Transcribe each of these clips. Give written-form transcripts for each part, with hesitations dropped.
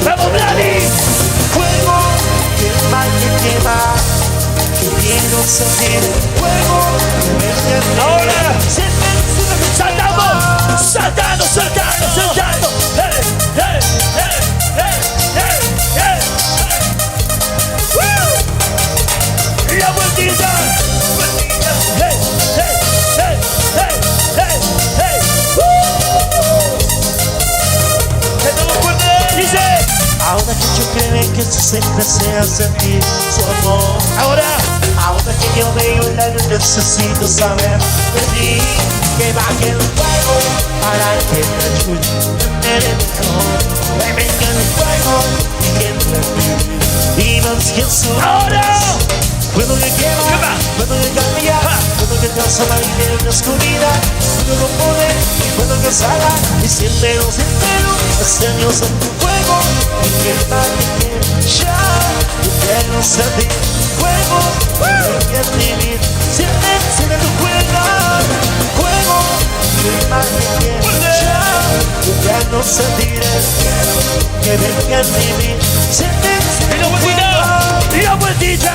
¡Vamos, Vladi! Fuego, quema, que quema. Quiero sentir fuego. Ahora, saltamos, saltando, saltando, saltando. ¡Hey, hey, hey, hey, hey, hey! ¡Woo! La vueltita, vueltita. ¡Hey, hey, hey, hey, hey, hey! ¡Woo! ¡Que no lo puede! Dice. Ahora que yo creo que eso siempre sea sentir su amor. Ahora que yo veo la luz necesito saber de ti. Que baje el fuego para que me ayude a tener mejor. Que venga el fuego y que me vivas Jesús. Ahora fuego que quema, fuego que cambia, fuego que transforma en la oscuridad. Fuego con poder y fuego que salga y siéntelo, siéntelo. Es Dios en tu fuego y quema, ya. Yo quiero sentir fuego, que vivir, siente tu fuego, fuego, quema, ya. Yo ya no sentiré que venga a vivir, siente la vueltita, la vueltita,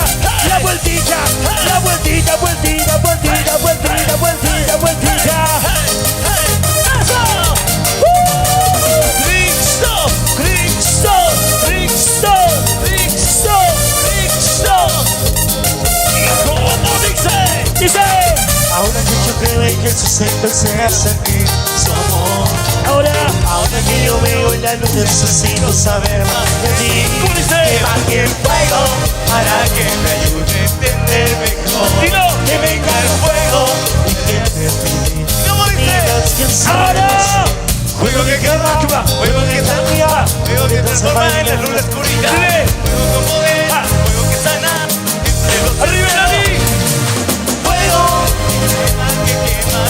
la vueltita, la vueltita, vueltita, vueltita, vueltita, vueltita, vueltita. Cristo, Cristo, Cristo, Cristo, Cristo. ¿Y cómo dice? Dice. Ahora que yo creo que eso siempre sea sentir su amor. Ahora que yo veo en la luz necesito saber más de ti. ¿Cómo dice? Que baje el fuego para que me ayude a entender mejor. Dilo. Que venga el fuego y que te pide. ¿Cómo dice? Digas quién soy. Ahora fuego que quema, fuego que cambia, fuego que transforma en la luz la oscuridad. Fuego con poder, fuego que sana entre los arriba de mí. Fuego que quema,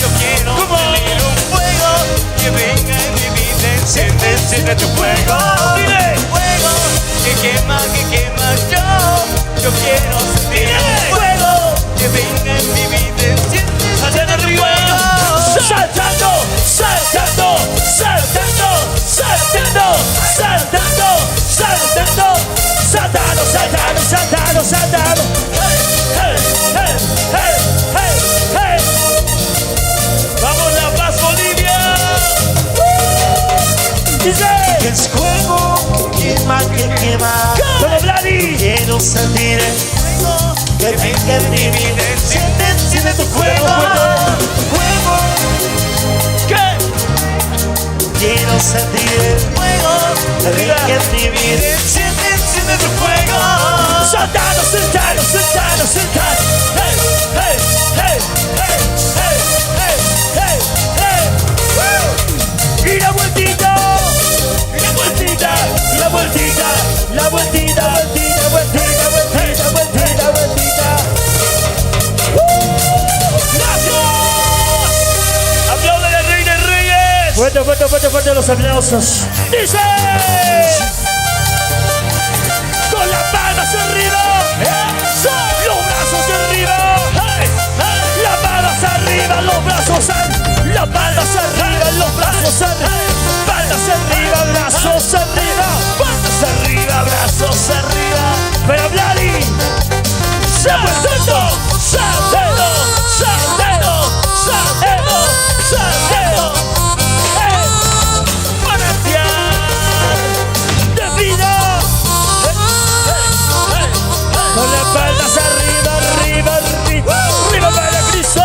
yo quiero tener un fuego que venga en mi vida, enciende tu fuego. Dile. Fuego que quema, yo quiero sentir un fuego que venga en mi vida, enciende tu fuego. Saltando, saltando, saltando, saltando, saltando, saltando, saltando, saltando, saltando, saltando. Hey, hey, hey, hey, hey, hey. Vamos La Paz, Bolivia. Dice. Que es fuego que quema. Como Vladi. Quiero sentir el fuego que venga en mi vida, enciende tu fuego. Fuego. ¿Qué? Quiero sentir el fuego que venga en mi vida, enciende tu fuego. Saltando, saltando, saltando, saltando. Hey, hey, hey, hey, hey, hey, hey, hey. Y la vueltita, y la vueltita, y la vueltita, la vueltita, vueltita, vueltita, vueltita, vueltita, vueltita. ¡Gracias! ¡Apláudale al Rey de Reyes! Fuerte, fuerte, fuerte, fuerte los aplausos. ¡Dice! Con las palmas arriba, eso, los brazos arriba, hey, hey. Las palmas arriba, los brazos arriba, las palmas arriba, los brazos arriba, palmas arriba, brazos arriba, palmas arriba, brazos arriba. Pero Vladi, saltando, saltando, saltando, saltando, saltando, manantial de vida. Con las palmas arriba, arriba, arriba, arriba para Cristo.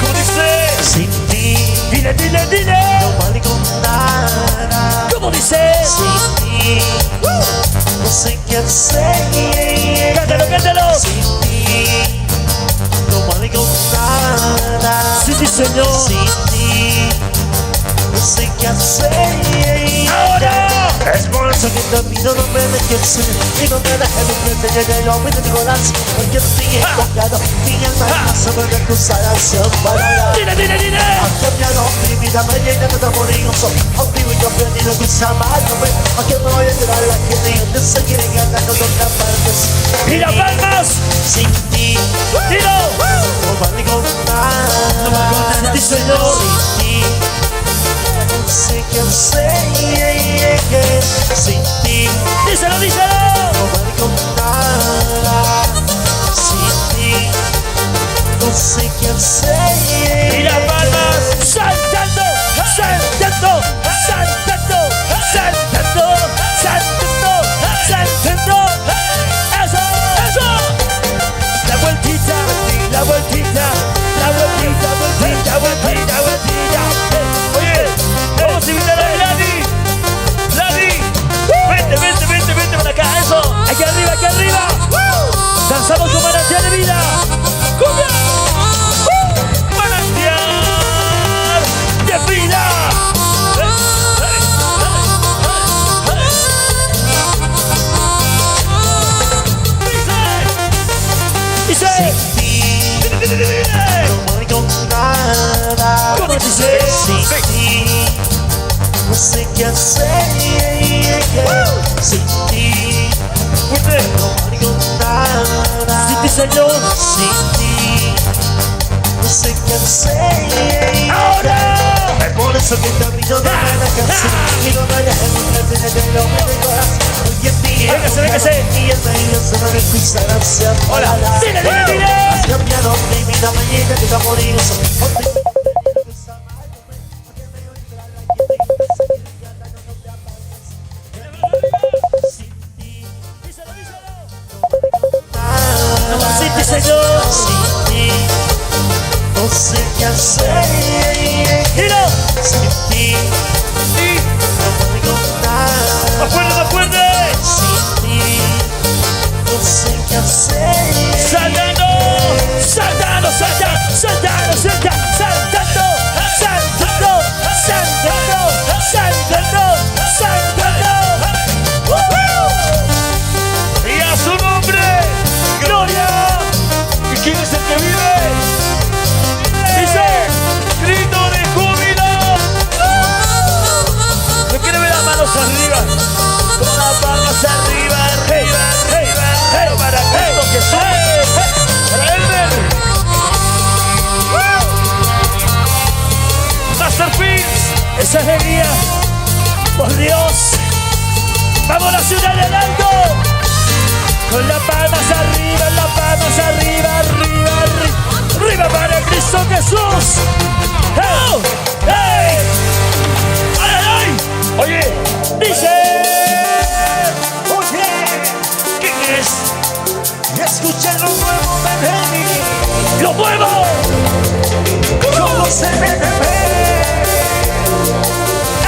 ¿Cómo dice? Sin ti, Dile, dile, dile. no valgo nada. ¿Cómo dice? Sin ti, no sé qué hacer. Cántalo, cántalo. Sin ti, no valgo nada. Sí, sí, Señor. Sin ti, no sé qué hacer. Ahora. Es por eso que te pido no me dejes ir y no me dejes de frente, llegue yo a mi corazón. Porque estoy enfocado, mi alma sobre de tus alas sin parar. Dile, dile, dile. Ha cambiado mi vida, me llena de amoroso. Aunque yo aprendido que es amarme, aunque me voy a llorar la gente, yo te seguiré ganando en otras partes. Y las palmas. Sin ti, Dilo. no valgo nada. No valgo nada, Sin Señor. ti, no sé qué hacer sin ti. Díselo, díselo. No valgo nada sin ti. No sé qué hacer. Y las palmas saltando, saltando, saltando, saltando, saltando, saltando. Eso, eso. La vueltita, la vueltita, la vueltita, vueltita, vueltita, vueltita. Oye, vamos a invitar a Lani. Lani, vente, vente, vente, vente para acá. Eso, aquí arriba, aquí arriba. Danzamos con manantial de vida. ¡Cumbia! ¡Manantial de vida! Dice. No valgo nada. ¿Cómo dice? Sin ti. No sé qué hacer sin ti. No valgo nada. Sin ti, Señor. Sin ti. No sé qué hacer. ¡Ahora! Es por eso que camino de la canción. Y no vayas a encontrarte en el hombre de corazón. Hoy en día. Véngase, véngase. Y el medio se me recuisa la ansia. Hola. Dile, dile, dile. Has cambiado mi vida, mañana que te morir. Sin ti, Señor. Sin ti. No sé qué hacer. Dilo. Sin ti. Sí. No valgo nada. Más fuerte, más fuerte. Sin ti. No sé qué hacer. Saltando, saltando, saltando, saltando, saltando, saltando, saltando, saltando, saltando, saltando. Y a su nombre, gloria. ¿Y quién es el que vive? Dice, grito de júbilo. No quiere ver las manos arriba, con las palmas arriba, arriba, arriba, arriba, para Cristo Jesús, para Elmer. Masterpiece, esa es Elías, por Dios. Vamos a la ciudad del alto, con las palmas arriba, las palmas arriba, arriba, arriba, arriba para Cristo Jesús. ¡Oh! ¡Hey! ¡Ay, ay, ay! Oye, dice, Oye, ¿quién es? escucha lo nuevo de mí. ¡Lo muevo! Yo se me ve.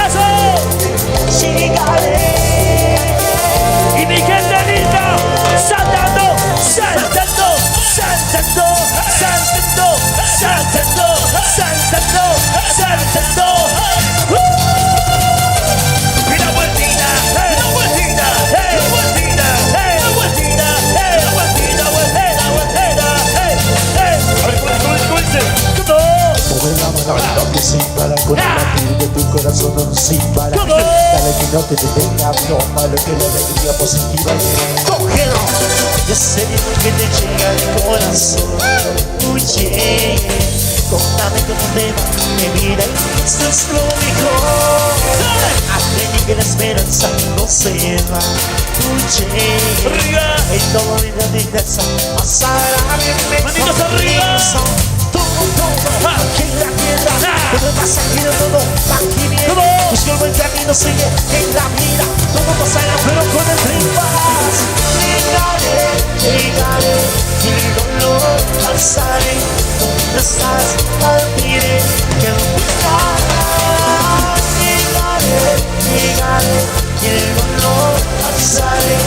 ¡Eso! Llegaré. Y mi gente linda, saltando, saltando, saltando, saltando, saltando, saltando, saltando. Y la vueltita, la vueltita, la vueltita, la vueltita, la vueltita, vueltita, vueltita. A ver, ¿cómo dice? ¿Cómo? Mueve la mano que sin para con el latir de tu corazón no sin para. ¿Cómo? Dale que no te detenga, no malo que la alegría positiva. Cógelo, ese viento que te llega al corazón. Oye, contame cómo te va, que mira, esto es lo mejor. Hazle que la esperanza no se va. Oye, Arriba. en todo mi tristeza pasará bien. Manitos arriba. Todo, aquí en la tierra, todo pasa aquí de todo, aquí viene. Busca el buen camino, sigue en la vida. Todo pasará, pero con el triunfas. Llegaré, y dolor alzaré. ¿Dónde estás? Almiré que no puedas. Llegaré, y el dolor alzaré.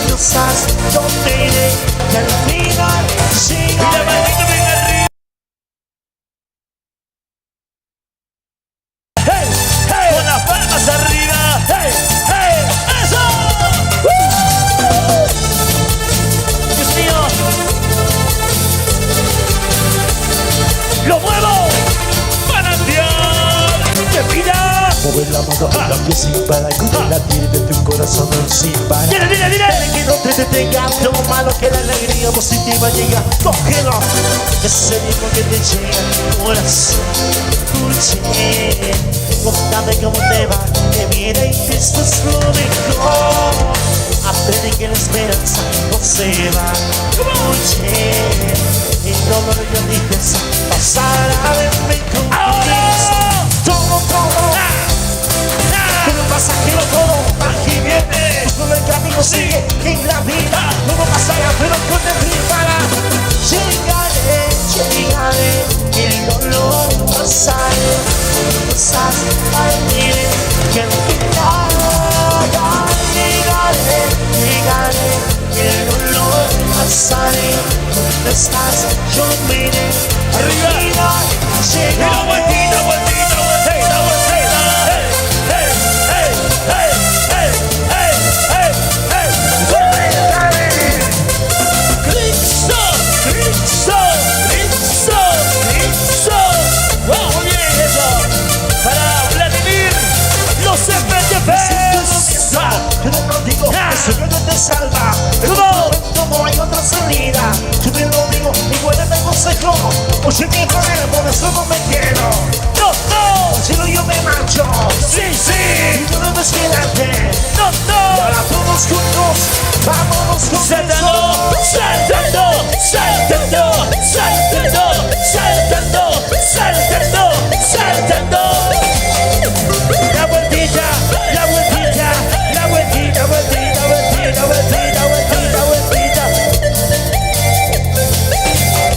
¿Dónde estás? ¿Dónde iré? Que al final Mira, llegaré. maldito, ven arriba. Hey, hey, con las palmas arriba. Hey, hey, eso. Dios mío. Lo muevo. Manantial de vida. Mueve la mano La que sin para con la tira de tu corazón sin parar. Dile. Que no te detenga lo malo, que la alegría positiva llega. Cógelo, ese ritmo que te llega al corazón. Escuche, contame cómo te va, que viene y que esto es lo mejor. Aprende que la esperanza no se va. Escuche, y todo lo que yo dije pasará de mí contigo. Todo. Todo pasajero, todo aquí viene. Todo el camino sigue en la vida. Todo pasará, pero con el para. Llegaré, el dolor pasaré. Quizás al mirar que al final llegaré, el dolor pasaré. ¿Dónde estás? Yo miré. Arriba. Llegaré. Vueltita. Vamos bien eso. Para Vladimir, los FTPs. Yo te lo digo, eso yo no te salva. No hay otra salida. Yo te lo digo, igual te consejo. Oye, mi joder, por eso no me quiero. No. Si no, yo me marcho. Sí. Y tú no ves quedarte. No. Y ahora todos juntos, vámonos con Saltando. La vueltita.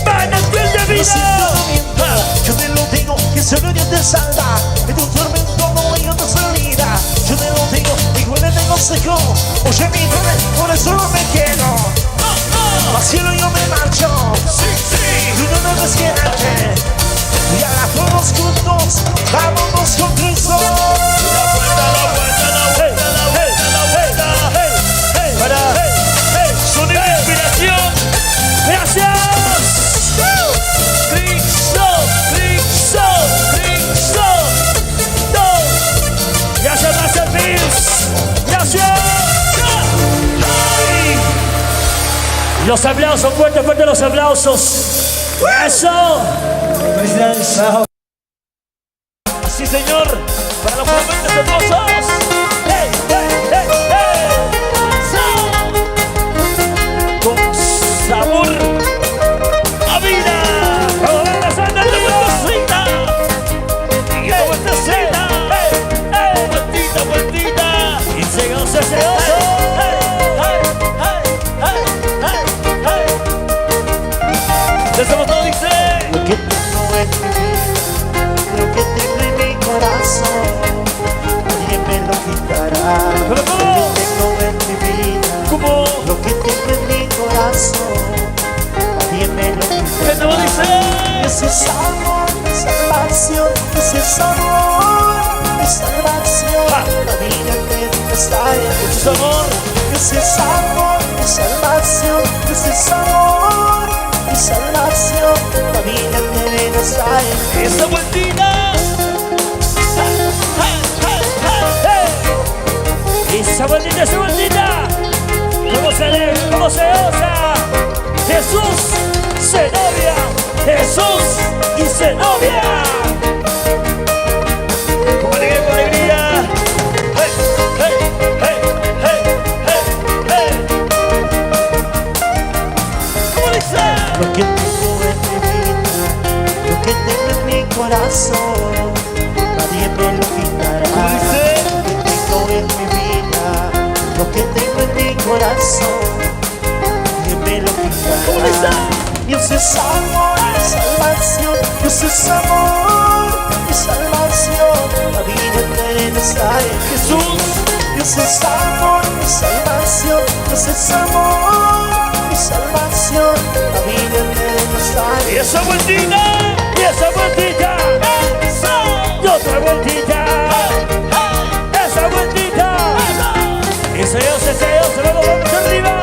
Manantial de vida. Yo te lo digo, que solo Dios te salva. En tu tormento no hay otra salida. Yo te lo digo, igual te consejo. Oye, mi joven, por eso no me quedo. Al cielo yo me marcho. Y tú no debes quedarte. Y ahora todos juntos, vámonos con Cristo. Sonido de inspiración. Gracias. Cristo. Gracias, Bills. Gracias. Los aplausos, fuerte los aplausos. Eso. Felicidades. Sí, señor. Para los momentos hermosos. ¡Hey! Con sabor a vida. Vamos a ver la santa de vueltecita. Y la vueltecita. Vueltita. Y segoso. Decimos todo, dice. Lo que tengo en mi vida, lo que tengo en mi corazón, nadie me lo quitará. Pero Lo que tengo en mi vida, ¿Cómo? lo que tengo en mi corazón, nadie me lo quitará. ¿Qué te dice? Ese es amor, mi salvación, ese es amor, mi salvación. La vida entera está en Su amor. ese es amor, mi salvación, ese es amor, mi salvación. La vida entera está en Esa vueltita. Esa vueltita. ¿Cómo se osa? Jesús se novia. Jesús y se novia. Con alegría. Hey. ¿Cómo dice? lo que tengo en mi vida, lo que tengo en mi corazón, nadie me lo quitará. ¿Cómo dice? Lo que tengo en mi vida, lo que tengo en mi corazón, nadie me lo ¿Cómo dice? quitará. Dios es amor, mi salvación, Dios es amor, mi salvación. La vida entera está en Jesús. Dios es amor, mi salvación, Dios es amor, mi salvación. La vida entera está en Y esa vueltita. Y otra vueltita. Esa vueltita. Ese Dios, vamos arriba.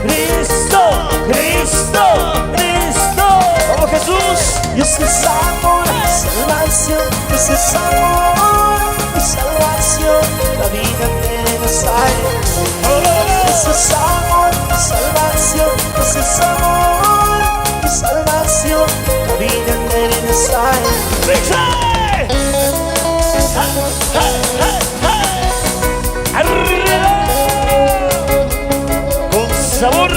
Cristo. Vamos, Jesús. Dios es amor, mi salvación, Dios es amor, mi salvación. Con sabor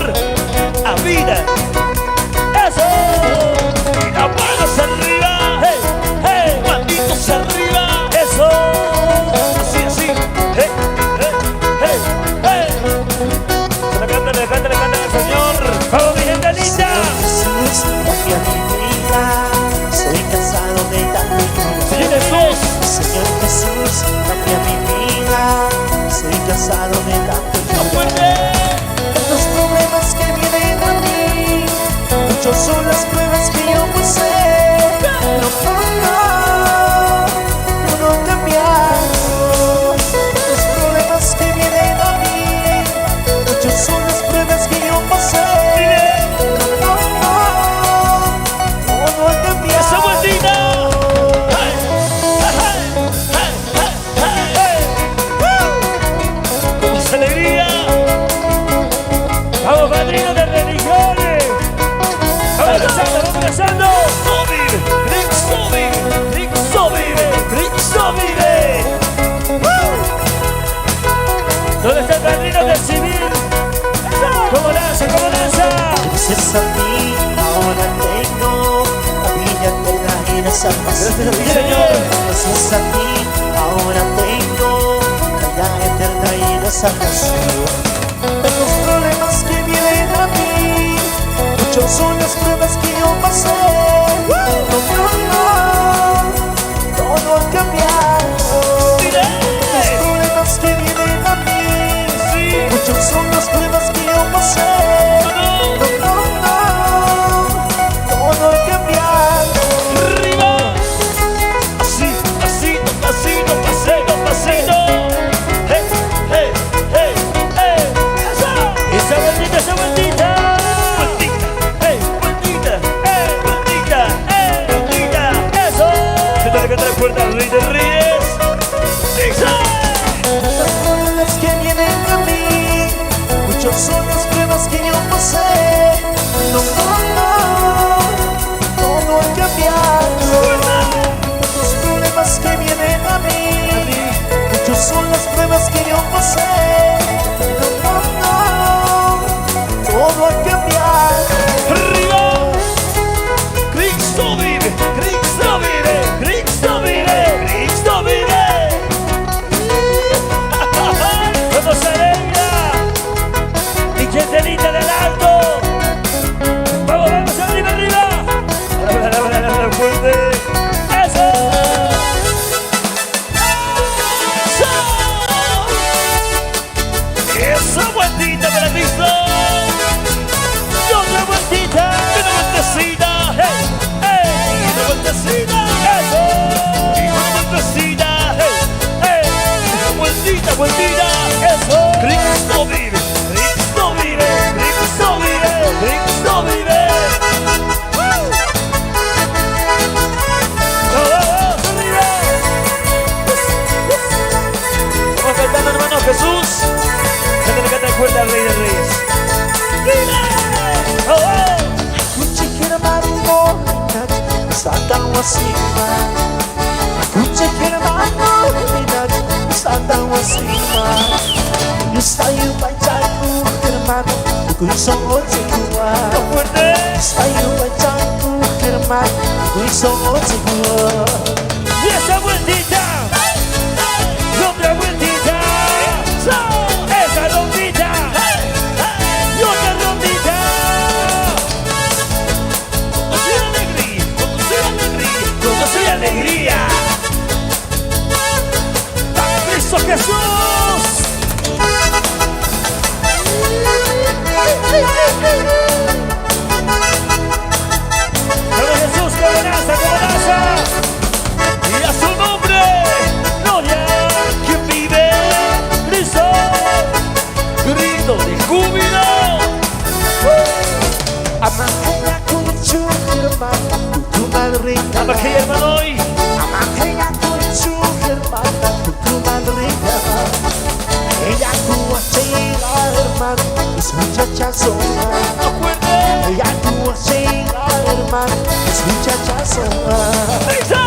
a vida. Eso. Y las manos arriba. Hey, hey. Manitos arriba. Eso. Así, así. Hey, hey, hey, hey. Se le canta al Señor. Vamos, mi gente linda. Jesús, cambia mi vida. Soy cansado de tanto Señor Jesús. Señor Jesús, cambia mi vida. Soy cansado de tanto los problemas que vienen a mí, muchos son las pruebas que yo pasé. No, no he cambiado. Los problemas que vienen a mí, muchos son las pruebas que yo pasé. No he cambiado. ¡Esa vueltita! ¡Con esa alegría! ¡Vamos, padrinos de religiones! ¡Vamos rezando! ¡Cristo vive! ¡Cristo vive! ¡Cristo vive! ¿Dónde está el padrino de civil? ¿Cómo danza? ¿Cómo danza? Gracias a ti, ahora tengo la vida eterna y la salvación. Señor. Gracias a ti, ahora tengo la vida eterna y la salvación. Los problemas que vienen a mí, muchos son las pruebas que yo pasé. No han cambiado. Los problemas que vienen a mí, muchos son las pruebas que yo pasé. No han cambiado. ¡Arriba! Así, pasito, pasito, pasito, pasito. ¡Hey, hey, hey, hey! ¡Esa! ¡Esa vueltita, esa vueltita! ¡Vueltita! ¡Hey, vueltita! ¡Hey, vueltita! ¡Hey, vueltita! ¡Eso! Se te le fuerte al rey de reyes. ¡Esa! Los problemas que vienen a mí, muchos son las pruebas que yo pasé. No han cambiado. Los problemas que vienen a mí, muchos son las pruebas que yo pasé. Todo ha cambiado. ¡Arriba! ¡Cristo vive! ¡Cristo vive! ¡Cristo vive! ¡Cristo vive! ¡Vamos a alegra! ¡Mi gente linda del alto! ¡Vamos, vamos, arriba, arriba! ¡Fuerte! ¡Eso! ¡Esa vueltita para Cristo! ¡Y otra vueltita! ¡Y una vueltecita! ¡Hey! ¡Hey! ¡Y una vueltecita! ¡Eso! ¡Y una vueltecita! ¡Hey! ¡Hey! ¡Una vueltita, vueltita! ¡Eso! ¡Cristo vive! ¡Cristo vive! ¡Cristo vive! ¡Cristo vive! ¡Vamos, arriba! Vamos cantando, hermano Jesús. Cántale, canta fuerte al Rey de Reyes. ¡Dile! ¡Oh, oh! Satan wasima, kuche kirmano minat. Satan wasima, yusayu pachaku kirmano, kuisong otsikua. ¡Fuerte! Yusayu pachaku kirmano, kuisong otsikua. ¡Y esa vueltita! ¡Y otra vueltita! ¡Esa rondita! ¡Y otra rondita! ¡Conducir alegría! ¡Conducir alegría! ¡Conducir alegría! ¡A Cristo Jesús! ¡Pero Jesús, que amenaza, que amenaza! ¡Y a su nombre! ¡Gloria! ¡Quien vive! ¡Cristo! ¡Grito de júbilo! Amakaya kuchu kirmano, kutu madrina. Amaqueya, hermano, hoy. Amakaya kuchu kirmano, kutu madrina. Ella tuvo chica hermano, es muchacha sola. ¡No fuerte! Ella tuvo chica hermano, es muchacha sola. ¡Cristo!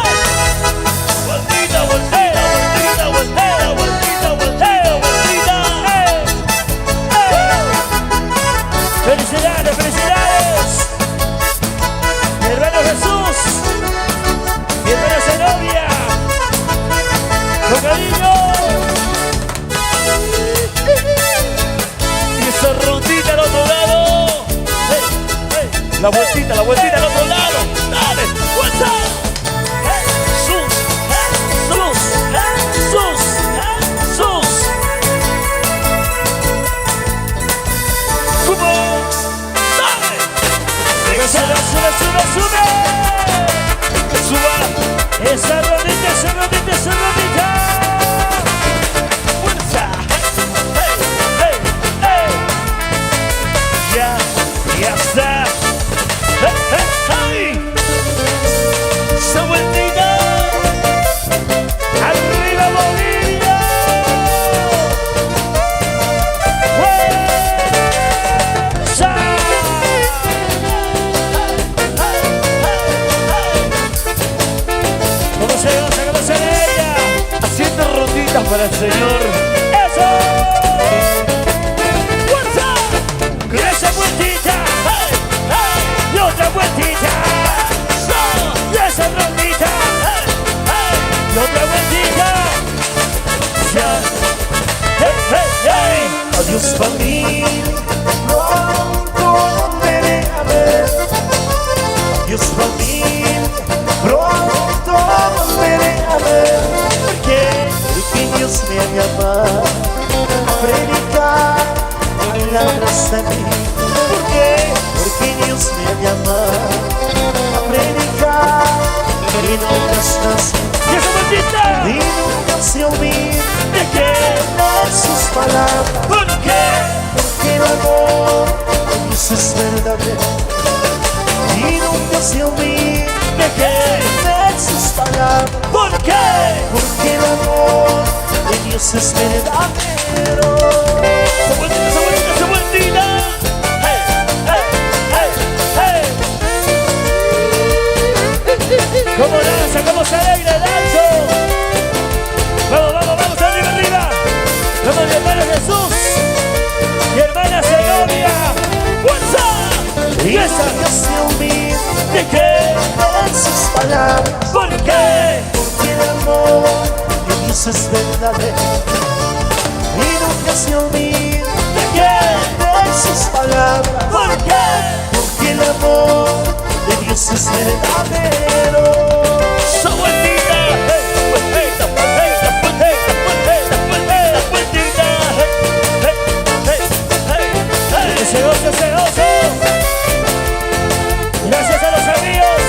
La vueltita al otro lado. Dale, vuelta. Jesús, Jesús, Jesús, Jesús. ¡Sube! ¡Dale! ¡Sube, sube, sube, sube! ¡Suba! ¡Esa rodita, esa rodita, esa rodita! ¡Fuerza! ¡Hey, hey, hey! ¡Ya, ya está! ¡Hey, hey, hey! ¡Esa vueltita! ¡Arriba Bolivia! ¡Fuerza! ¿Cómo se ella? Haciendo ronditas para el Señor. ¡Eso! ¡Fuerza! ¡Y esa vueltita! ¡Hey! ¡Hey! ¡Y otra vueltita! ¡Y esa rondita! ¡Hey! ¡Hey! ¡Y otra vueltita! ¡Ya! ¡Hey! ¡Hey! ¡Hey! Adiós familia, pronto volveré a ver. Adiós familia, pronto volveré a ver. Porque Dios me ha llamado a predicar milagros de mí. Porque Dios me ha llamado a predicar milagros de mí. ¡Y esa vueltita! Y nunca se olvide ¿De qué? de sus palabras. ¿Por qué? Porque el amor de Dios es verdadero. Y nunca se olvide ¿De qué? de sus palabras. ¿Por qué? Porque el amor de Dios es verdadero. ¡Esa vueltita, esa vueltita, esa vueltita! ¡Hey! ¡Hey! ¡Hey! ¡Hey! ¿Cómo danza? ¿Cómo se alegra el alto? ¡Vamos, vamos, vamos! ¡Arriba, arriba! ¡Vamos, mi hermano Jesús! ¡Mi hermana Zenobia! ¡Fuerza! Y nunca se olvide ¿De qué? de sus palabras. ¿Por qué? Porque el amor de Dios es verdadero. Y nunca se olvide ¿De qué? de sus palabras. ¿Por qué? Porque el amor de Dios es verdadero. ¡Esa vueltita! ¡Hey! ¡Vueltita, vueltita, vueltita, vueltita, vueltita, vueltita! ¡Hey! ¡Hey! ¡Hey! ¡Hey! ¡Hey! ¡Ese gozo, ese gozo! Gracias a los amigos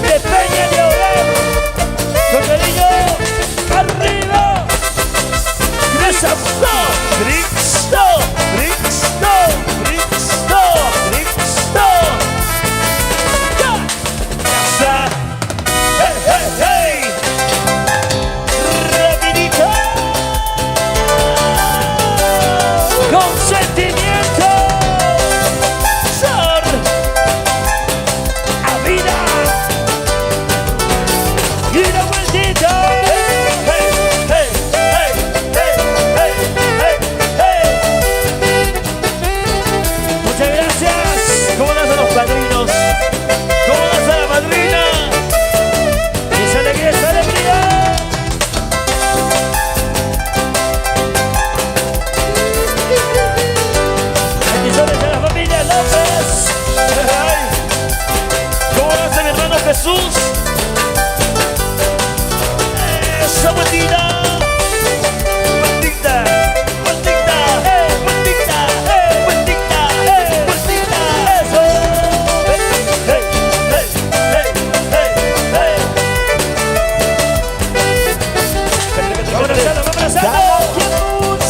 de Peña de Orar. Con cariño, arriba. Cristo, Cristo, Cristo, Cristo, Cristo. Ya. Ya. Hey, hey, hey. Rapidito. Con sentimiento. Sor. A vida. Y una vueltita. Hey, hey, hey, hey, hey, hey, hey. Muchas gracias. ¿Cómo danzan los padrinos? ¿Cómo danza la madrina? Esa alegría, esa alegría. Bendiciones a la familia López. Ay. ¿Cómo danza mi hermano Jesús? Esa vueltita, vueltita, vueltita, vueltita, vueltita, vueltita, eso. Hey, hey, hey, hey, hey, hey. Vamos abrazando, vamos abrazando. Cada quien busca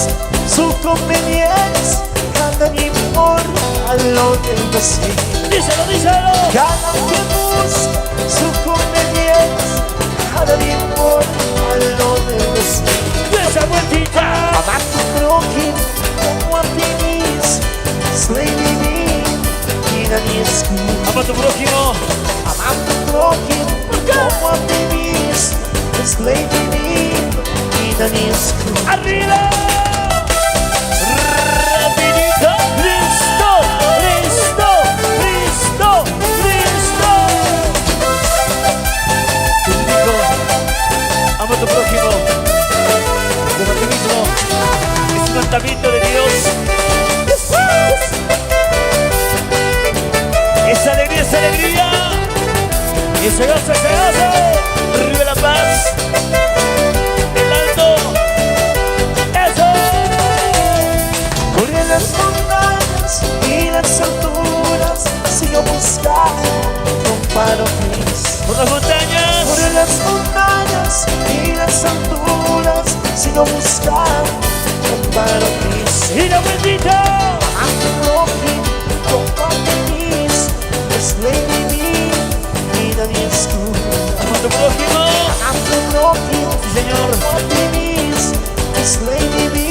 su conveniencia, cada quien por a lo del vecino. Díselo, díselo. Cada quien busca su conveniencia, cada quien por a lo del vecino. Y esa vueltita. Amar tu prójimo como a ti mismo es ley divina y nadie escucha. Ama a tu prójimo. Amar tu prójimo como a ti mismo es ley divina y nadie escucha. Arriba. Rapidito. Cristo, Cristo, Cristo, Cristo. Tú digo, ama a tu prójimo como a ti mismo. Es un mandamiento de Dios. Se goza, se goza. Arriba La Paz. El alto. Eso. Corrí las montañas y las alturas, sigo buscando un paraíso. Por las montañas. Corrí las montañas y las alturas, sigo buscando un paraíso. Y la bendita. I'm looking for peace, this lady me, y nadie escucha. Como tu prójimo. I'm looking Sí, señor. for peace, this lady me,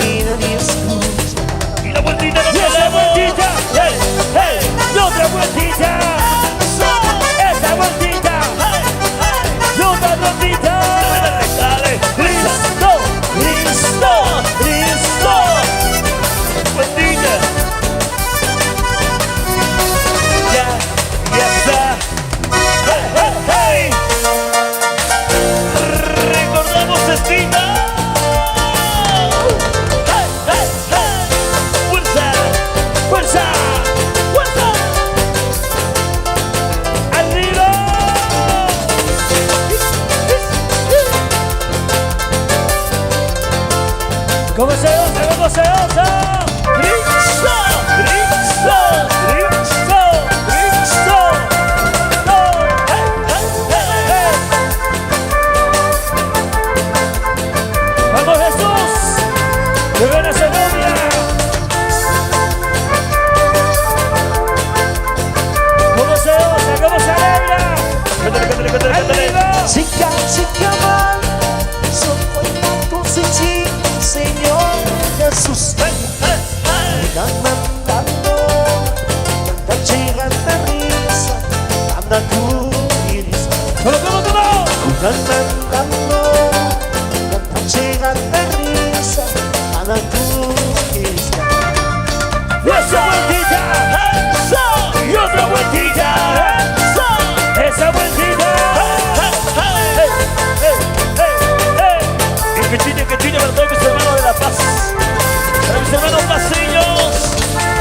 y nadie escucha. Y la vueltita, y esa vueltita. Hey, hey. Y otra vueltita. Esa vueltita. Y otra vueltita. Dale. Listo, listo, listo. Vueltita. Ya está. Hey, hey, hey. Recordamos Espina. Hey, hey, hey. Fuerza, fuerza, fuerza. Arriba. ¿Cómo se osa? ¿Cómo se osa? ¡Cristo! ¡Cristo! ¡Cristo! ¡Cristo! ¡No! ¡Hey, hey, hey, hey! ¡Vamos, Jesús! ¡Que ven a Segovia! ¿Cómo se osa? ¿Cómo se alegra? ¡Cántale, cántale, cántale, cántale! ¡Arriba! Chica, chica, mal, soy tantos en ti, Señor Jesús. ¡Hey, hey, hey! Anda andando, anda llegando a risa, anda tú iris. ¿Cómo? Anda andando, anda llegando a risa, anda tú iris. ¡Esa vueltita! ¡Eso! ¡Y otra vueltita! ¡Eso! ¡Esa vueltita! ¡Hey! ¡Hey! ¡Hey! ¡Hey! ¡Que chine para todos mis hermanos de La Paz! ¡Para mis hermanos paseños!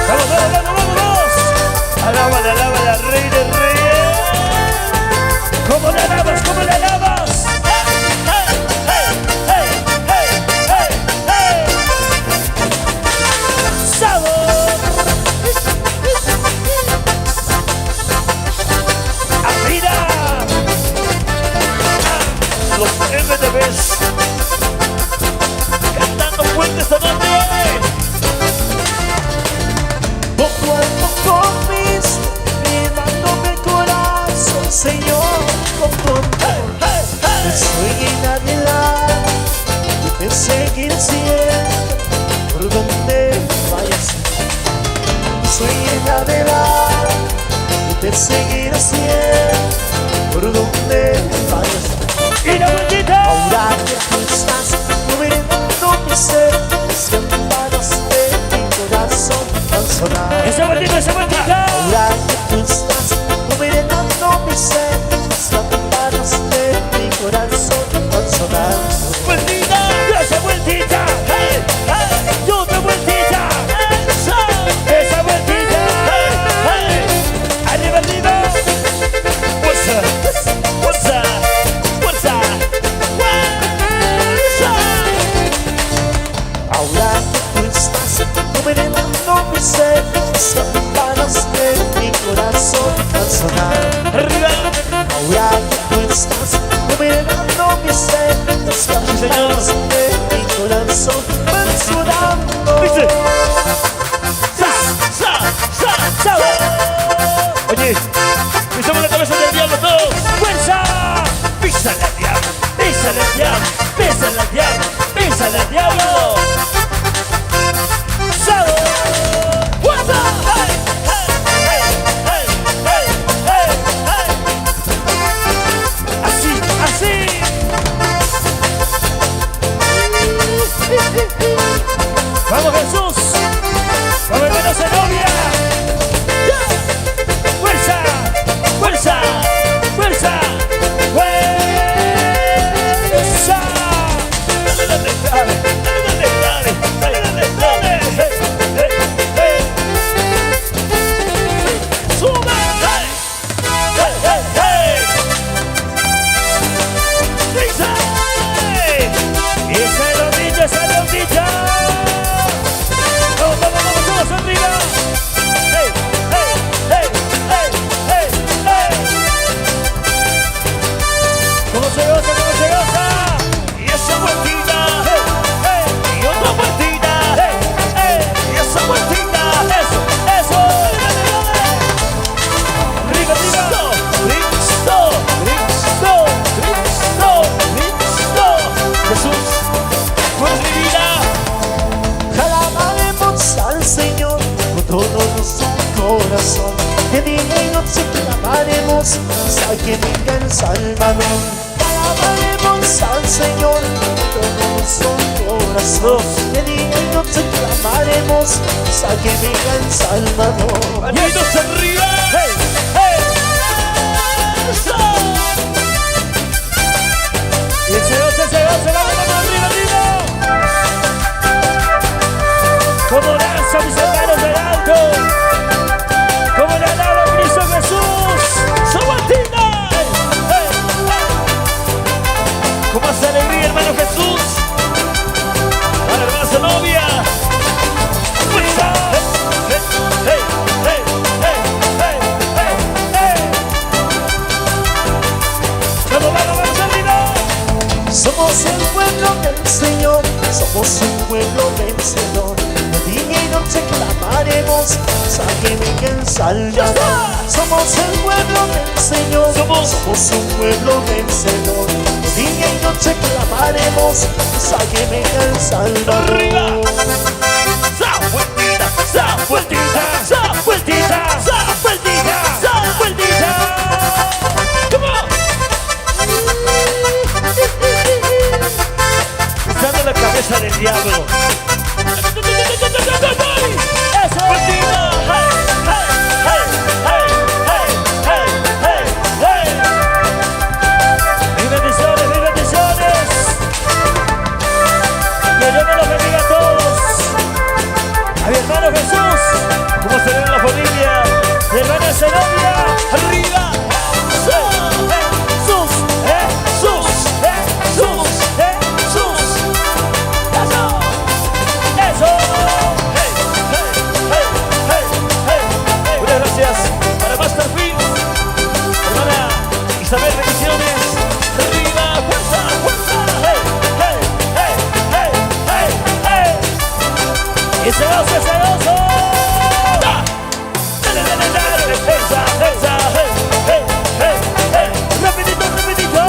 ¡Vamos, vamos, vamos, vamos! ¡Alábala, rey de reyes! ¿Cómo le alabas? ¿Cómo le alabas? ¡Hey! ¡Hey! ¡Hey! ¡Hey! ¡Hey! ¡Hey! ¡Sabor! ¡Arriba! Los MTVs cantando fuerte esta noche. Poco a poco mis, llevándome el corazón, Señor, con control. Te soy llena de la, y te seguiré siempre, por donde vayas. Te soy llena de la, y te seguiré siempre, por donde vayas. Y la vueltita. Ahora que tú estás gobernando mi ser, las campanas de mi corazón van sonando. Esa vueltita. Ahora que tú estás gobernando mi ser, las campanas de mi corazón van sonando. Vueltita. Y esa vueltita. Hey, hey. Y otra vueltita. Esa vueltita. Hey, hey. Arriba, arriba. Fuerza, fuerza, fuerza, fuerza. Ahora que tú estás gobernando mi ser, las campanas de mi corazón van sonando. Arriba. Ahora que tú estás gobernando mi ser, las campanas de mi corazón van sonando. Dice. Sa. Oye, pisamos la cabeza del diablo todos. ¡Fuerza! ¡Písale al diablo! ¡Písale al diablo! ¡Písale al diablo! ¡Písale al diablo! ¡Sabor! ¡Fuerza! ¡Hey! ¡Hey! ¡Hey! ¡Hey! ¡Hey! ¡Hey! ¡Así! ¡Así! ¡Vamos, Jesús! ¡Vamos, hermano Segovia! ¡Fuerza! ¡Fuerza! ¡Fuerza! ¡Fuerza! ¡Dale, dale, dale! ¡Dale, dale, dale! ¡Dale, dale, dale! ¡Hey, hey, hey! ¡Sube! ¡Hey! ¡Hey, hey, hey! todo nuestro corazón. De día y noche clamaremos hasta que venga el Salvador. Alabaremos al Señor con todo nuestro corazón. De día y noche clamaremos hasta que venga el Salvador. Manitos arriba. Hey, hey. Eso. Y ese goce, la mano arriba, arriba. Como lanza mis hermanos del alto. Como le alaba a Cristo Jesús. Sabatina. Hey, hey. Como hace alegría, hermano Jesús. A la hermana Zenobia. ¡Fuerza! Hey, hey, hey, hey, hey, hey, hey. Vamos, vamos, vamos arriba. Somos el pueblo del Señor, somos un pueblo vencedor. De día y noche clamaremos hasta que venga el Salvador. Somos el pueblo del Señor, somos un pueblo vencedor. De día y noche clamaremos hasta que venga el Salvador. Arriba. ¡Sa vueltita! ¡Sa vueltita! ¡Sa vueltita! ¡Sa vueltita! ¡Sa vueltita! ¡Come on! Pisando la cabeza del diablo. ¡Eso! ¡Vueltita! ¡Hey! ¡Hey! ¡Hey! ¡Hey! ¡Hey! ¡Hey! ¡Hey! ¡Mis bendiciones! ¡Mis bendiciones! Que Dios me los bendiga a todos. A mi hermano Jesús, como se ve en la familia, mi hermana Zenobia, arriba. Jesús, Jesús, Jesús, Jesús. Eso, eso. Hey, hey, hey, hey, hey, hey. Muchas gracias para Masterfield, hermana Isabel, bendiciones. Arriba, fuerza, fuerza. Hey, hey, hey, hey, hey, hey. Ese gozo, ese gozo. Esa, esa, hey, hey, hey, hey. Rapidito, rapidito.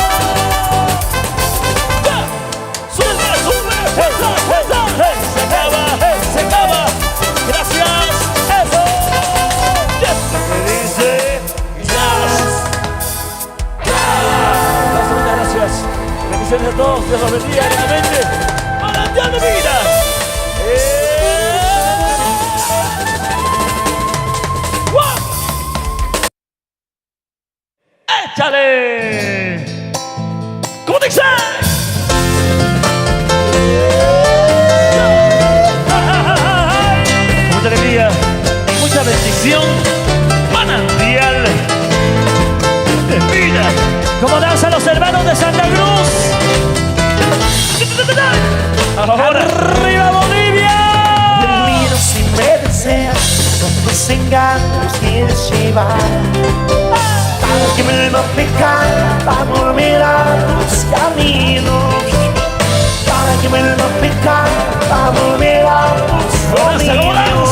Sube, sube. Esa, esa, hey. Se acaba, hey, se acaba. Gracias. Eso. Yes. Me dice, yes. Muchas gracias. Bendiciones a todos. Dios los bendiga grandemente. Manantial de vida. ¡Échale! ¿Cómo dice? Mucha alegría y mucha bendición. Manantial de vida. Como danzan los hermanos de Santa Cruz. Ahora arriba Bolivia. Miro si me deseas, con tus engaños quieres llevar. Para que vuelva a pecar, para volver a tus caminos. Para que vuelva a pecar, para volver a tus caminos.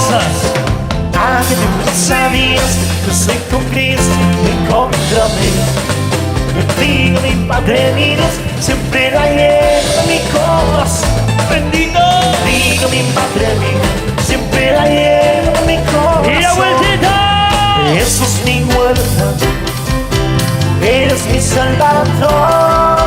Para que tú no sabías que soy con Cristo y contra mí. Bendigo mi Padre mi Dios, siempre la llevo en mi corazón. Bendito. Bendigo mi Padre mi Dios, siempre la llevo en mi corazón. Y la vueltita. Jesús mi huerta, eres mi salvador.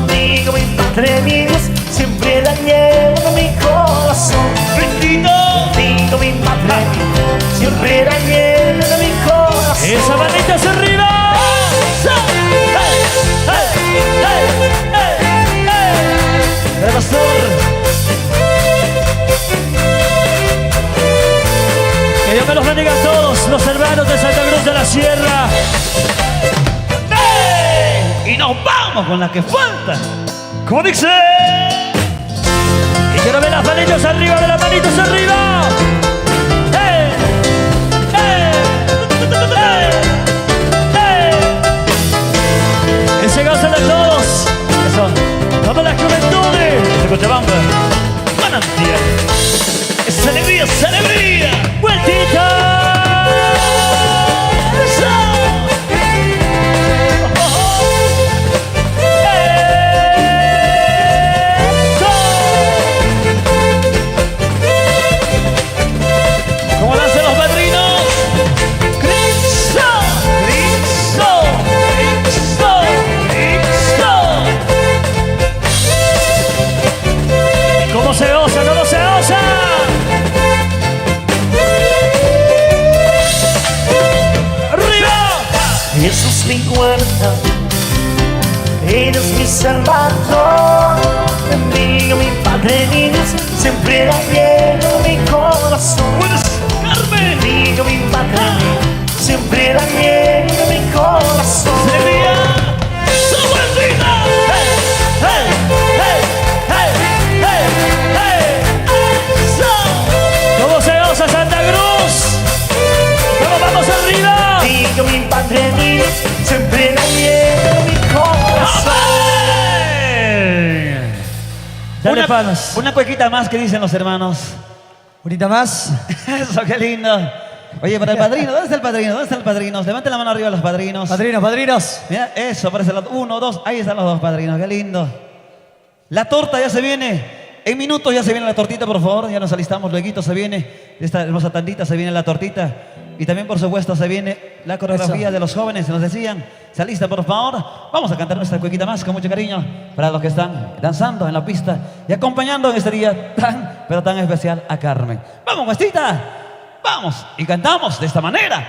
Bendigo mi Padre mi Dios, siempre la llevo en mi corazón. Bendito. Bendigo mi Padre mi Dios, siempre la llevo en mi corazón. Esa manita hacia arriba. Hey, hey, hey, hey, hey. El pastor. Que Dios me los bendiga a todos los hermanos de Santa Cruz de la Sierra. ¡Hey! Y nos vamos con la que falta. ¿Cómo dice? Y quiero ver las manitos arriba, de las manitos arriba. ¡Hey! ¡Hey! ¡Hey! ¡Hey! Ese gozo de todos. Eso. Todas las juventudes de Cochabamba. Manantial. Es alegría, es alegría. ¡Vueltita! ¡Eso! ¡Eso! ¿Cómo lo hacen los ¿Cómo se osa? ¿Cómo se osa? ¡Arriba! Jesús mi guarda, eres mi salvador. Bendiga mi Padre, mi Dios, siempre da lleno mi corazón. Bendiga mi Padre, siempre da lleno mi corazón. ¡Sería su bendita! ¡Hey! ¡Hey! ¡Hey! ¡Hey! ¡Hey! ¡Hey! ¡So! ¿Cómo se osa Santa Cruz? ¡Vamos, vamos arriba! Bendiga mi Padre, mi Dios, siempre da lleno mi corazón. Dale, panos. Una cuequita más que dicen los hermanos. ¿Unita más? Eso, qué lindo. Oye, para el padrino, ¿dónde está el padrino? ¿Dónde están los padrinos? Levanten la mano arriba los padrinos. Padrinos, padrinos. Mira, eso, parece los 1, 2, ahí están los dos padrinos, qué lindo. La torta ya se viene. En minutos ya se viene la tortita, por favor. Ya nos alistamos, luego se viene esta hermosa tandita, se viene la tortita. Y también, por supuesto, se viene la coreografía de los jóvenes, nos decían. Se alista, por favor. Vamos a cantar nuestra cuequita más con mucho cariño para los que están danzando en la pista y acompañando en este día tan, pero tan especial a Carmen. ¡Vamos, muestrita! ¡Vamos! Y cantamos de esta manera.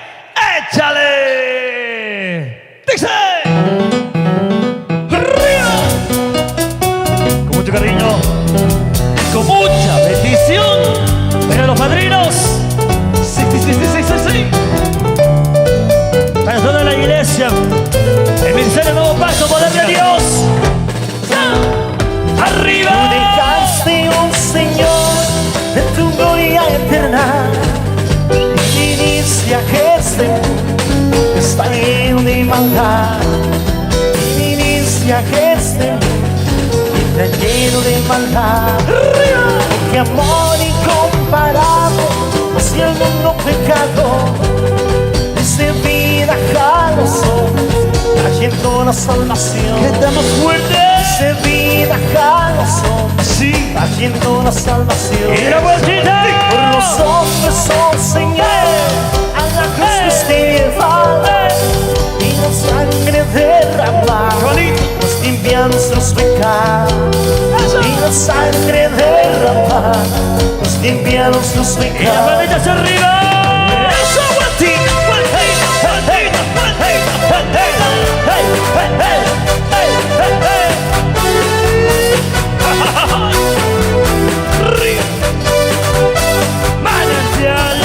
¡Échale! ¡Dice! ¡Arriba! Con mucho cariño. Con mucha bendición. Mira los padrinos. Sí, sí, sí, sí, sí, sí, sí. Para toda la iglesia. El ministerio Nuevo Pacto, poder de Dios. ¡Arriba! Tú dejaste, oh Señor, de tu gloria eterna. Y inicia que este mundo está lleno de maldad. Y inicia que este mundo está lleno de maldad. Porque amor incomparable hacia el mundo pecado. Desde vida a los hombres, trayendo la salvación. ¡Estamos fuertes! Se vida a los hombres, Sí. trayendo la salvación. ¡Y la vueltita! Por los hombres, oh Señor, a la cruz fuiste llevado y la sangre derramada nos limpia nuestros pecados. Y la sangre derramada nos limpia nuestros ¡Y las pecados. manitas arriba! ¡Eso, vueltita! ¡Vueltita! ¡Vueltita! ¡Vueltita! ¡Vueltita! ¡Hey! ¡Hey! ¡Hey! ¡Hey! ¡Hey! ¡Hey! ¡Arriba! ¡Manantial!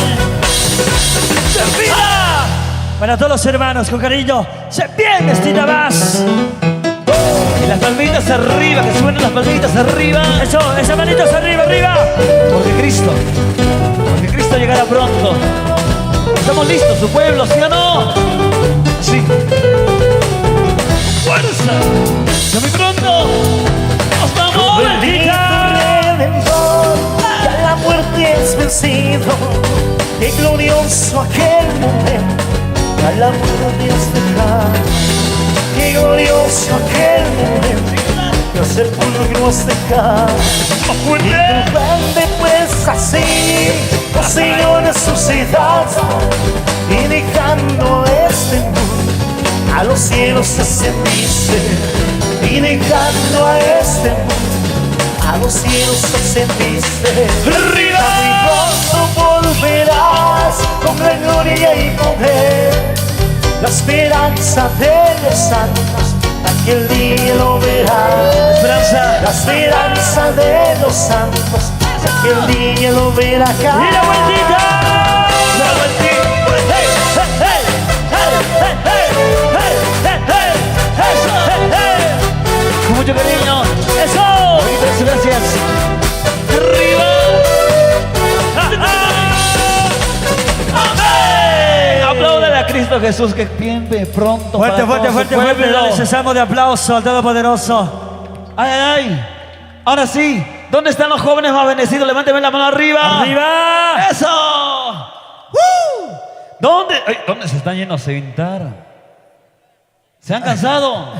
¡Se vida! Para todos los hermanos, con cariño, se viene esta más. Y las palmitas arriba, que suenen las palmitas arriba. Eso, esas manitas arriba, arriba. Porque Cristo llegará pronto. Estamos listos, su pueblo, ¿sí o no? Sí. ¡Fuerza! ¡Ya muy pronto! ¡Nos vamos! ¡Bendita! Redentor, ya la muerte es vencido. Qué glorioso aquel momento, ya la muerte es dejada. Qué glorioso aquel momento, ya el sepulcro es dejado. Y tu grande pues así, oh Señor resucitado, y dejando este mundo, a los cielos ascendiste. Y dejando a este mundo, a los cielos ascendiste. ¡Arriba! Y pronto volverás con gran gloria y poder. La esperanza de los santos, aquel día lo verás. Esperanza. La esperanza de los santos, aquel día lo verás. ¡Y la vueltita! La vueltita. ¡Hey! ¡Hey! ¡Hey! ¡Hey! ¡Hey! ¡Hey! ¡Hey! ¡Hey! ¡Hey! ¡Hey! Con mucho cariño. ¡Eso! Muchas gracias. Arriba. ¡Amén! Apláudale a Cristo Jesús que viene pronto. Fuerte, para fuerte, todo fuerte, su fuerte. pueblo. Dale ese salmo de aplauso al Todopoderoso. Ay, ay, ay. Ahora sí. ¿Dónde están los jóvenes más bendecidos? Levánteme la mano arriba. ¡Arriba! ¡Eso! ¿Dónde? Ay, ¿dónde se están yendo a sentar? ¿Se han cansado?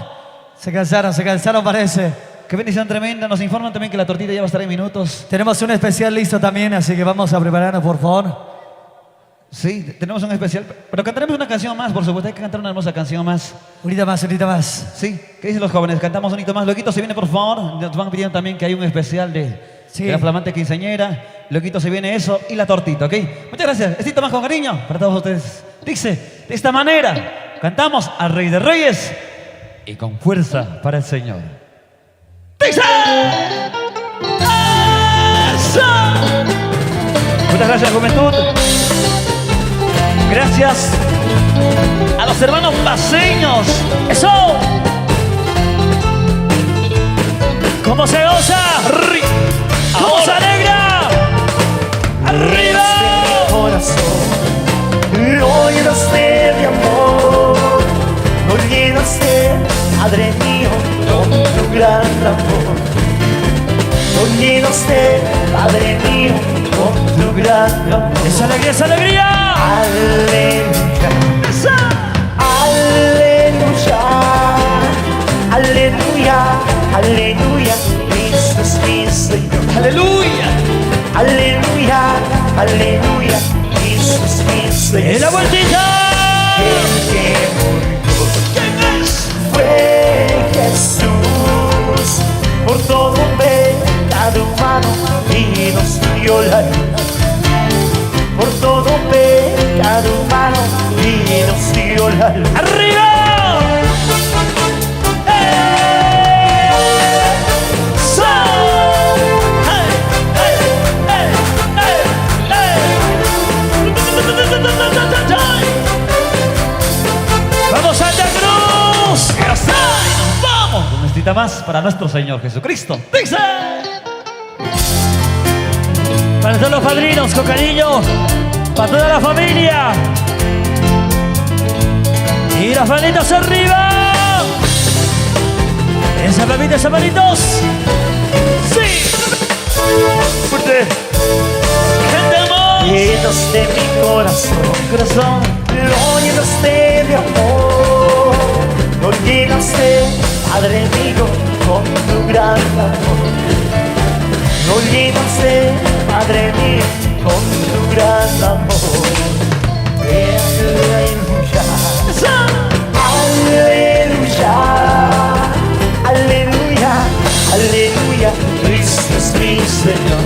Se cansaron parece. Qué bendición tremenda. Nos informan también que la tortita ya va a estar en minutos. Tenemos un especial listo también, así que vamos a prepararnos, por favor. Sí, tenemos un especial. Pero cantaremos una canción más, por supuesto. Hay que cantar una hermosa canción más. Unita más, unita más. Sí, ¿qué dicen los jóvenes? Cantamos un hito más. Luego se viene, por favor. Nos van pidiendo también que hay un especial de de la flamante quinceañera. Luego se viene eso y la tortita, ¿ok? Muchas gracias. Besito más con cariño para todos ustedes. Dice, de esta manera cantamos al Rey de Reyes y con fuerza para el Señor. ¡Dice! ¡Eso! Muchas gracias, juventud. Gracias a los hermanos paseños. ¡Eso! ¿Cómo se goza? ¿Cómo se alegra? ¡Arriba! Corazón, lo llenaste de amor, lo llenaste, Padre mío, con tu gran amor. Lo llenaste, Padre mío, con tu gran amor. ¡Esa alegría, esa alegría! Aleluya, aleluya, aleluya, aleluya, Cristo es mi Señor. ¡Aleluya! Aleluya, aleluya, Cristo es mi Señor. ¡En la vueltita! El que murió ¿Quién es? fue Jesús, por todo pecado humano y nos dio la luz. Por todo pecado humano y nos dio la luz. ¡Arriba! ¡Vamos, Santa Cruz! ¡Vamos! Un necesita más para nuestro Señor Jesucristo. ¡Dice! Para todos los padrinos, con cariño. Para toda la familia. Y las manitas arriba. Esas manitos. ¡Sí! ¡Fuerte! ¡Cantamos! Llenaste mi corazón, lo llenaste de amor, lo llenaste, Padre mío, con tu gran amor. Lo llenaste, Padre mío, con tu gran amor. Aleluya, aleluya, aleluya, aleluya, Cristo es mi Señor.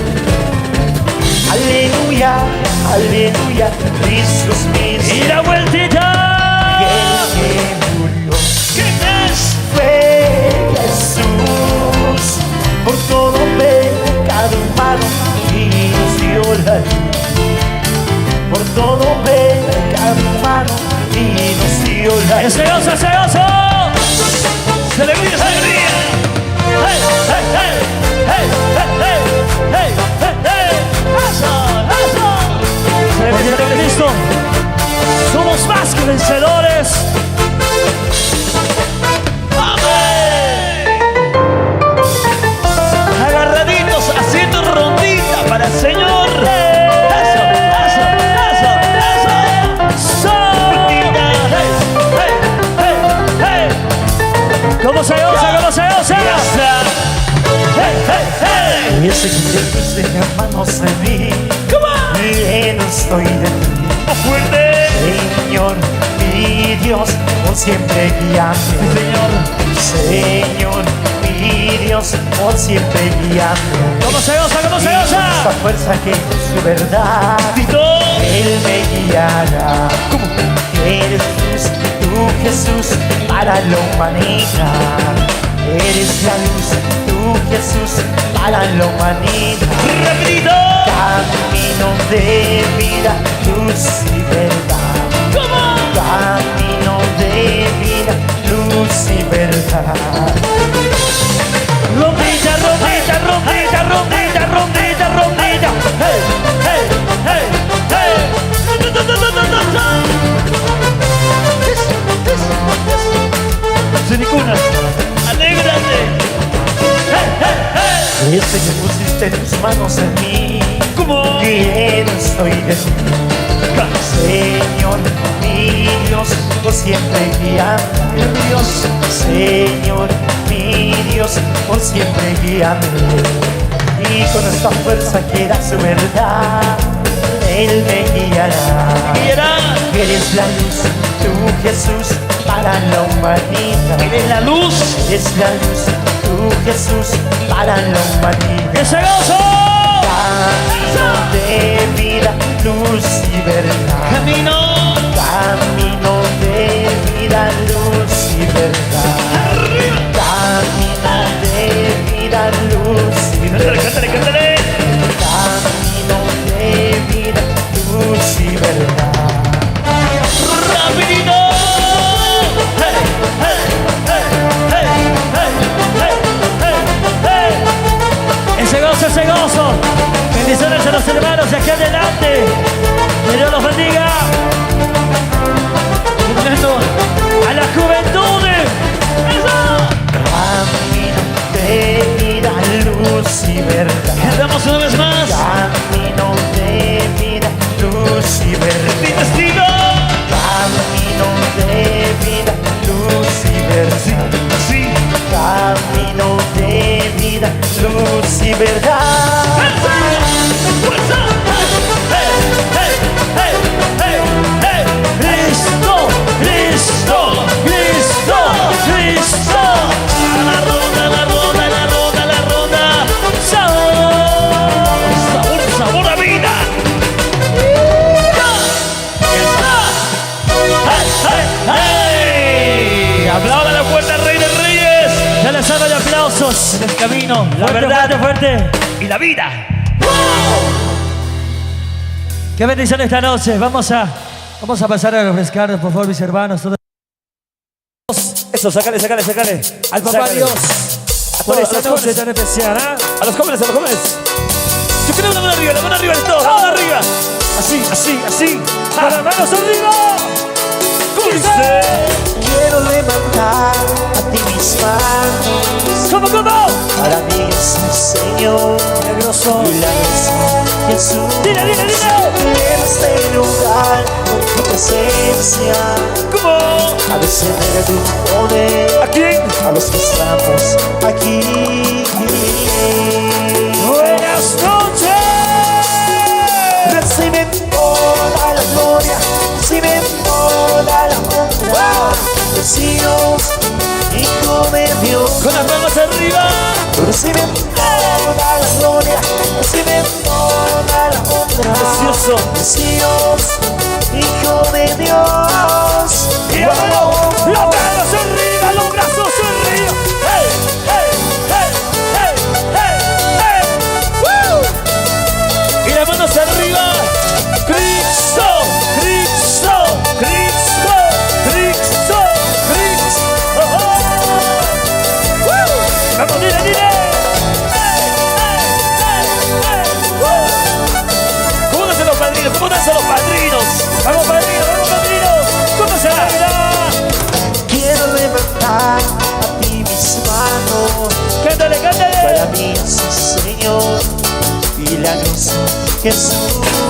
Aleluya, aleluya, Cristo es mi Señor. ¡Y la vueltita! Y el que murió ¿Quién es? fue Jesús, por todo pecado humano y nos dio la luz. Por todo pecado humano y nos dio la luz. ¡Ese gozo, ese gozo! ¡Se alegría, esa alegría! ¡Hey, hey, hey! ¡Hey, hey, hey! ¡Hey, hey, hey! ¡Eso, eso! ¡Celebración de Cristo! ¡Somos más que vencedores! ¡Amén! Agarraditos, haciendo rondita para el Señor. ¡Eso, eso, eso, eso! ¡So! ¡Hey, hey, hey, hey! ¿Cómo se goza, cómo se goza? ¡Hey, hey, hey! Y ese que tus hermanos de mí, lleno estoy de ti. ¡Fuerte! Señor, mi Dios, por siempre guíame. Señor, mi Dios, por siempre guíame. ¿Cómo se goza, cómo se goza? Esta fuerza que es su verdad, ¡Tito! Él me guiará. Eres tú, Jesús, para la humanidad. Eres la luz, tú, Jesús, para la humanidad. ¡Rapidito! Camino de vida, luz y verdad. ¿Cómo? Camino de vida, luz y verdad. Rondita, rondita, rondita, rondita, rondita, rondita. ¡Hey, hey, hey, hey! Sin ninguna. ¡Alégrate! ¡Hey, hey, hey! Desde que pusiste tus manos en mí, ¿Cómo? lleno estoy de ti. Señor, mi Dios, por siempre guíame. Dios, Señor, mi Dios, por siempre guíame. Y con esta fuerza que da su verdad, Él me guiará. Guiará. Eres la luz, tú, Jesús, para la humanidad. Eres la luz. Eres la luz, tú, Jesús, para la humanidad. ¡Ese gozo! Bendiciones a los hermanos de aquí adelante. Que Dios los bendiga. A la juventud. Camino de vida, luz y verdad. Damos una vez más. Camino de vida, luz y verdad. Mi testigo. Camino de vida, luz y verdad. Sí. Camino de vida, luz y verdad. Cristo, Cristo, Cristo, Cristo. La ronda, la ronda, la ronda, la ronda. Sabor, sabor, sabor a vida. ¡Hey! Aplauda la puerta, Rey de Reyes. Ya la sala de aplausos en el camino. La verdad, fuerte. Y la vida. Qué bendición esta noche. Vamos a pasar a refrescar, por favor, mis hermanos. Eso, sácale. Al papá Sácale. Dios. Por esta noche tan especial, ¿ah? A los jóvenes. Yo quiero una mano arriba, la mano arriba de todos, la mano arriba. Así. Con las manos arriba. ¿Cómo dice? Quiero levantar a ti mis manos. ¿Cómo? Para mí es el Señor, Milagroso. y la gracia, Jesús. Dile. En este lugar con tu presencia, ¿Cómo? a descender de tu poder ¿A quién? a los que estamos aquí. Buenas noches. Recibe toda la gloria, recibe toda la honra. Recibe, Hijo de Dios. Con las manos arriba. Recibe toda la gloria, recibe toda la honra. Precioso. Dios, Hijo de Dios. Y vámonos. Las manos arriba, los brazos arriba. ¡Hey! ¡Woo! Y las manos arriba. Cristo. ¡Oh! Vamos, dile. ¿Cómo danzan los padrinos? Vamos, padrinos. ¿Cómo se baila? Quiero levantar a ti mis manos. Cántale. Para mí es el Señor, milagroso Jesús.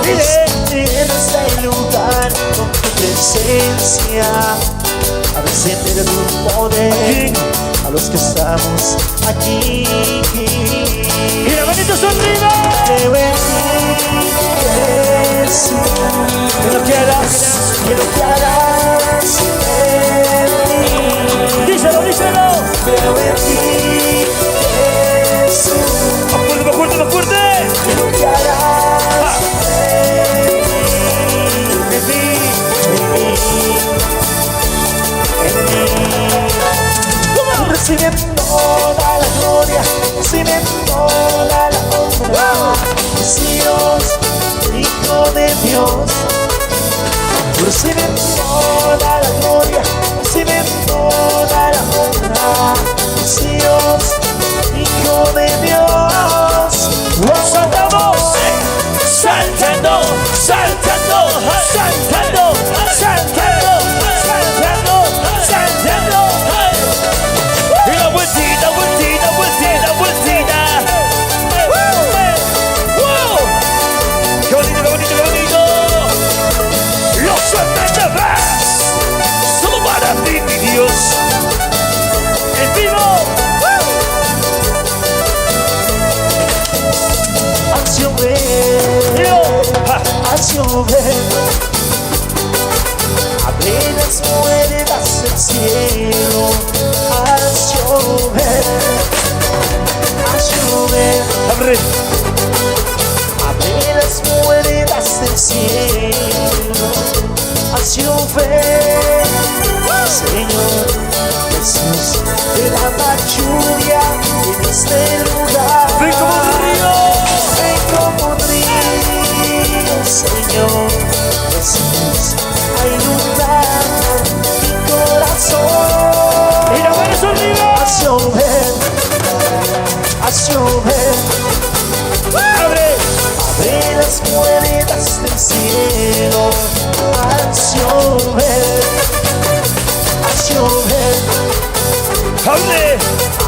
En este lugar con tu presencia, a descender tu poder a los que estamos aquí. Y las manitos arriba. Creo en ti, Jesús. Quiero que harás en mí. díselo. Creo en ti, Jesús. Más fuerte. Quiero que harás en mí. Recibe toda la gloria, recibe toda la honra. Dios, Hijo de Dios. Recibe toda la gloria, recibe toda la honra. Dios, Hijo de Dios. ¡Los saltamos! ¡Saltando! Y la vueltita. ¡Qué bonito! ¡Los sueños solo para ti, mi Dios! ¡En vivo! Haz llover, haz llover. Abre las puertas del cielo. Haz llover, haz llover. ¡Abre! Abre las puertas del cielo. Haz llover, Señor Jesús. Derrama lluvia en este lugar. ¡Ven como un río! Ven como un río, Señor Jesús, a inundar mi corazón. ¡Y las manos arriba! Haz llover, haz llover. ¡Abre! las puertas del cielo al llover, al llover.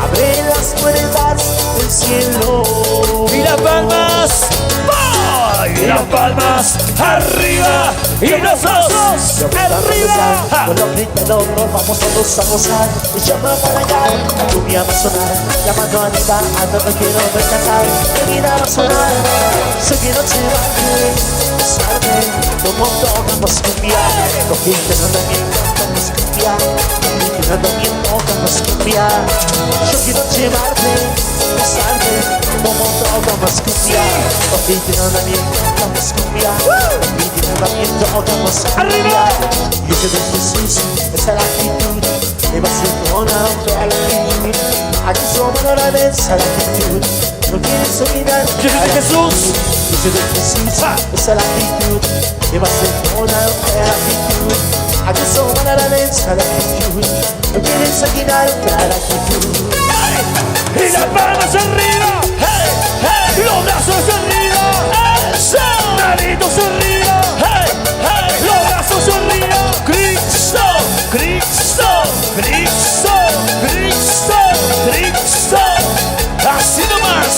Abre las puertas del cielo. Y las palmas, y las palmas arriba, y los brazos arriba. Con los gritos nos vamos todos a gozar. Y llama para allá, la lluvia va a sonar. Llamando a Anita, ando no quiero rescatar. Mi vida va a sonar, sé que no se va a besarme. Como tocamos cumbia, cogiste no también cantamos cumbia. Y no también tocamos cumbia. Yo quiero llevarte, besarte. Como tocamos cumbia, cogiste no también cantamos cumbia. Y no también tocamos cumbia. Yo te doy Jesús, esa es la actitud. Me vas a con la actitud. Aquí somos la esa la actitud. No quieres olvidar. Yo soy Jesús. Yo te doy Jesús, esa es la actitud. Me vas a con la actitud. Aquí somos la esa la actitud. No quieres olvidar la actitud. Y las palmas arriba, los brazos arriba, naritos arriba, los brazos arriba. Cristo, Cristo, Cristo, Cristo, Cristo. Así nomás.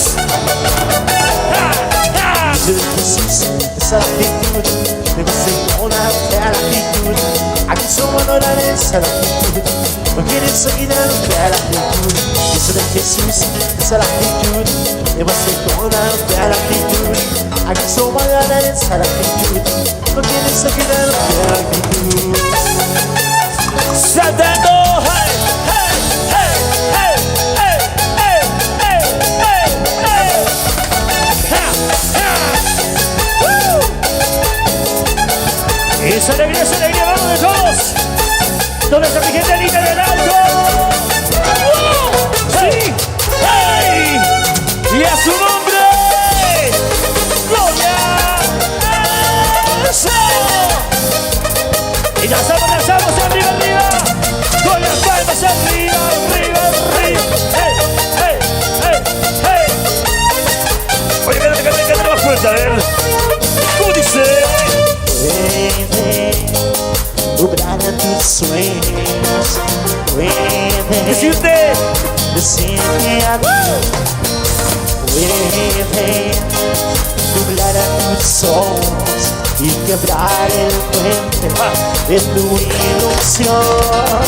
Yo doy Jesús, esa actitud. Me vas a con la actitud. Aquí somos la esa la actitud. No quieres olvidar la actitud. Yo soy Jesús, esa es la actitud. Me vas a con la actitud. Aquí somos la esa la actitud. No quieres olvidar la actitud. Saltando, esa alegría, vamos de todos. ¿Dónde está mi gente linda del alto? ¡Sí! ¡Hey! ¡Y a su nombre! ¡Gloria! ¡Eso! Y lanzamos arriba, con las palmas arriba, arriba. ¡Hey! ¡Hey! ¡Hey! ¡Hey! Oye, que más fuerte, a ver. ¿Cómo dice? Puede lograr tus sueños. Puede Decirte adiós. Puede nublar a tus ojos y quebrar el puente de tu ilusión.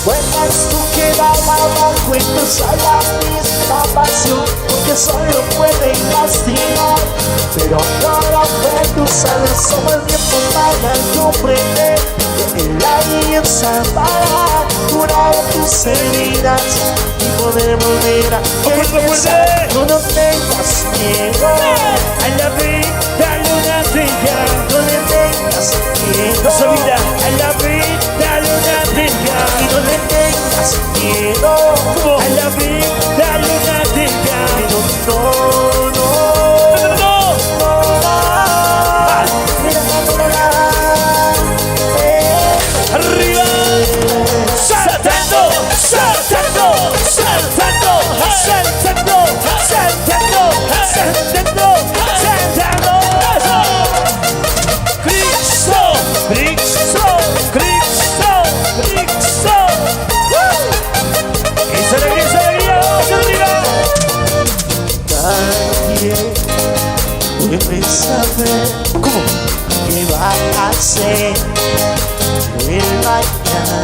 Puedes tú quedar abajo y cruzar la misma pasión, porque solo pueden lastimar, pero no lo puedes cruzar. Somos el tiempo para comprender que el alianza para curar tus heridas y poder volver a empezar. No tengas miedo a la vida, luna bella. no le tengas miedo Nuestra vida, a la vida, luna bella. y no le tengas miedo ¿Cómo? A la vida, luna bella. Arriba, saltando, saltando, saltando, saltando, saltando, saltando, saltando. Cristo, Cristo, Cristo, Cristo. Esa alegría, vamos arriba. Nadie puede saber qué va a hacer el mañana.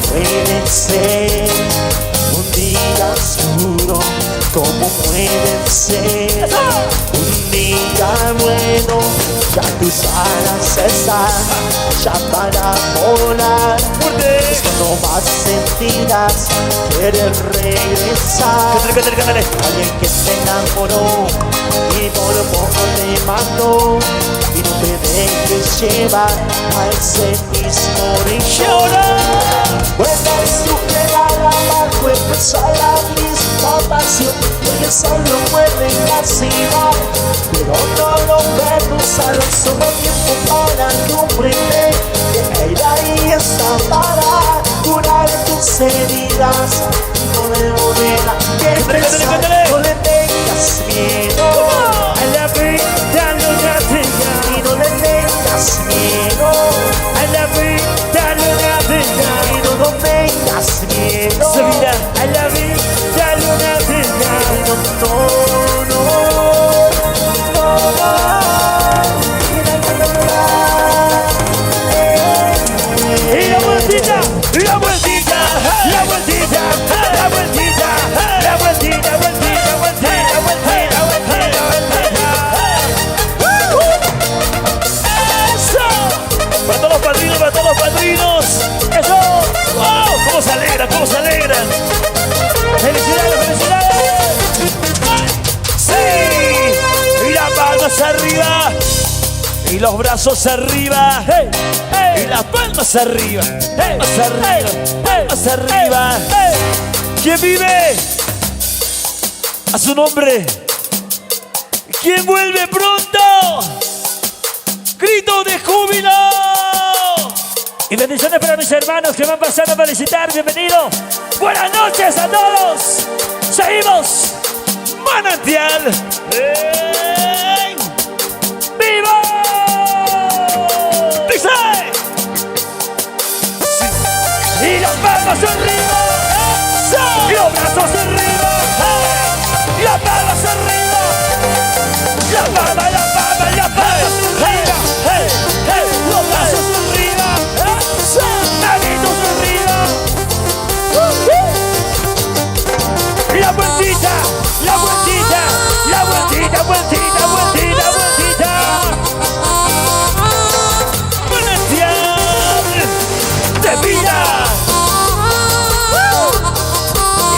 Puede ser un día oscuro, como puede ser un día bueno. Ya tus alas están ya para volar. Es cuando más sentirás querer regresar. Cántale. Alguien que te enamoró y por poco te mató, y no te dejes llevar a ese mismo rincón. Puedes tú quedar abajo, empezar la misma pasión, porque solo pueden lastimar, pero no lo cruzar. Solo tiempo para comprender que el ahí está para curar tus heridas y poder volver a empezar. No le tengas miedo A la vida. palmas arriba. Y los brazos arriba. Hey, hey, Y las palmas arriba. hey, Palmas arriba. Palmas arriba. ¿Quién vive? A su nombre. ¿Quién vuelve pronto? ¡Grito de júbilo! Y bendiciones para mis hermanos que van pasando a felicitar. Bienvenido. Buenas noches a todos. Seguimos. Manantial. ¡Ey! ¡Viva! ¡Dice! Sí. Y las palmas arriba. ¡Eso! Y los brazos arriba. ¡Hey! Y las palmas arriba. La palma, la palma, la palma arriba. ¡Hey! ¡Hey! Los brazos arriba. ¡Eso! Manitos arriba. La vueltita, la vueltita, la vueltita, vueltita, vueltita, vueltita. Manantial de vida.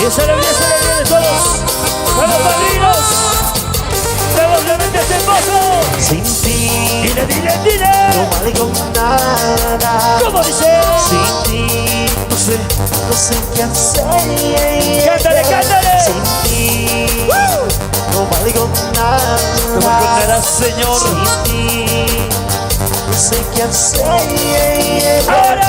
Y esa alegría de todos. Para los padrinos. De los rebeldes hermosos. Sin ti Dile, dile, dile. no valgo nada. ¿Cómo dice? Sin ti no sé qué hacer. Cántale, cántale. Sin ti no valgo nada. No me condenarás, Señor. Sin ti no sé qué hacer. Ahora.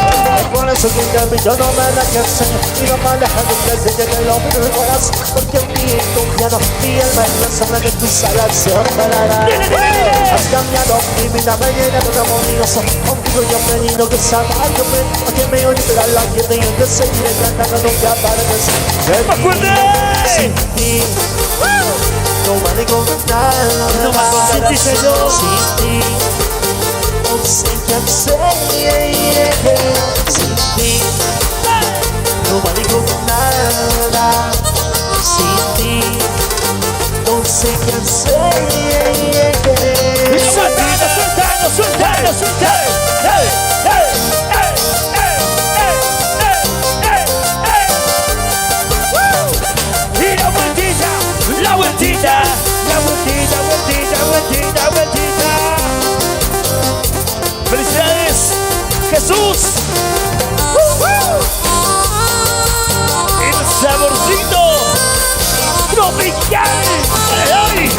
Por eso que yo no me la que hacer. Y no me deja de crecer que el hombre del corazón. Porque en mí confiado mi alma en la sombra de tus alas se ordenará. Dile, dile, dile. Has cambiado mi vida, me llena de amoroso. Contigo yo me venido que sabes que me oye pero la gente yo te seguiré cantando nunca para decir. ¡Más fuerte! Sin ti no valgo nada. No valgo nada, Sin ti, Señor. Sin ti no sé qué hacer. Sin ti no valgo nada. Sin ti no sé qué hacer. Suéltalo, suéltalo, suéltalo, suéltalo. ¡Hey, hey, hey, hey, hey, hey, hey, hey! Y la vueltita, la vueltita, la vueltita, vueltita, vueltita, vueltita. ¡Felicidades, Jesús! El saborcito tropical de hoy.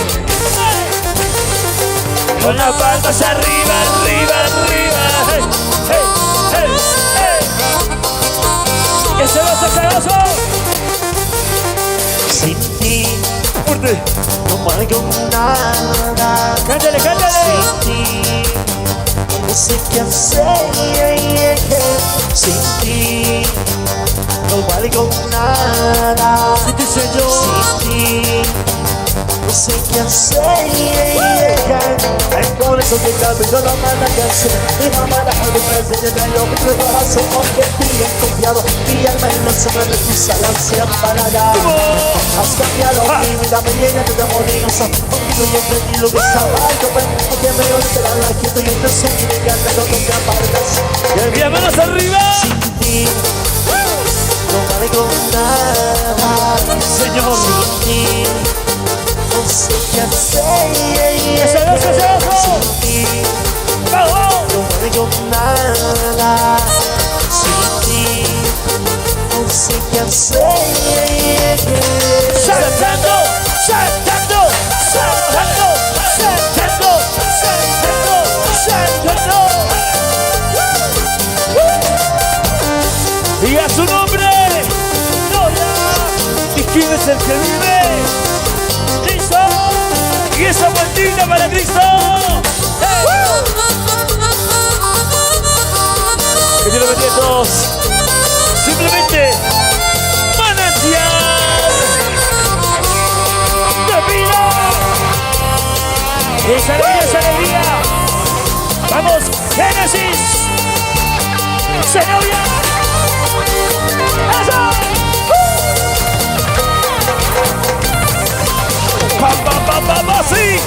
Con las palmas arriba, arriba, arriba. Hey, hey, hey, hey. ¡Ese gozo, ese gozo! Sin ti ¡Fuerte! no valgo nada. ¡Cántale, cántale! Sin ti no sé qué hacer. Sin ti no valgo nada. ¡Sí, sí, Señor! Sin ti no sé qué hacer. Es por eso que yo no me la que hacer. Mi mamá la de presente yo mi corazón porque estoy confiado. Mi alma en la sombra de tus alas se amparará. Has cambiado mi vida, me llena de demonios. Contigo yo aprendí lo que estaba yo porque me olvidará la quieto y te seguiré cantando no te apartas. ¡Y manos arriba! Sin ti no valgo nada. Señor. Sin ti no sé qué hacer. ¡Ese gozo, ese gozo! Sin ti ¡Vamos! no valgo nada. Sin ti no sé qué hacer. ¡Saltando! ¡Saltando! ¡Saltando! ¡Saltando! ¡Saltando! ¡Saltando! ¡Y a su nombre! ¡Gloria! ¿Y quién es el que vive? ¡Cristo! ¡Y esa vueltita para Cristo! ¡Hey! ¡Que Dios los bendiga a todos! Simplemente Manantial de vida. ¡Esa alegría, esa alegría! ¡Vamos, Génesis! ¡Señoría! ¡Eso! ¡Pam, pam, pam, pam, así!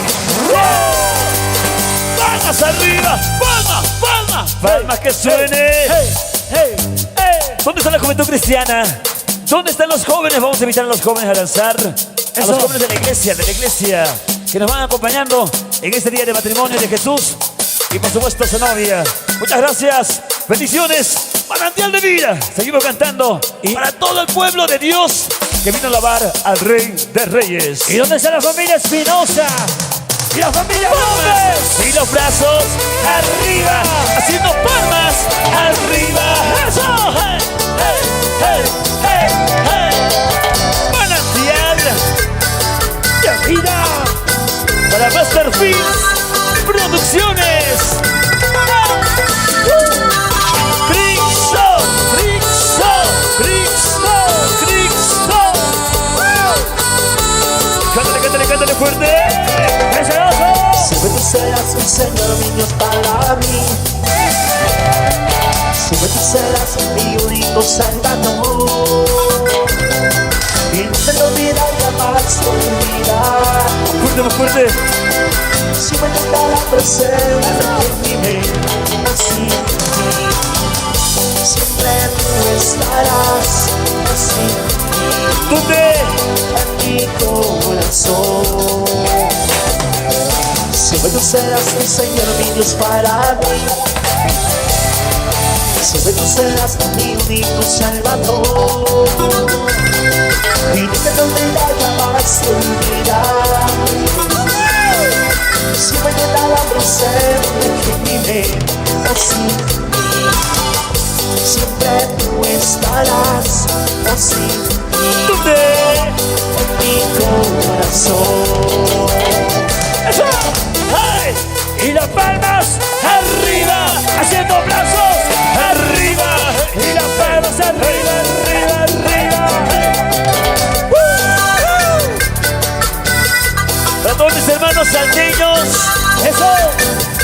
¡Palmas arriba! ¡Palmas, palmas! ¡Palmas que suene! ¿Dónde está la juventud cristiana? ¿Dónde están los jóvenes? Vamos a invitar a los jóvenes a danzar. A los jóvenes de la iglesia, que nos van acompañando en este día de matrimonio de Jesús y por supuesto su novia. Muchas gracias, bendiciones, manantial de vida. Seguimos cantando y para todo el pueblo de Dios que vino a alabar al Rey de Reyes. ¿Y dónde está la familia Espinosa? Y la familia Gómez. Y los brazos arriba, haciendo palmas arriba. ¡Eso! ¡Hey, hey, hey, hey, hey! Manantial de vida para Masterfields Producciones. Cristo, Cristo, Cristo, Cristo. Cántale, cántale, cántale fuerte. Siempre tú serás un Señor, mi Dios, para mí. Siempre tú serás mi único Salvador. Y no te lo olvidaré jamás, olvidar. Fuerte, más fuerte. Siempre tendrá la presencia en mi mente, así. Siempre tú estarás así. ¿Dónde? En mi corazón. Siempre tú serás el Señor, mi Dios, para mí. Siempre tú serás mi único Salvador. Y no te olvidaré jamás, olvidar. Siempre te da la presente en mi mente, así. Siempre tú estarás así. ¿Dónde? En mi corazón. ¡Eso! ¡Hey! Y las palmas arriba, haciendo brazos arriba. Y las palmas arriba, arriba, arriba. Para todos mis hermanos salteños, eso,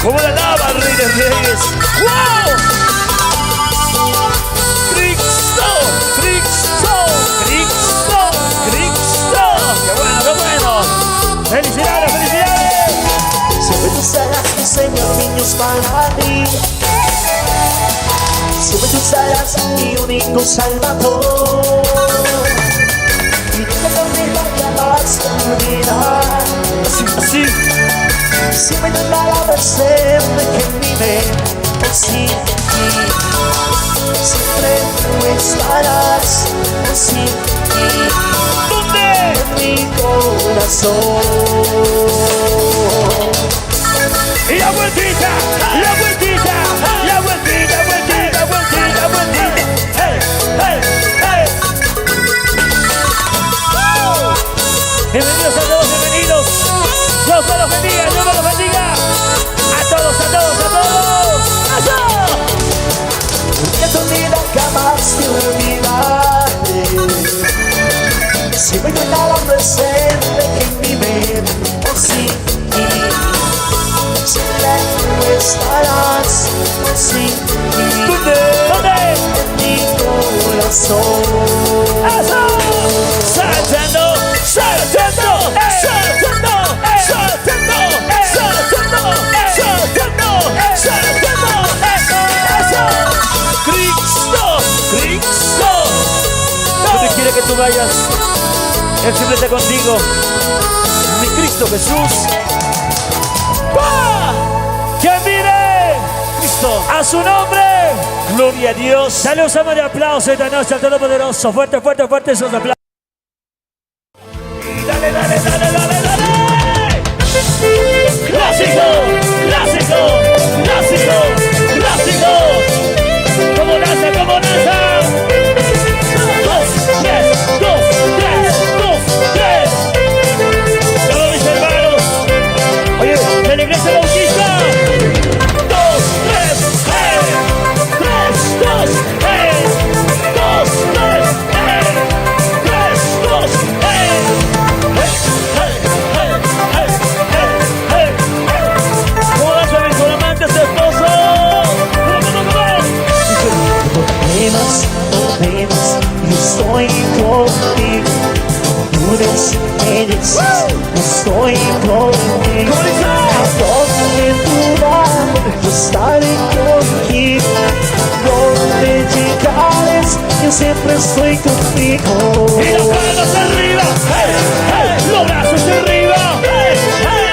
como la lava, Rey de Reyes. ¡Wow! Cristo, Cristo, Cristo, Cristo. ¡Qué bueno, qué bueno! ¡Felicidades, felicidades! Siempre tú serás mi Señor, mi Dios, para mí. Siempre tú serás mi único Salvador. Y no te olvidaré jamás, olvidar. Así. Siempre te da la presente en mi mente, así. Siempre tú estarás así. ¿Dónde? En mi corazón. Y la vueltita, la vueltita, la vueltita, vueltita, vueltita, vueltita. Hey, hey, hey. Bienvenidos a todos, bienvenidos. Dios los bendiga, Dios los bendiga. A todos, a todos, a todos. ¡Eso! No te olvidas jamás de olvidarte. Siempre te da la presente en mi mente, así. Siempre tú estarás así. ¿Dónde? ¿Dónde? En mi corazón. ¡Eso! Saltando, saltando, saltando, saltando, saltando, saltando, saltando. ¡Eso! Cristo, Cristo. Donde quiera que tú vayas, Él siempre está contigo. Mi Cristo Jesús. ¡Pah! ¡Que vive! Cristo. A su nombre. Gloria a Dios. Dale un salmo de aplauso esta noche al Todopoderoso. Fuerte, fuerte, fuerte esos aplausos. Y dale, dale, dale, dale, dale. Clásico, clásico, clásico, clásico. Como danza, como danza. 2, 3, 2, 3, 2, 3. Todos mis hermanos. Oye, de la iglesia bautista. 2, 3, 3, 2, 3, 2, 3, 3, 2, 3. ¿Cómo vas a ver con amantes esposos? No temas, yo estoy contigo. Dudes, eres, yo estoy contigo. A donde tú vas, yo estaré contigo. Donde llegares, yo siempre estoy contigo. Y las palmas arriba, hey, hey, los brazos arriba, hey, hey.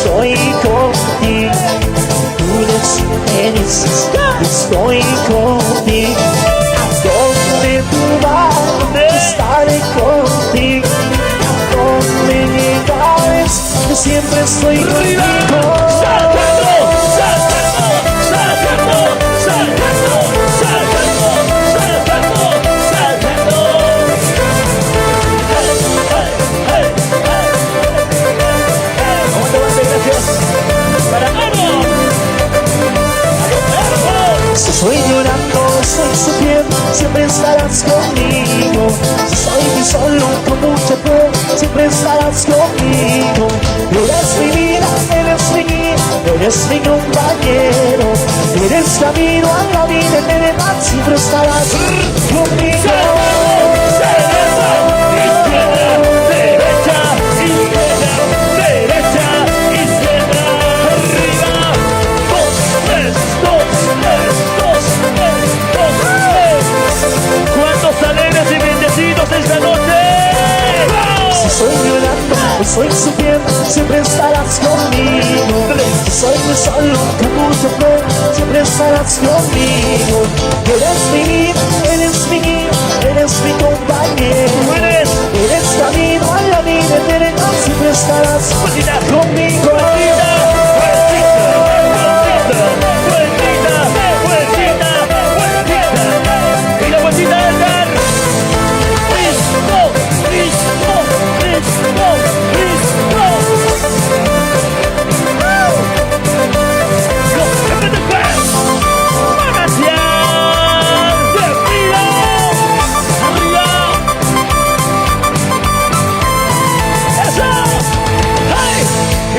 estoy contigo. Tú me dices, estoy contigo. Donde tú vas, estaré contigo. Donde llegares, yo siempre estoy contigo. Si estoy llorando, soy sufriendo, siempre estarás conmigo. Si soy mi solo con mucha fe, siempre estarás conmigo. Eres mi vida, eres mi guía, eres mi compañero. Eres camino a la vida eterna, siempre estarás conmigo. Esta noche, si soy llorando o soy sufriendo, siempre estarás conmigo. Si soy muy solo, con mucho fe, siempre estarás conmigo. Eres mi vida, eres mi guía, eres mi compañero. Eres camino a la vida eterna, siempre estarás conmigo. Y la vueltita del dar.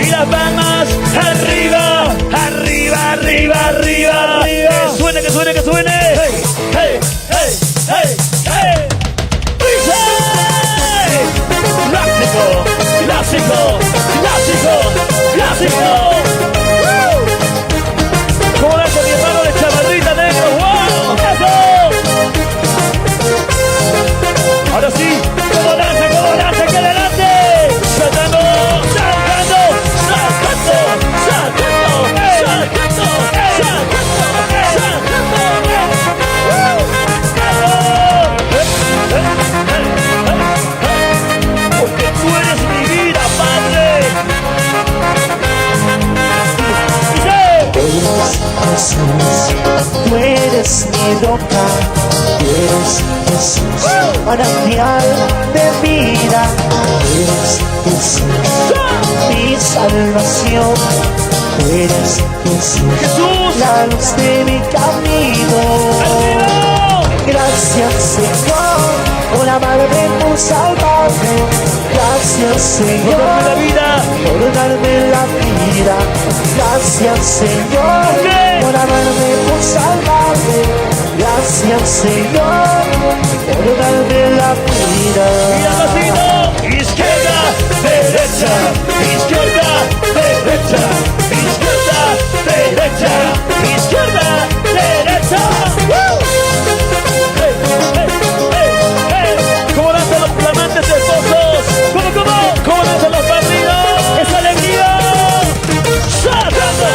Y las palmas arriba, arriba, arriba, arriba, arriba. Que suene, que suene, que suene. Hey, hey, hey, hey, hey. Clásico, clásico, clásico, clásico. ¿Cómo lanza mi hermano de chamarrita negro? ¡Wow! ¡Eso! Ahora sí, ¿cómo lanza, que adelante? Saltando, saltando, saltando, saltando, saltando, porque tú eres mi vida, Padre. Jesús, tú eres mi roca, tú eres Jesús, manantial de vida, tú eres Jesús, mi salvación, tú eres Jesús, la luz de mi camino. Gracias, Señor, por amarme, por salvarme. Gracias, Señor, por darme la vida. Gracias, Señor, por amarme, por salvarme. Gracias, Señor, por darme la vida. Izquierda, derecha, izquierda, derecha, izquierda, derecha, izquierda, derecha. ¿Cómo lanzan los flamantes esposos? ¿Cómo lanzan los padrinos? ¡Esa alegría! ¡Saltando!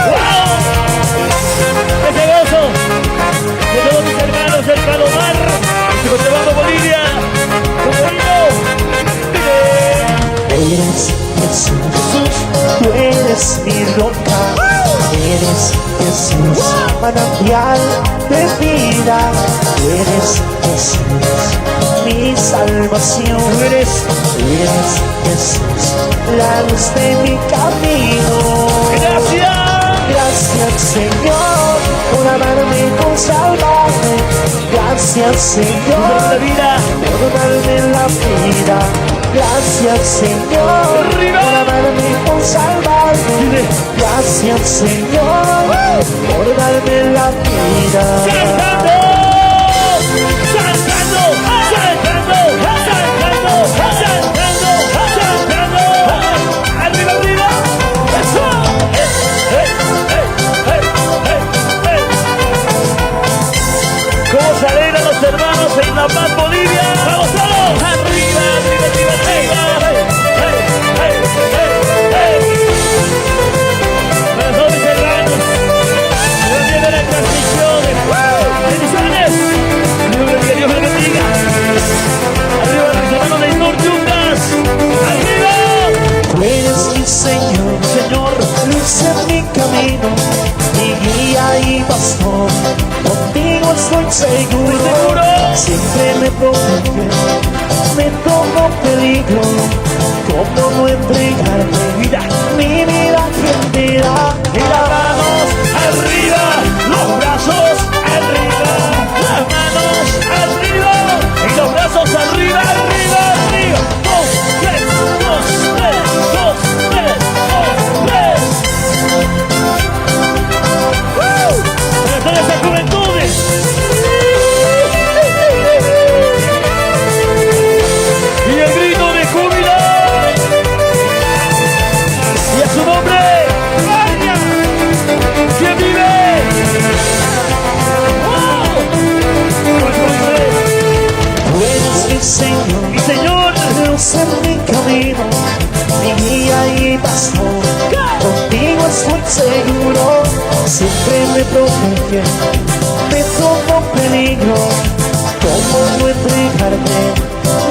¡Wow! ¡Ese gozo! De todos mis hermanos del Palomar, de Cochabamba, Bolivia, Eres Jesús, tú eres mi roca, eres Jesús, manantial de vida, tú eres Jesús, mi salvación, tú eres Jesús, la luz de mi camino. Gracias, Señor, por amarme y por salvarme. Gracias, Señor, por darme la vida. Gracias, Señor, por amarme y por salvarme. Gracias, Señor, por darme la vida. ¡Saltando! ¡Saltando! ¡Saltando! ¡Saltando! ¡Saltando! ¡Saltando! ¡Arriba, arriba! ¡Eso! ¿Cómo se alegran los hermanos en la paz? seguro. Siempre me protege, me tomo peligro. ¿Cómo no entregarme mi vida entera? Y las manos arriba, los brazos arriba, las manos arriba y los brazos arriba, arriba, arriba. 2, 3, 2, 3, 2, 3, 2, 3. Para todas esas juventudes. Y el grito de júbilo. Y a su nombre. ¿Quién vive? Tú eres mi Señor, Mi Señor, luz en mi camino, mi guía y pastor. Contigo estoy seguro, siempre me protege, me tomo peligro. ¿Cómo no entregarte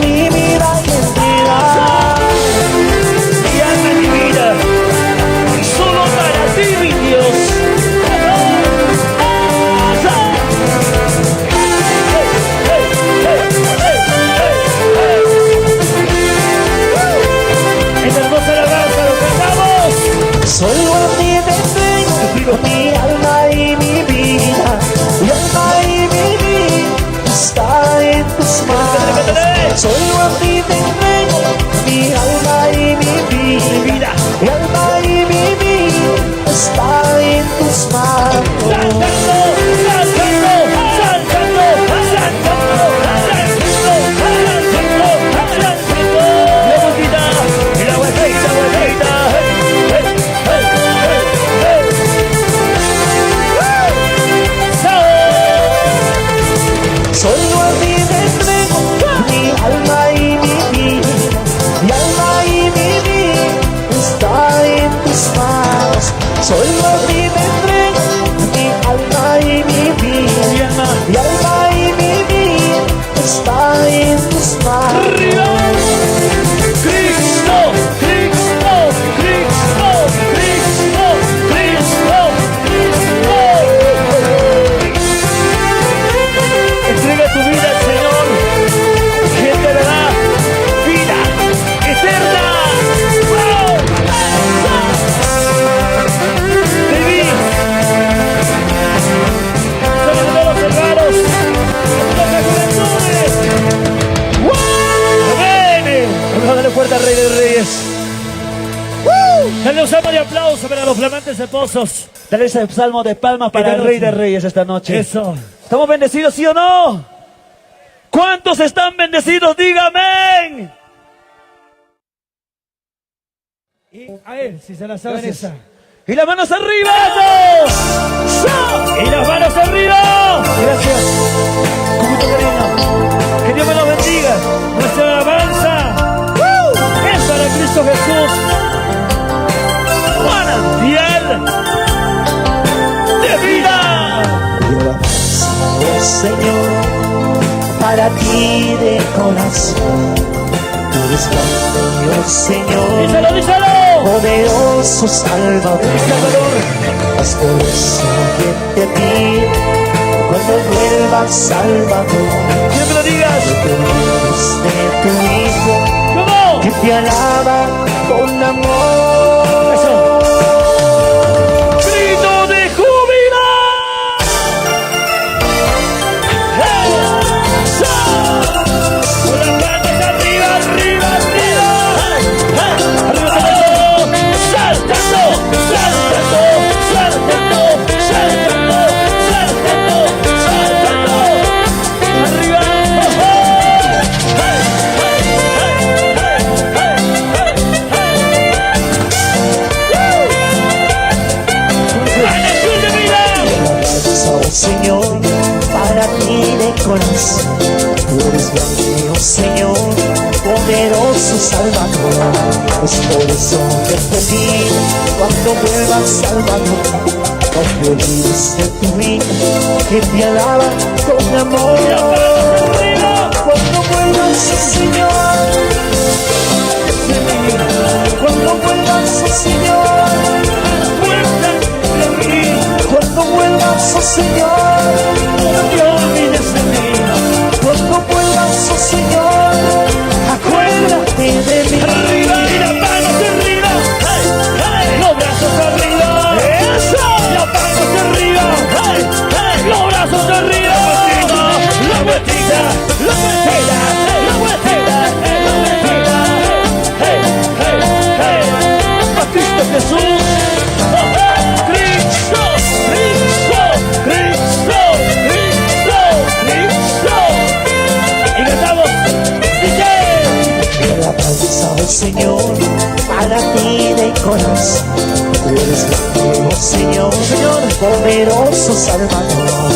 mi vida entera? mi alma y mi vida, solo para ti, mi Dios. En hermosa alabanza lo cantamos. Solo a ti te entrego mi alma y mi vida. Mi alma y mi vida está en tus manos. Solo a ti te entrego mi alma y mi vida. Mi alma y mi vida está en tus manos. Solo a ti te entrego mi alma y mi vida. Mi alma y mi vida está en tus manos. Solo a ti te entrego mi alma y mi vida. Mi alma y mi vida está en tus manos. Cristo, Cristo, Cristo, Cristo, Cristo, Cristo. Entrega tu vida al Señor, y Él te dará vida eterna. Viví sobre todos los hermanos, sobre las juventudes. Amén. Vamos a darle fuerte al Rey de Reyes. Dale un salmo de aplauso para los flamantes esposos. Dale ese salmo de palmas para el Rey de Reyes esta noche. Eso. ¿Estamos bendecidos, sí o no? ¿Cuántos están bendecidos? Dígame. Y a él, si se la saben Gracias. esa. Y las manos arriba. Y las manos arriba. Gracias. Con mucho cariño. Que Dios me los bendiga. Nuestra alabanza es para Cristo Jesús. Manantial de vida. Oh Señor, para ti de corazón, tú eres grande, oh Señor, Díselo, díselo. poderoso Salvador. Es por eso que te pido, cuando vuelvas Salvador, Siempre lo digas. que te olvides de tu Hijo, ¿Cómo? que te alaba con amor. Eso. Grito de júbilo. Con las manos arriba, arriba, arriba. Arriba saltando, saltando, saltando, saltando, saltando, saltando, saltando. Arriba. Oh Señor, para ti de corazón, tú eres grande, oh Señor, poderoso Salvador. Es por eso que te pido, cuando vuelvas Salvador, no te olvides de tu Hijo, que te alaba con amor. Cuando vuelvas, oh Señor, cuando vuelvas, oh Señor, cuando vuelvas, oh Señor, Señor, acuérdate de mí. Arriba y las manos arriba. Hey, hey. Los brazos arriba. Eso. Las manos arriba. Hey, hey. Los brazos arriba. La vueltita, la vueltita, la vueltita, la vueltita. Hey, hey, hey. A Cristo Jesús. Cristo, Cristo, Cristo, Cristo, Cristo. Y cantamos. Dice. La promesa del Señor para ti de corazón. Tú eres grande, oh Señor, Señor, poderoso Salvador.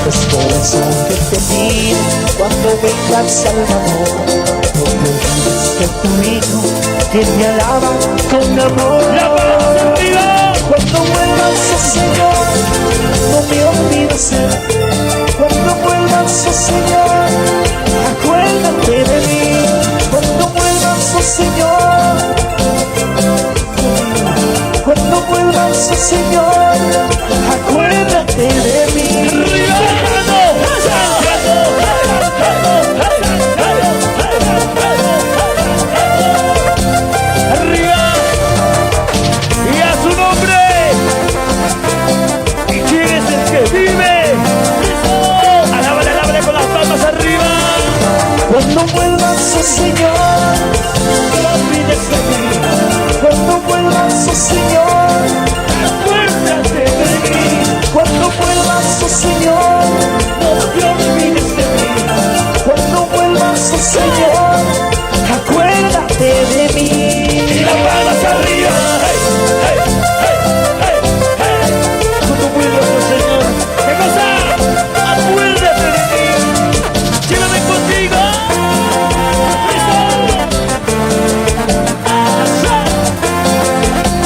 Es por eso que te pido cuando vengas Salvador. No te olvides de tu Hijo que te alaba con amor. La mano arriba. Cuando vuelvas, oh Señor, no me olvides de mí. Cuando vuelvas, oh Señor, acuérdate de mí. Cuando vuelvas, oh Señor, cuando vuelvas, oh Señor, acuérdate de mí. Arriba y a su nombre. ¿Y quién es el que vive? Alábale, alábale con las palmas arriba. Cuando vuelvas, oh Señor, no olvides de mí. Cuando vuelvas, oh Señor, acuérdate de mí. Cuando vuelvas, oh Señor, no te olvides de mí. Cuando vuelvas, oh Señor, acuérdate de mí. Y las palmas arriba. Hey, hey, hey, hey, hey. Cuando vuelvas, oh Señor, ¿qué cosa? Acuérdate de mí. Llévame contigo.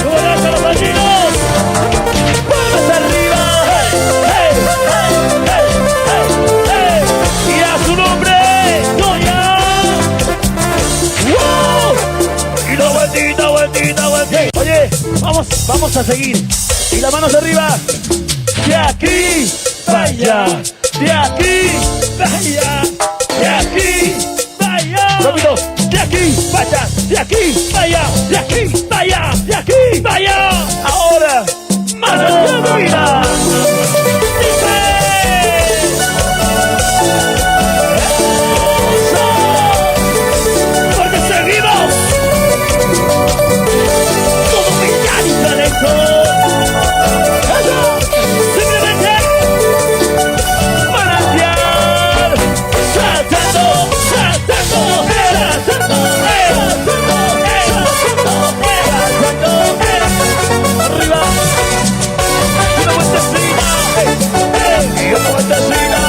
¡Golazo a los gallinos! ¡Palmas arriba! ¡Hey, hey, hey, hey, hey! ¡Y a su nombre! ¡Goya! ¡Wow! Y la vueltita, vueltita, vueltita. Oye, vamos a seguir. Y las manos arriba. De aquí, vaya. De aquí, vaya. De aquí, vaya. Rápido. De aquí, vaya. De aquí, vaya. De aquí, vaya. De aquí, vaya. Ahora, más arriba. Porque seguimos. Todo humildad y talento. Simplemente manantial. Saltando, saltando, saltando, arriba. Una vueltecita. Y una vueltecita.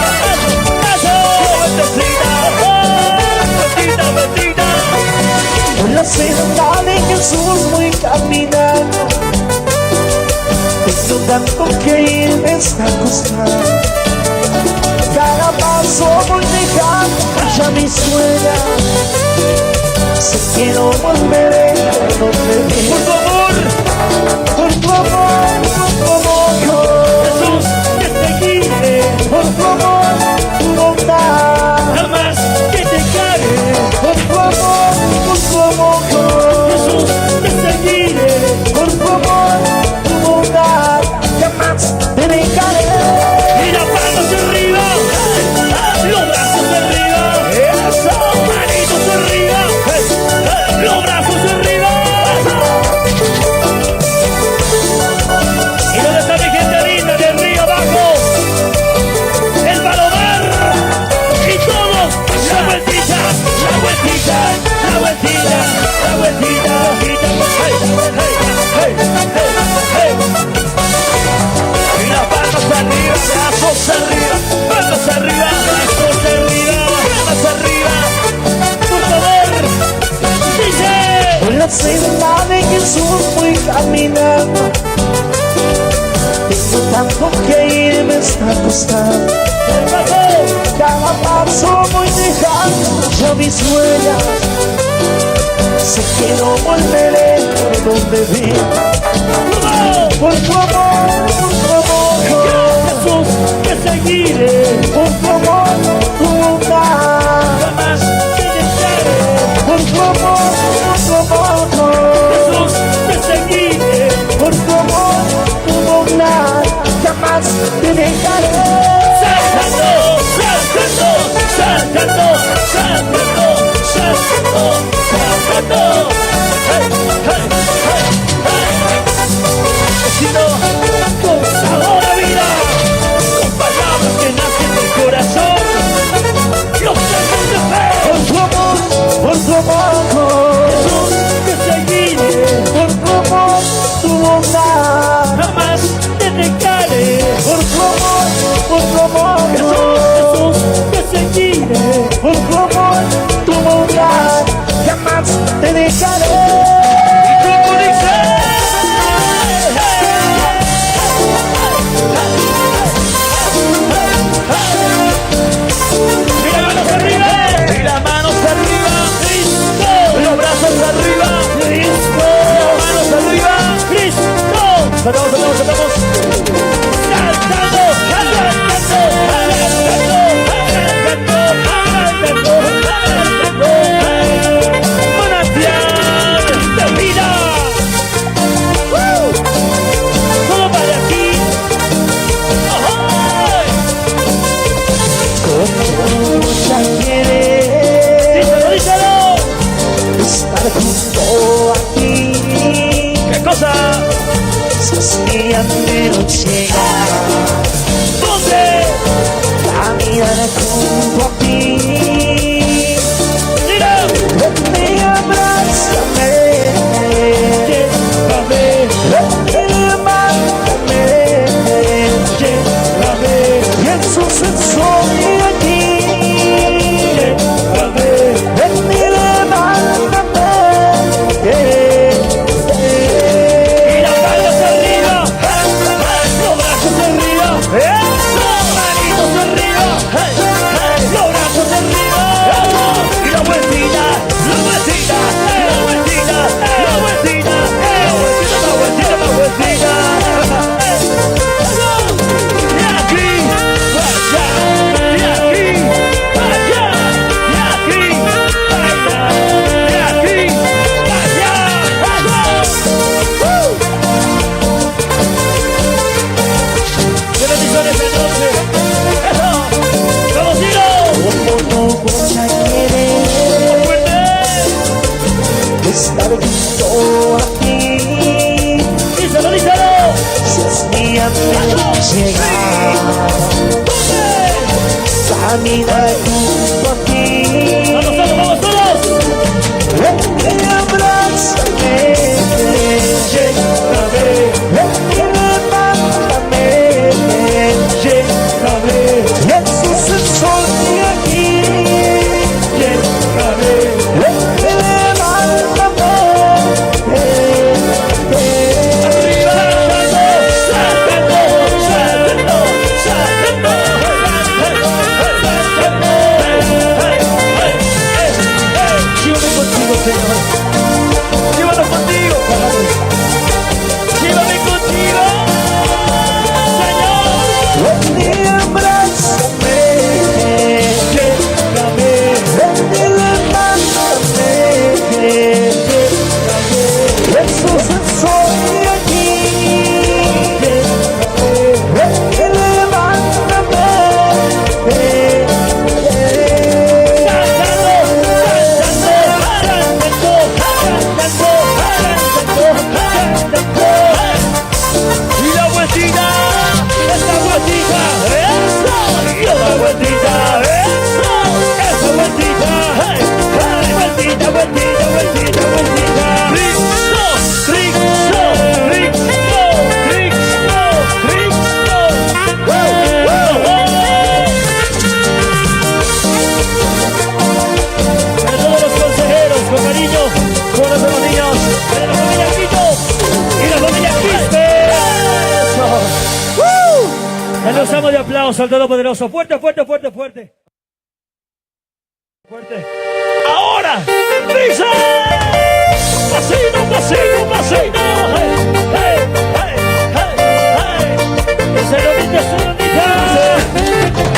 Eso. Vueltecita. Vueltita, vueltita. Por la senda de Jesús voy caminando. Tengo tanto que ir, me está costando. Cada paso voy dejando ya mi sueña. Si quiero volveré donde Por vivo. tu amor, Por tu amor, Jesús, que te guíe. por tu amor, tu bondad. Jamás que te cae. Por tu amor, Jesús, que te guíe. por tu amor, tu bondad. Jamás te dejaré. Y las manos arriba. Los brazos arriba. Eso. Manitos arriba. Los brazos arriba. ¿Y dónde está mi gente linda de Río Abajo? El Palomar. Y todos. La vueltita. La vueltita. La vueltita. La vueltita. Hey, hey, hey, hey, hey. Y las palmas arriba, brazos arriba, palmas arriba, brazos arriba, palmas arriba. Por favor, dice. Por la senda de Jesús voy caminando. Tengo tanto que ir, me está costando. Cada paso voy dejando ya mis huellas. Si quiero volveré por donde vivo. Por tu amor, Jesús, que seguiré. por tu amor, tu bondad. Jamás Con sabor a vida, con palabras que nacen del corazón. Los tenemos de fe. Por tu amor, Jesús, que seguiré. por tu amor, tu bondad. Jamás te dejaré. Por tu amor, Jesús, que seguiré. por tu amor, tu bondad. Jamás te dejaré. Y como dice, mira manos arriba, Mira, manos arriba. Cristo, Los brazos arriba. Cristo, Manos arriba. Cristo, Saltamos, saltamos, saltamos. cantando, manantial de vida. Solo para ti. Ya quiere Díselo, díselo. estar junto a ti. ¿Qué cosa? Sacia mi noche. ¿Dónde? Caminar junto a ti. Mira. Ven y abrázame. Llévame, Ven y levántame. llévame, Jesús, estoy aquí. llévame. Ven y levántame. Y las manos arriba, los brazos arriba, eso, manitos arriba, los brazos arriba, y la vueltita, la vueltita, la vueltita, la vueltita, la vueltita, la vueltita, la vueltita. De aquí para allá, de aquí para allá, de aquí para allá, de aquí para allá. ¡Qué bendiciones esta noche! ¡Eso! ¡Vamos, Ciro! Como tu boca quiere ¡Fuerte! estar junto a ti. ¡Díselo, díselo! Si es mi amigo llegar, ¡Dónde! caminar junto a ti. ¡Vamos todos, vamos todos! Ven y abrázame. ¡Llévame! Ven y levántame. ¡Llévame! Jesús, estoy aquí. ¡Llévame! Ven y levántame. ¡Arriba! ¡Saltando! ¡Saltando! ¡Saltando! ¡Llévame contigo, Señor! ¡Llévame contigo, Padre! ¡Llévame contigo, Señor! Ven y abrázame. ¡Llévame! Ven y levántame. Jesús, estoy aquí. Ven y levántame. Y la vueltita, esa vueltita, eso, y otra vueltita, eso, esa vueltita, vueltita, vueltita, vueltita, vueltita. Cristo, Cristo, Cristo, Cristo, Cristo. Para todos los consejeros, con cariño, con los niños, para la familia Quito y la familia Quispe. Eso. Ya nos damos de aplauso al Todopoderoso. Fuerte, fuerte, fuerte, fuerte. Fuerte. Ahora, dice. Pasito, pasito, pasito. Hey, hey, hey, hey, hey. Ese domito, ese domito.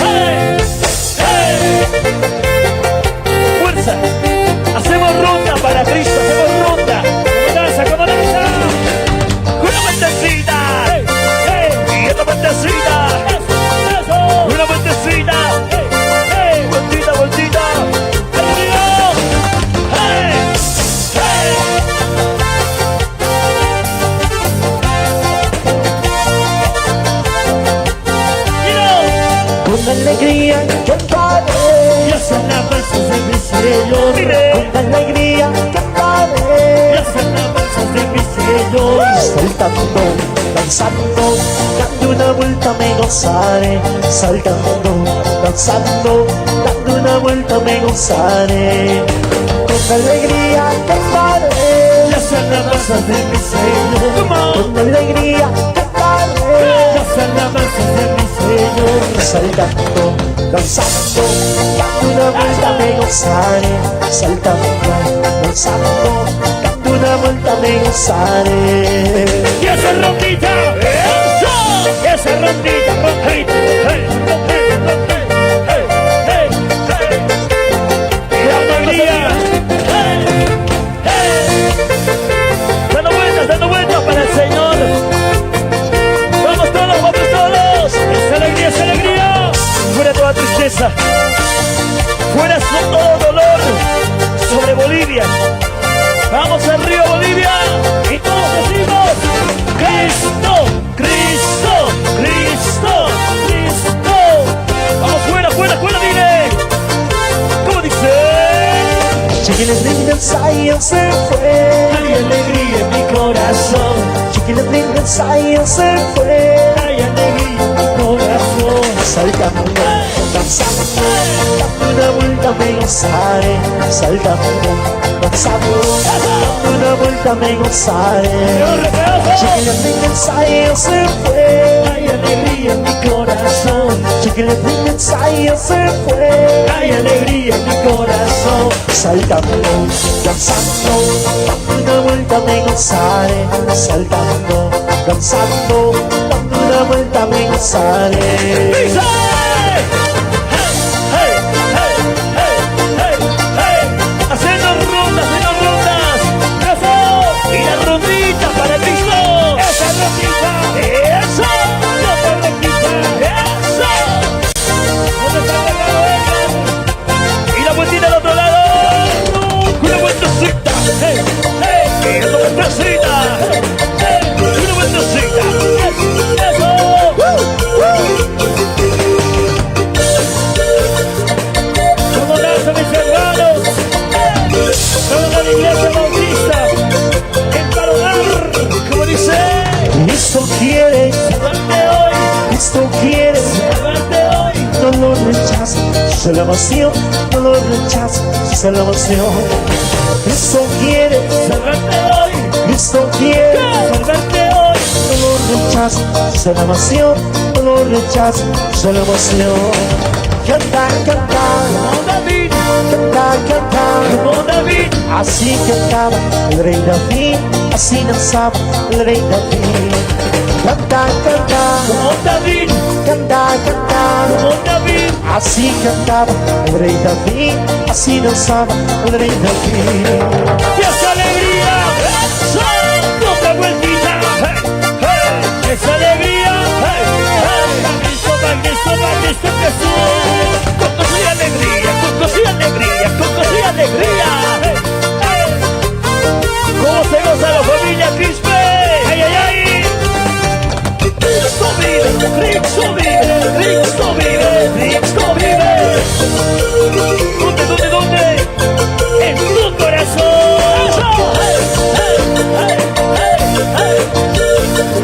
Hey, hey. Fuerza. Hacemos ronda para Cristo, hacemos ronda. Como danza, como danza. Una vueltecita. Hey, hey. Y otra vueltecita. Eso, eso. Una vueltecita. Hey, hey. Vueltita, vueltita. con alegría cantaré. Dios alabanzas de mi Señor. Con alegría cantaré. Dios alabanzas de mi Señor. Saltando, danzando, dando una vuelta me gozaré. Saltando, danzando, dando una vuelta me gozaré. Con alegría cantaré. Dios alabanzas de mi Señor. Con alegría cantaré. Dios alabanzas de mi Señor. Saltando, danzando, dando una vuelta me gozaré. Saltando, danzando, dando una vuelta me gozaré. Y esa rondita, eso, esa rondita, hey, hey, hey, hey, hey, hey, hey. Y la alegría, hey, hey. Dando vueltas para el Señor. Vamos todos, vamos todos. Esa alegría, esa alegría. Fuera toda tristeza, fuera todo dolor sobre Bolivia. Vamos al río Bolivia y todos decimos Cristo, Cristo, Cristo, Cristo. Vamos fuera, fuera, fuera, dile. ¿Cómo dice? Chiquilines lindas, Zion se fue. Hay alegría en mi corazón. Chiquilines lindas, Zion se fue. Hay alegría en mi corazón. Saltando, danzando, dando una vuelta me gozaré. Saltando, danzando, dando una vuelta me gozaré. Chiquilines lindas, Zion se fue. Hay alegría en mi corazón. Chiquilines lindas, Zion se fue. Hay alegría en mi corazón. Saltando, danzando, dando una vuelta me gozaré. Saltando, danzando, dando una vuelta me gozaré. ¡Dice! ¡Hey, hey, hey, hey, hey, hey! Haciendo rondas, ¡eso! Y la rondita para Cristo. ¡Esa rondita! ¡Eso! ¡Esa rondita! ¡Eso! ¿Dónde está el pecado, Edgar? Y la vueltita al otro lado. Una vueltecita. ¡Hey, hey! Y otra vueltecita. ¡Hey! Una vueltecita. ¡Eso! ¿Cómo danzan mis hermanos? Toda la iglesia bautista en Palomar, como dice, Cristo quiere, salvarte hoy, Cristo quiere, salvarte hoy. no lo rechaza, su salvación, no lo rechaza, su salvación. Cristo quiere, Salvarte hoy, Cristo quiere, salvarte hoy. no lo rechaza, su salvación, no lo rechaza, su salvación. Canta, canta, Como David, canta, canta. como David, Así cantaba el rey David, así danzaba el rey David. Canta, canta, como David, canta, canta. como David. Así cantaba el rey David, así danzaba el rey David. Y esa alegría, eso, otra vueltita, hey, hey, esa alegría, hey, hey, para Cristo, Jesús, con gozo y alegría, con gozo y alegría, con gozo y alegría, hey, hey. ¿Cómo se goza la familia Quispe? ¡Ay, ay, ay! Cristo vive, Cristo vive, Cristo vive, Cristo vive. ¿Dónde? En tu corazón. ¡Eso! ¡Hey, hey, hey, hey, hey!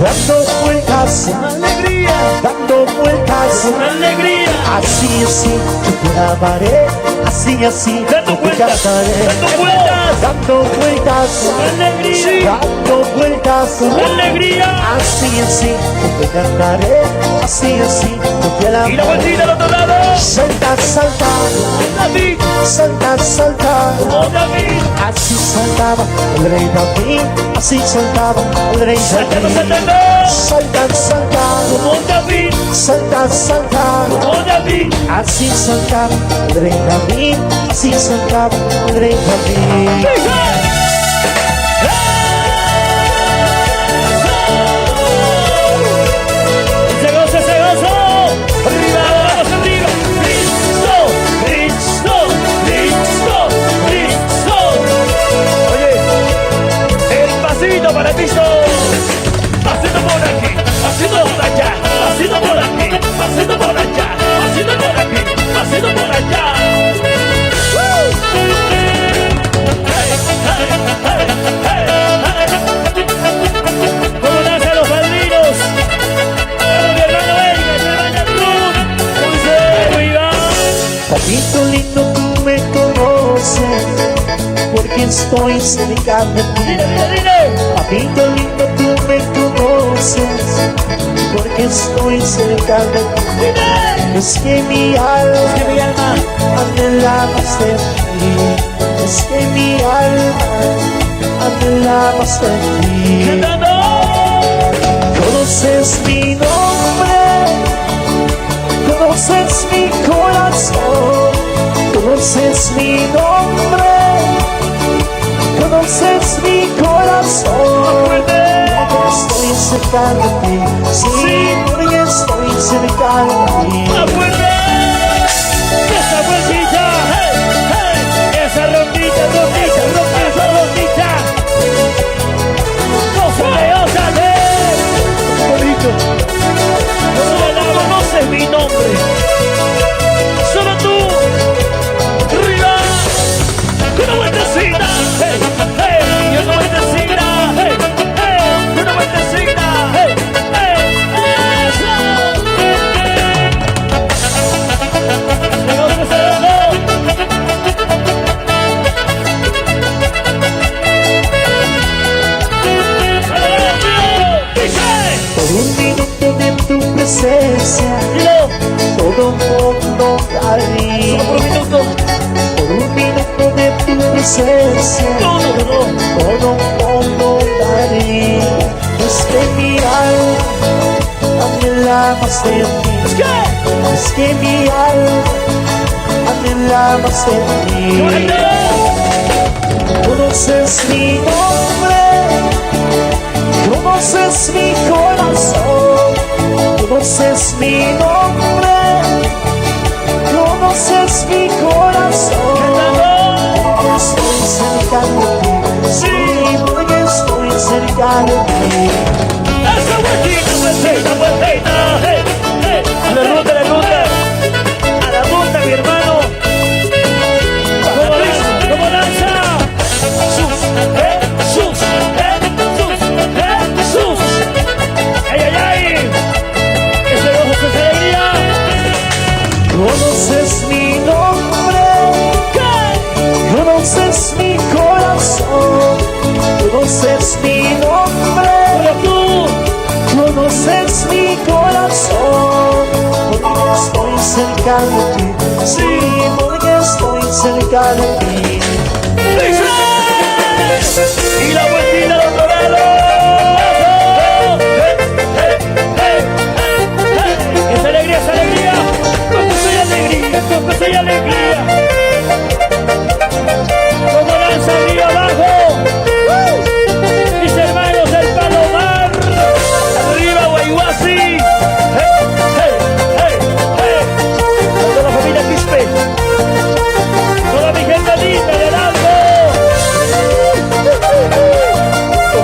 Dando vueltas, Con alegría, dando vueltas. con alegría. Así, así, yo te amaré. Así, así, Dando yo te vueltas, cantaré. dando vueltas. Dando vueltas, Con alegría, dando vueltas. con alegría. Así, así, yo te cantaré. Así, así, yo te Y la alabaré. vueltita al otro lado. Salta, salta, Como David, salta, salta. como David. Así saltaba el rey David, así saltaba el rey Saltando, David. saltando. Salta, salta, Como David, salta, salta. como David. Así saltaba el rey David, así saltaba el rey David. Se goza, se goza. Arriba, vamos arriba. Cristo, Cristo, Cristo, Cristo. Oye, el pasito para para el piso. Pasito por aquí, pasito por allá, pasito por aquí, pasito por allá, pasito por aquí, pasito por allá. ¿Cómo nacen los padrinos? Mi hermano Erika, mi hermana Ruth, Dulce Cuidado. Papito lindo, tú me conoces, porque estoy cerca de ti. Dile, dile, dile. Papito lindo, tú me conoces, porque estoy cerca de ti. Dile. Es que mi alma anhela más de ti. Es que mi alma anhela más de ti. Cantando. Conoces mi nombre, conoces mi corazón, conoces mi nombre, conoces mi corazón. Porque estoy cerca de ti, sí, porque estoy cerca de ti. ¡Más fuerte! ¡Esa vueltita! ¡Hey! ¡Hey! ¡Esa rondita, rondita, rondita, esa rondita! ¡Ósale, ósale! ¡Bonito! Solo conoces mi nombre. Solo tú. ¡Arriba! ¡Una vueltecita! ¡Hey! ¡Hey! ¡Y una vueltecita! ¡Hey! ¡Hey! ¡Una vueltecita! ¡Hey! ¡Hey! ¡Eso! ¡Negocio cerrado! Por un minuto de tu presencia, ¡Dilo! todo mundo daría. ¡Solo por un minuto! Por un minuto de tu presencia, ¡Todo! todo mundo daría. Es que mi alma anhela más de ti. ¿Qué? Es que mi alma anhela más de ti. Conoces mi nombre, conoces mi corazón, conoces mi nombre, conoces mi corazón. Porque estoy cerca de ti, sí, porque estoy cerca de ti. ¡Esa vueltita, vueltita, vueltita! ¡Hey! ¡Hey! ¡A la ruta, a la ruta! ¡A la ruta, mi hermano! ¿Cómo danza? ¡Jesús! ¡Jesús! ¡Jesús! ¡Jesús! ¡Ay, ay, ay! ¡Ese gozo, esa alegría! Conoces mi nombre, conoces mi corazón, conoces mi nombre, ¡Pero tú! conoces mi corazón. Porque estoy cerca de ti, sí, porque estoy cerca de ti. ¡Dice! ¡Y la vueltita al otro lado! ¡Esa alegría, esa alegría! ¡Con gozo y alegría, con gozo y alegría! ¡Como lanza arriba abajo! ¡Mis hermanos del Palomar! ¡Arriba, Guayguasi! ¡Hey, hey, hey, hey! ¡Toda la familia Quispe! ¡Toda mi gente linda del Alto!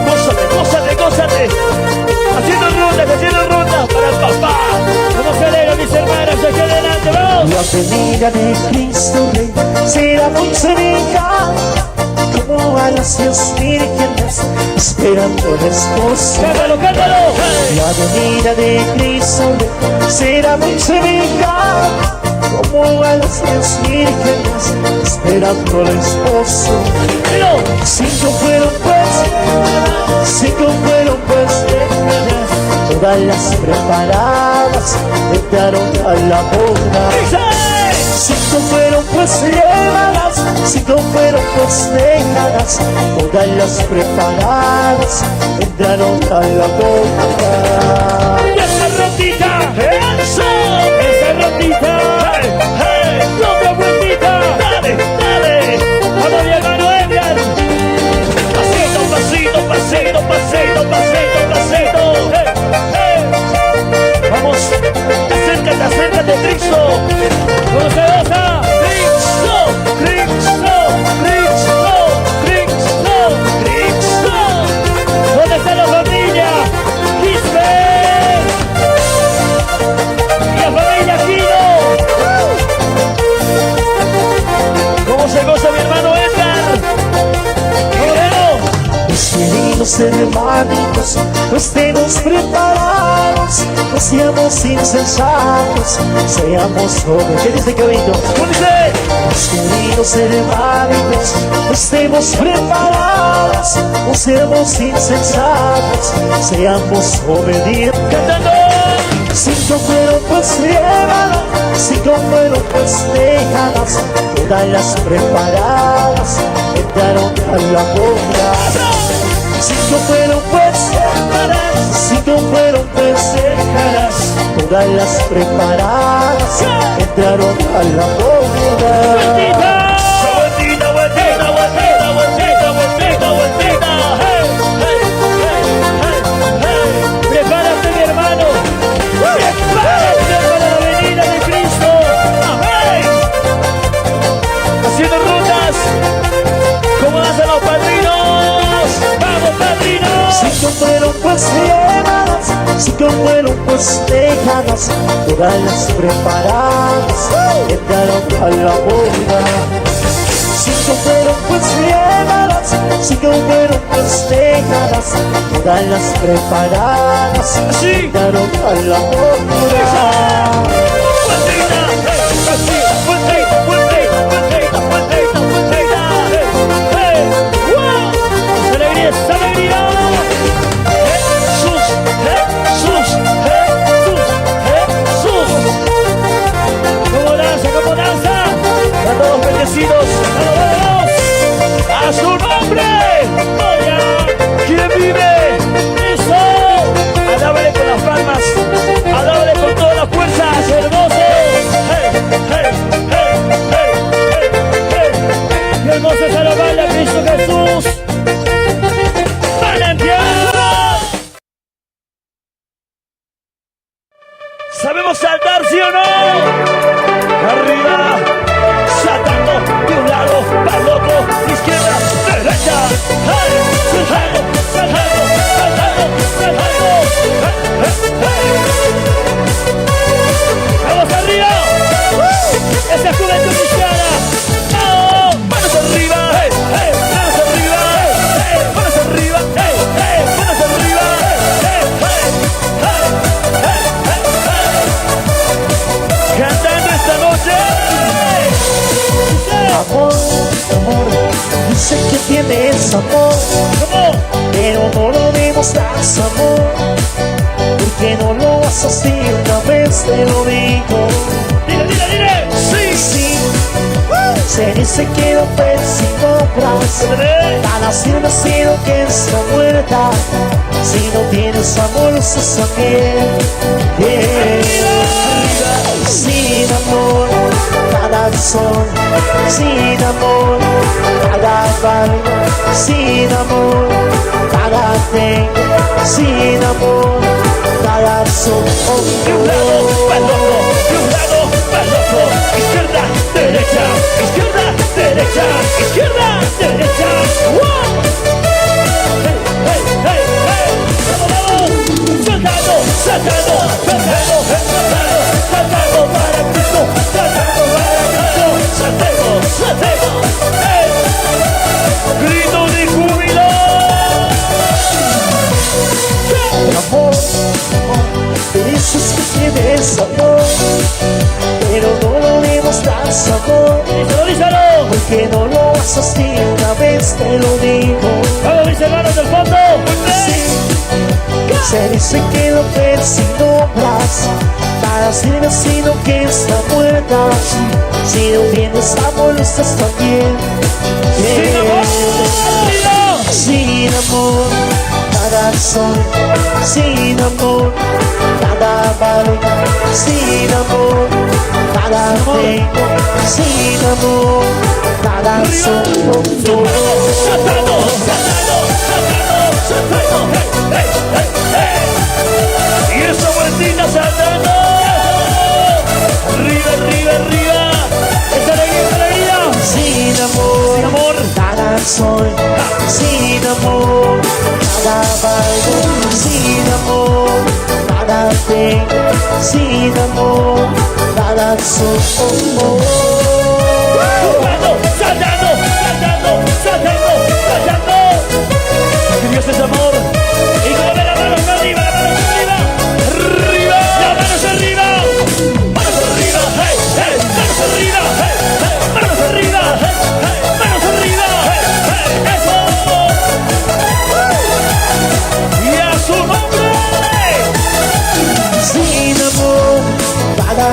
¡Gózate, gózate, gózate! Haciendo rutas para el papá. ¿Cómo se alegra, mis hermanas? Aquí adelante, vamos. La venida de Cristo Rey será muy cerca, como a las 10 vírgenes esperando al esposo. ¡Cántalo, cántalo! La venida de Cristo Rey será muy cerca, como a las 10 vírgenes esperando al esposo. ¡Dilo! 5 fueron pues, 5 fueron pues, todas las preparadas entraron a la boda. ¡Dice! 5 fueron pues llevadas, 5 fueron pues dejadas, todas las preparadas entraron a la boda. ¡Y esa rondita! ¡Eso! ¡Esa rondita! ¡Hey, hey! ¡Otra vueltita! ¡Dale, dale! ¡Vamos, mi hermano Edgar! ¡Pasito, pasito, pasito, pasito, pasito, pasito! ¡Hey, hey! ¡Vamos! ¡Acércate, acércate, Cristo! ¿Cómo se goza? ¡Cristo! ¡Cristo! ¡Cristo! ¡Cristo! ¡Cristo! ¿Dónde queridos hermanitos, no estemos preparados, no seamos insensatos, seamos jóvenes. ¿Qué dice Cabello? Mis queridos hermanitos, no estemos preparados, no seamos insensatos, seamos obedientes. Si no fueron pues llévalas, si no fueron pues déjalas, todas las preparadas entraron a la boda. Si no fueron pues llévalas, si no fueron pues déjalas, todas las preparadas entraron a la boda. Prepárate, mi hermano. Prepárate para la venida de Cristo. Amén. Haciendo rutas como hacen los padrinos. Vamos, padrinos. Si no fueron pues llévalas, si no fueron pues déjalas, todas las preparadas entraron a la boda. Si no fueron pues llévalas, si no fueron pues déjalas, todas las preparadas entraron a la boda. ¡A su nombre! ¿Quién vive? ¡Eso! Alábale con las palmas, alábale con todas las fuerzas, hermoso. ¡Hey, hey, hey, hey, hey, hey! ¡Qué hermoso es alabarle a Cristo Jesús! ¡Manantial! ¿Sabemos saltar, sí o no? ¡Arriba! Saltando de un lado para el otro, izquierda, derecha, hey, saltando, saltando, saltando, saltando, vamos arriba, esa juventud cristiana, oh, manos arriba, hey, hey, manos arriba, hey, manos arriba, hey, hey, manos arriba, hey, hey, hey, hey, cantando esta noche. Amor, amor, dice que tienes amor, pero no lo demostras, amor, porque no lo haces así, una vez te lo digo. Dile, dile, dile, sí, sí. Se dice que no puedes y no obras, nada sirve si no que está muerta, si no tienes amor, usas también. Sin amor, nada son, sin amor, nada valgo, sin amor, nada tengo, sin amor, nada soy. De un lado para el otro, de un lado para el otro, izquierda, derecha, izquierda, derecha, izquierda, derecha. ¡Wow! ¡Hey, hey, hey, hey! ¡Vamos, vamos! ¡Saltando, saltando, saltando, saltando, saltando para Cristo, saltando para Cristo, saltemos, saltemos! ¡Hey! ¡Grito de júbilo! Amor, te dices que tienes amor, pero no lo demostras, amor, ¡Díselo! porque no lo haces ni una vez te lo digo. ¡Vamos, mis hermanos del fondo! Sí. Se dice que no ves y no obras, nada sirve sino que está muerta, si no tienes amor no estás también. Sin amor, nada soy, sin amor, nada valgo, sin amor, nada tengo, sin amor, nada soy. ¡Saltando, saltando, saltando, saltando! ¡Hey, hey, hey, hey! ¡Y esa vueltita saltando! ¡Arriba, arriba, arriba! ¡Esa alegría, esa alegría! Sin amor, Sin amor, nada soy, sin amor, nada valgo, sin amor, nada tengo, sin amor, nada soy. saltando, saltando, saltando, saltando, saltando. Que Dios es amor.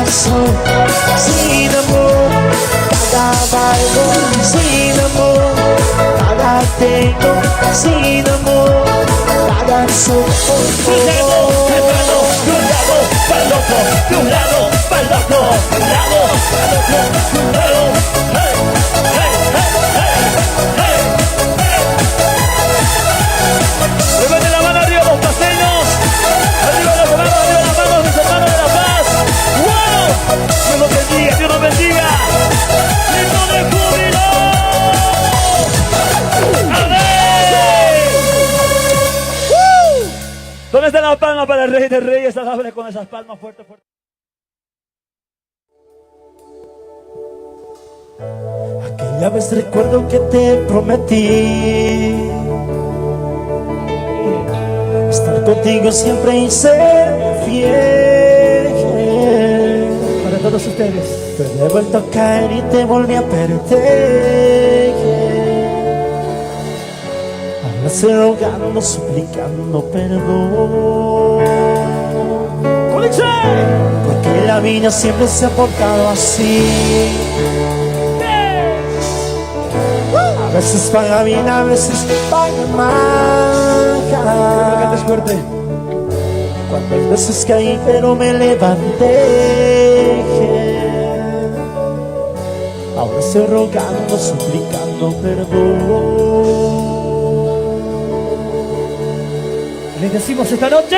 corazón. Sin amor, nada valgo. Sin amor, nada tengo. Sin amor, nada soy. De un lado, pa'l otro, de un lado, pa'l otro, de un lado, pa'l otro, de un lado, hey, hey, hey, hey, hey, hey. Levanten la mano arriba los paseños, arriba las manos, mis hermanos de La Paz. ¡Wow! Dios los bendiga, Dios los bendiga. ¡Grito de júbilo! ¡Amén! ¿Dónde está la palma para el Rey de Reyes? Agábale con esas palmas fuerte, fuerte. Aquella vez recuerdo que te prometí estar contigo siempre y ser fiel. Para todos ustedes. Pero he vuelto a caer y te volví a perder. Ahora estoy rogando, suplicando perdón. Porque la vida siempre se ha portado así. A veces paga bien, a veces paga mal. Cantes fuerte. Cuántas veces caí pero me levanté. Ahora estoy rogando, suplicando perdón. Les decimos esta noche.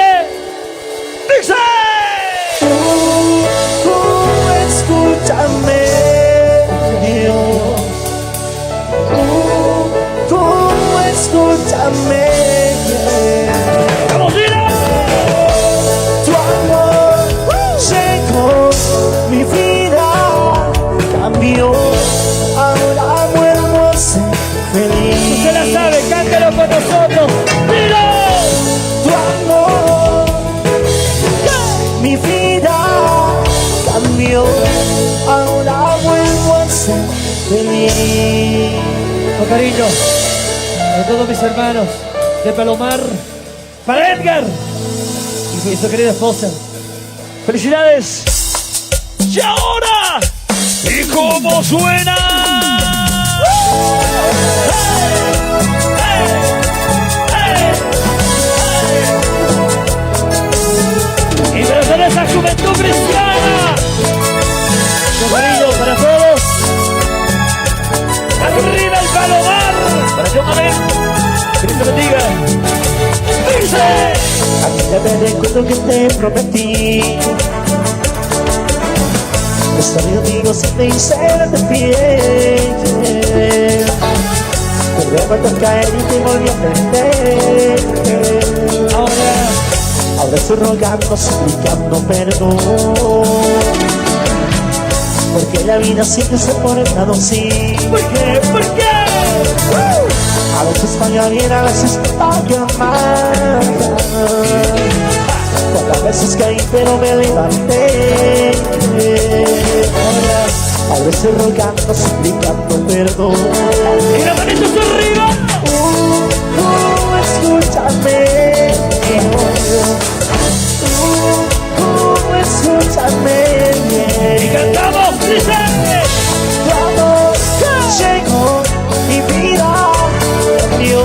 ¡Dice! Escúchame, Dios. Escúchame. ¡Vamos, dile! Tu amor llegó, mi vida cambió. Ahora vuelvo a ser feliz. Usted la sabe, cántalo con nosotros. ¡Dilo! Tu amor, mi vida cambió. Ahora vuelvo a ser feliz. Con cariño, a todos mis hermanos de Palomar, para Edgar y su querida esposa. ¡Felicidades! ¡Y ahora! ¿Y cómo suena? ¡Hey! ¡Hey! ¡Hey! ¡Hey! Y para esa juventud cristiana, con cariño para todos. ¡Arriba el Palomar! Para que amén. Cristo bendiga. ¡Dice! Aquella vez recuerdo que te prometí estar contigo siempre y serte fiel. Pero he vuelto a caer y te volví a perder. Ahora estoy rogando, suplicando perdón. Porque la vida siempre se pone tan así. ¿Por qué? ¿Por qué? A veces paga bien, a veces paga mal. Cuántas veces caí pero me levanté. Ahora estoy rogando, suplicando perdón. ¡Y las manitos arriba! Escúchame. Escúchame. ¡Y cantamos! ¡Dice! Tu amor llegó, mi vida cambió.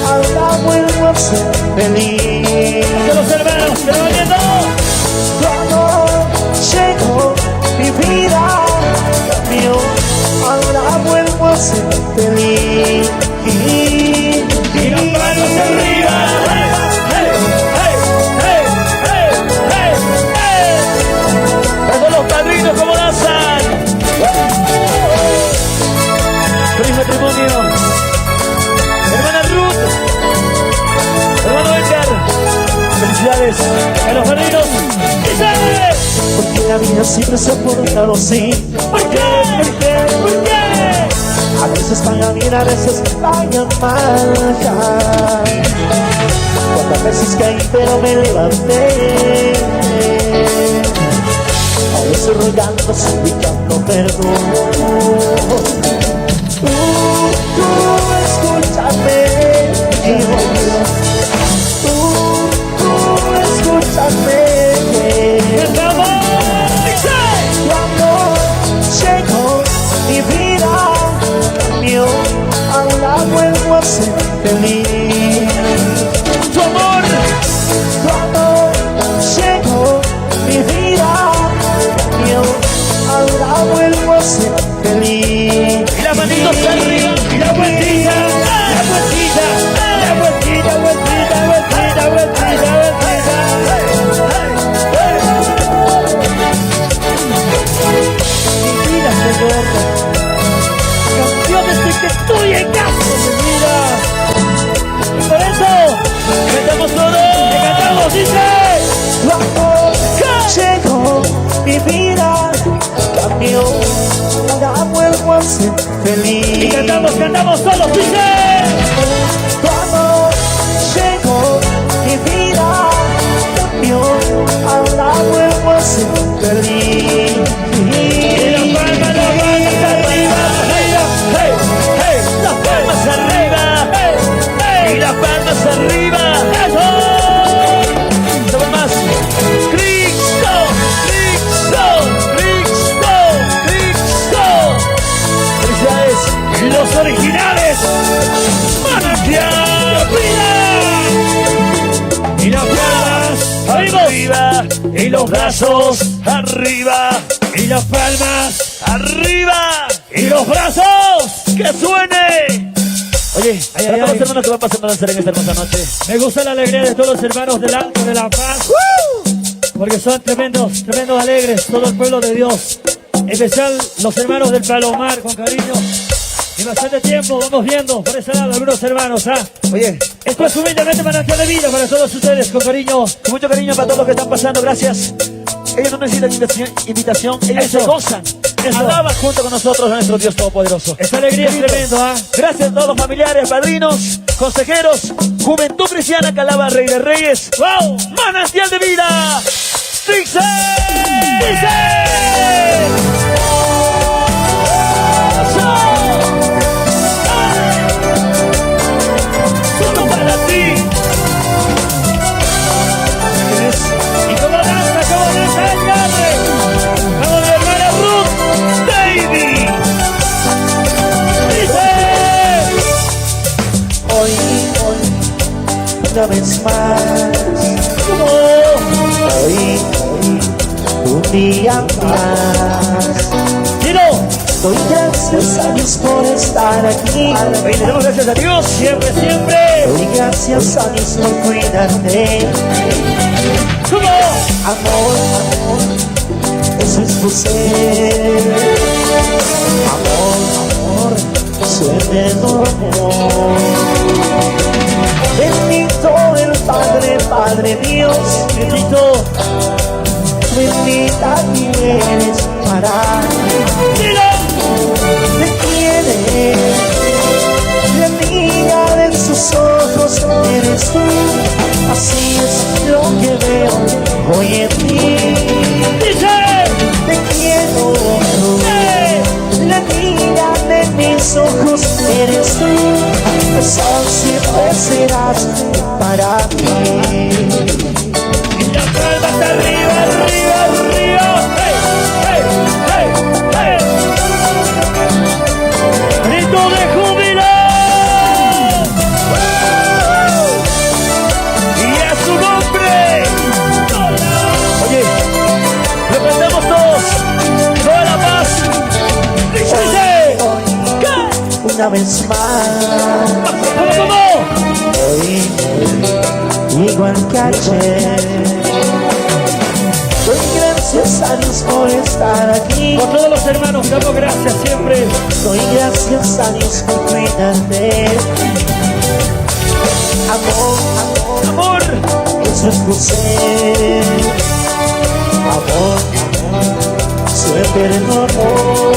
Ahora vuelvo a ser feliz. ¡Que los hermanos se vayan todos! Tu amor llegó, mi vida cambió. Ahora vuelvo a ser feliz. ¡Y las manos arriba! ¡Hey! ¡Hey! ¡Hey! ¡Hey! ¡Hey! ¡Hey! ¡Todos los padrinos como danzan! ¡Feliz matrimonio! Hermana Ruth, hermano Edgar, felicidades a los padrinos. ¡Dice! Porque la vida siempre se ha portado así. ¿Por qué? ¿Por qué? ¿Por qué? A veces paga bien, a veces paga mal. Cuántas veces caí pero me levanté. Ahora estoy rogando, suplicando perdón. Tú escúchame, Dios. Tú escúchame. ¡Estamos! ¡Dice! Y cantamos todos, dice. Tu amor llegó, mi vida cambió, ahora vuelvo a ser feliz. Y las palmas arriba, hey, hey, las palmas arriba, hey, hey, y las palmas arriba, eso. No más. Cristo, Cristo, Cristo, Cristo. Felicidades, los originales. Manantial Vida. Y las palmas arriba, y los brazos arriba, y las palmas arriba, y los brazos que suene. Oye, para todos los hermanos que van pasando a danzar en esta hermosa noche. Me gusta la alegría de todos los hermanos del Alto de la Paz, porque son tremendos, tremendos alegres, todo el pueblo de Dios. En especial los hermanos del Palomar, con cariño. Y bastante tiempo vamos viendo por ese lado algunos hermanos, ¿ah? Oye, Esto es humildemente manantial de vida para todos ustedes, con cariño. con mucho cariño para todos los que están pasando, gracias. Ellos no necesitan invitación, ellos Eso. se gozan. Eso. Alaban junto con nosotros a nuestro Dios Todopoderoso. Esta alegría es tremendo, ¿ah? Gracias a todos los familiares, padrinos, consejeros, Juventud Cristiana que alaba al Rey de Reyes. ¡Wow! ¡Manantial de vida! ¡Dice! ¡Dice! Solo para ti. Y como danza el padre. Vamos de hermana Ruth Baby. dice. Hoy, una vez más, hoy, un día más. Tiro. Doy gracias a Dios por estar aquí. Oye, le damos gracias a Dios. Siempre, siempre. Doy gracias a Dios por cuidarte. ¿Cómo? Amor, amor, eso es tu ser. Amor, amor, su eterno amor. Bendito el Padre, Padre Dios. Bendito. Bendita tú eres para Tiro. te quiere. La niña de sus ojos eres tú. Así es lo que veo hoy en ti. Dice. Te quiero. La niña de mis ojos eres tú. Eso siempre serás para mí. Y las palmas arriba, arriba, arriba. Hey, hey, hey, hey. Grito de júbilo. Y a su nombre. Oye, lo cantamos todos. Toda la paz. Dice. Una vez más, ¿Cómo? hoy, igual que ayer. Doy gracias a Dios por estar aquí. Por todos los hermanos, damos gracias siempre. Doy gracias a Dios por cuidarte. Amor, amor, Amor. eso es tu ser. Amor, amor, su eterno amor.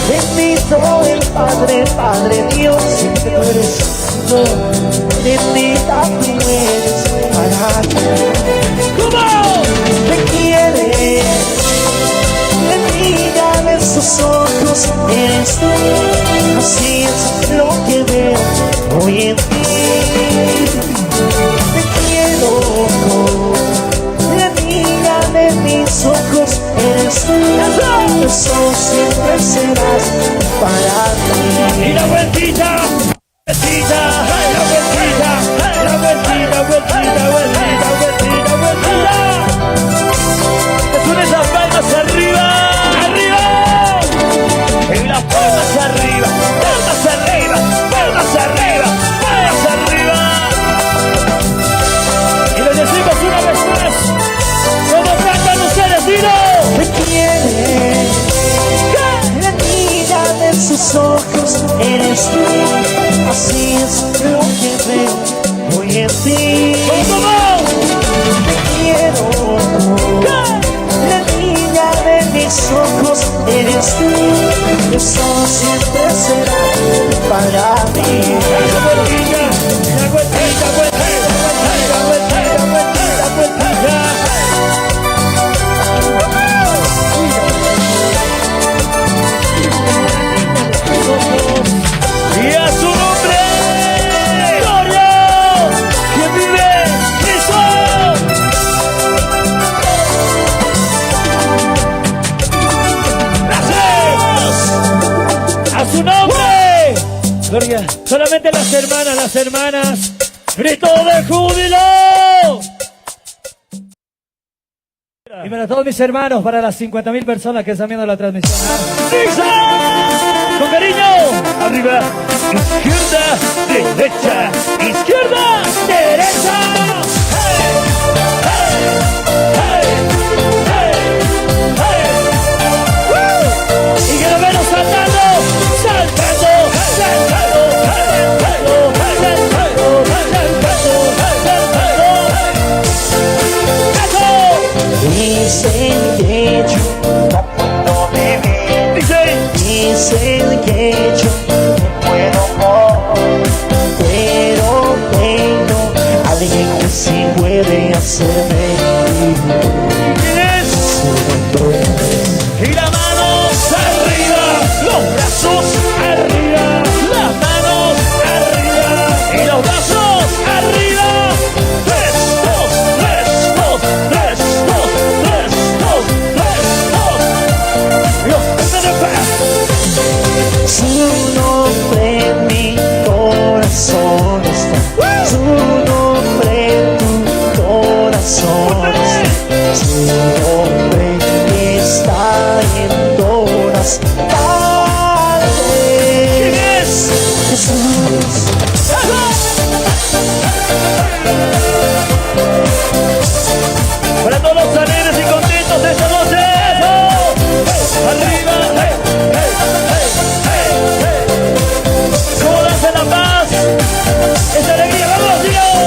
Bendito el Padre, Padre Dios, que tú eres tú. Bendita tú eres para ti. ¿Cómo? Te quiere, la niña de sus ojos eres tú. Así es lo que veo hoy en ti. Te quiero, la niña de mis ojos eres tú. Eso siempre serás para Y mí. la vueltita. Vueltita. La vueltita. La vueltita, vueltita, vueltita, vueltita, vueltita. Que suenen esas palmas arriba. ¡Arriba! En las palmas arriba. Palmas arriba. Palmas arriba. Palmas arriba. Y les decimos una vez más, ¿cómo cantan ustedes, Tiro? Te quiere, la niña de sus ojos eres tú. Así es lo que veo hoy en ti. ¿Cómo? Te quiero, la niña de mis ojos eres tú. eso siempre será para mí. La vueltita, la vueltita, vueltita, vueltita, vueltita, vueltita, vueltita. Y a su nombre, gloria, que vive Cristo. Gracias. A su nombre. Gloria. Solamente las hermanas. Grito de júbilo. Y para todos mis hermanos, para las 50.000 personas que están viendo la transmisión. Con cariño. Arriba, izquierda, derecha, izquierda, derecha. Hey, hey, hey, hey, hey. Woo. Y que nos vemos saltando, saltando, saltando, saltando, saltando, saltando, saltando. Dicen que yo no puedo vivir. Dicen que yo no puedo morir, pero tengo a alguien que sí puede hacerme ¿Quién es? Y las manos arriba, los brazos arriba, las manos arriba y los brazos arriba. 3, 2, 3, 2, 3, 2, 3, 2, 3, 2. Los de paz. Su nombre en mi corazón está. Su nombre en tu corazón está. Su nombre está en todas partes. ¿Quién es? Jesús. Para todos los alegres y contentos de esta noche. ¡Eso! Arriba, hey, hey, hey, hey, hey. ¿Cómo danza la paz? Esa alegría, vamos, Dios.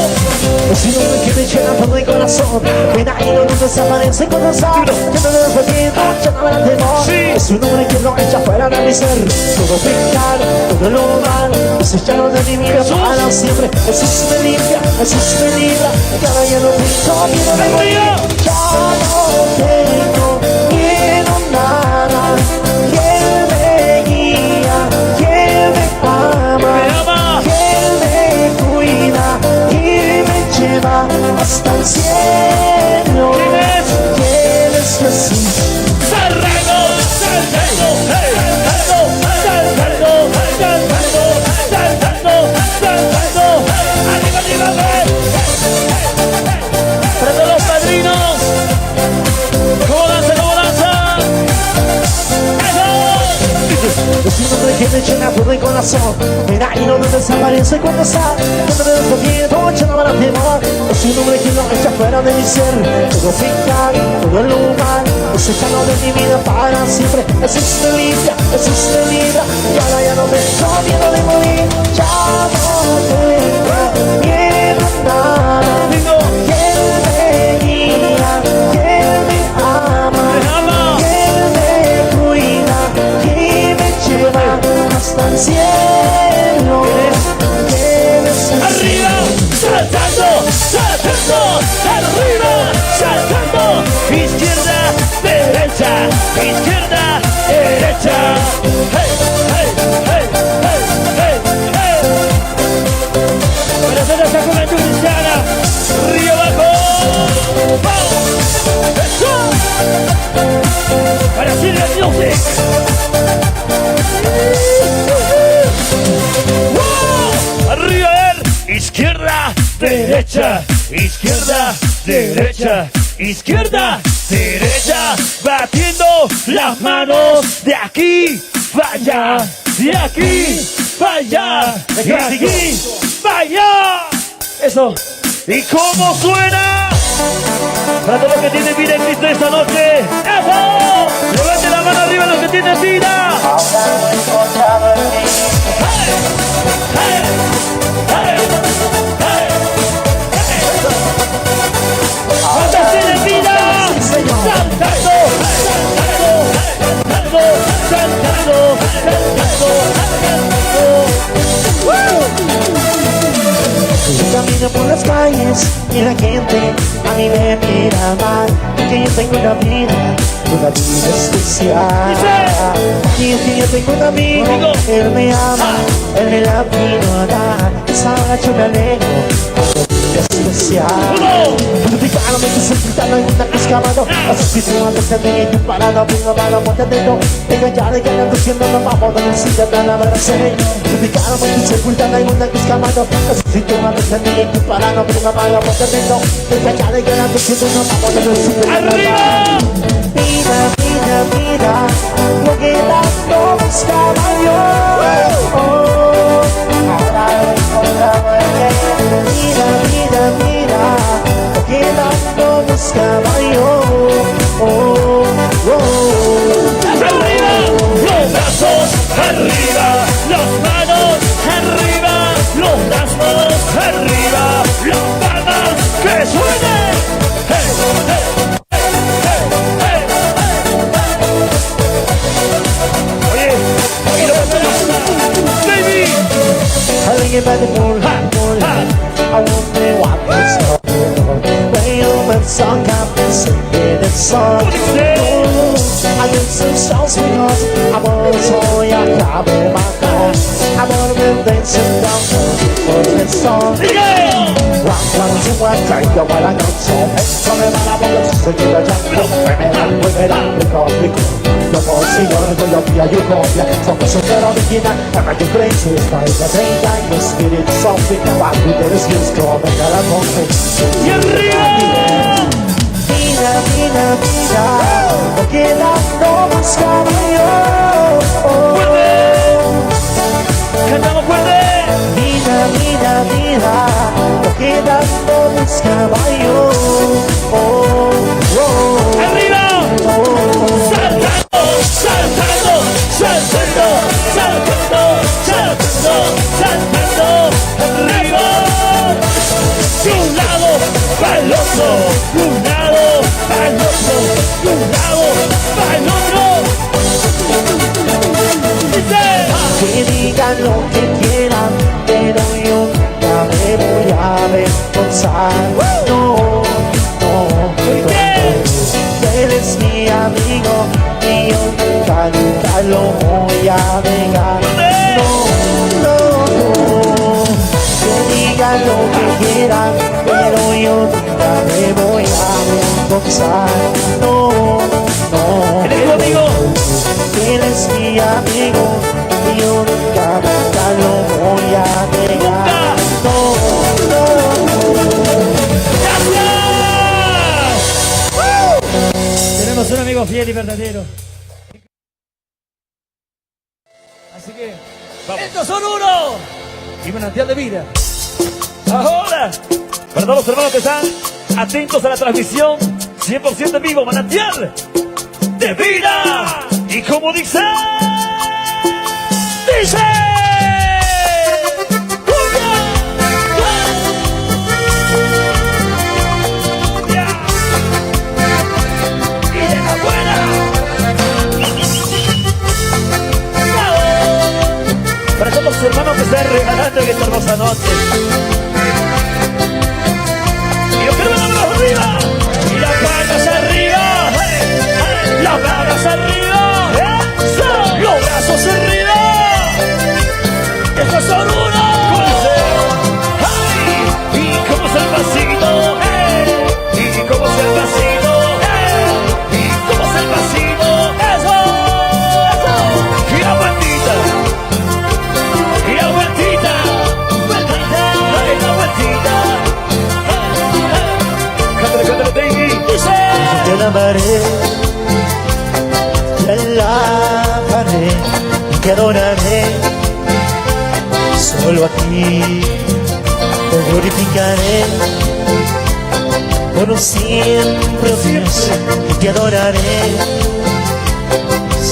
Es un hombre que me llena todo el corazón. Ven ahí, no desaparece con razón. Yo no lo recomiendo, ya no habrá temor. Es un hombre que no echa fuera de mi ser. Todo pecado, todo lo malo, desechado de mi vida para siempre. Jesús me limpia, Jesús me libra. Y ahora ya no tengo miedo de morir. Ya no tengo miedo nada. Y Él me guía, y Él me ama, y Él me cuida y me lleva hasta el cielo. ¿Quién es? ¿Quién es Jesús? Saltando, saltando, hey, saltando, saltando, saltando, saltando, arriba, arriba, hey. Para todos los padrinos, ¿cómo danza, cómo danza? ¡Eso! Es un hombre que me llena todo el corazón. Mira y no desaparece cuando sale. Cuando me desconfiero, ya no habrá temor. Es un hombre que no echa fuera de mi ser. Todo pecado, todo lo malo, desechado de mi vida para siempre. Jesús me limpia, Jesús me libra. Y ahora ya no tengo miedo de morir. Ya no tengo miedo a nada. Y Él me guía, y Él me ama, y Él me cuida y me lleva hasta el cielo. ¿Quién es Jesús? Arriba, saltando, saltando, arriba, saltando, izquierda, derecha, izquierda, derecha, hey, hey, hey, hey, hey, hey. Para toda esta juventud cristiana. Río abajo, vamos, eso. Para Silvia Music. ¡Wow! Arriba él, izquierda, derecha, izquierda, derecha, izquierda, derecha, batiendo las manos de aquí para allá, de aquí para allá, de aquí para allá. Eso. ¿Y cómo suena? Para todos los que tienen vida en Cristo esta noche, ¡eso! Levante la mano arriba los que tienen vida. ¡Hey! ¡Hey! ¡Hey! ¡Hey! ¡Cuántos tienen vida! ¡Saltando! ¡Saltando! ¡Saltando! ¡Saltando! calles y la gente a mí me mira mal, que yo tengo una vida especial. Y es que yo tengo un amigo, él me ama, él me la vino a dar. Esa hora yo me alegro, especial. Purificadamente sentado en una excavado, asesinados de mi parada, vengo para la muerte de no. Engañar y ganando siendo la mamá de la silla de la verdad seré. Purificadamente sepultada en una excavado, asesinados de mi parada, vengo para la muerte de no. Engañar y ganando siendo la mamá de la silla de la verdad. Mira, mira, mira, lo que tanto buscaba yo. Ahora encontramos el mira, mira, mira, lo que tanto buscaba yo. Arriba, los brazos arriba, las manos arriba, los brazos arriba, las palmas que suenen. Hey, hey. By the moonlight, I wonder what was going on. The human song I've been singing this song. I get some songs because I want to show you how to my car. I want to be dancing down for this song. One, two, one, take the one I got so. So me van a poner su seguida ya. Mueve la rico. Yo consigo que yo pilla you copia. Somos super original. Am I the greatest? By the same time, the spirit something. What we did is just come and get a conflict. Y arriba. Mira, mira, mira, lo que tanto buscaba yo. Cantamos fuerte. Mira, mira, mira, lo que tanto buscaba yo. Arriba. Saltando, saltando, saltando, saltando, saltando, saltando. Arriba. De un lado para el otro, de un lado para el otro, de un lado para el otro. Que digan lo que quieran, pero yo nunca me voy a avergonzar. No, él es mi amigo y yo nunca lo voy a negar. No, que digan lo que quieran, pero yo nunca me voy a avergonzar. No, ¿Él es tu amigo? él es mi amigo y yo nunca lo voy a negar. ¡Gracias! Tenemos un amigo fiel y verdadero. Así que, vamos. ¡Estos son uno! Y manantial de vida. Ahora, para todos los hermanos que están atentos a la transmisión 100% en vivo, manantial de vida. Y como dice, y de la buena. Para todos los hermanos que están regalando en esta hermosa noche. Y yo quiero ver las manos arriba. Y las palmas arriba. Las manos arriba. ¡Eso! Los brazos arriba. Estos son uno. ¡Ay! Y cómo es el pasito. Y cómo es el pasito. Y cómo es el pasito. Eso. Y la vueltita. Y la vueltita. Ay, la vueltita. Cántale, baby. Dice. De la pared, de la pared, te adoraré, solo a ti te glorificaré, por un siempre, oh Dios, y te adoraré,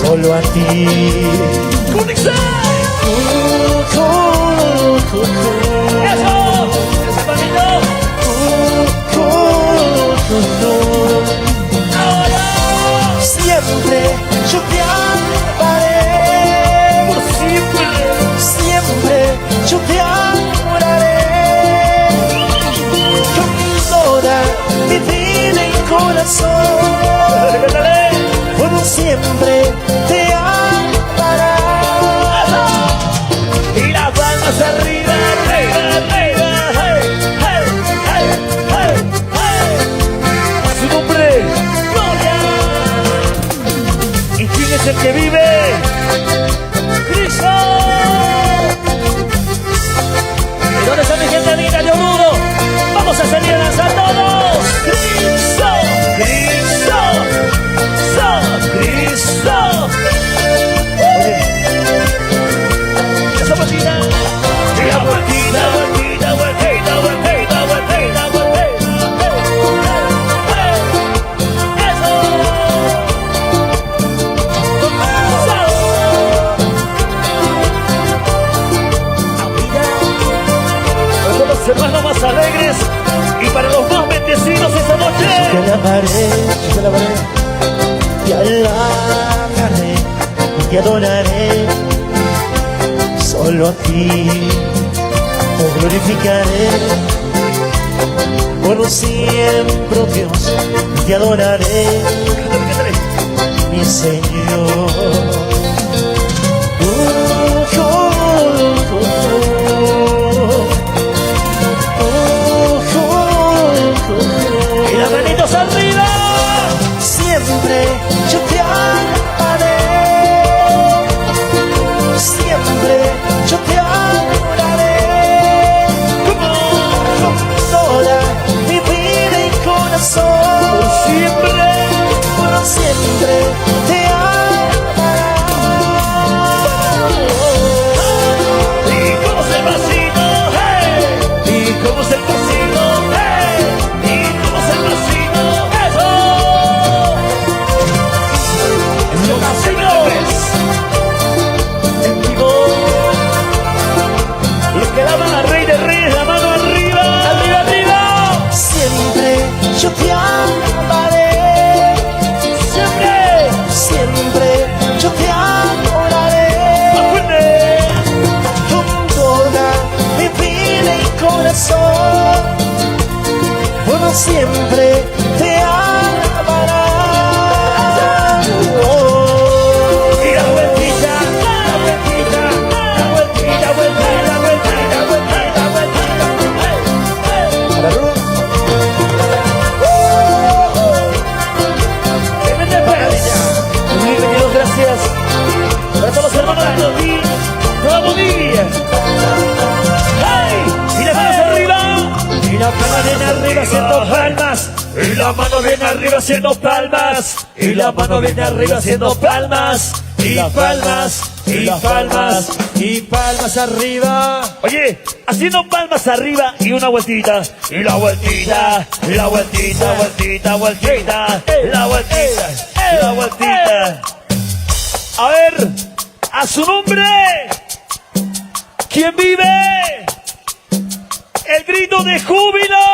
solo a ti. ¿Cómo dice? Eso. Ese palmito. Ahora. Siempre yo te amaré, Por siempre. siempre yo te adoraré, para los más bendecidos esta noche. Yo te alabaré, te alabaré, te adoraré, solo a ti te glorificaré, por siempre, oh Dios, te adoraré, mi Señor. Y las manitos arriba. Siempre yo te amaré, siempre yo te adoraré, con toda mi vida y corazón, por siempre te amaré. ¿Y cómo es el pasito? ¡Hey! ¿Y cómo es el pasito? ¡Hey! ¿Y cómo es el pasito? ¡Eso! ¡Los pasitos! En vivo. Los que daban al Rey de Reyes, la mano arriba. ¡Arriba, arriba! Siempre yo te amaré, ¡Siempre! siempre yo te adoraré, ¡Más fuerte! con toda mi vida y corazón, por siempre te amará. Y la vueltita, la vueltita, la vueltita, vueltita, vueltita, vueltita, vueltita. Tremenda pérdida. Bienvenidos, gracias. Para todos los hermanos de Todí, toda Bolivia. ¡Hey! Y las manos arriba. Y la mano viene arriba haciendo palmas. Y la mano viene arriba haciendo palmas. Y la mano viene arriba haciendo palmas. Y palmas. Y palmas. Y palmas arriba. Oye, haciendo palmas arriba y una vueltita. Y la vueltita. Y la vueltita, vueltita, vueltita. La vueltita. Y la vueltita. A ver, a su nombre. ¿Quién vive? El grito de júbilo.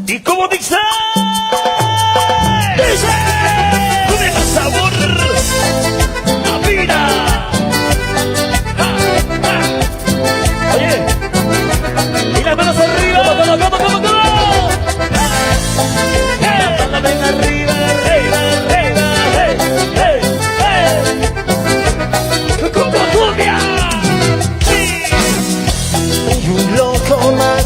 ¿Y cómo dice? ¡Dice! ¡Con el sabor! ¡La vida! Oye, y las manos arriba. ¿Cómo? La mano ven arriba, arriba, arriba. ¡Hey, hey, hey! ¡Con cumbia! ¡Sí! Y un loco más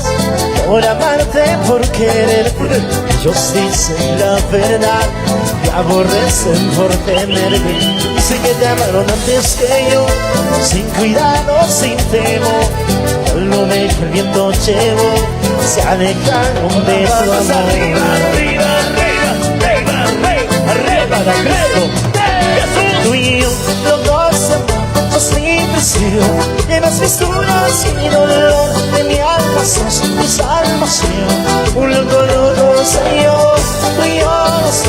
por amarte, por quererte. Ellos dicen la verdad, te aborrecen por tenerte. Dicen que te amaron antes que yo, sin cuidado, sin temor. El nube que el viento llevó, se alejaron de su Vamos amor. arriba, arriba, arriba, arriba, arriba, arriba, arriba. Jesús. Tú y yo, los dos amamos mi prisión. Llevas misturas y dolor de mi alma, sos mi salvación. Un loco soy yo, tú y yo,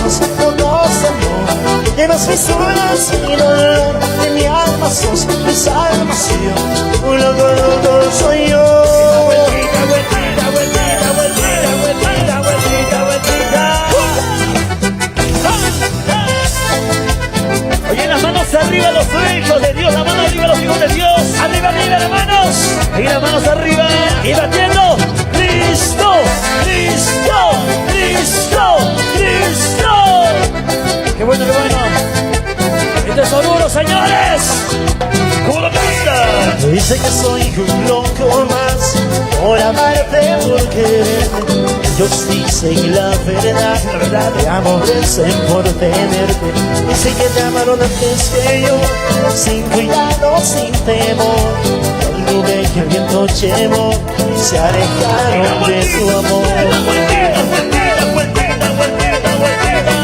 los dos amor. Llevas misturas y dolor de mi alma, sos mi salvación. Un loco soy yo. Vueltita, vueltita, vueltita, vueltita, vueltita, vueltita, vueltita. Oye, las manos arriba los hijos de Dios, la mano arriba los hijos de Dios. Arriba, arriba las manos. Y las manos arriba. Y batiendo. Cristo, Cristo, Cristo, Cristo. Qué bueno, qué bueno. Esto es duro, señores. ¿Cómo lo canta? Dice que soy un loco más por amarte, por quererte. Ellos dicen la verdad, te aborrecen por tenerte. Dicen que te amaron antes que yo, sin cuidado, sin temor. El nube que el viento llevó, se alejaron de su amor. Vueltita, vueltita, vueltita, vueltita, vueltita.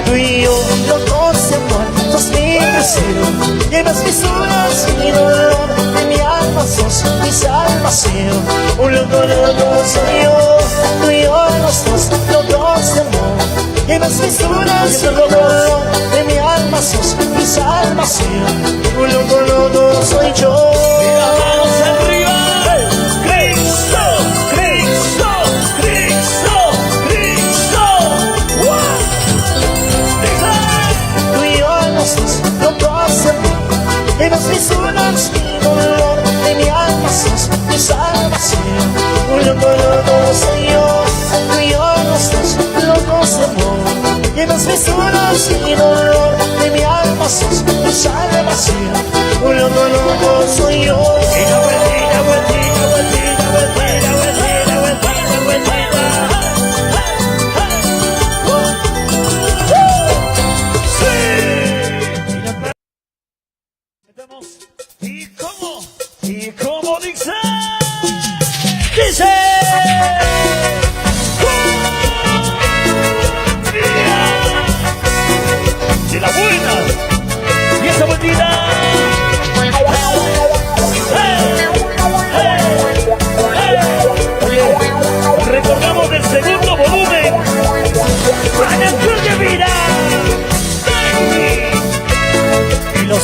Tú y yo, locos de amor, sos mi presión. Llevas mis horas y dolor de mi alma, sos mi salvación. Un loco soy yo, tú y yo, los dos locos de amor. Llevas mis horas y dolor de mi alma, sos mi salvación. Un loco soy yo. Y las manos arriba. Cristo, loco soy yo. Tú y yo los dos, locos de amor. Llenas mis horas y dolor de mi alma, sos tu salvación. Un loco soy yo. Y la vueltita, vueltita, vueltita, vueltita, vueltita, vueltita, vueltita. Sí. ¿Y cómo dice? Dice. De la buena. Y esa vueltita. Recordamos del segundo volumen. ¡Canción de vida! Y los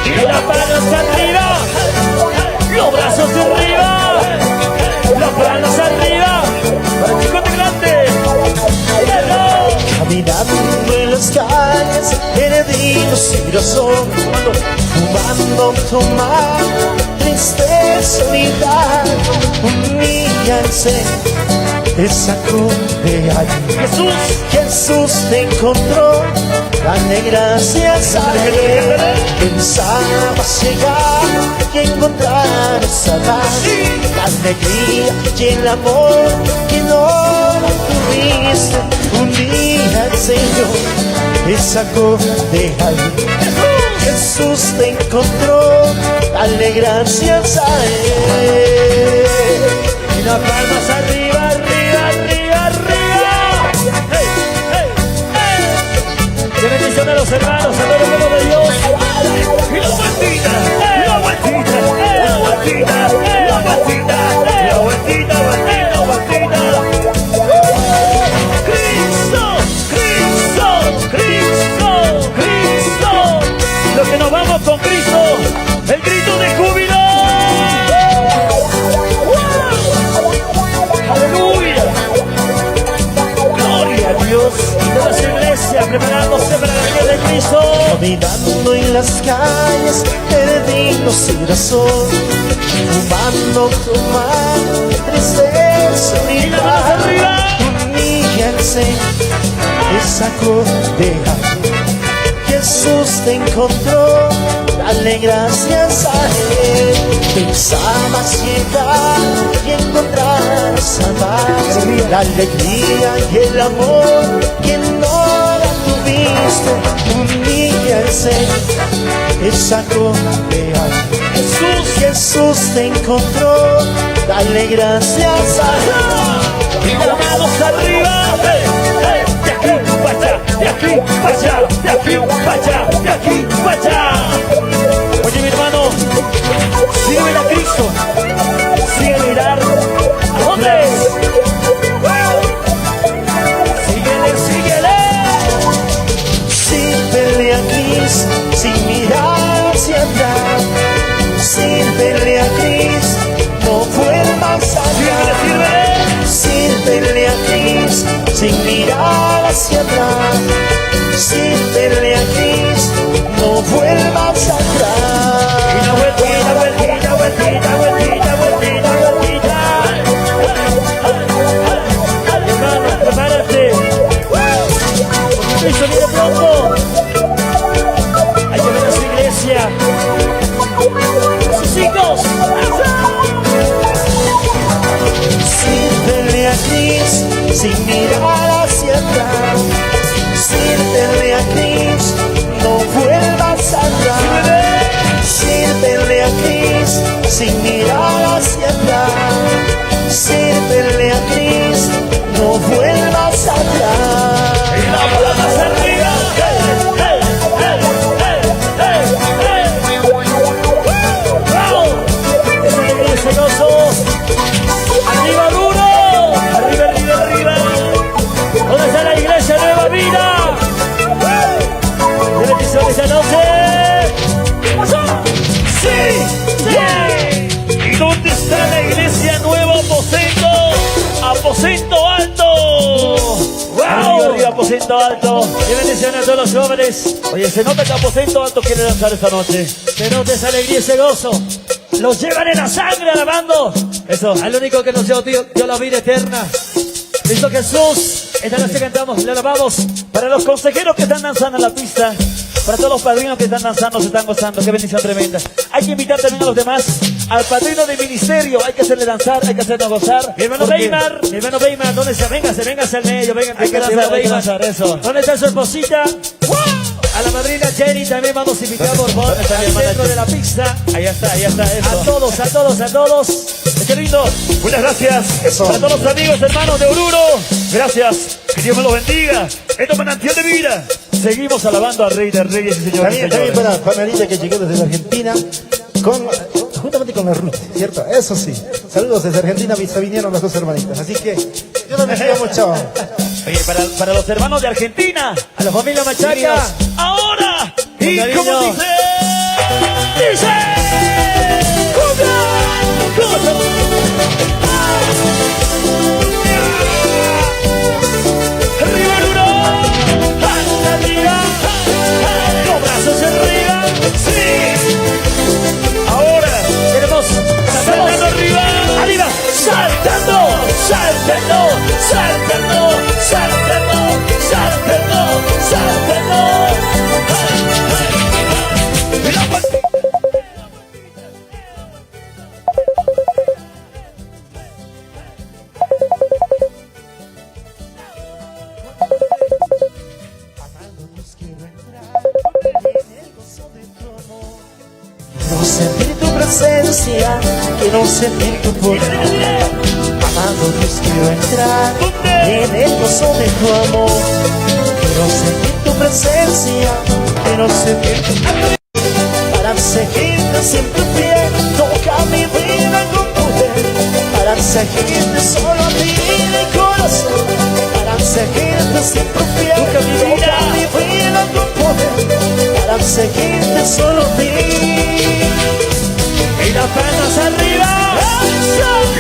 y las manos arriba, los brazos arriba, las manos arriba, para el chicote grande. Caminando en las calles, perdidos y razón, fumando, tomar, triste soledad, humíllanse, te sacó de allí. Jesús te encontró, dale gracias a Él. Pensabas llegar y encontrar esa paz, la alegría y el amor que no tuviste. Un día el Señor te sacó de allí. Jesús te encontró, dale gracias a Él. Y las palmas arriba, arriba, arriba, arriba. Hey, hey, hey. Que bendición a los hermanos, a todo el pueblo de Dios. Y la vueltita, la vueltita, la vueltita, la vueltita, la vueltita, la vueltita. Cristo, Cristo, Cristo, Cristo. Los que nos vamos con Cristo, el grito de júbilo. ¡Aleluya! ¡Gloria a Dios! Y toda su iglesia preparándose para la venida de Cristo. Caminando en las calles, perdidos sin razón, fumando, tomando, tristeza y arriba. humíllense, te sacó de allí. Jesús te encontró, dale gracias a Él. Pensabas llegar y encontrar esa paz, la alegría y el amor que no la tuviste. Humíllense, te sacó de allí. Jesús te encontró, dale gracias a Él. Y las manos arriba. Hey, hey. De aquí para allá, de aquí para allá, de aquí para allá, de aquí para allá. Oye, mi hermano, sígueme a Cristo. Sígueme a mirar. ¿A dónde? Síguele, síguele. Sírvele a Cristo sin mirar hacia atrás. Sírvele a Cristo, no vuelvas atrás. Sírvele a Cristo sin mirar hacia atrás. Sírvele a Cristo, no vuelvas atrás. Y la vueltita, vueltita, vueltita, vueltita, vueltita, vueltita. Hermano, prepárate. Cristo viene pronto. Hay que ver a su iglesia, a sus hijos. Sírvele a Cristo sin mirar hacia atrás. Sírvele a Cristo, no vuelvas atrás. Sírvele a Cristo sin mirar hacia atrás. Sírvele a Cristo, no vuelvas atrás. Y la palabra arriba. Hey, hey, hey, hey, hey, hey. ¡Bravo! Esa alegría, ese gozo. Arriba duro. Arriba, arriba, arriba. ¿Dónde está la iglesia Nueva Vida? De bendición esta noche. ¿Qué pasó? ¡Sí! ¡Sí! ¿Y dónde está la iglesia Nuevo Aposento? ¡Aposento alto! ¡Wow! Arriba, arriba, aposento alto. Qué bendición a todos los jóvenes. Oye, se nota que Aposento Alto quiere danzar esta noche. Se nota esa alegría y ese gozo. Los llevan en la sangre alabando. Eso, al único que nos dio la vida eterna. Cristo Jesús. Esta noche cantamos, le alabamos. Para los consejeros que están danzando en la pista. Para todos los padrinos que están danzando, se están gozando. Qué bendición tremenda. Hay que invitar también a los demás. Al padrino de ministerio. Hay que hacerle danzar, hay que hacernos gozar. Mi hermano Weimar, ¿dónde está? Véngase al medio. Hay que danzar, eso. ¿Dónde está su esposita? ¡Wow! A la madrina Jenny también vamos a invitar por favor al centro de la pista. Ahí está, eso. A todos. Qué lindo. Muchas gracias. Eso. Para todos los amigos, hermanos de Oruro. Gracias. Que Dios me los bendiga. Esto es manantial de vida. Seguimos alabando al Rey de Reyes y Señores. También para Panarita que llegó desde la Argentina, juntamente con la Ruth, ¿cierto? Eso sí. Saludos desde Argentina, vinieron las dos hermanitas. Así que yo también digo mucho. Oye, para los hermanos de Argentina, a la familia Machaca, ahora, y cariño. como dice, arriba Oruro, arriba, los brazos arriba, sí, ahora, tenemos, saltando arriba, saltando. Quiero sentir tu presencia, quiero sentir tu poder. Amado Dios, quiero entrar en el gozo de tu amor. Quiero sentir tu presencia, quiero sentir tu poder. Para seguirte siempre fiel, toca mi vida con poder. Para seguirte solo a ti de corazón. Para seguirte siempre fiel, toca mi vida con poder. Para seguirte solo a ti. Y las palmas arriba,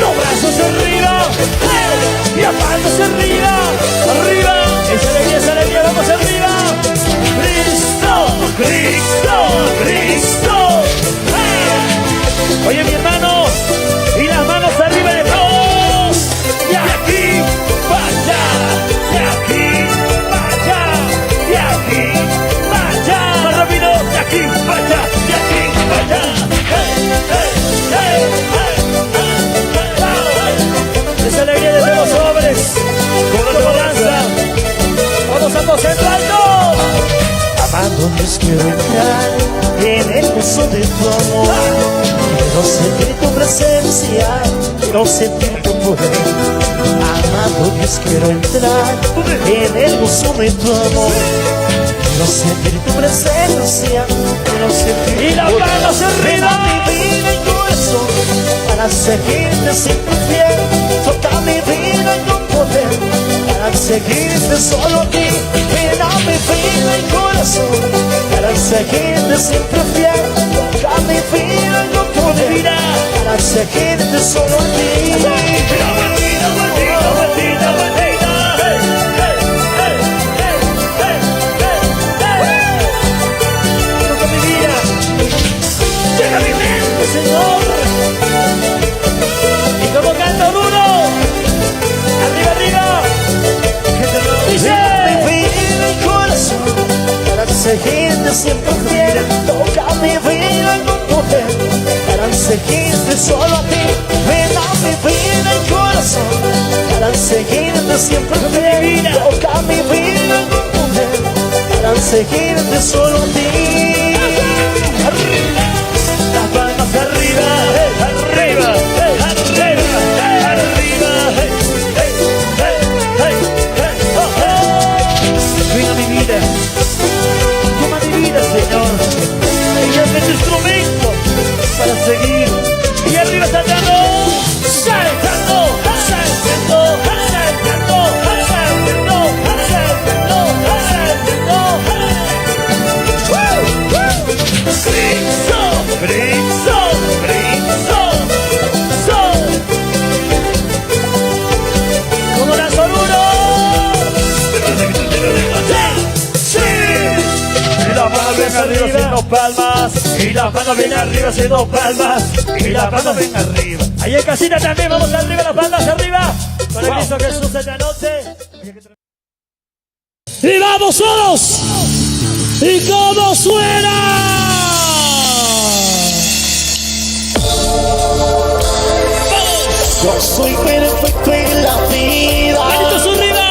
los brazos arriba, y las palmas arriba, esa alegría, vamos arriba. Cristo. Oye mi hermano, y las manos arriba de todos, de aquí para allá, de aquí para allá, de aquí para allá, más rápido, de aquí para allá, de aquí para allá. Esa alegría de los jóvenes, con la danza, vamos a Aposento Alto. Amado Dios, quiero entrar en el gozo de tu amor. Quiero sentir tu presencia, quiero sentir tu poder. Amado Dios, quiero entrar en el gozo de tu amor. Quiero sentir tu presencia, quiero sentir Y las manos arriba. mi vida y corazón. Para seguirte siempre fiel, toca mi vida con poder. Para seguirte solo a ti, mira mi vida y corazón. Para seguirte siempre fiel, toca mi vida con poder. Para seguirte solo a ti. Toca mi vida, llega mi mente, Señor. Y como canta duro, arriba, dice. Mi vida y corazón, para seguirte siempre fiel, toca mi vida con poder. Para seguirte solo a ti, ven a mi vida y corazón. Para seguirte siempre fiel, toca mi vida con poder. Para seguirte solo a ti. Las palmas arriba, arriba. Venga mi vida, toma mi vida, Señor. Ella es tu instrumento para seguir. Y arriba saltando. Cristo. palmas. Y las manos bien arriba haciendo palmas. Y las manos bien arriba. Ahí en casita también, vamos arriba, las palmas arriba. Para Cristo Jesús esta noche. Y vamos solos. ¿Y cómo suena? Yo soy perfecto en la vida. ¡Manitos arriba!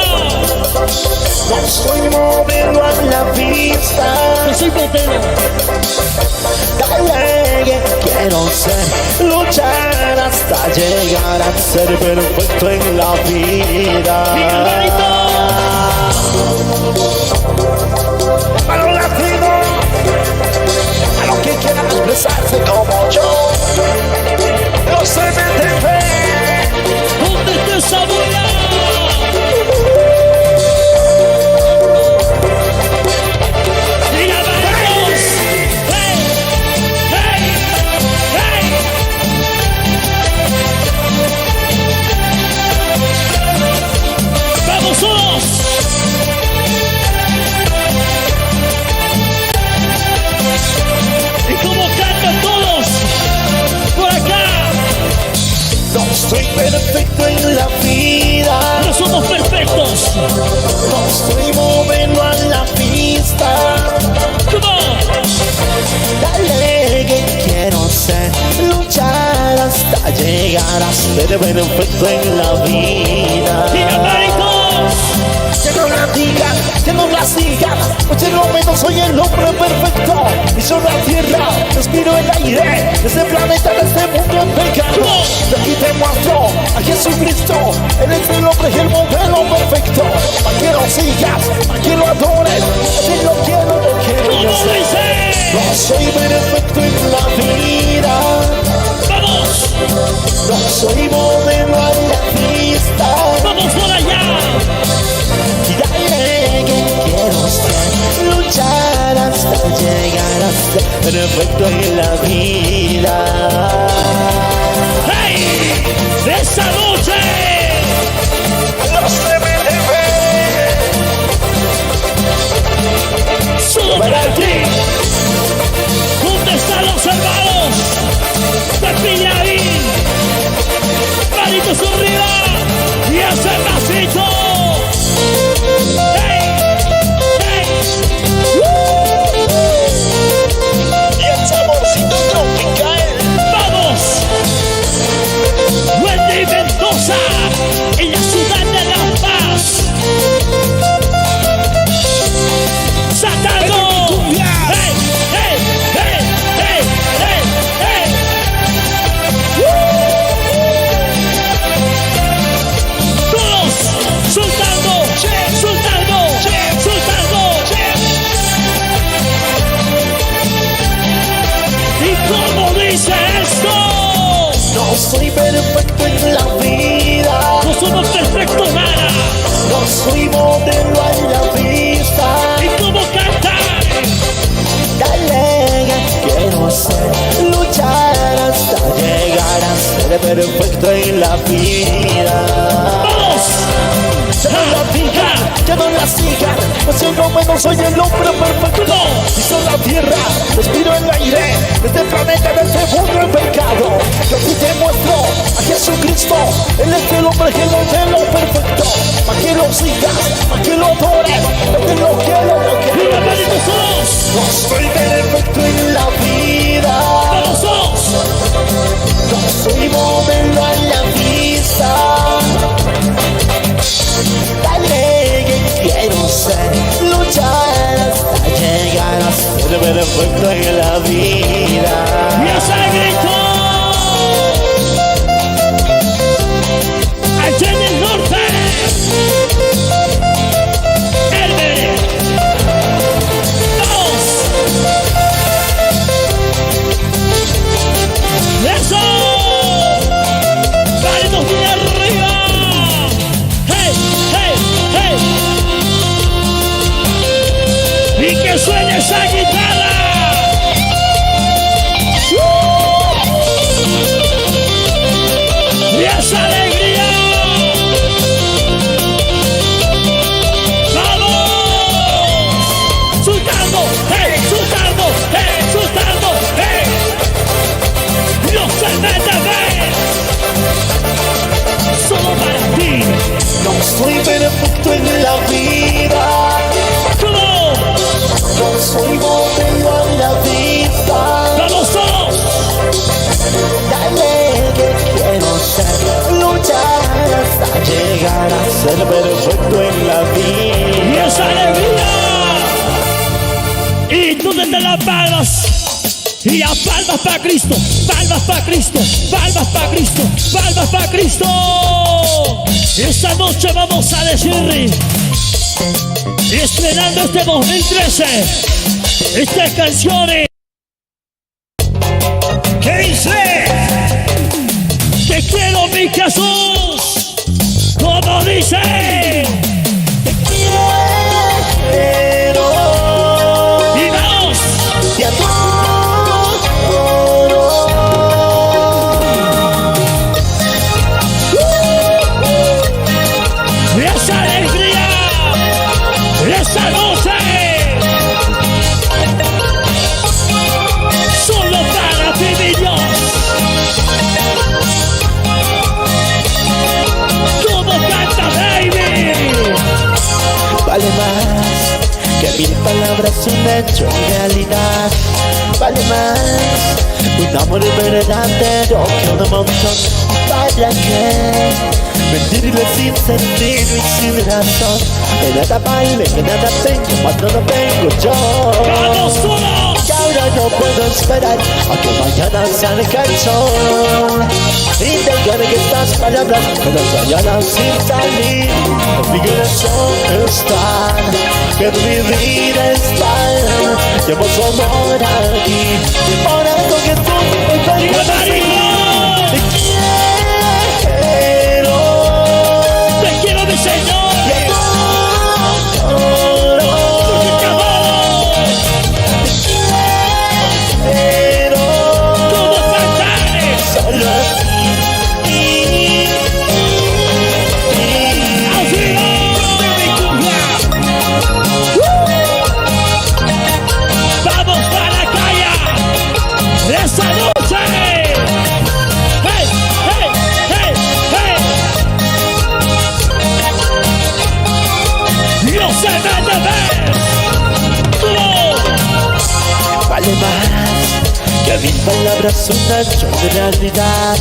No soy modelo a la pista. Yo soy modelo. Dale, quiero ser, luchar hasta llegar a ser perfecto en la vida. A lo latino, a lo que quieran expresarse como yo. No se mete fe. ¿Dónde está esa bola? ¡Mira, vamos! ¡Hey! ¡Hey! ¡Hey! ¡Vamos todos! ¿Y cómo cantan todos? ¡Por acá! No soy perfecto en la vida. ¡No somos perfectos! No soy modelo a la pista. ¡Come on! Dale, que quiero ser, luchar hasta llegar a ser perfecto en la vida. ¡Tira, maritos! Que no la digan, que no la sigan, pues en el momento soy el hombre perfecto. Piso la tierra, respiro el aire, este planeta, de este mundo en pecado. Y aquí te muestro a Jesucristo, Él es el hombre y el modelo perfecto. Pa' que lo sigas, pa' que lo adores, pa' que lo quiero ¿Cómo yo sé. dice? No soy perfecto en la vida. ¡Vamos! No soy modelo a la pista. ¡Vamos por allá! Y dale que quiero ser, luchar hasta llegar a ser perfecto en la vida. ¡Hey! ¡Esa noche! No se me debe. ¡Solo para ti! ¿Dónde están los hermanos? ¡De Pillarín! ¡Manitos arriba! ¡Y hace pasito! ¡Hey! ¡Hey! Y el saborcito tropical. ¡Vamos! Wendy Mendoza en la ciudad de La Paz. ¡Sacando! ¡Hey! ¡Hey! ¡Hey! ¡Hey! ¡Hey! ¡Hey! ¡Todos! ¡Soltando! ¡Soltando! ¡Soltando! ¿Y cómo dice esto? No soy perfecto en la vida. No somos perfectos nada. No soy modelo a la pista. ¿Y cómo cantar? Dale, quiero ser, luchar hasta llegar a ser perfecto en la vida. ¡Vamos! Que no la digan, que no la sigan, pues yo no menos soy el hombre perfecto. Piso la tierra, respiro el aire, este planeta, de este mundo en pecado. Yo aquí te muestro a Jesucristo, Él es el hombre que lo de lo perfecto. Pa' que lo sigas, pa' que lo adores, pa' que lo quiero, lo ¡Viva, quiero. manitos todos! No soy perfecto en la vida. ¡Vamos todos! No soy modelo a la pista. Dale que quiero ser, luchar hasta llegar a ser perfecto en la vida. ¡Y hace grito! Allá en el norte, Hermes Y a palmas para Cristo, palmas para Cristo, palmas para Cristo, palmas para Cristo. Esta noche vamos a decir, estrenando este 2013, estas canciones que dice: te quiero mi Jesús, como dice, Te quiero y vamos. y adoro. Esa alegría, esa noche, solo para ti, mi Dios. ¿Cómo canta, baby? Vale más que 1000 palabras, un hecho realidad. Vale más un amor verdadero que un montón. ¿Para qué mentirle sin sentido y sin razón? Que nada vale, que nada tengo cuando no tengo yo. ¡Vamos todos! Y ahora no puedo esperar a que mañana salga el sol. Y dejar que estas palabras que nos vayan sin salir. En mi corazón están, que mi vida está. Llevo su amor aquí. Y por eso que estoy muy ¡Diga, feliz. marido! Te quiero ¡Te quiero, mi Señor! y adoro. ¡Porque te amamos! Pero ¡Como cantares! solo a ti. ¡Así va, mi cumbia! ¡Vamos para la calle! ¡Esa noche! ¡Hey, hey, hey, hey! ¡Dios se me debe! Vale más que 1000 palabras, un hecho de realidad.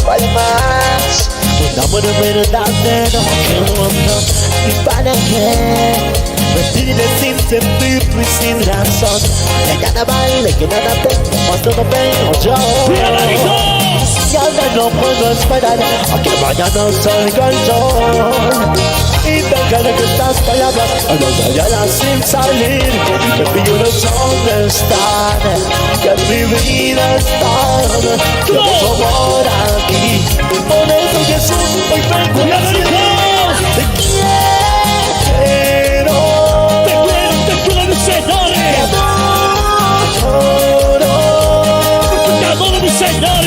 Vale más un amor verdadero que un montón. ¿Y para qué mentirle sin sentido y sin razón? Que nada vale, que nada tengo cuando no tengo yo. ¡Mira, maridos! Y ahora no puedo esperar a que mañana salga el sol. Y dejar que estas palabras no vayan sin salir. Que mi corazón están, que mi vida está. Llevo su amor aquí. Por eso Jesús hoy vengo ¡Mira, a decir: maridos! te quiero ¡Te quiero, mi Señor! y adoro. ¡Te adoro, mi Señor!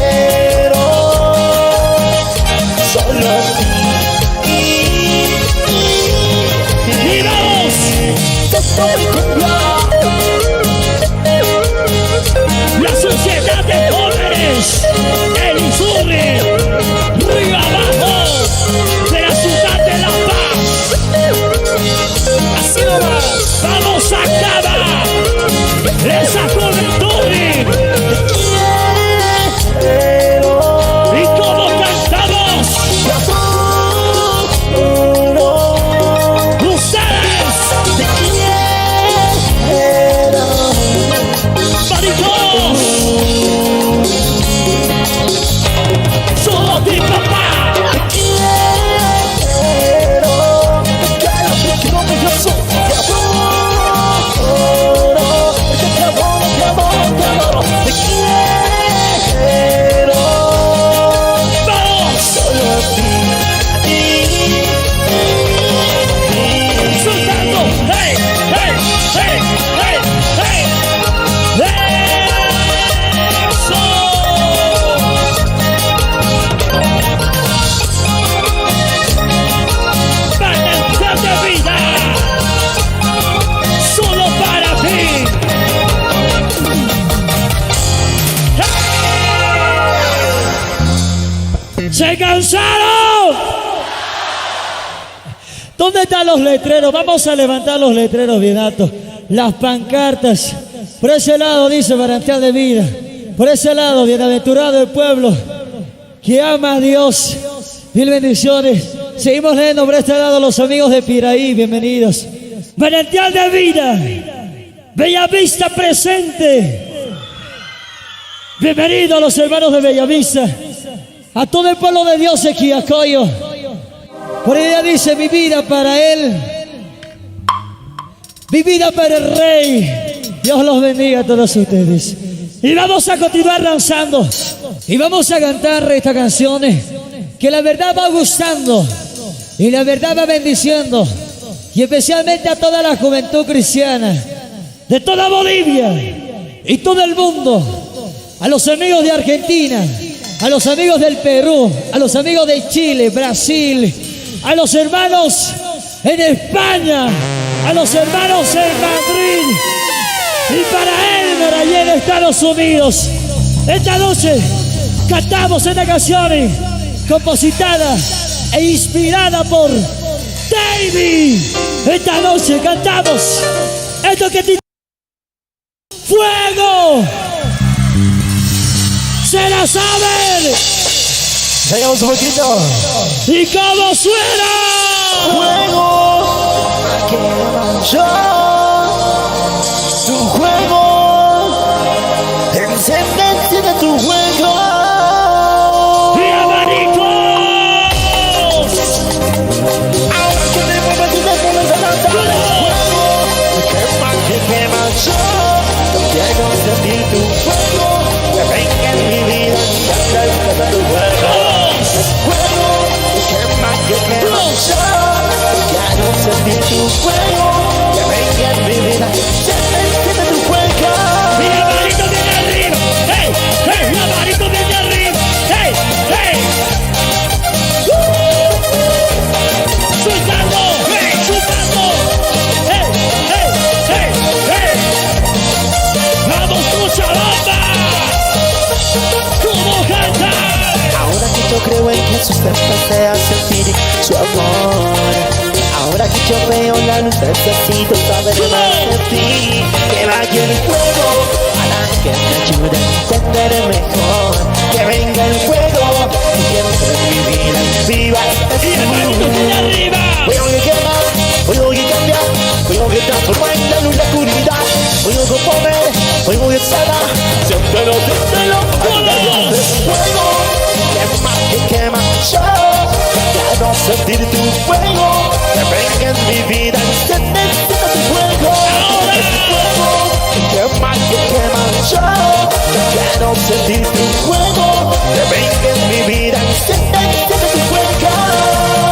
Pero solo a ti. ¡Y vamos! La sociedad de jóvenes, el Insurri, río abajo, de la ciudad de La Paz. Así nomás, vamos a acabar esa juventud. ¿Y cómo cantamos? ¡Ustedes! ¡Maricos! ¡Solo ti, papá! ¡Vamos! ¡Soltando! ¡Hey! ¡Hey! ¡Hey! ¡Hey! ¡Hey! ¡Eso! ¡Manantial de vida! ¡Solo para ti! ¡Hey! ¡Se cansaron! ¿Dónde están los letreros? Vamos a levantar los letreros bien altos. Las pancartas. Por ese lado dice Manantial de vida. Por ese lado, bienaventurado el pueblo que ama a Dios. Mil bendiciones. Seguimos leyendo por este lado los amigos de Piraí. Bienvenidos. Manantial de vida. Bellavista presente. Bienvenidos a los hermanos de Bellavista, a todo el pueblo de Dios de Quillacollo. Por ella dice: mi vida para Él, mi vida para el Rey. Dios los bendiga a todos ustedes. Y vamos a continuar danzando y vamos a cantar estas canciones que la verdad va gustando y la verdad va bendiciendo, y especialmente a toda la juventud cristiana de toda Bolivia y todo el mundo, a los amigos de Argentina, a los amigos del Perú, a los amigos de Chile, Brasil, a los hermanos en España, a los hermanos en Madrid y para Elmer allá en Estados Unidos. Esta noche cantamos esta canción compositada e inspirada por David. Esta noche cantamos esto que titula Fuego. Se la saben. Llegamos un poquito. ¿Y cómo suena? Fuego, quema yo. Tu juego, enciende de tu juego. ¡Y abanicos! Ahora que me muevo aquí te pones a cantar. Fuego, que quema yo. Yo quiero sentir tu fuego. Que venga en mi vida y haga tu juego. Fuego, que quema yo. Quiero sentir tu fuego. Que venga en mi vida. Siente tu fuego. ¡Y la manito desde arriba! ¡Hey! ¡Hey! ¡La manito desde arriba! ¡Hey! ¡Hey! ¡Chutando! ¡Hey! ¡Chutando! ¡Hey! ¡Hey! ¡Hey! ¡Hey! ¡Vamos, mucha banda! ¿Cómo cantar? Ahora que yo creo en Jesús empecé a sentir su amor. Ahora que yo veo la luz necesito saber más de ti. Que vaya el fuego para que me ayude a entender mejor. Que venga el fuego y quiero ser mi vida viva. ¡Y la manito desde arriba! Fuego que quema, fuego que cambia, fuego que transforma en la luz la oscuridad. Fuego que pone, fuego que sana. Siéntelo, siéntelo. Fuego que quema yo. Quiero sentir tu fuego. Que venga en mi vida y siente tu fuego. Fuego que quema yo. Quiero sentir tu fuego. Que venga en mi vida y siente tu fuego.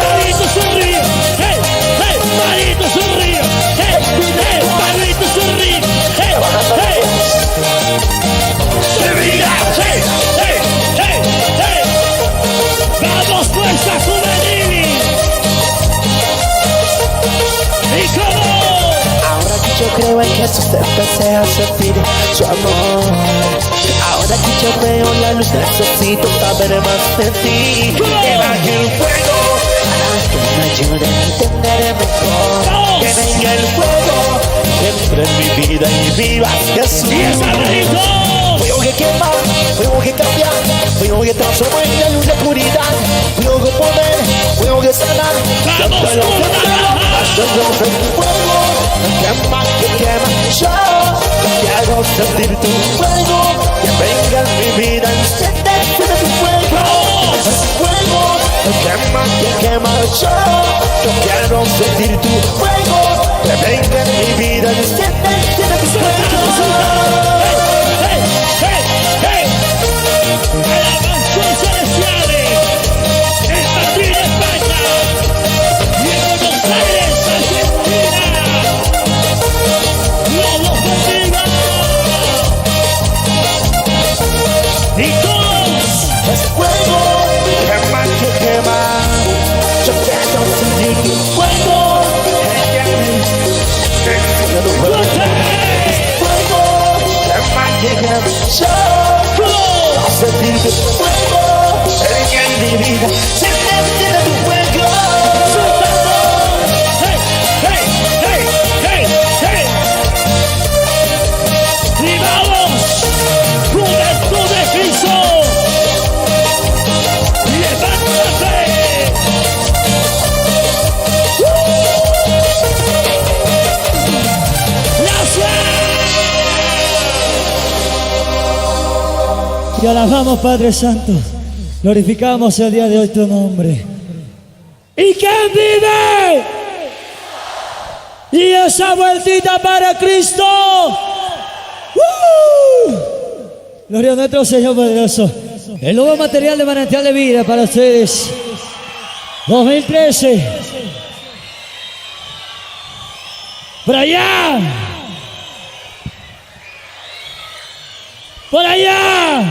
¡Marito sonríe! ¡Hey! ¡Hey! ¡Marito sonríe! ¡Hey! ¡Hey! ¡Marito sonríe! ¡Hey! ¡Hey! ¡Sonríe! ¡Hey! ¡Hey! ¡Hey! ¡Hey! ¡Vamos, fuerza juvenil! ¿Y cómo? Ahora que yo creo en Jesús empecé a sentir su amor. Ahora que yo veo la luz necesito saber más de ti. Que baje el fuego para que me ayude a entender mejor. Que venga el fuego siempre en mi vida y viva Jesús. ¡Y esa manito! Fuego que quema, fuego que cambia, fuego que transforma en la luz la oscuridad. Fuego que pone, fuego que sana. ¡Vamos, Fuego que quema yo. Quiero sentir tu fuego. Que venga en mi vida y siente tu fuego. Fuego que quema yo. Yo quiero sentir tu fuego. Que venga en mi vida y siente tu fuego. ¡Hey! ¡Hey! ¡Hey! ¡Alabanzas celestiales! En Madrid, España, y en Buenos Aires, Argentina. ¡Dios los bendiga! Y todos, Es fuego que quema. Yo quiero sentir tu fuego. ¡fuerte! Fuego que quema. Yo sentir tu fuego. En mi vida siente tu fuego. ¡Hey! ¡Hey! ¡Hey! ¡Hey! ¡Hey! ¡Y vamos! ¡Juventud de Cristo! ¡Levántate! ¡Gracias! Te alabamos, Padre Santo. Glorificamos el día de hoy tu nombre. ¿Y quién vive? Y esa vueltita para Cristo. Gloria a nuestro Señor poderoso. El nuevo material de Manantial de Vida para ustedes. 2013. Por allá. Por allá.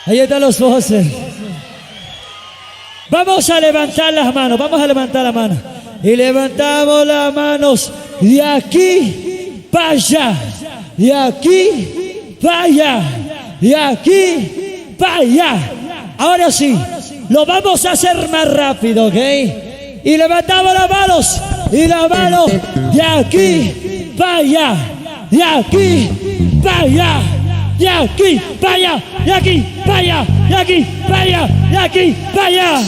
Ahí están los voces. Vamos a levantar las manos. Vamos a levantar las manos. Y levantamos las manos de aquí para allá. De aquí para allá. De aquí para allá. Ahora sí, lo vamos a hacer más rápido, ¿ok? Y levantamos las manos. Y las manos de aquí para allá. De aquí para allá. De aquí para allá. De aquí para allá. De aquí para allá. De aquí para allá.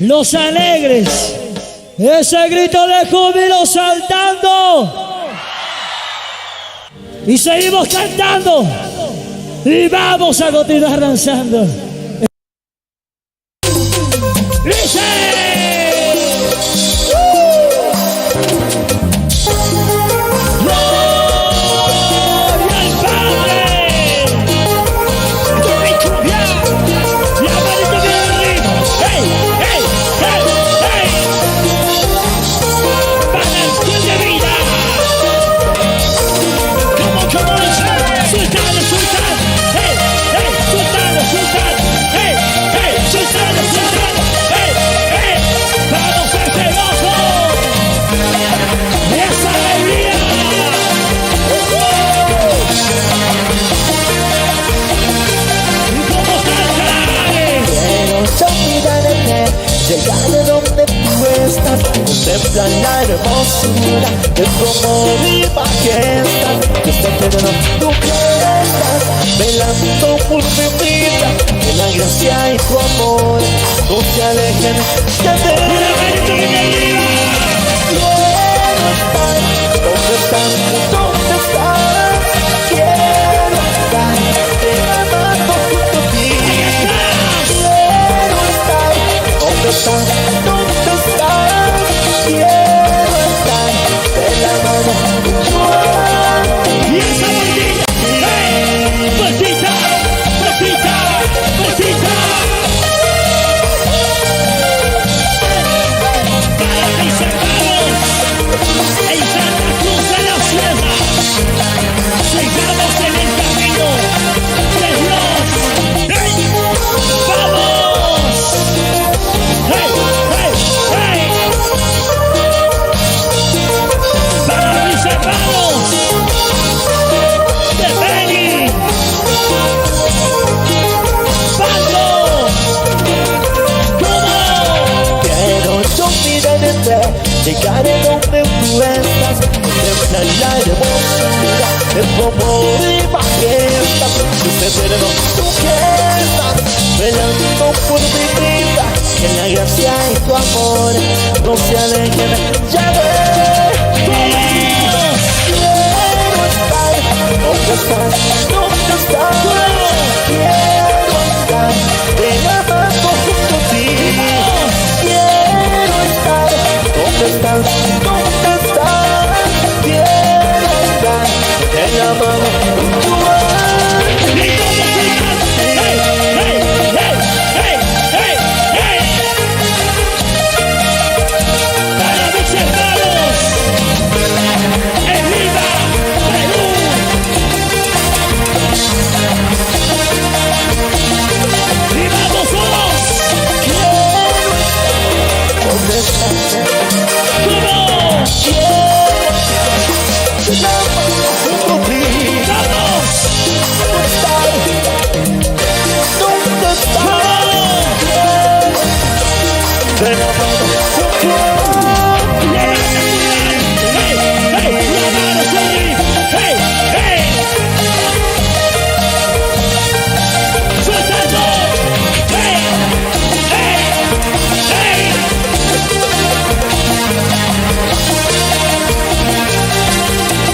Los alegres. Ese grito de júbilo saltando. Y seguimos cantando. Y vamos a continuar danzando. ¡Dice! ¡Gloria al Padre! ¡Corre, cumbia! ¡La manito bien arriba! ¡Hey, hey, hey, hey! ¡Manantial de vida! ¡Como, sultano, sultano! ¡Hey, hey, sultano, sultano! ¡Hey, hey, sultano, sultano! ¡Hey, hey! ¡Vamos a este gozo! ¡Esa alegría! ¡Y cómo cantar! Quiero yo mirarte, llegar a donde tú estás, contemplar la hermosura de tu amor y majestad. Que está eterno, tú que estás velando por mi vida, que la gracia y tu amor no se alejen ya de mí. Quiero estar, ¿dónde estás? ¿Dónde estás? Quiero estar, te amando junto a ti. Quiero estar, ¿dónde estás? ¿Dónde estás? Quiero estar, de la mano junto a ti. Y esa vueltita, ¡hey! Vueltita, vueltita, vueltita. Para mis hermanos en Santa Cruz de la Sierra, sigamos en el camino de Dios. ¡Hey! ¡Vamos! ¡Hey, hey, hey! Para mis hermanos de Beni, Pablo, ¿cómo? Quiero yo mirarte, llegar a donde tú estás, contemplar la hermosura de tu amor y majestad. Que es eterno, tú que estás velando por mi vida, que la gracia y tu amor no se alejen ya de mí. Quiero estar, ¿dónde estás? ¿Dónde estás? Quiero estar, te amando junto a ti. Quiero estar, ¿dónde estás? ¿Dónde estás? Quiero estar, te amando junto a ti. ¡Y cómo sultano! ¡Hey, hey, hey, hey, hey, hey! Para mis hermanos en Lima, Perú. ¡Y vamos todos! ¿Dónde estás? ¿Cómo? Te amando junto a ti. ¡Vamos! ¿Dónde estás? ¿Dónde estás? Te amando junto a ti. ¡Hey, hey! ¡La mano hacia arriba! ¡Hey, hey! ¡Soltando! ¡Hey, hey, hey!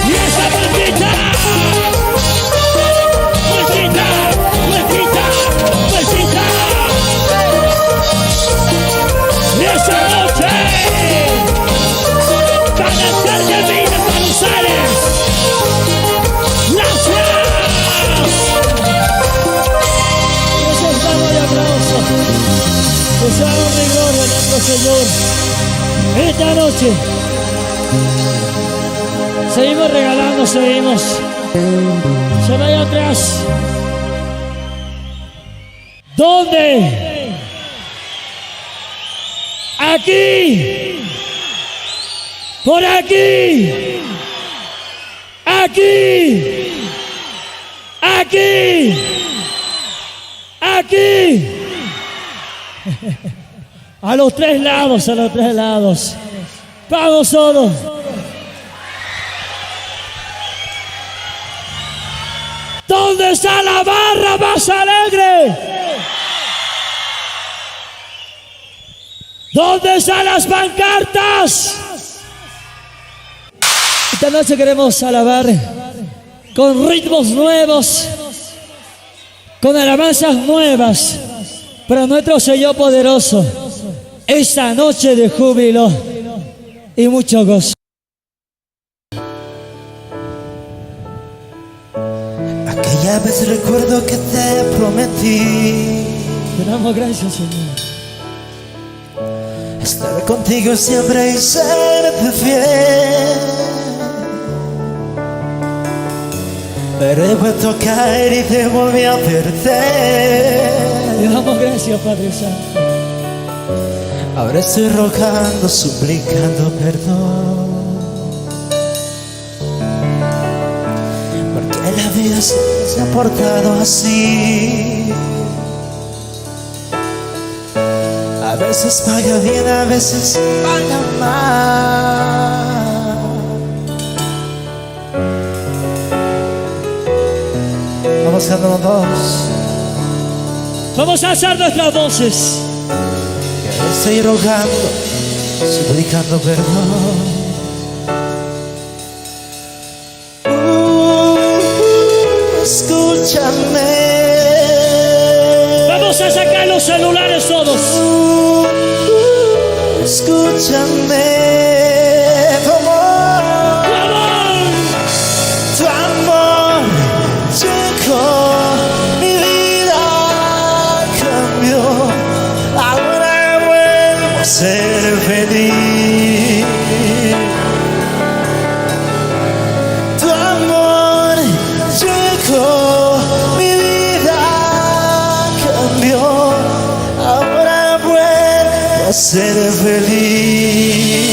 Y esa Señor. Esta noche seguimos regalando, seguimos. Se vaya atrás. ¿Dónde? Aquí. Por aquí. Aquí. Aquí. Aquí. A los tres lados, a los tres lados. Vamos todos. ¿Dónde está la barra más alegre? ¿Dónde están las pancartas? Esta noche queremos alabar con ritmos nuevos, con alabanzas nuevas para nuestro Señor poderoso. Esta noche de júbilo y mucho gozo. Aquella vez recuerdo que te prometí Te damos gracias, Señor. estar contigo siempre y serte fiel. Pero he vuelto a caer y te volví a perder. Te damos gracias, Padre Santo. Ahora estoy rogando, suplicando perdón, porque la vida se ha portado así. A veces paga bien, a veces paga mal. Vamos a los dos. Vamos a alzar nuestras voces. Estoy rogando, suplicando perdón. Escúchame. Vamos a sacar los celulares todos. Escúchame. Tu amor, tu amor llegó, mi vida cambió. Ahora vuelvo a ser feliz. Tu amor llegó, mi vida cambió. Ahora vuelvo a ser feliz.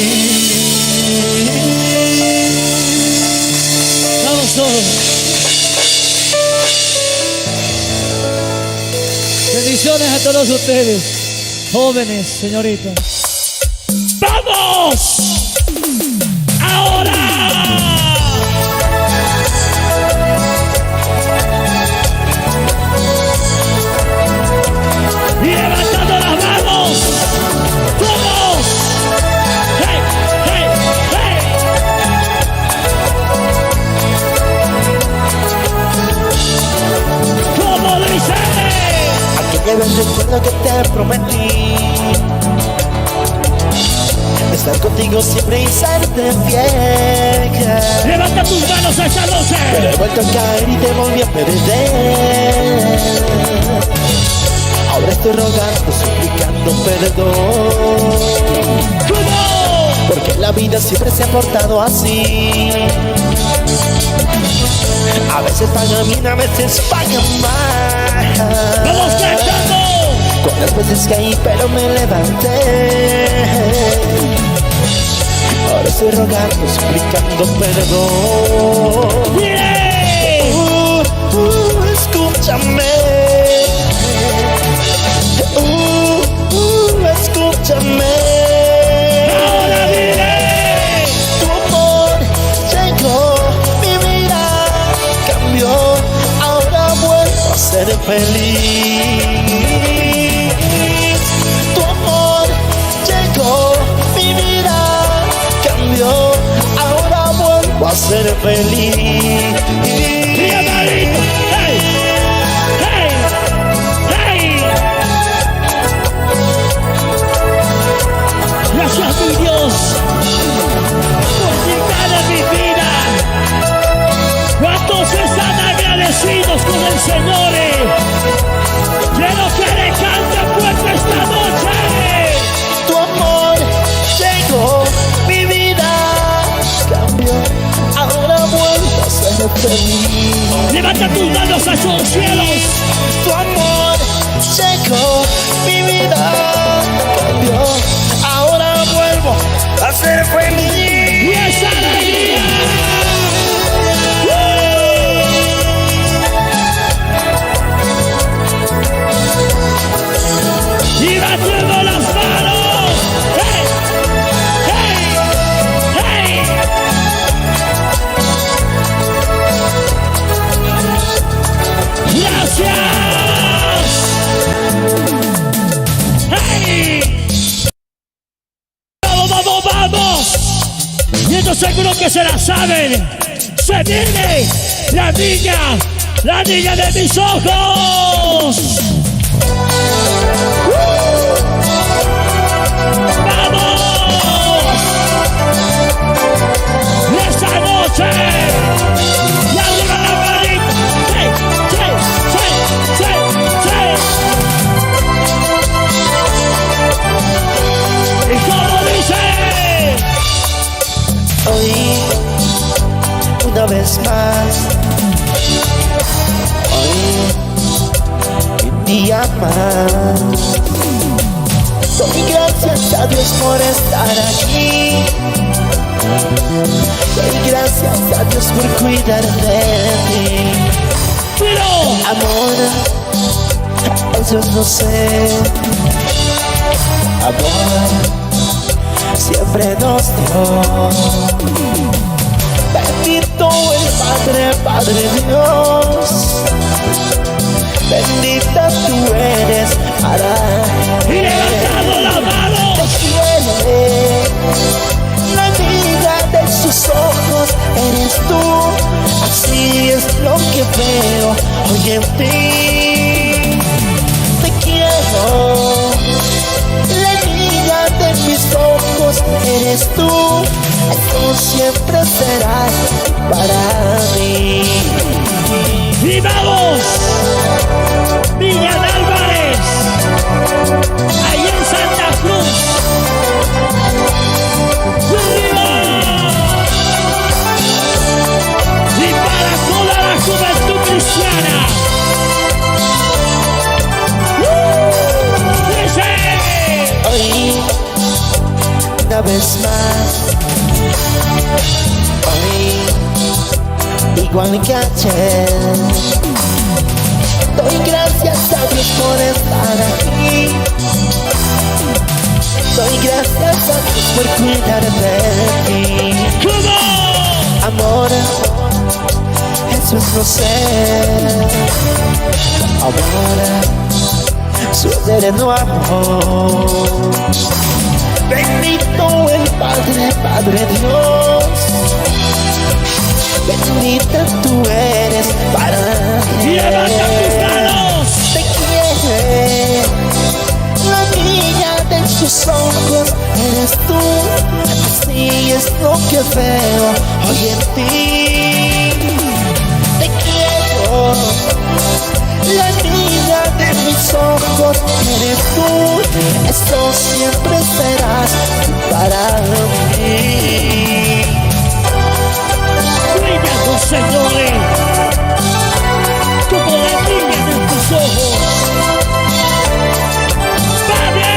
Vamos todos. Bendiciones a todos ustedes, jóvenes, señoritas. ¡Vamos! ¡Ahora! Y levantando las manos, todos. ¡Hey, hey, hey! ¡Como dice! Aquella vez recuerdo que te prometí estar contigo siempre y serte fiel. Levanta tus manos a esta noche. Pero he vuelto a caer y te volví a perder. Ahora estoy rogando, suplicando perdón, ¿Cómo? porque la vida siempre se ha portado así. A veces paga bien, a veces paga mal. ¡Vamos cantando! Cuántas veces caí pero me levanté. Ahora estoy rogando, suplicando perdón. ¡Bien! Escúchame. Escúchame. ¡Ahora viene! Tu amor llegó, mi vida cambió. Ahora vuelvo a ser feliz. Tu amor llegó, mi vida cambió. Ahora vuelvo a ser feliz. ¡Mira, Marito! ¡Hey! ¡Hey! ¡Hey! Gracias, mi Dios, por llegar a mi vida. ¿Cuántos están agradecidos con el Señor? Quiero que le cante fuerte esta noche. Tu amor feliz. Levanta tus manos a los cielos. Tu amor llegó, mi vida cambió. Ahora vuelvo a ser feliz. Y esa alegría. Y batiendo las manos. ¡Hey! ¡Hey! ¡Hey! ¡Gracias! ¡Hey! ¡Vamos, vamos, vamos! Y estos seguro que se la saben. ¡Se viene la niña de mis ojos! ¡Vamos! ¡Esta noche! ¡Y arriba la manita! ¡Sí, sí, sí, sí, sí! ¿Y cómo dice? Hoy, una vez más, hoy, un día más. Doy gracias a Dios por estar aquí. Doy gracias a Dios por cuidar de mí. ¡Pero! Amor, eso no sé. Amor, siempre nos dio. Bendito el Padre Dios. Bendita tú eres para ¡Y levantado la mano! te quiere. La vida de sus ojos eres tú. Así es lo que veo hoy en ti. Te quiero. La niña de mis ojos eres tú. Tú siempre serás para mí. ¡Y vamos! Villa Álvarez, ahí en Santa Cruz. ¡Arriba! Y para toda la juventud cristiana. ¡Dice! Hoy, una vez más, hoy, igual que ayer, doy gracias a Dios por estar aquí. Doy gracias a Dios por cuidar de ti. ¿Cómo? Amor, eso es no ser. Amor, su eterno amor. Bendito el Padre Dios. Bendita tú eres para ¡Y levanta tus manos! te quiere. La niña de sus ojos eres tú. Así es lo que veo hoy en ti. Te quiero. La niña de mis ojos eres tú. Esto siempre serás para mí. Brillando, señores, como la niña de tus ojos. ¡Padre!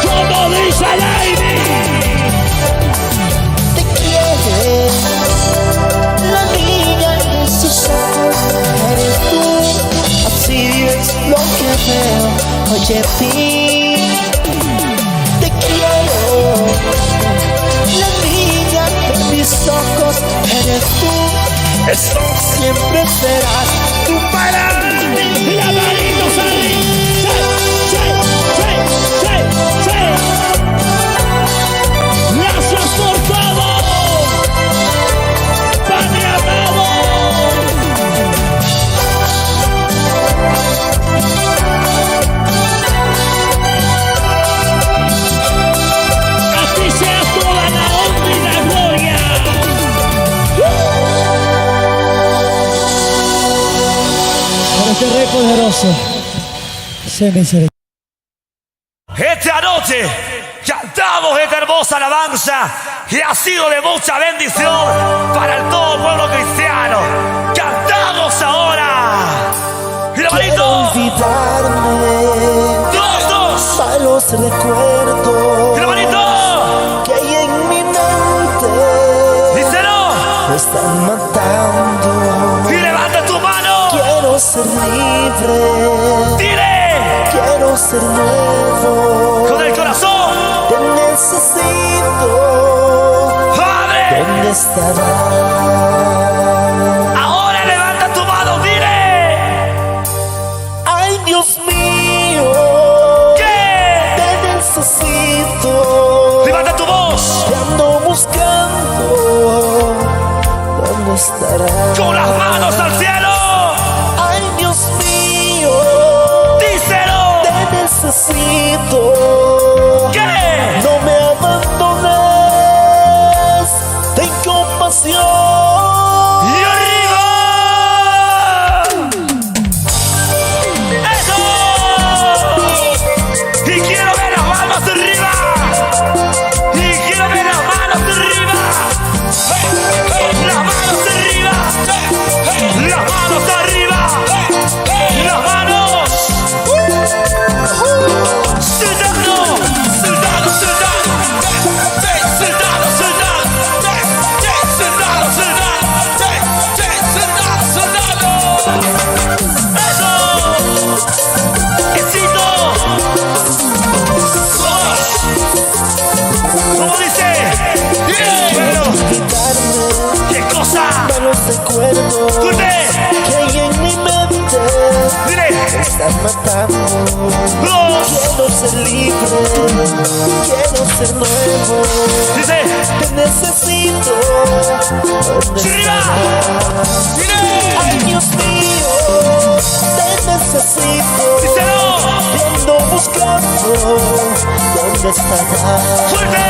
Como dice Lady. Te quiere. La niña de sus ojos eres tú. Así es lo que veo hoy en ti. Te quiero. La niña de mis ojos eres tú. Eso siempre serás tú para mí. Y la manito sale. ¡Sí, sí, sí, sí, sí! ¡Gracias por todo! ¡Padre amado! A ti sea toda la honra y la gloria. Por este Rey poderoso, sé misericordia. Esta noche cantamos esta hermosa alabanza que ha sido de mucha bendición para todo el pueblo cristiano. Cantamos ahora. Y la Quiero manito. olvidarme Todos. malos recuerdos Y la manito. que hay en mi mente. Díselo. Me están matando. Y levanta tu mano. Quiero ser libre. Dile Quiero ser nuevo. con el corazón. Te necesito. Padre. ¿Dónde estarás? Ahora levanta tu mano. Dile. Ay, Dios mío. ¿Qué? Te necesito. Levanta tu voz. Te ando buscando. ¿Dónde estarás? Con las manos al cielo. Ay, Dios mío. Díselo. Te necesito. ¿Qué? No me abandones. Ten compasión. Y arriba. Eso. Y quiero ver las manos arriba. Y quiero ver las manos arriba. Las manos arriba. Las manos arriba. Las manos. Soldado. Soldado, soldado. Soldado, soldado. Soldado, soldado. Soldado, soldado. Eso. Éxito. ¿Cómo dice? Bueno, Quitarme ¿qué cosa? malos recuerdos Escuche. que hay en mi mente. Dile. Me están matando. Dos. Quiero ser libre. Quiero ser nuevo. Dice. Te necesito. ¿Dónde Arriba. estarás? Dile. Ay, Dios mío. Te necesito. Díselo. Te ando buscando. ¿Dónde estarás? Fuerte.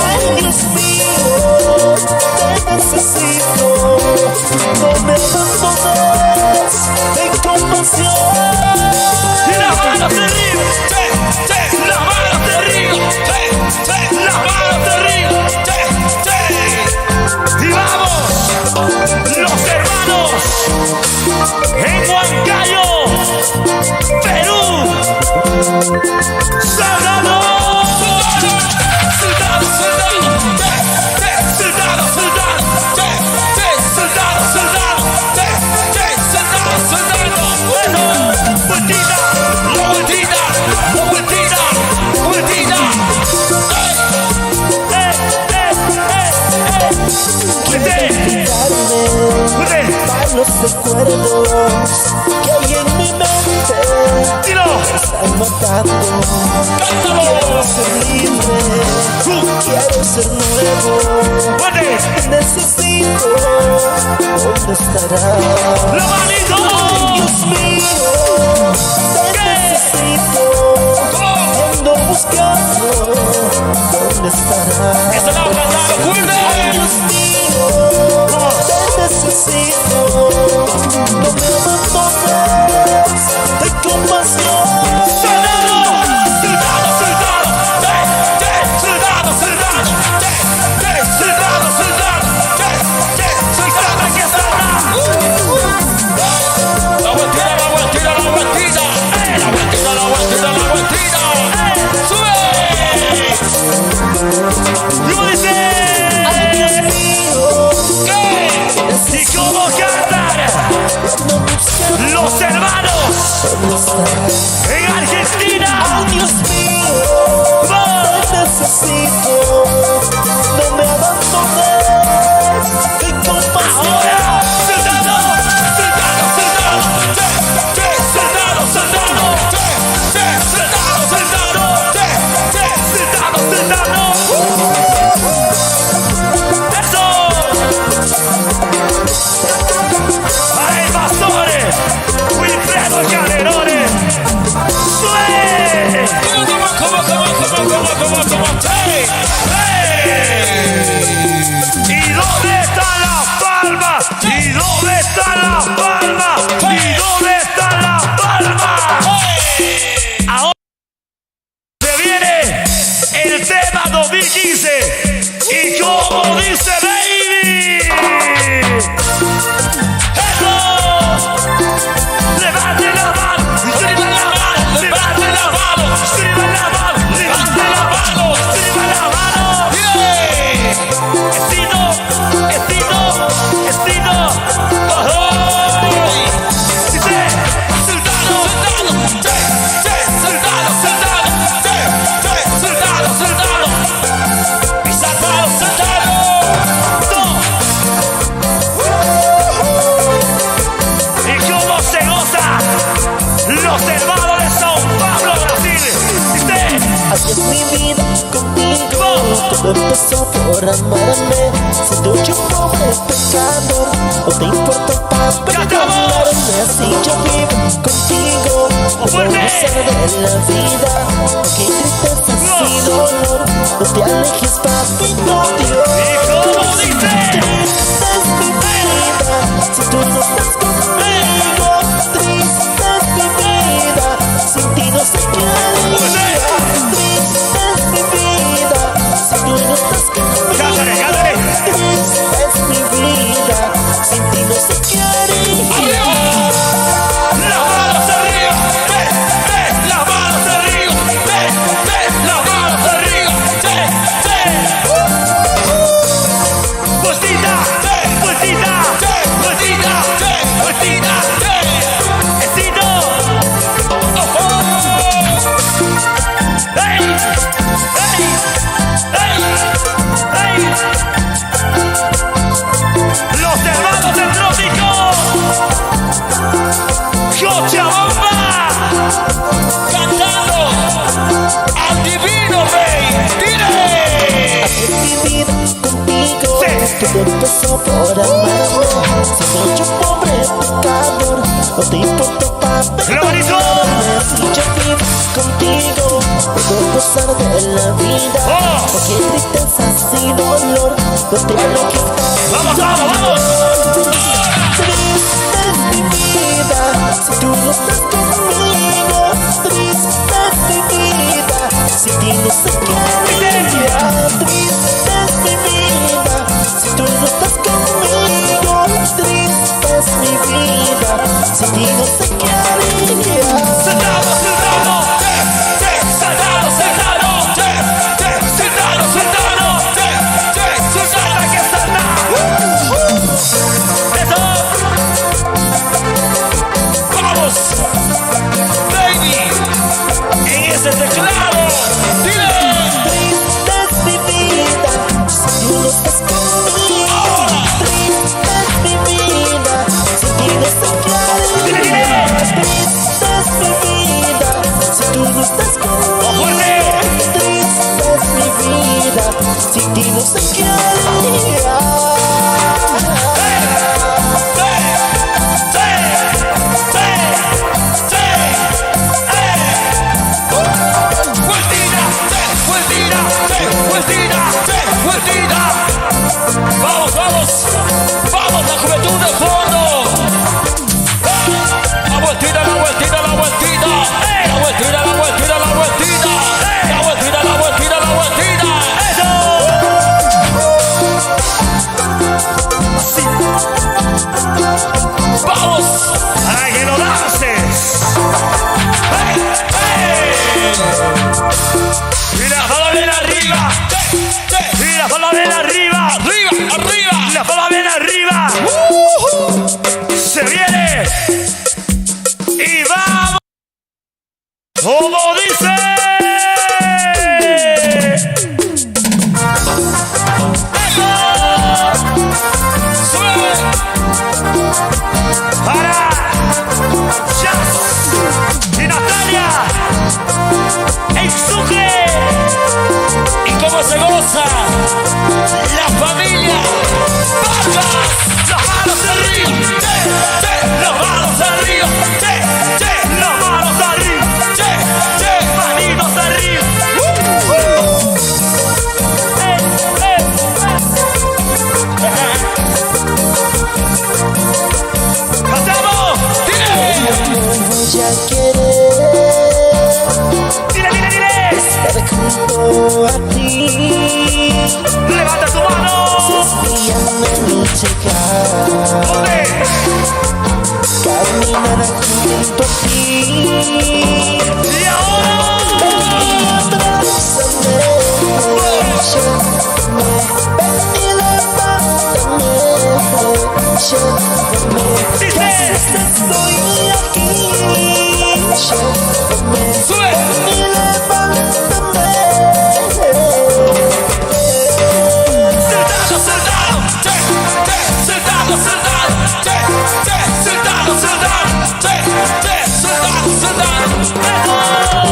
Ay, Dios mío, te necesito. No me abandones. Ten compasión. Y las manos arriba. Las manos arriba. Las manos arriba. Y vamos. Los hermanos en Huancayo, Perú. Soldado. Soldado, soldado. Soldado, soldado. Soldado, soldado. Soldado, soldado. Vueltita, vueltita, vueltita, vueltita. Quitarme malos recuerdos que hay en mi mente. Dilo. Me están matando. Quiero ser libre. Quiero ser nuevo. Fuerte. Te necesito. ¿Dónde estarás? La manito. Dios mío, te necesito. Te ando buscando. ¿Dónde estarás? Esta la vamos a cantar, Ay, fuerte. Dios mío, te necesito. No me abandones. Ten compasión. Soldado, soldado, soldado. Soldado, soldado. Soldado, soldado. Soldado, aquí está. La vueltita, la vueltita, la vueltita. La vueltita, la vueltita, la vueltita. Sube. Y uno dice. Ay, Dios mío, ¿Qué? ¿Y cómo cantar? ando buscando. Los hermanos ¿Dónde estarás? en Argentina. Ay, Dios mío, te necesito. No me abandones. Ten compasión. Ahora, soldado, soldado, soldado. Soldado, soldado. Soldado, soldado. Soldado, soldado. Eso. Para el pastores, Wilfredo Calderones. 2015. Y como dice Baby. ¡Eso! ¡Levante la mano! ¡Escriba la mano! ¡Levante la mano! ¡Escriba la mano! ¡Levante la mano! ¡Escriba la mano! ¡Bien! ¡Estilo! ¡Estilo! ¡Estilo! ¡Ahoy! Dice: ¡Soldado! ¡Soldado! ¡Che! ¡Soldado! ¡Soldado! ¡Che! ¡Soldado! ¡Soldado! ¡Y soldado! ¡Soldado! ¿Y cómo se goza? Los hermanos de São Paulo, Brasil. Dice: Así es mi vida contigo, todo empezó por amarme. Siendo yo pobre pecador, no te importa para perdonarme. Así yo vivo contigo, por gozar de la vida. Aunque tristeza y dolor, no te alejes, papito Dios. ¿Y cómo dice? Triste es mi vida, si tú no estás conmigo. Triste es mi vida, sin ti no sé qué haría. Triste es mi vida, si tú no estás conmigo. Cántale, cántale. Triste es mi vida, sin ti no sé qué haría. ¡Las manos arriba! ¡Las manos arriba! ¡Las manos arriba! ¡Vueltita! ¡Vueltita! ¡Vueltita! ¡Vueltita! ¡Estilo! ¡Ey! ¡Ey! ¡Ey! ¡Ey! ¡Los hermanos del trópico! ¡Cochabamba! ¡Cantando al divino rey! ¡Tire! Así es mi vida contigo, Sí. todo empezó por amarme. Siendo yo pobre pecador, no te importa para ¡Glorioso! perdonarme. Así yo vivo contigo, puedo gozar de la vida. ¡Oh! Porque tristeza y dolor, no te alejes, ¡Vamos, vamos, vamos! triste es mi vida, si tú no estás conmigo. Triste es mi vida, si ti no sé qué haría. Triste es mi vida, si tú no estás conmigo. Triste es mi vida, si ti no sé qué haría. ¡Sentado, sentado! ¡Sentado, sentado! ¡Sentado, sentado! ¡Sentado, hay que saltar! ¡Eso! ¡Vamos! ¡Baby! ¡En ese teclado! ¡Dile! Triste es mi vida, si tú no estás conmigo. Triste es mi vida, si ti no sé qué haría. Triste es mi vida, si tú no estás conmigo. ¡Fuerte! Triste es mi vida, si ti no sé qué haría. Vamos, vamos, vamos, la juventud de fondo. La vueltita, la vueltita, la vueltita. La vueltita, la vueltita, la vueltita. La vueltita, la vueltita, la vueltita. Eso. Así. Vamos, para que lo dances. ¡Hey, hey! Y la palma bien arriba. Y la palma bien arriba. Arriba, arriba. La palma bien arriba. Se viene. Y vamos. Como dice. Sube. Para. Jazz. Y Natalia. En Sucre. Y cómo se goza la familia Vargas. Las manos arriba, las manos arriba, las manos arriba, manito Y ahora dice, Estoy aquí. sube.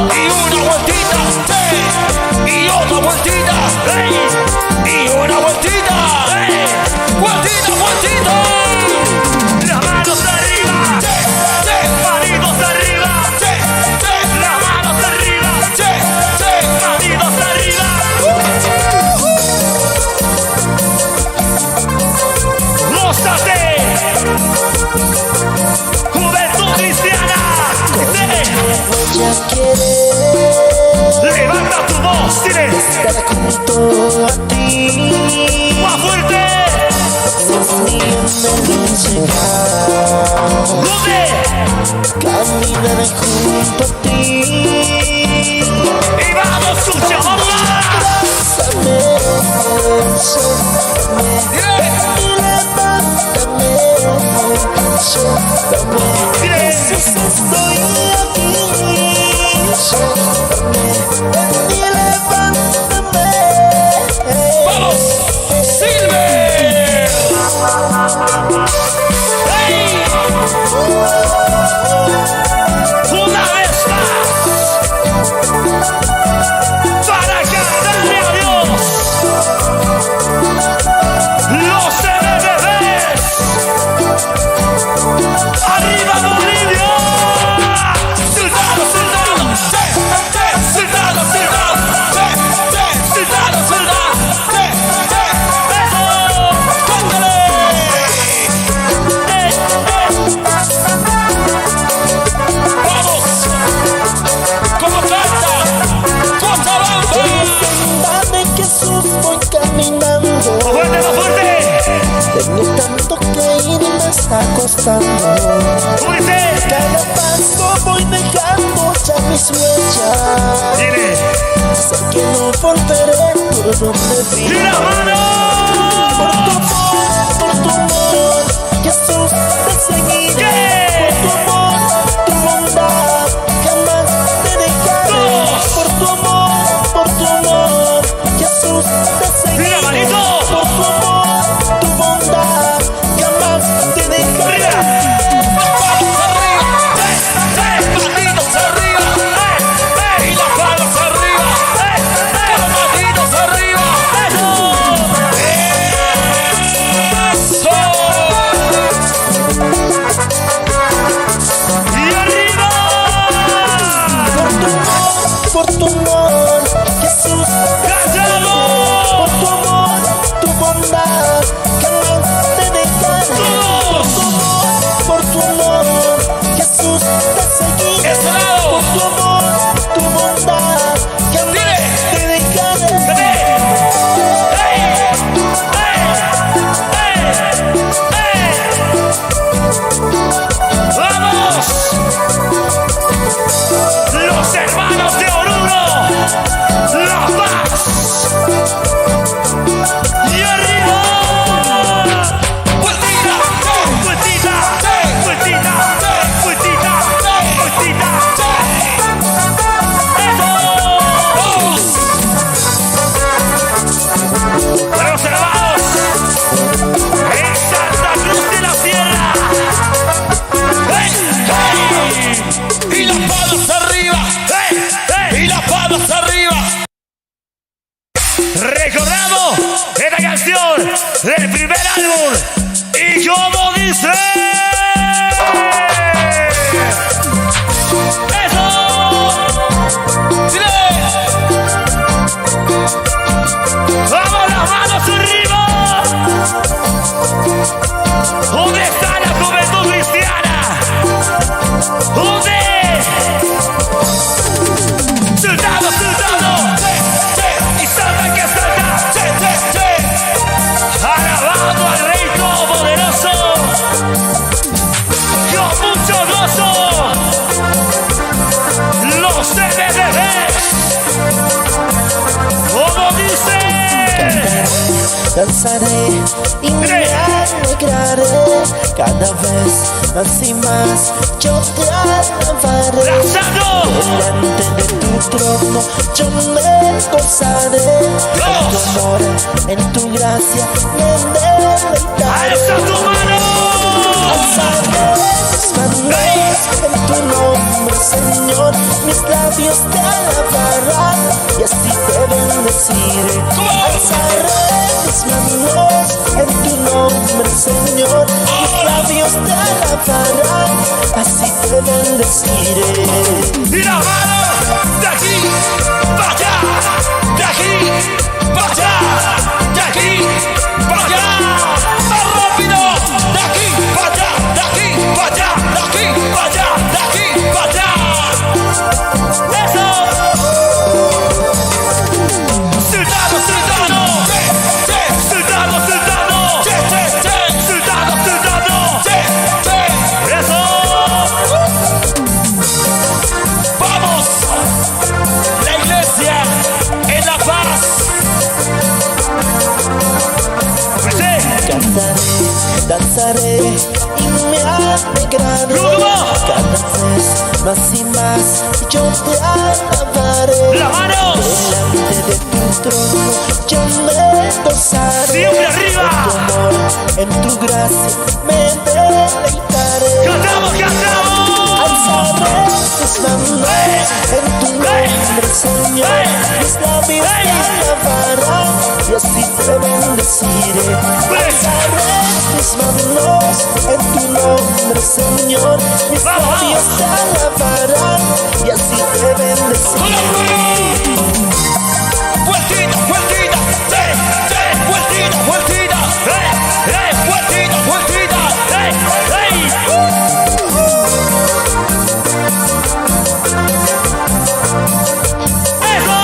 Y una vueltita, y otra vueltita, y una vueltita, vueltita, vueltita. Las manos arriba, manitos arriba, las manos arriba, manitos arriba. ¡Gózate! Juventud cristiana. Ya quiere Levanta tu voz, dile. estar junto a ti. Más fuerte. Ni me llegar. ¿Dónde? Caminar junto a ti. Y vamos, escucha, vamos. Abrázame, suéltame y levántame, suéltame. Dile. Jesús, estoy aquí. Suéltame y levántame. Vamos, Silver. ¡Hey! Una vez más. Para cantarle a Dios. Los MBBs. Arriba Bolivia. Soldado, soldado. Soldado, soldado. Soldado, soldado. Eso. Cántale. Vamos. ¿Cómo canta? Cochabamba. Dame que voy caminando. Más fuerte, más fuerte. Tengo tanto que ir y me está costando. ¿Cómo dice? Cada paso voy dejando ya mis huellas. Dile. Sé que no volveré por donde ¡Y vine. la mano! Por tu amor, Jesús te seguiré. ¿Qué? Por tu amor, tu bondad, jamás te dejaré. Dos. Por tu amor, Jesús te seguiré. ¡Mira, manito! Por tu amor, tu bondad, jamás te dejaré. ¡Palmas arriba! ¡Manitos arriba! ¡Y las palmas arriba! ¡Manitos arriba! ¡Eso! ¡Y arriba! Por tu amor, Jesús te ¡Cállalo! por tu amor, tu bondad, jamás te dejaré. Por tu amor, Jesús te seguiré. ¡Ese lado! Por tu amor, tu bondad, jamás te dejaré. ¡Vamos! Los hermanos de Oruro, La Paz. Y arriba. Vueltita, vueltita, vueltita, vueltita, vueltita. ¡Eso! Para los hermanos en Santa Cruz de la Sierra. ¡Hey! ¡Hey! ¡Y las palmas arriba! ¡Hey! ¡Hey! ¡Y las palmas arriba! Recordamos esta canción del primer álbum. ¿Y cómo dice? ¡Eso! ¡Dile! ¡Vamos, las manos arriba! ¿Dónde está la juventud cristiana? ¿Dónde? ¡Soldado, soldado! ¡Y salta que salta! ¡Alabando al Rey Todopoderoso! danzaré y me alegraré cada vez más y más. Yo te alabaré delante de tu trono. Yo me gozaré en tu amor, en tu gracia me deleitaré. Alzaré mis manos en tu nombre, Señor. Mis labios te alabarán y así te bendeciré. Alzaré mis manos en tu nombre, Señor. Mis labios te alabarán, así te bendeciré. Y la mano de aquí para allá, de aquí para allá, de aquí para allá, más rápido, de aquí para allá, de aquí para allá, de aquí para allá, de aquí para allá. Eso. Soldado, soldado, soldado, soldado, soldado, soldado, eso. Vamos, la iglesia en La Paz. Cantaré, danzaré y me alegraré cada vez más y más. Yo te alabaré ¡La mano! delante de tu trono. Yo me gozaré ¡Siempre arriba! en tu amor, en tu gracia me deleitaré. ¡Cantamos, cantamos! Alzaré tus manos en tu nombre, Señor. Mis labios te alabarán y así te bendeciré. Alzaré tus manos en tu nombre, Señor. Mis labios te alabarán y así te bendeciré. Vueltita, vueltita, vueltita, vueltita, vueltita, vueltita, ¡eso!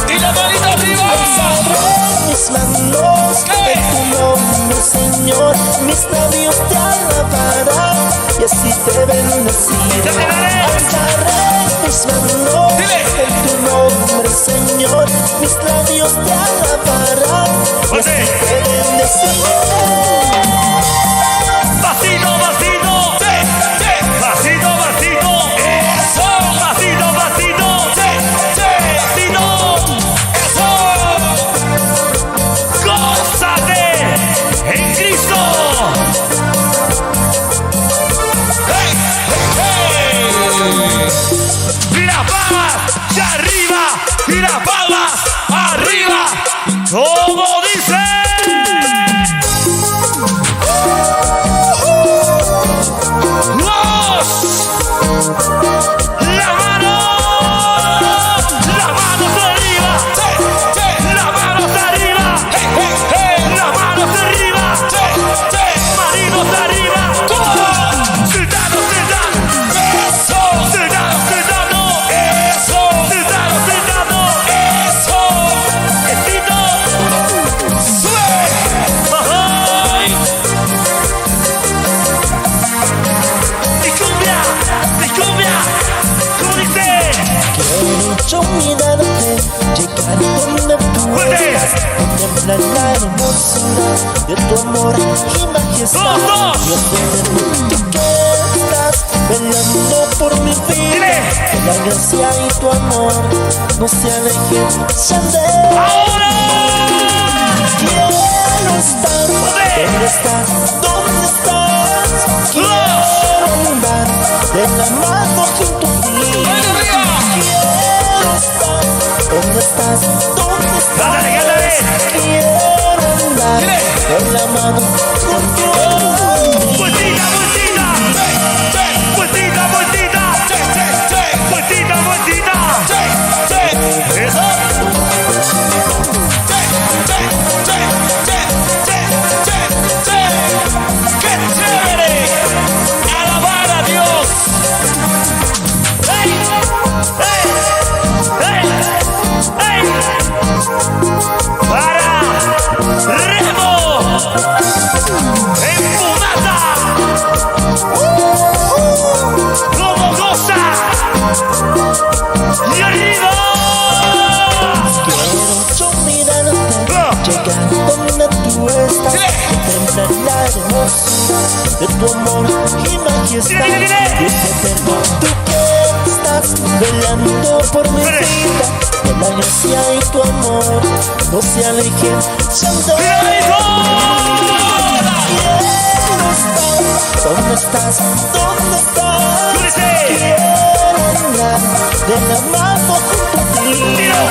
Y la manita arriba. Alzaré mis manos en tu nombre, Señor. Mis labios te alabarán y así te bendeciré. Alzaré mis manos en tu nombre, Señor. Mis labios te alabarán y así te bendeciré. Vasito, vasito, vasito, vasito, eso, vasito, vasito, vasito, eso. Gózate en Cristo. Hey, hey, hey. Y las palmas de arriba, y las palmas arriba, como dice. Yo mirarte, llegar donde tú estás, contemplar la hermosura de tu amor y majestad. Dios mío, tú que estás velando por mi vida, que la gracia y tu amor no se alejen de ¡Ahora! Quiero estar donde estás, donde estás. Quiero andar de la mano junto a ti. Quiero estar donde estás, donde estás. ¡Cántale, cántale! Quiero andar de la mano junto a ti. ¡Vueltita, vueltita! ¡Vueltita, vueltita! ¡Vueltita, vueltita! ¡Eso! ¡Qué chévere! ¡Alabar a Dios! ¡Hey! ¡Hey! ¡Hey! ¡Hey! ¡Para! ¡Remo! ¡Enfumado! de tu amor y majestad. Dios eterno, tú que estás velando por mi vida, que la gracia y tu amor no se alejen. Santo, ¿dónde estás? ¿Dónde estás? Quiero andar de la mano junto a ti. Quiero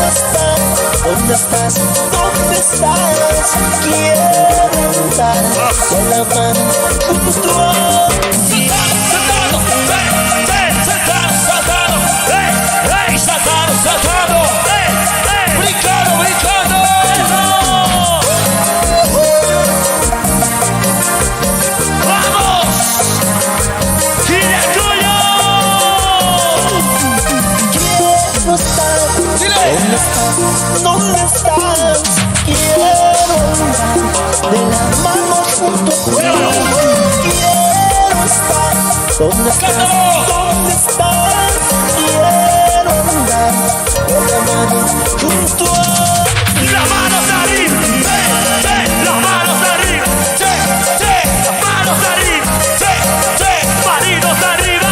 estar. ¿Dónde estás? ¿Dónde estás? Quiero andar de la mano junto a ti. Saltado, brincando, brincando. ¿Dónde estás? Quiero andar de la mano junto a ti. Quiero estar. ¿Dónde estás? ¿Dónde estás? Quiero andar de la mano junto a ti. Las manos arriba, las manos arriba, las manos arriba, maridos arriba,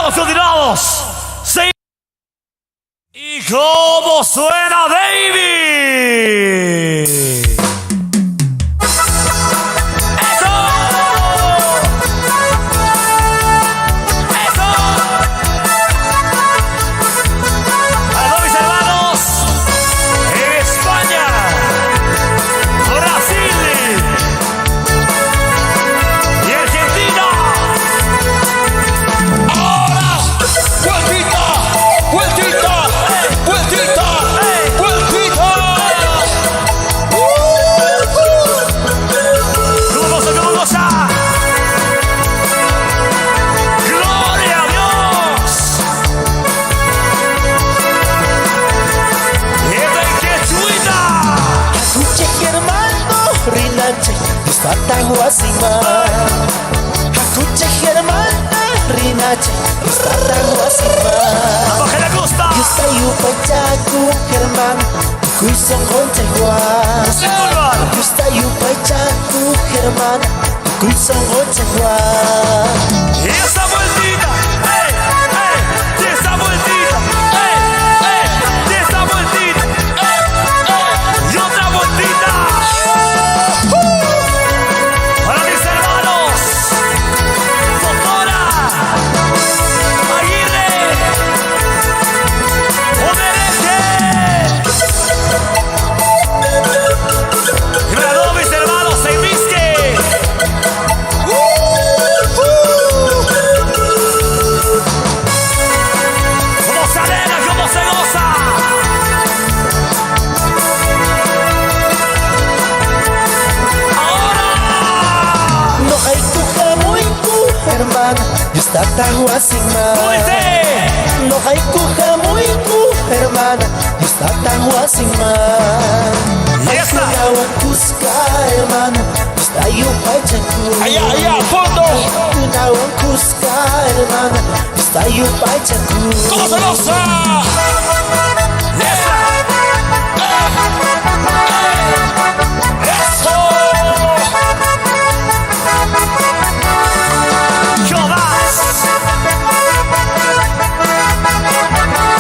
continuamos. Sí. ¿Y cómo suena David? ¡Eso! ¡Eso! A mis hermanos en España, Brasil y Argentina. ¡Vueltita! ¡Vueltita! ¡Vueltita! ¿Cómo goza? ¡Gloria a Dios! ¡Esta inquietuda! Hakuche hermano, rinache, está guasima. Hakuche hermano, rinache, está guasima. ¡A lo que le gusta! Yo estoy upachaku, hermano, cuison conchegua. Yo estoy upachaku, hermano, cuison conchegua. Y esa vueltita, y esa vueltita, y esa vueltita, y otra vueltita. Para mis hermanos, Doctora Aguirre, Omerete. Y para todos mis hermanos en Misque. ¿Cómo se alegra, cómo se goza? ¡Ahora! No hay cuja muy cu, hermano, yo está guasima. ¿Cómo dice? No hay cuja muy cu, hermana, yo está guasima. Y esta. Cusca, hermano, está upachaku. Allá, allá, a fondo. Una Cusca, hermano, está upachaku. ¿Cómo se goza? ¡Esa! ¡Eso! ¡Jehovás!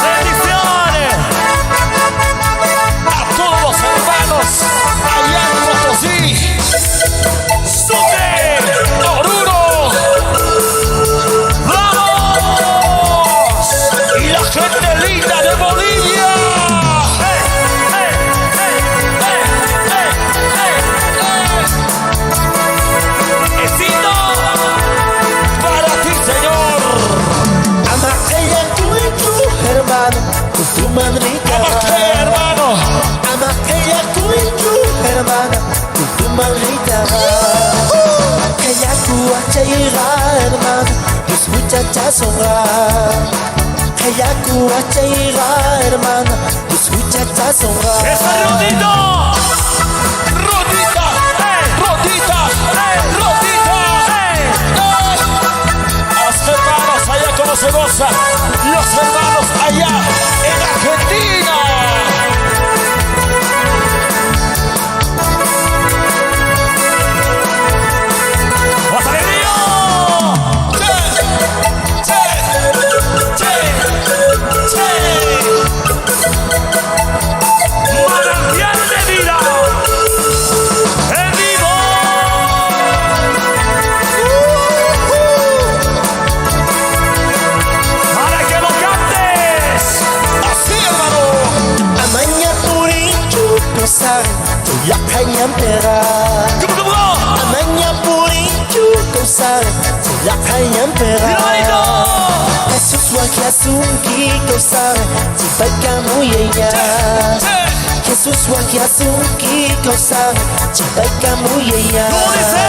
¡Bendiciones! A todos los hermanos allá en Potosí, Sucre, Oruro, ¡vamos! Y la gente linda de Bolivia. Besito para ti, Señor. Ama ella tu hermano, con tu madrina. ¿Cómo que, hermano? Ama ella tu hermano. hermana, kutumalita. Kaya kuat caira hermana, escucha songa. Kaya kuat caira hermana, escucha songa. ¡Esa Rodita! ¡Rodita! ¡Rodita! ¡Rodita! Los hermanos allá como se goza. Los hermanos allá en Argentina. ¡Más alegría! ¡Manantial de vida! ¡En vivo! ¡Para que lo cantes! ¡Así, hermano! Amanya purichu kosar, tuyak hayam pera. ¿Cómo? Amanya purichu kosar, tuyak hayam pera. ¡Mira, Jesus wakiasungi kosar, tibai kamu yeya. Jesus wakiasungi kosar, tibai kamu yeya. ¿Cómo dice?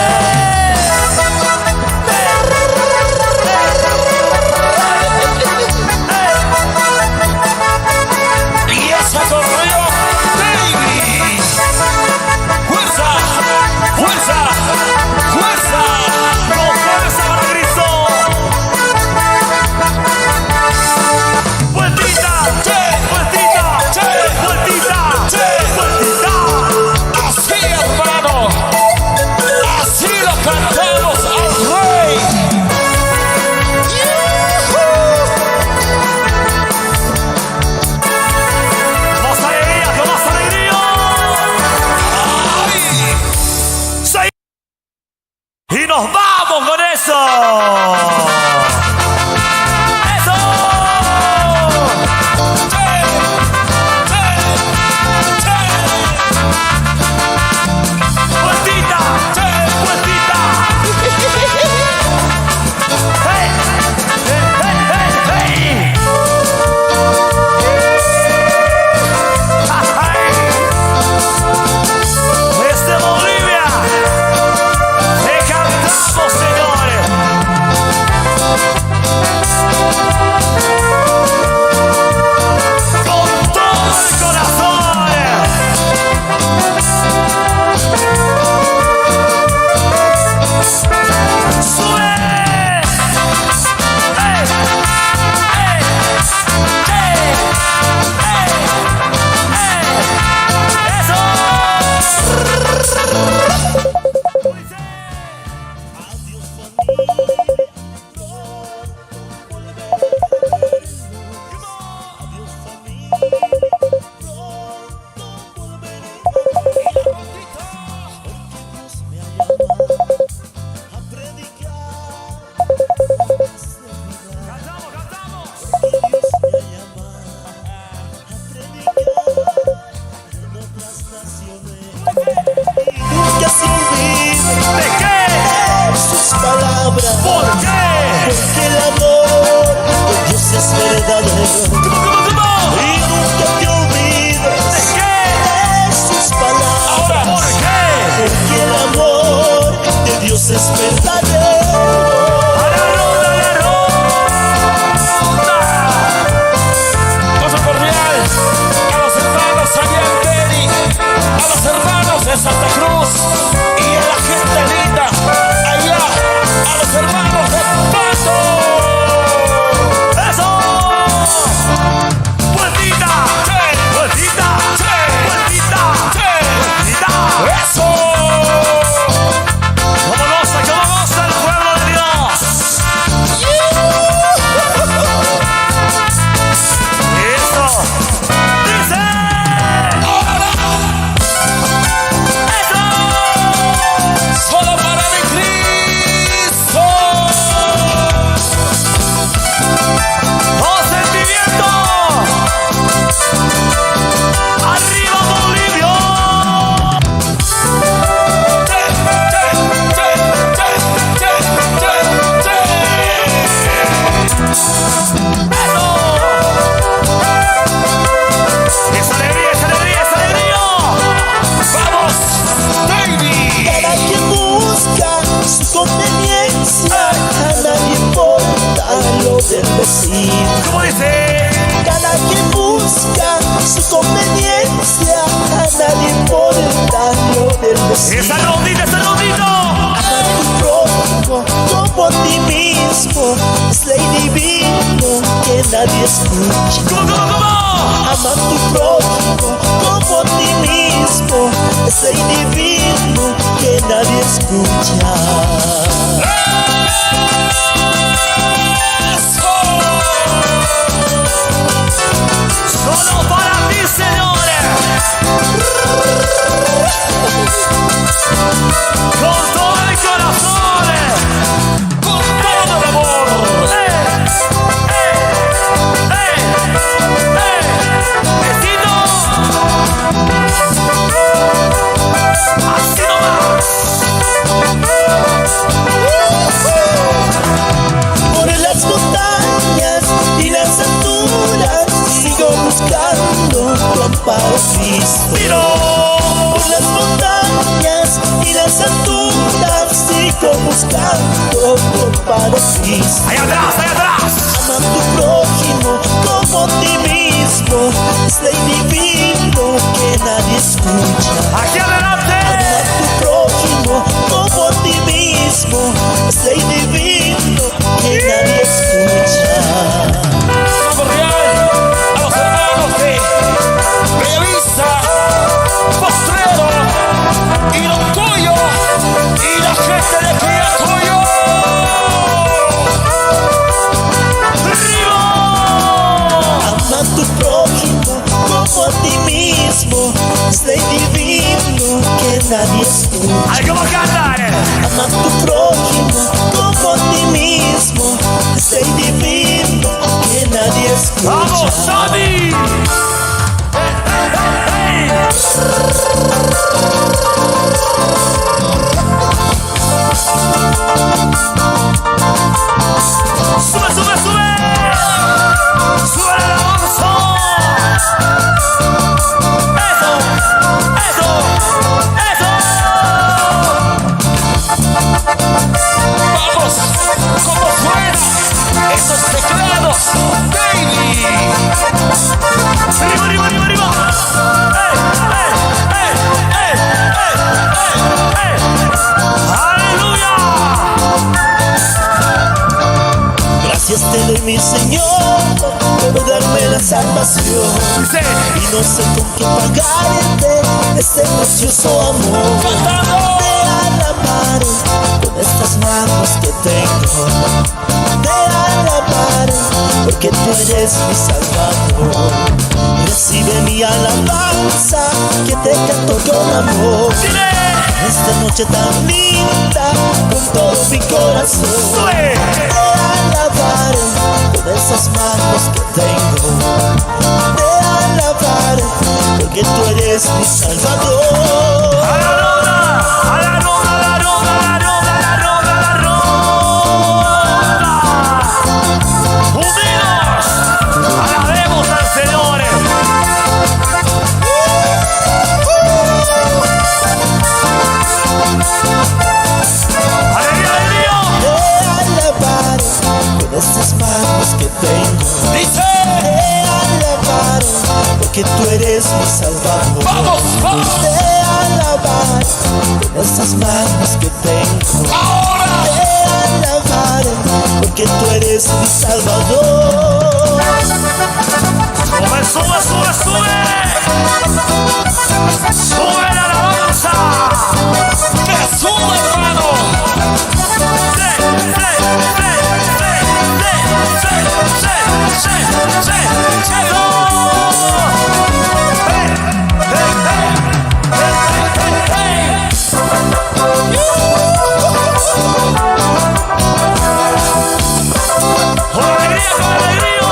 Y esa corrió David. ¡Fuerza! ¡Fuerza! ¡Fuerza! ¡No fuerza para Cristo! ¡Vueltita! ¡Vueltita! ¡Vueltita! ¡Vueltita! Así, hermano. Así lo cantamos al Rey. ¡Más alegría, con más alegría! ¡Ay! ¡Sí! ¡Y nos vamos con eso! ¡Eso! ¡Sí! ¡Sí! ¡Sí! ¡Vueltita! ¡Sí! ¡Vueltita! ¡Hey! ¡Hey! ¡Hey! ¡Hey! Desde Bolivia te cantamos, señores. Con todo el corazón. ¡Sube! ¡Ey! ¡Ey! ¡Ey! ¡Ey! ¡Eso! Nunca se olvide ¿De qué? sus palabras, ¿Por qué? porque el amor de Dios es verdadero. ¿Cómo? Y nunca te olvides ¿De qué? de sus palabras, Ahora, ¿por qué? porque el amor de Dios es verdadero. ¡A la ronda, a la ronda! Paso cordial a los hermanos allá en Beni, a los hermanos de Santa Cruz y a la gente linda allá, a los hermanos de Pato. ¡Eso! ¡Vueltita! ¡Vueltita! ¡Vueltita! ¡Vueltita! ¡Eso! ¿Cómo goza? ¿Cómo goza? decir. Esa rondita, esa rondita. Ama a tu prójimo como a ti mismo. Es ley divino que nadie escucha. ¿Cómo? Ama a tu prójimo como a ti mismo. Es ley divino que nadie escucha. Solo para ti, señores. Con todo el corazón, con todo el amor. Vecino. Así nomás. Por las montañas y las alturas sigo buscando tu amparo, Cristo. Tiro. Por las montañas y las alturas sigo buscando tu amparo, Cristo. Allá atrás, allá atrás. Ama a tu prójimo como a ti mismo. Es ley divino que nadie escucha. Aquí adelante. Ama a tu prójimo como a ti mismo. Es ley divino que nadie escucha. Cordial a los hermanos de Bellavista, Postrero y Loncoyo y la gente de Quillacollo. ¡Arriba! Ama a tu prójimo como a ti mismo. Es ley divino que nadie escucha. ¡Hay que cantar! Ama a tu prójimo como a ti mismo. Es ley divino que nadie escucha. ¡Vamos, Sammy! ¡Sube, sube, sube! ¡Sube la alabanza! ¡Eso! ¡Eso! ¡Eso! ¡Vamos! ¡Como fuera! ¡Esos teclados! ¡Baby! ¡Arriba, arriba, arriba, arriba! ¡Aleluya! Gracias te doy, mi Señor, por darme la salvación. Sí. Y no sé con qué pagarte este precioso amor. ¡Cantando! Te alabaré con estas manos que tengo. Te alabaré porque tú eres mi Salvador. Recibe mi alabanza que te canto con amor. ¡Dile! Esta noche tan linda con todo mi corazón. ¡Sube! Te alabaré con esas manos que tengo. Te alabaré porque tú eres mi Salvador. ¡A la ronda! ¡A la ronda, a la ronda, a la ronda, a la ronda, a la ronda! ¡Unidos! ¡Alabemos al Señor! ¡Alegría, alegría! Te alabaré con estas manos que tengo. ¡Dice! Te alabaré porque tú eres mi Salvador. ¡Vamos, vamos! Te alabaré con estas manos que tengo. ¡Ahora! Te alabaré porque tú eres mi Salvador. ¡Sube, sube, sube, sube! ¡Sube la alabanza! ¡Que sube, hermano! ¡Sí, sí, sí, sí, sí, sí, sí, sí, sí, sí! ¡Con alegría, con alegría!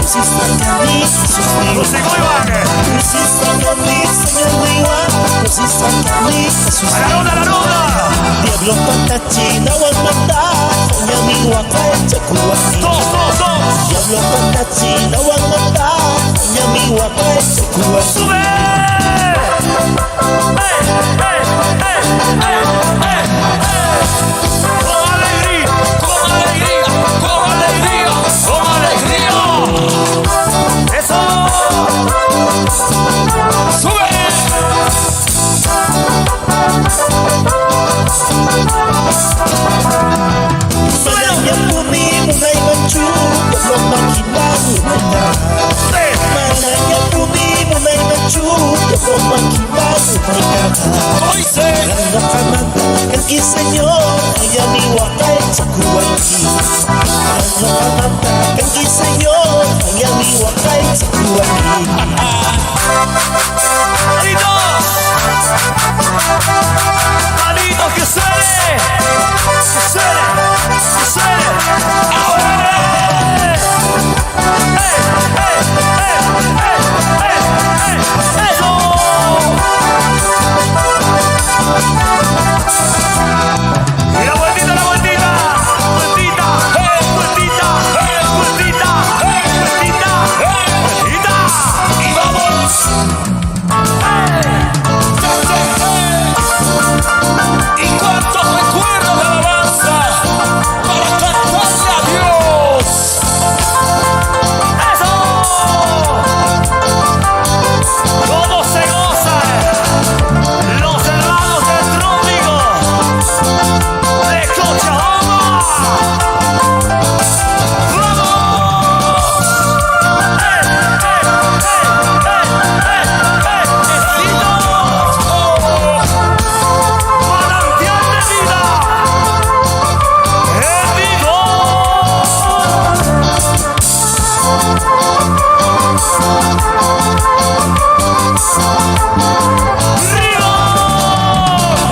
hiciste a mí, Jesús mío. Músico Iván. Tú hiciste a mí, Señor mío. Tú hiciste a mí, Jesús A la mío. luna, a la luna. Diablo pantachina wamanda, Señor mío, akae chakua. Dos. Diablo pantachina wamanda, Señor mío, akae chakua. Sube. Con alegría, con alegría, con alegría, con alegría. Eso. Sube. Manaya pumi, munay manchu, Diablo makinang umanda. Manaya pumi, munay manchu, Diablo makinang umanda. Hoy se. Nakakamanta kang Señor, ay mi wakay sa kuwagi. Nakakamanta kang Señor, ay mi wakay sa kuwagi. Manitos, que suene. Que suene. Que suene. Ahora. Eso. Y la vueltita, la vueltita. Vueltita. Vueltita. Vueltita. Vueltita. Vueltita. Y vamos. ¿Y cuántos recuerdos de alabanza para cantarle a Dios? ¡Eso! ¿Cómo se gozan los hermanos del trópico de Cochabamba?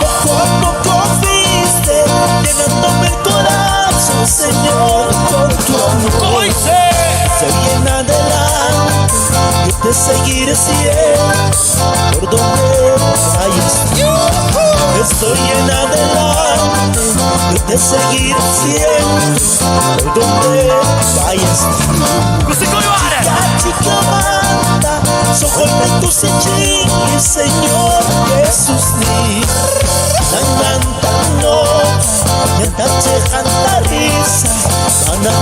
Poco a poco fuiste llenándome el corazón, Señor, con tu amor. Soy en adelante, yo te seguiré siempre, por donde vayas. Estoy en adelante, yo te seguiré siempre, por donde vayas. La chica manda, soy de tu sechín, Señor Jesús ni. Nangantano, yantache cantarisa, mana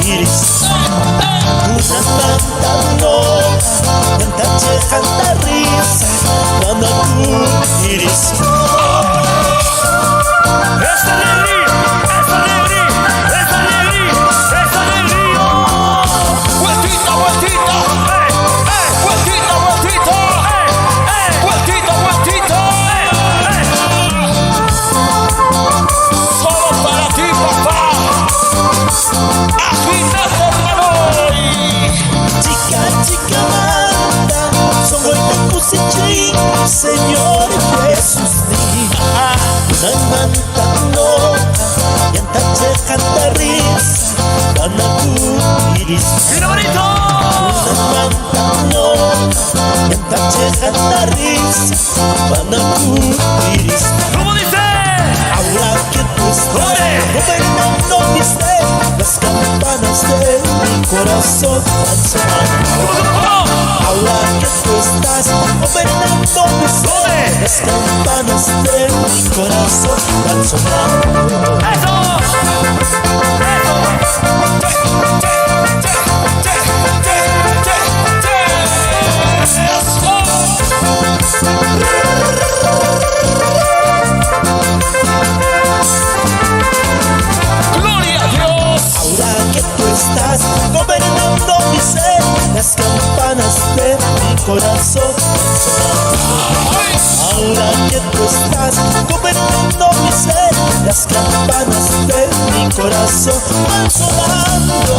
iris. Nangantano, yantache cantarisa, mana iris. ¡Es alegría! ¡Es alegría! ¡Es alegría! ¡Es alegría! ¡Vueltita, vueltita! ¡Vueltita, vueltita! ¡Vueltita, vueltita! Solo para ti, papá. Agítate, hermano. Chica manda, soy de tu sechín, Señor Jesús ni. Nangantano, yantache cantarisa, mana iris. ¡Mira, bonito! Nangantano, yantache cantarisa, mana iris. ¿Cómo dice? Ahora que tú estás ¡Ole! gobernando mi ser, las campanas de mi corazón van sonando. Ahora que tú estás gobernando mi ser, las campanas de mi corazón van sonando. ¡Eso! ¡Gloria a Dios! Ahora que tú estás gobernando mi ser, las campanas de mi corazón van sonando. Ahora que tú estás gobernando mi ser, las campanas de mi corazón van sonando.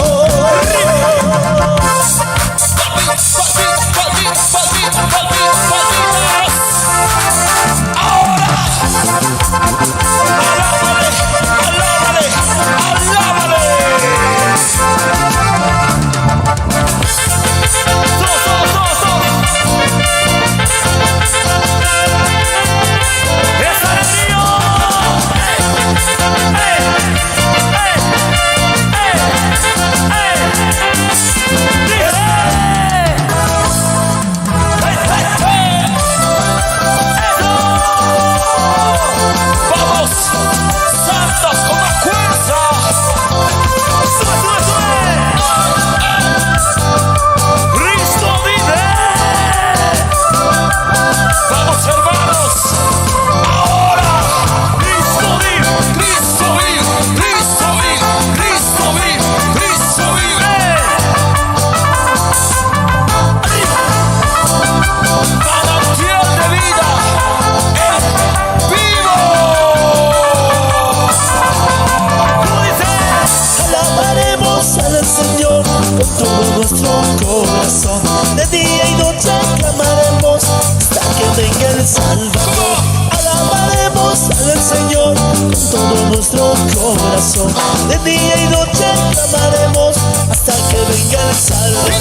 con todo nuestro corazón. De día y noche clamaremos hasta que venga el Salvador. Alabaremos al Señor con todo nuestro corazón. De día y noche clamaremos hasta que venga el Salvador.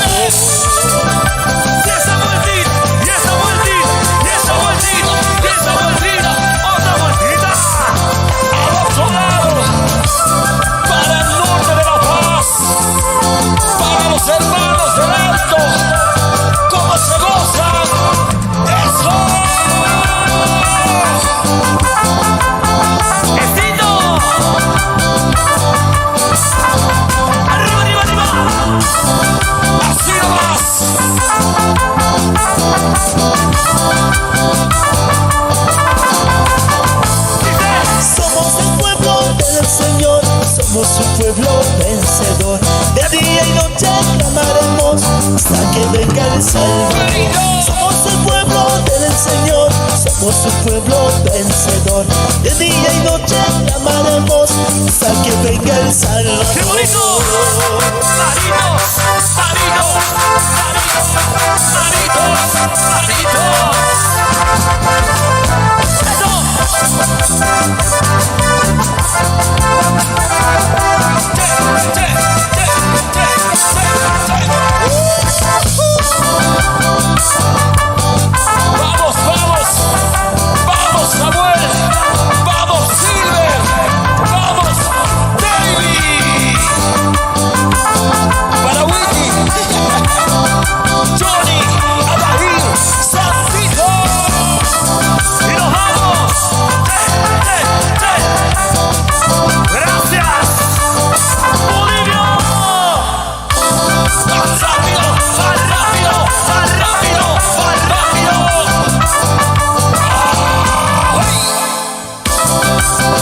Y esa vueltita, y esa vueltita, y esa vueltita, y esa vueltita, otra vueltita. A los soldados, para el norte de La Paz, para los hermanos del Alto, cómo se gozan. ¡Eso! ¡Estito! ¡Arriba, arriba, arriba! ¡Así nomás! Somos el pueblo del Señor, somos su pueblo vencedor. De día y noche clamaremos hasta que venga el Salvador. Somos el pueblo del Señor, somos su pueblo vencedor. De día y noche clamaremos hasta que venga el Salvador. ¡Qué bonito! ¡Maritos! ¡Maritos! ¡Maritos! ¡Maritos! ¡Eso! ¡Vamos, vamos! ¡Vamos, Samuel! ¡Vamos, Silver! ¡Vamos, David! Para Whitney, Johnny, Abahir, Santito. ¡Y nos vamos! ¡Gracias! ¡Bolivia! ¡Más rápido! ¡Más rápido! ¡Más rápido! ¡Más rápido! ¡Ay!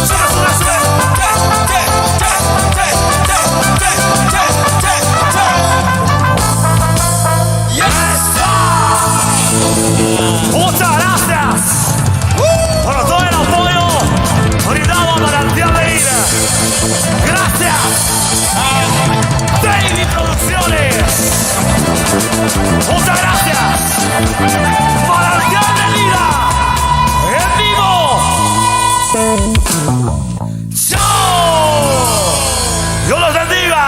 ¡Sube, sube, sube! ¡Muchas gracias por todo el apoyo brindado a Manantial de Ira! ¡Gracias a David Producciones! ¡Muchas gracias! ¡Manantial de Ira! ¡En vivo! ¡Chao! ¡Dios los bendiga!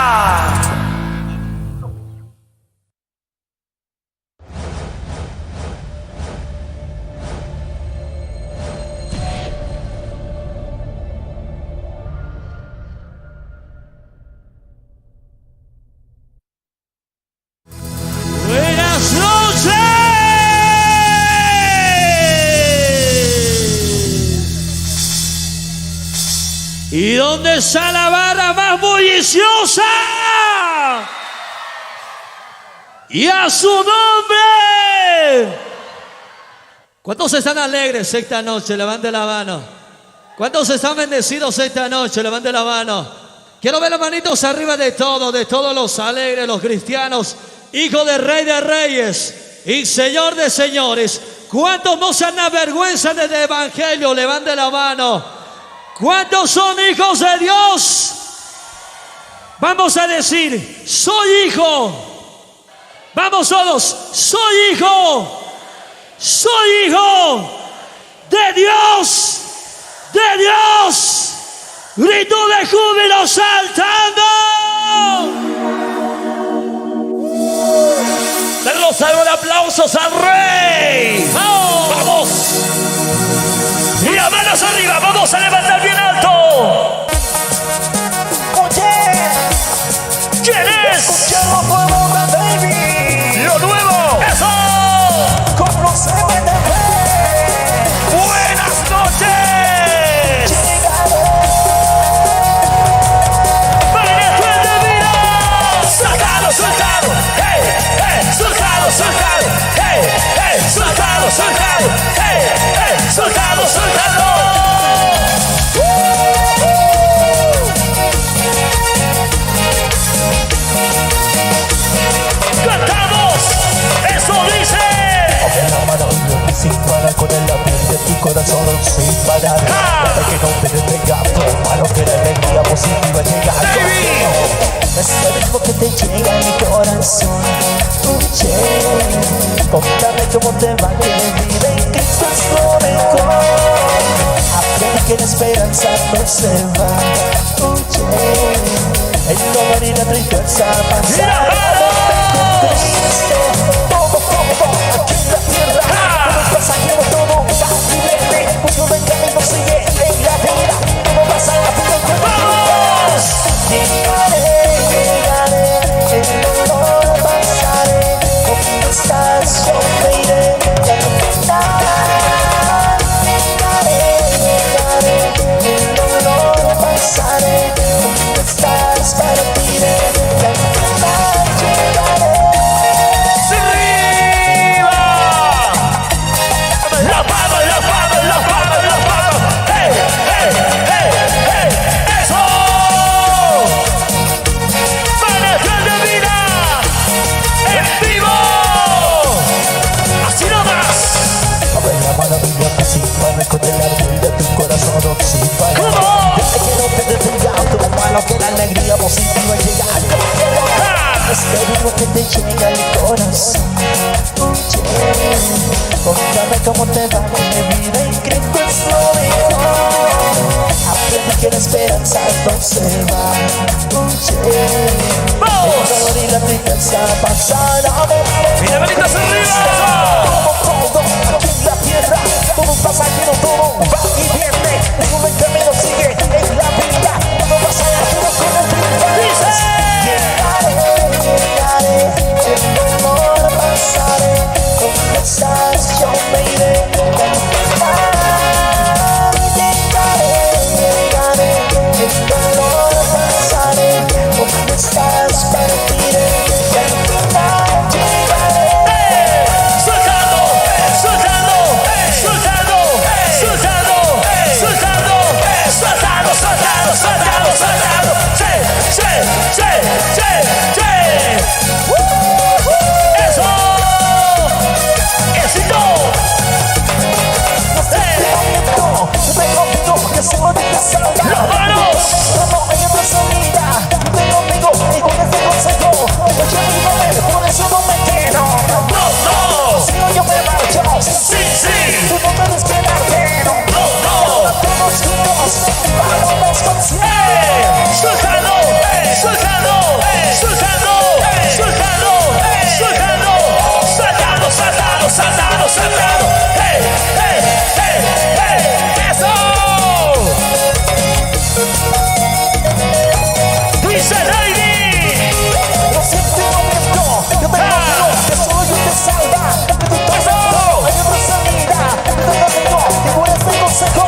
Buenas noches. ¿Y dónde está la barra más bulliciosa? Y a su nombre. ¿Cuántos están alegres esta noche? Levante la mano. ¿Cuántos están bendecidos esta noche? Levante la mano. Quiero ver las manitos arriba de todos los alegres, los cristianos. Hijo del Rey de Reyes y Señor de Señores. ¿Cuántos no se avergüenzan del Evangelio? Levante la mano. ¿Cuántos son hijos de Dios? Vamos a decir, soy hijo. Vamos todos, soy hijo. Soy hijo de Dios. De Dios. Grito de júbilo saltando. Den los salvos de aplausos al Rey. ¡Vamos! Y a manos arriba, vamos a levantar bien alto. Oye, ¿Quién es? escucha lo nuevo de David. Lo nuevo. ¡Eso! Conoceme de fe. Buenas noches. Valenzuela de vida. Soltado, soltado. Hey, hey, soltado, soltado. Hey, hey, soltado, soltado. Hey, hey, soltado, soltado. corazón. Contame cómo te va, que vive en Cristo es lo mejor. Aprende que la esperanza no se va. En todo ni la tristeza pasará. Todo, aquí en la tierra. Todo es pasajero, todo va y viene. Mucho del camino sigue en la vida. Todo pasa en la vida que vamos. Llegaré, el dolor pasaré. ¿Dónde estás? Yo me iré. Ya no quedará. Llegaré, el dolor pasaré. ¿Dónde estás? Partiré. Ya no quedará. Llegaré. ¡Arriba! La palma, la palma, la palma, la palma. ¡Hey, hey, hey, hey! ¡Eso! ¡Manejo de vida! ¡En vivo! ¡Así nomás! Abre la mano mía así para encontrar de tu corazón oxígeno. ¿Cómo? Desde que no te detenga todo malo que la alegría positiva llega. Es que digo que te llega el corazón. Contame cómo te va, que vida en Cristo es lo mejor. Aprende que la esperanza no se va. El dolor y la tristeza pasará. ¡Mira, manitas arriba! Todo, aquí en la tierra, todo un pasajero, todo va y viene. Todo el camino sigue en la vida. Todo pasa todo con el vida. Llegaré, el dolor pasaré. ¿Dónde estás? Yo me iré. Llegaré, el dolor pasaré. ¿Dónde estás? Partiré. Llegaré. ¡Soltando! ¡Soltando! ¡Soltando! ¡Soltando! ¡Soltando! ¡Soltando! ¡Soltando! ¡Soltando! ¡Soltando! ¡Sí! ¡Sí! ¡Sí! ¡Sí! ¡Sí! ¡Eso! ¡Éxito! ¡Las manos! No hay otra salida. Ven conmigo y con este consejo. Yo por eso no me quedo. ¡No! ¡No! Si no yo me marcho. ¡Sí! ¡Sí! Tú no debes quedarte. ¡No! ¡No! Todos juntos vamos con ¡Eh! ¡Soltando! ¡Soltando! ¡Soltando! ¡Soltando! ¡Soltando! ¡Saltando! ¡Saltando! ¡Saltando! ¡Saltando! ¡Hey! ¡Hey! ¡Hey! ¡Hey! ¡Eso! ¡Dice Lady! No siempre lo mismo. Yo te conmigo que solo yo te salva. De tu tormento hay otra salida. Yo te conmigo que por este consejo.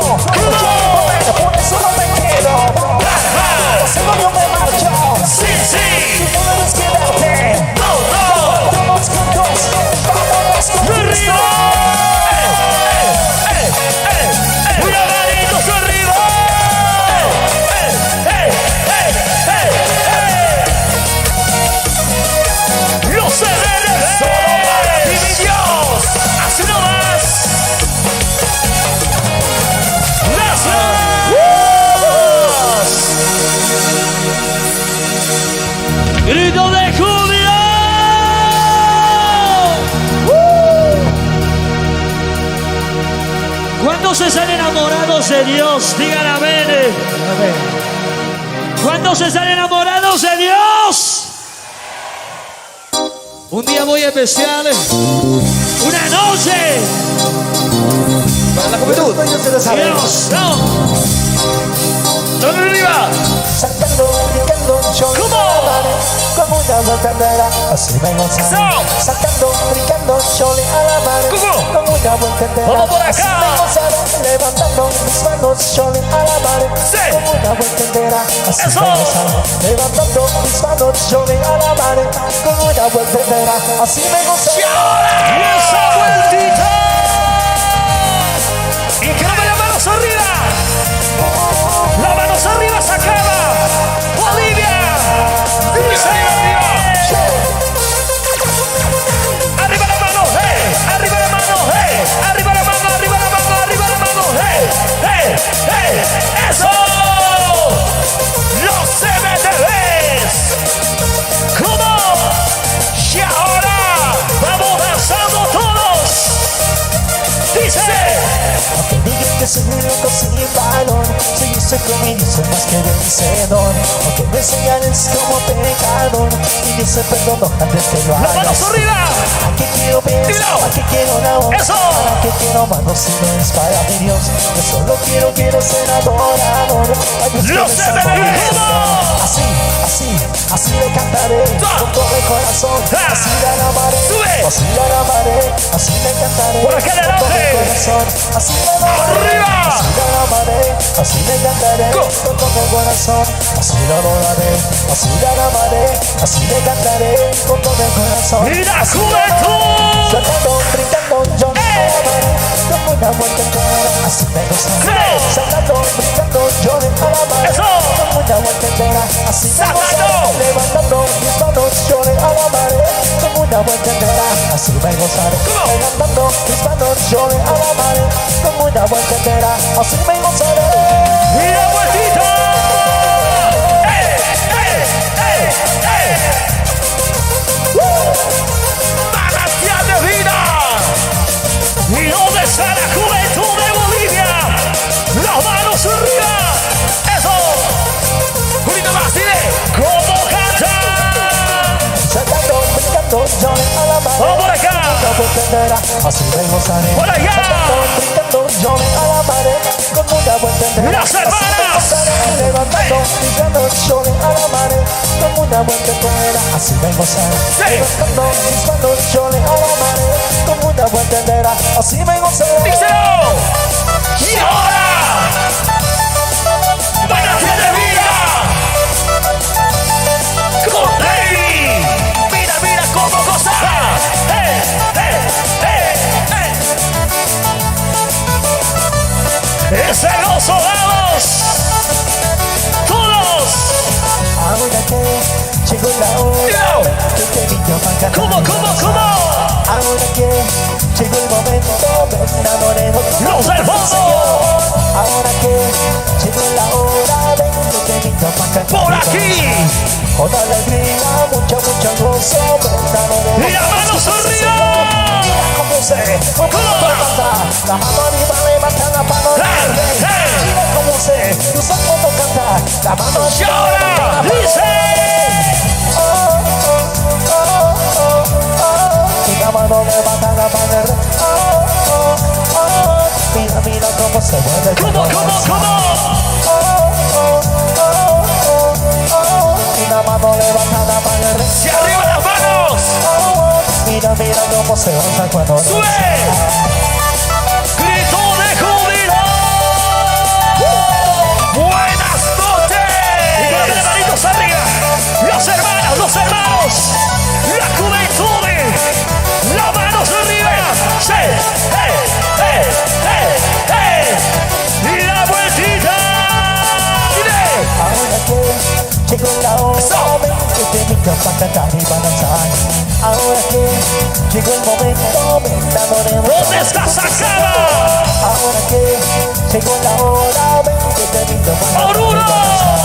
Por eso no me quedo. Si no yo me marcho. ¡Sí! ¡Sí! Tú no debes quedarte. ¡No! ¡No! Todos juntos vámonos con Cristo. ¡Una manitos arriba! ¡Los CDs solo para ti, mi Dios! ¡Así nomás! ¡Gracias! ¡Grito de júbilo! ¿Cuántos están enamorados de Dios? Digan amén. ¿Cuántos están enamorados de Dios? Un día muy especial, una noche. Para la juventud. Dios, no. ¿Dónde arriba? Saltando, brincando, yo ¿Cómo? como una volcandera, así me gozaré. So. Saltando, brincando, yo a la mar. ¿Cómo? Como una volcandera, Vamos por así acá. me gozaré. Levantando mis manos, yo a la mar. Sí. Como una volcandera, así Eso. me gozaré. Levantando mis manos, yo a la mar. Como una volcandera, así me gozaré. Y esa vueltita. Y que no me las manos arriba. Las manos arriba se acaba. Bolivia. Dice arriba. Arriba la mano, hey. Arriba la mano, hey. Arriba la mano, arriba la mano, arriba la mano, hey. Hey, hey. Eso. Los CBTVs. ¿Cómo? soy un loco sin valor. Soy ese conmigo, soy más que vencedor. Aunque me señales como pecador, y yo se perdono antes que lo ¡Las hagas. manos arriba! ¿A qué quiero ver? Dímelo. ¿A qué quiero la honra? ¡Eso! ¿Para qué quiero manos si no es para mi Dios? Yo solo quiero ser adorador. Ay, Dios, ¡Los que me MDB! salva. Así le cantaré con todo el corazón. Así la alabaré, Sube. así la alabaré, así le cantaré Por acá con todo el adelante. corazón. Así la alabaré, ¡Arriba! así la alabaré, así le cantaré con todo el corazón. Así la adoraré, así la alabaré, así le cantaré con todo el corazón. ¡Y la juventud! Saltando, brincando, yo le alabaré como una vuelta entera, así me gozaré. ¡Sí! Saltando, brincando, yo le alabaré ¡Eso! como una vuelta entera, así me ¡Saltando! gozaré. Levantando mis manos, yo le alabaré como una vuelta entera, así me gozaré. ¿Cómo? Levantando mis manos, yo le alabaré como una vuelta entera, así me gozaré. ¡Y la vueltita! ¡Eh! ¡Eh! ¡Eh! ¡Eh! ¡Manantial de vida! ¿Y dónde está la juventud de Bolivia? ¡Las manos arriba! ¡Eso! ¡Un poquito más, dile! ¿Cómo canta? Saltando, brincando, yo le alabaré ¡Vamos por acá! como una vuelta entera, así me gozaré. ¡Por allá! Saltando, brincando, yo le alabaré como una vuelta entera. ¡Las hermanas! Así me gozaré. Levantando, brincando, yo le alabaré como una vuelta entera, así me gozaré. Sí. Levantando mis manos, yo le alabaré como una vuelta entera, así me gozaré. ¡Díselo! ¡Y ahora! ¡Manantial de vida! ¡Con David! ¡Mira, mira cómo goza! ¡Eh! ¡Eh! ¡Eh! ¡Eh! ¡Ese gozo, vamos! ¡Todos! Ahora que llegó la hora que te invito a cantar. ¿Cómo, cómo, cómo? Ahora que llegó el momento, me enamoré de tu ¡Los del fondo! Ahora que llegó la hora, ven que te invito a cantar. ¡Por aquí! Con alegría, mucho gozo, me enamoré de ¡Y las manos arriba! Mira cómo sé, cómo canta. La mano arriba levanta la mano arriba. Mira cómo sé, tú sabes cómo cantar. La mano ¡Y arriba ahora! levanta la mano ¡Dice! Y la mano levanta la mano arriba. Mira, mira cómo se mueve. ¿Cómo, cómo, cómo? Y la mano levanta la mano arriba. ¡Y arriba las manos! Mira, mira cómo se goza cuando ¡Sube! ¡Grito de júbilo! ¡Buenas noches! Y con las manitos arriba, los hermanos, la juventud, las manos arriba. ¡Sí! ¡Eh! ¡Y la vueltita! Ahora que llegó la hora, ven que te invito a cantar y balanzar. Ahora que llegó el momento, me enamoré de ¿Dónde está Sacaba? Ahora que llegó la hora, ven que te invito a cantar ¡Por y uno! balanzar.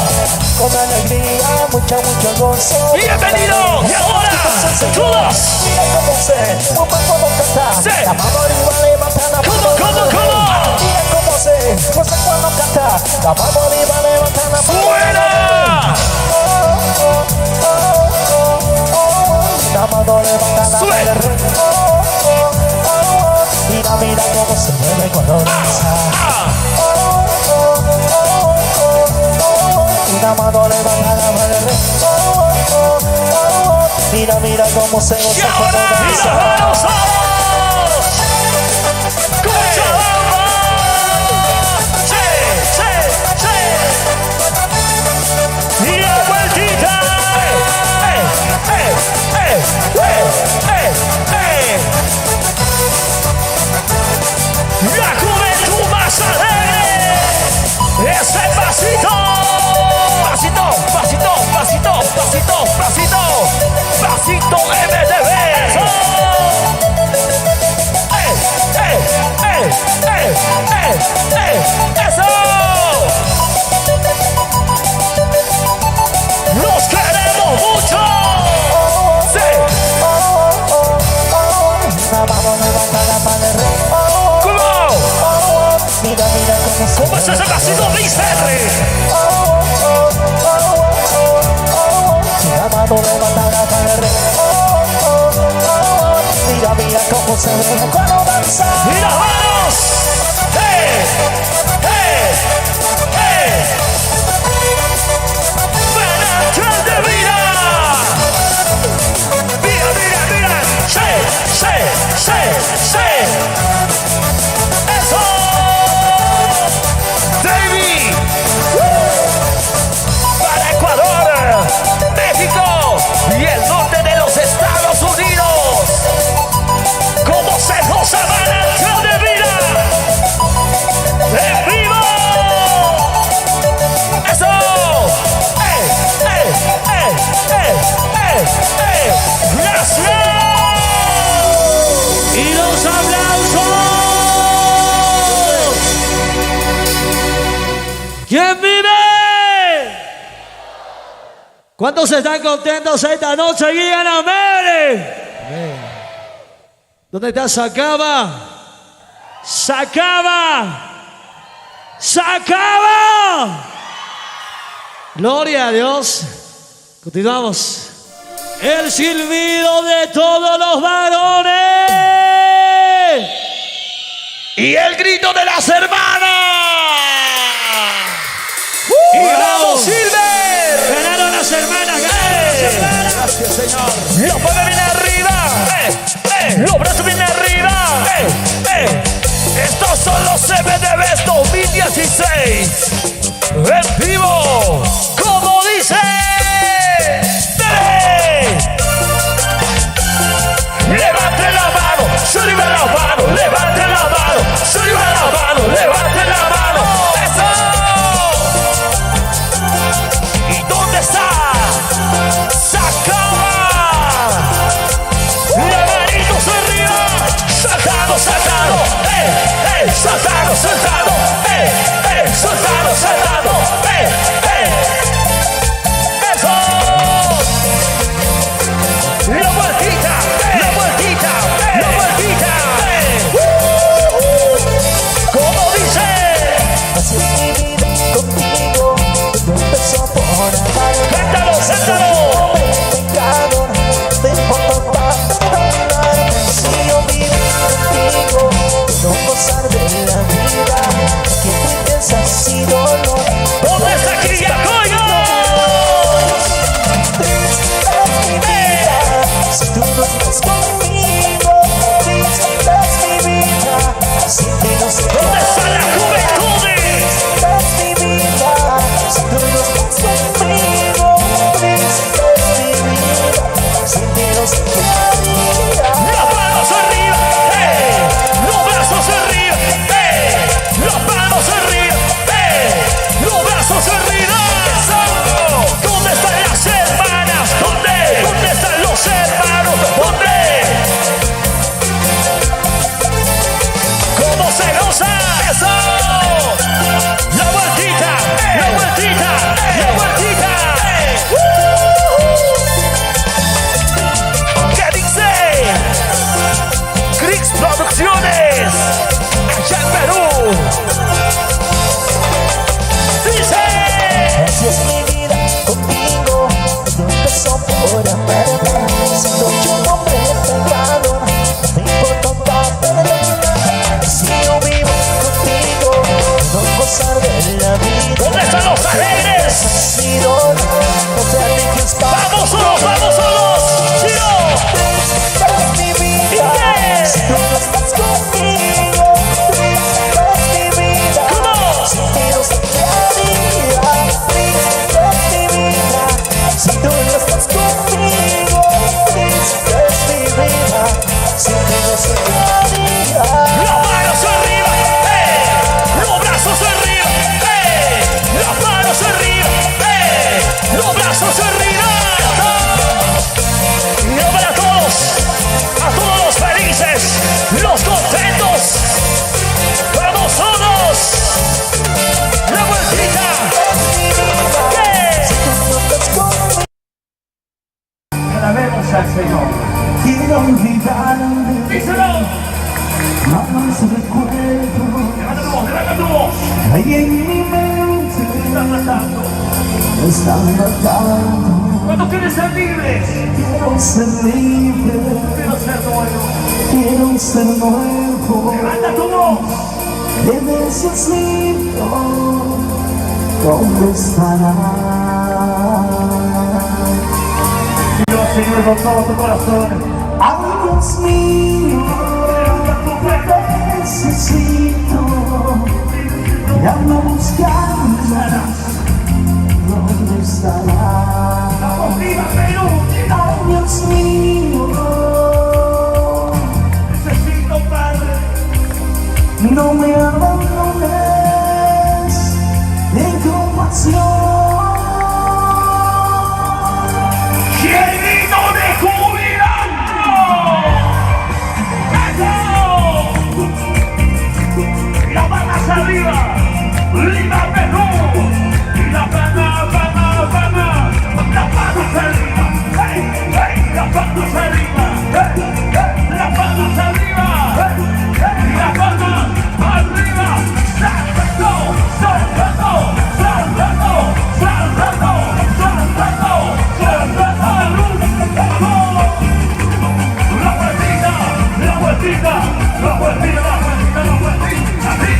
Con alegría, mucho gozo. ¡Bienvenido! Y ahora, todos. Mira cómo sé, cómo puedo cantar. Sí. La mano arriba levanta la ¿Cómo, mano cómo, arriba. cómo? Mira cómo sé, no sé cuándo cantar. La mano arriba levanta la mano ¡Fuera! La mano levanta la Sube. mano arriba. Mira, mira cómo se mueve cuando danza. Una mano levanta la mano arriba. Mira, mira cómo se ¡Y goza cuando ahora! ¡Y las danza. manos todos! ¡Cochabamba! ¡Sí! ¡Y la vueltita! ¡La juventud más alegre! ¡Ese pasito! ¡Pasito! ¡Pasito! MTV! ¡Eso! saber cuándo danzar. ¡Y las manos! ¡Hey! ¡Hey! ¡Hey! ¡Manantial de vida! ¡Mira, mira, mira! ¡Sí! ¡Sí! ¡Sí! ¡Sí! ¡Eso! ¡David! Para Ecuador, México y el norte de los Estados Unidos. ¿Cómo se goza Manantial de vida? ¡En vivo! ¡Eso! ¡Eh! ¡Eh! ¡Eh! ¡Eh! ¡Eh! ¡Eh! ¡Gracias! Y los aplausos. ¿Quién vive? ¿Cuántos están contentos esta noche? Digan amén. ¿Dónde está Sacaba? ¡Sacaba! ¡Sacaba! Gloria a Dios. Continuamos. El silbido de todos los varones. Y el grito de las hermanas. ¡Y vamos, Silver! Ganaron las hermanas, ganaron las hermanas. Gracias, Señor. Los palmas vienen arriba. Los brazos vienen arriba. Estos son los CBDBs 2016. En vivo. Como dice. ¡Dale! Levante la mano. Arriba la mano. Levante la mano. Arriba la mano. Levante la mano. ¡Eso! ¿Y dónde está? ¡Sacaba! ¡La manitos arriba! ¡Saltado, saltado! ¡Saltado, saltado! ¡Saltado, saltado! ¡Eso! ¡La vueltita! ¡La vueltita! ¡La vueltita! ¿Cómo dice? Así es mi vida contigo, todo empezó por amarme. ¡Cántalo, cántalo! Pecado, te importa perdonarme. Si yo vivo contigo, puedo gozar de la vida. Que tristeza y dolor. ¿Dónde está Quillacoyo? Triste es mi vida, si tú no estás conmigo. Triste es mi vida, si tú no estás conmigo. ¿Dónde está la juventud? Es mi vida, si tú no estás conmigo. Triste es mi vida, si tú no estás conmigo. Las manos arriba, los brazos arriba, las manos arriba, los brazos arriba. ¿Dónde están las hermanas? ¿Dónde? ¿Dónde están los hermanos? ¿Dónde? ¿Cómo se goza? ¡Eso! La vueltita, la vueltita, la vueltita. ¿Qué dice? Crix Producciones, allá en Perú. Dice. Así es mi vida contigo, todo empezó por amarme. Siendo yo un hombre pecador, no te importa perdonar. Si yo vivo contigo, puedo gozar de la vida. ¿Dónde están los alegres? Si dolor, no te alejes para ¡Vamos solos, vamos solos! ¡Chiro! es mi vida, si tú no estás conmigo. Triste es mi vida, ¿Cómo? si tú no estás conmigo. Triste es mi vida, si tú no estás conmigo. Triste es mi vida, si tú no estás conmigo. Las manos arriba, los brazos arriba, las manos arriba, los brazos arriba. Y para todos, a todos los felices, los contentos, vamos todos. La vueltita. Alabemos al Señor. Quiero olvidarme. Díselo. Jamás recuerdo. Levanta tu voz. Ahí en mi mente están matando. ¿Cuántos quieren ser libres? Quiero ser libre. Quiero ser nuevo. quiero ser nuevo. Levanta tu voz. Te necesito, ¿dónde estarás? Dios, Señor, con todo tu corazón. Ay, Dios mío, te necesito. Llama a buscar, ¿dónde estarás? ¡Viva Perú! Ay, Dios mío, Necesito, Padre. no me abandones de compasión. ¡Llenito de jubilando! ¡Eso! ¡Las manos arriba! ¡Viva Perú! ¡Y la pana, pana, pana! ¡Las manos arriba! ¡Hey, hey! ¡Las manos arriba! ¡Hey, hey! ¡Las manos arriba! ¡Hey, hey! ¡Las manos arriba! ¡Saltando! ¡Saltando! ¡Saltando! ¡Saltando! ¡Saltando! ¡Saltando! ¡Vamos! ¡La vueltita! ¡La vueltita! ¡La vueltita! ¡La vueltita! ¡La vueltita! ¡Así!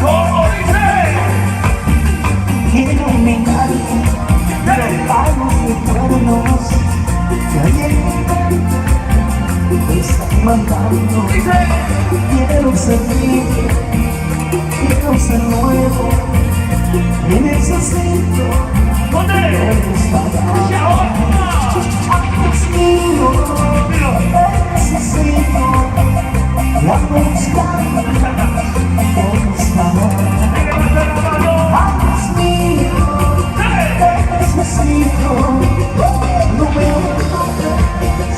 ¿Cómo dice? Quiero negarte los palos de cuernos que hay en mi mente, me están matando. Dice. Quiero ser libre, quiero ser nuevo, te necesito, ¿Dónde? ¿dónde estarás? ¡Y ahora! Ay, Dios mío, te necesito, llama a buscar, ¿dónde estarás? ¡Levanta la mano! Ay, Dios mío, te necesito, no me abandones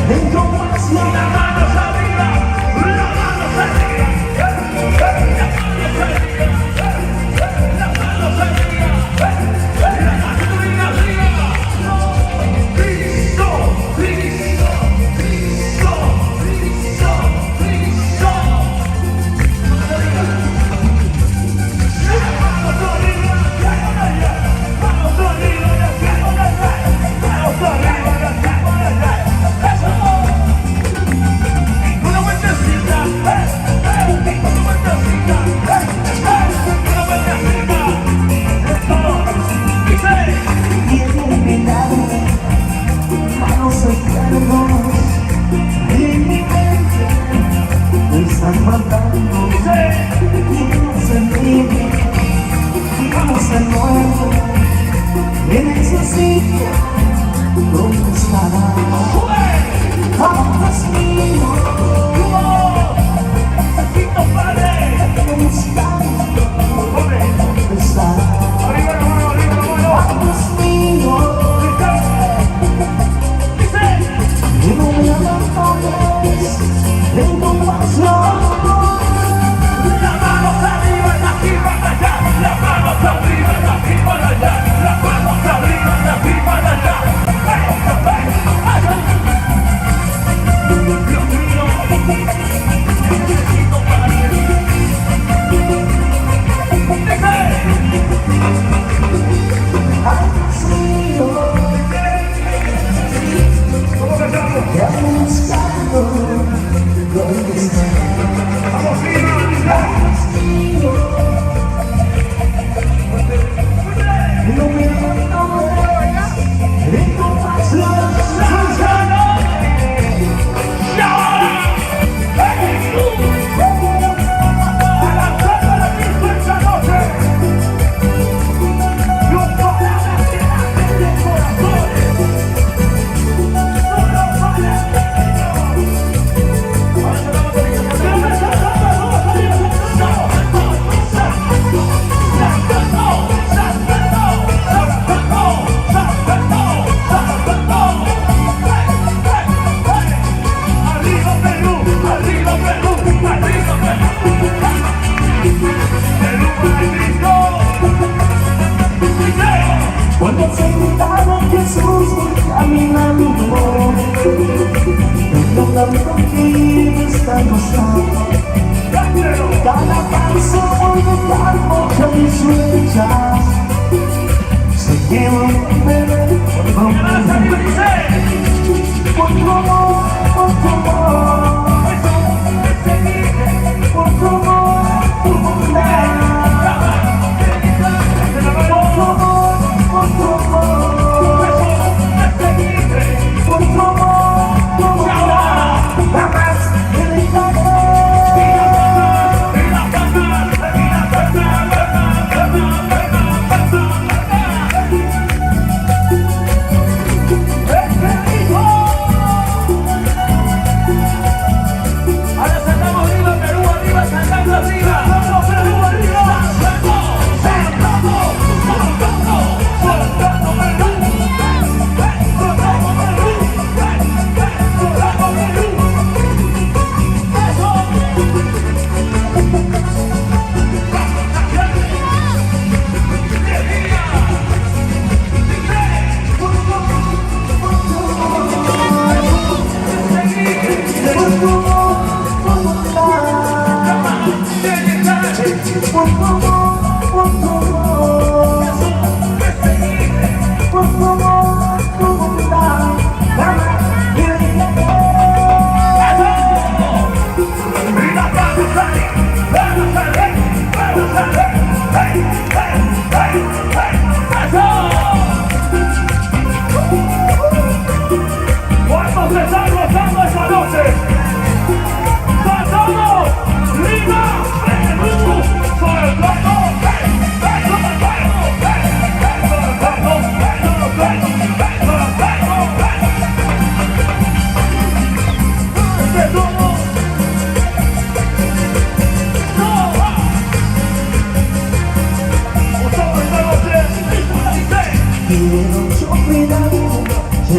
de compasión. ¡Las manos arriba! ¡Las manos arriba! ¡Las manos arriba! ¡Las manos arriba! ¡Las manos arriba!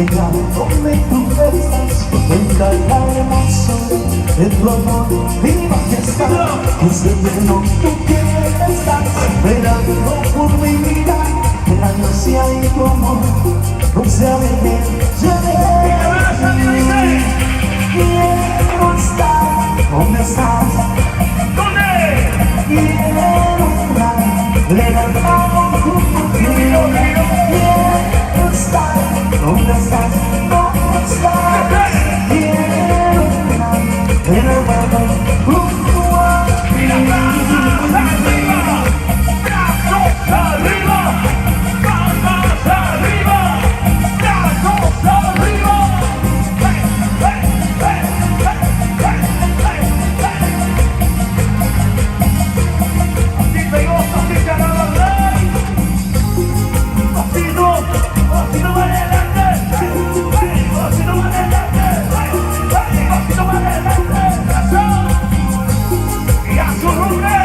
llegar donde tú estás, contemplar la hermosura de tu amor y majestad. Es eterno, tú quieres estar esperando por mi vida, que la gracia y tu amor no se alejen. Quiero estar donde estás, quiero estar levantado junto a ti. Quiero estar donde estás, donde estás. Quiero estar levantado junto a ti. Brazos arriba, palmas arriba, brazos arriba. Así te goza, así te agrada. Así no va adelante. Así no va adelante. Así no va adelante. Y a su nombre.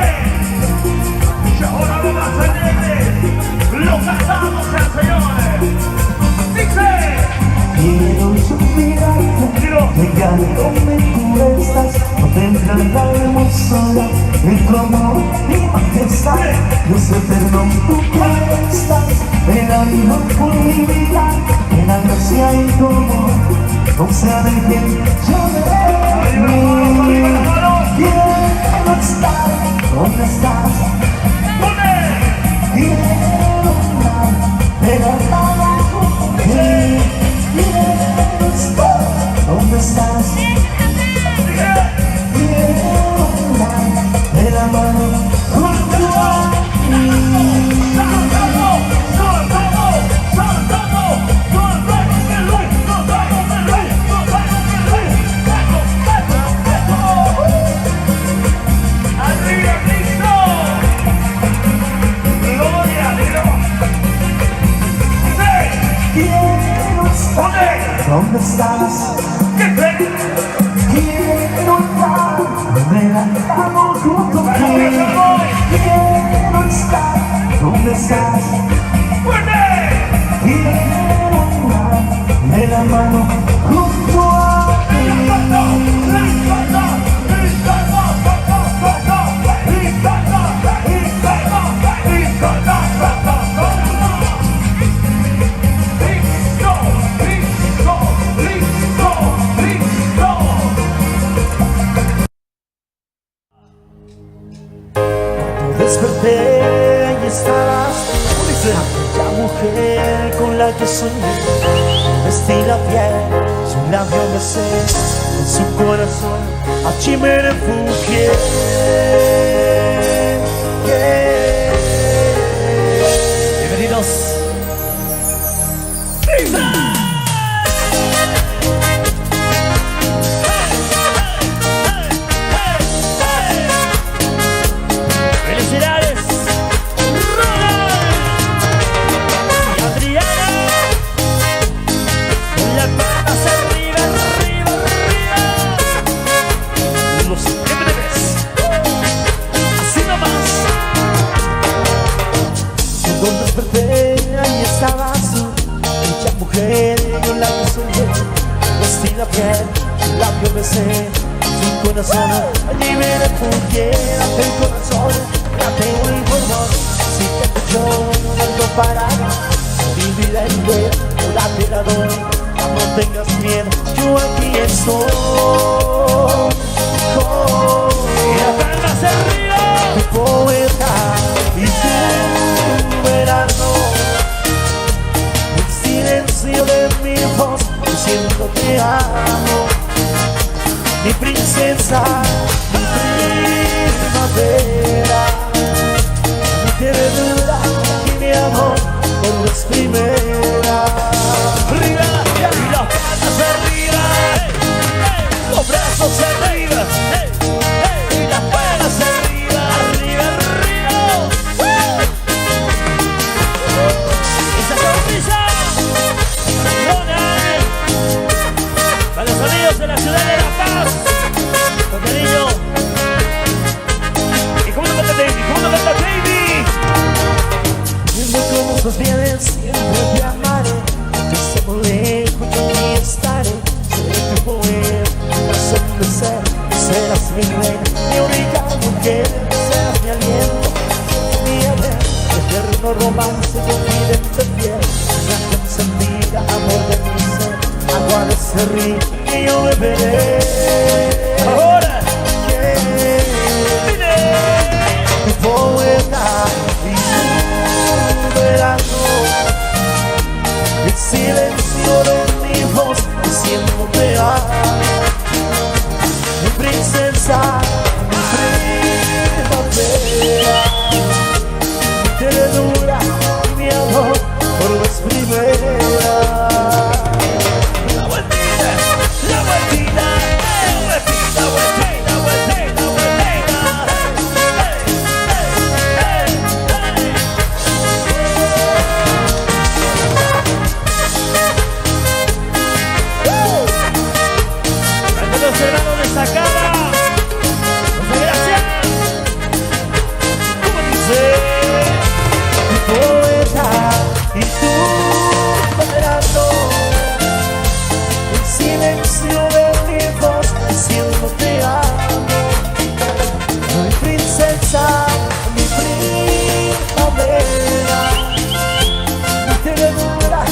Y ahora lo más alegre, lo cantamos al Señor. Dice: Quiero suspirarte, llegar donde tú estás, contemplar la hermosura de tu amor y majestad. Dios eterno, tú que estás velando por mi vida, que la gracia y tu amor no se alejen. Yo quiero estar donde estás. Quiero estar levantado junto a ti. Quiero estar donde estás. Quiero estar de la mano junto a ti. ¡Arriba, Cristo! ¡Gloria a Dios! Quiero estar donde estás. ¿Qué crees? Quiero estar levantado junto a ti. Quiero estar donde estás. ¡Fuerte! Quiero estar de la mano junto a ti. Desperté y estabas, aquella mujer con la que soñé. Vestí la piel, su labio besé, en su corazón allí me refugié. Bienvenidos. ¡Felicidades! ¡Ronald! Y Adriana. Las palmas arriba, arriba, arriba. Los MDBs. Así nomás. Cuando desperté, ahí estabas tú, aquella mujer con la que soñé. Vestí la piel, su labio besé, su corazón allí me refugié. Date el corazón, date un pulmón. Si te escucho, no algo para mi vida entera, yo la te la doy. No tengas miedo, yo aquí estoy. Y las palmas arriba. Tu poeta y tu verano, el silencio de mi voz, diciendo te amo. Mi princesa, mi primavera, mi ternura y mi amor por vez primera. Arriba, y las palmas arriba. Los brazos arriba. Y las palmas arriba, arriba, arriba. Esa sonrisa. Ronald. Para los amigos de la ciudad de La Paz. Con cariño. se ríe y yo beberé. Ahora. Mi poeta y su verano, el silencio de mi voz diciéndote mi princesa, mi primavera, mi ternura, mi amor por vez primera. La vueltita, la vueltita, vueltita, vueltita, vueltita, vueltita. Para los hermanos de Sacada. Muchas gracias. ¿Cómo dice? Mi poeta y tu verano, el silencio de mi voz diciéndote amo. Mi princesa, mi primavera, mi ternura,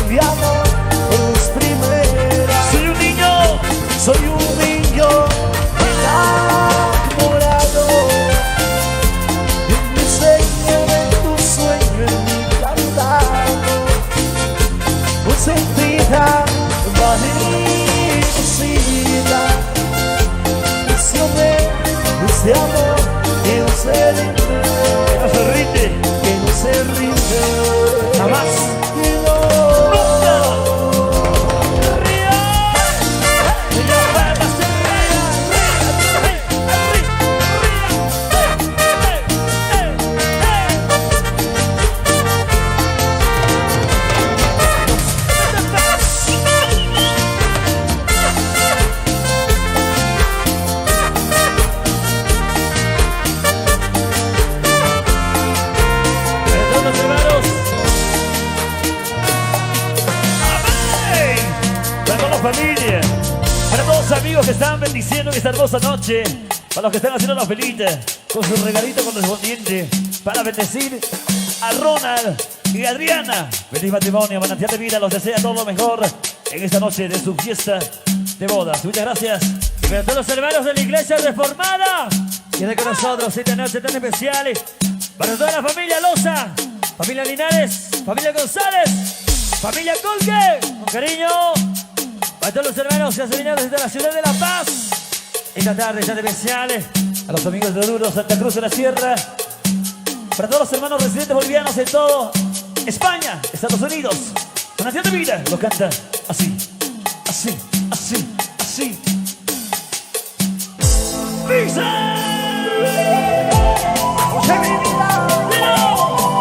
mi amor por vez primera. Soy un niño. Soy un niño enamorado, en mi sueño, en tu sueño, en mi cantado, consentida, valerosita, ese amor que no se rinde, Que no se rinde. que no se rinde, Jamás. que no. Perdón, los hermanos. Para toda la familia, para todos los amigos que están bendiciendo esta hermosa noche, para los que están haciendo la velita con su regalito correspondiente, para bendecir a Ronald y Adriana. Feliz matrimonio, manantial de vida, los desea todo lo mejor en esta noche de su fiesta de bodas. Muchas gracias. Y para todos los hermanos de la Iglesia Reformada, que están con nosotros esta noche tan especial. Para toda la familia Loza, familia Linares, familia González, familia Colque, con cariño. Para todos los hermanos que han venido desde la ciudad de La Paz, esta tarde tan especial. A los amigos de Oruro, Santa Cruz de la Sierra, para todos los hermanos residentes bolivianos en todo España, Estados Unidos. Manantial de vida, lo canta así, así, así, así. ¡Pisa! ¡José mi vida!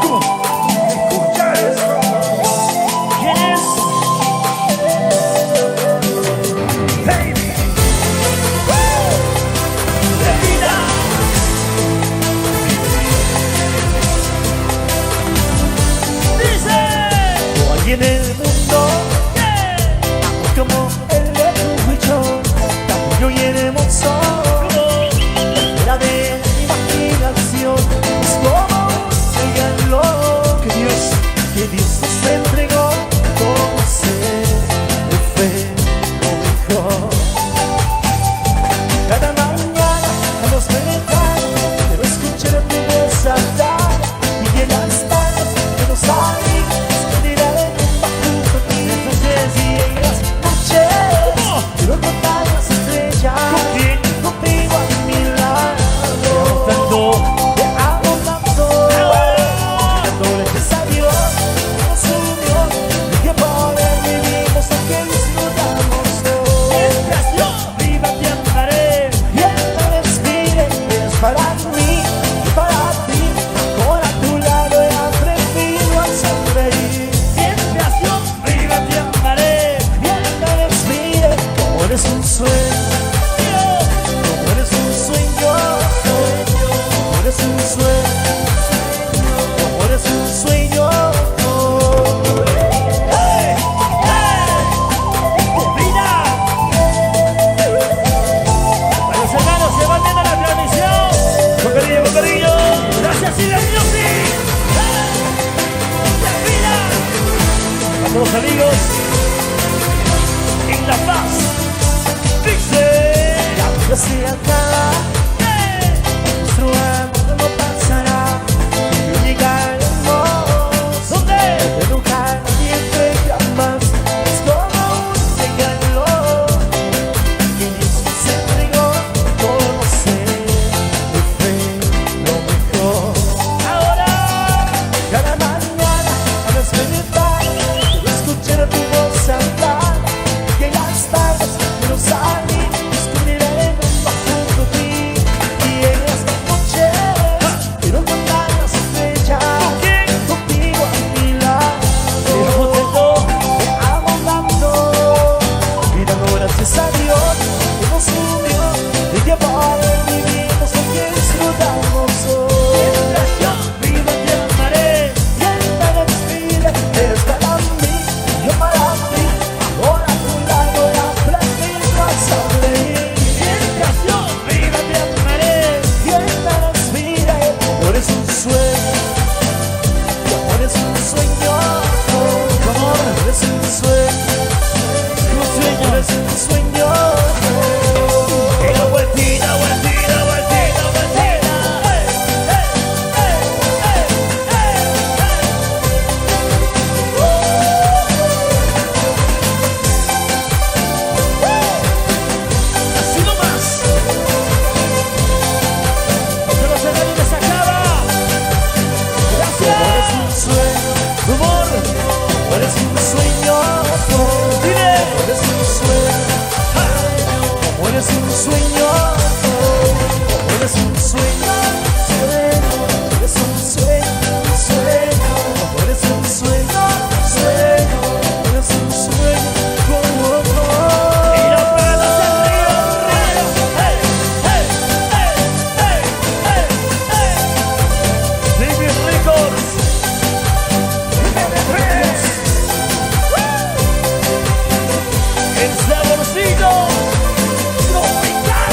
¿Cómo? Escucha eso. ¿Quién es? Baby. De vida. No hay en el mundo eres un sueño. Y la vueltita, vueltita, vueltita, vueltita. Así nomás. Pero se ve donde se acaba. Gracias. Eres un sueño, Rumor. eres un sueño. Dile. Eres un sueño, eres un sueño. Eres un sueño, eres un sueño, sueño. Eres un sueño, sueño. Eres un sueño. Y la palma hacia arriba. Hey, hey, hey, hey, hey, hey. Baby Records. El saborcito tropical.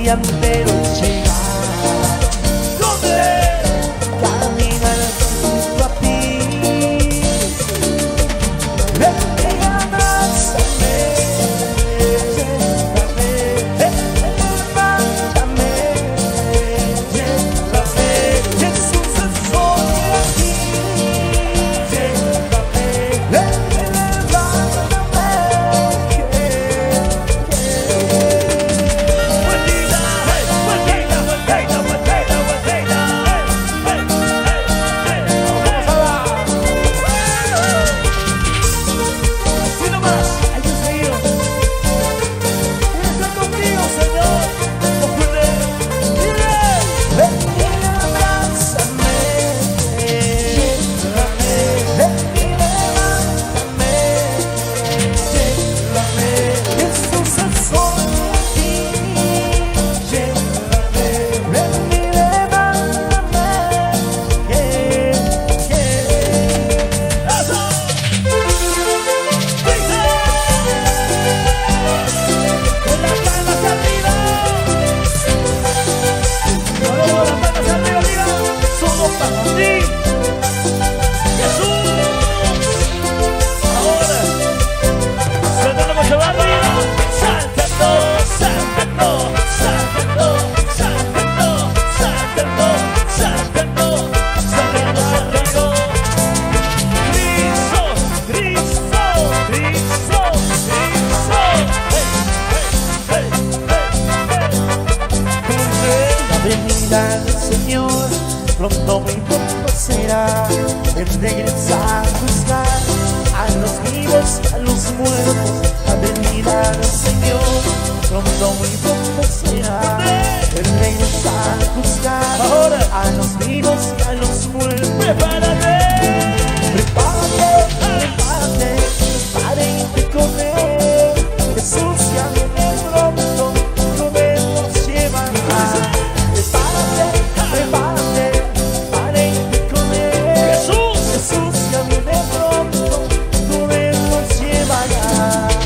día entero llegar. ¿Dónde? Caminar junto a ti. Ven y abrázame, llévame, levántame, llévame. Jesús, estoy aquí. Llévame, levántame. Vueltita, vueltita, vueltita, vueltita, vueltita. Así nomás, hay que seguir. Quiero estar contigo, Señor. No puede. Ven y abrázame, llévame, ven y levántame, llévame. Jesús, estoy aquí. Llévame, ven y levántame. Con las palmas arriba. Con las palmas arriba. Solo para ti. Jesús. Ahora. Saltando mucho arriba. Saltando, saltando, saltando, saltando, saltando, saltando, saltando, saltando. Cristo, Cristo, Cristo, Cristo. Hey, hey, hey, La venida del Señor pronto, muy pronto será. Él regresa a juzgar a los vivos, a los muertos. La venida del Señor pronto, muy pronto será. Él regresa a juzgar Ahora. a los vivos y a los muertos. prepárate. Prepárate, prepárate, para irte con él. Jesús ya viene pronto, con él nos llevará. Prepárate, prepárate, para irte con él. Jesús. Jesús ya viene pronto, con él nos llevará.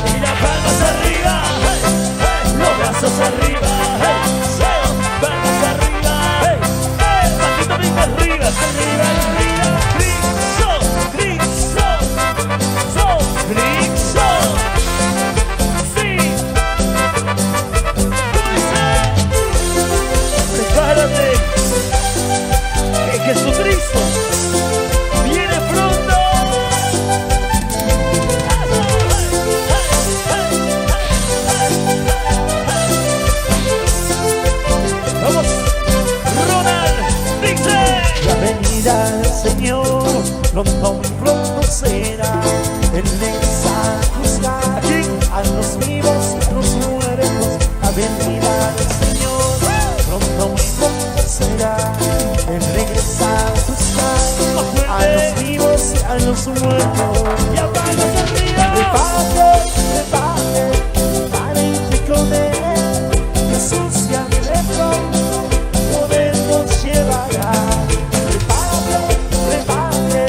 Y las palmas arriba, hey, hey, los brazos arriba, hey, hey, palmas arriba, hey, hey, maldito mismo arriba, arriba, arriba, Cristo, Cristo, Cristo, sí, prepárate, que Jesucristo viene pronto. Vamos, Ronald, dice. La venida del Señor pronto, muy pronto será. Él regresa a juzgar a los vivos y a los muertos. La venida del Señor pronto, muy pronto será. Él regresa a juzgar a los vivos y a los muertos. Y a palmas arriba. Prepárate, prepárate, para irte con él. Jesús ya viene pronto, con él nos llevará. Prepárate, prepárate,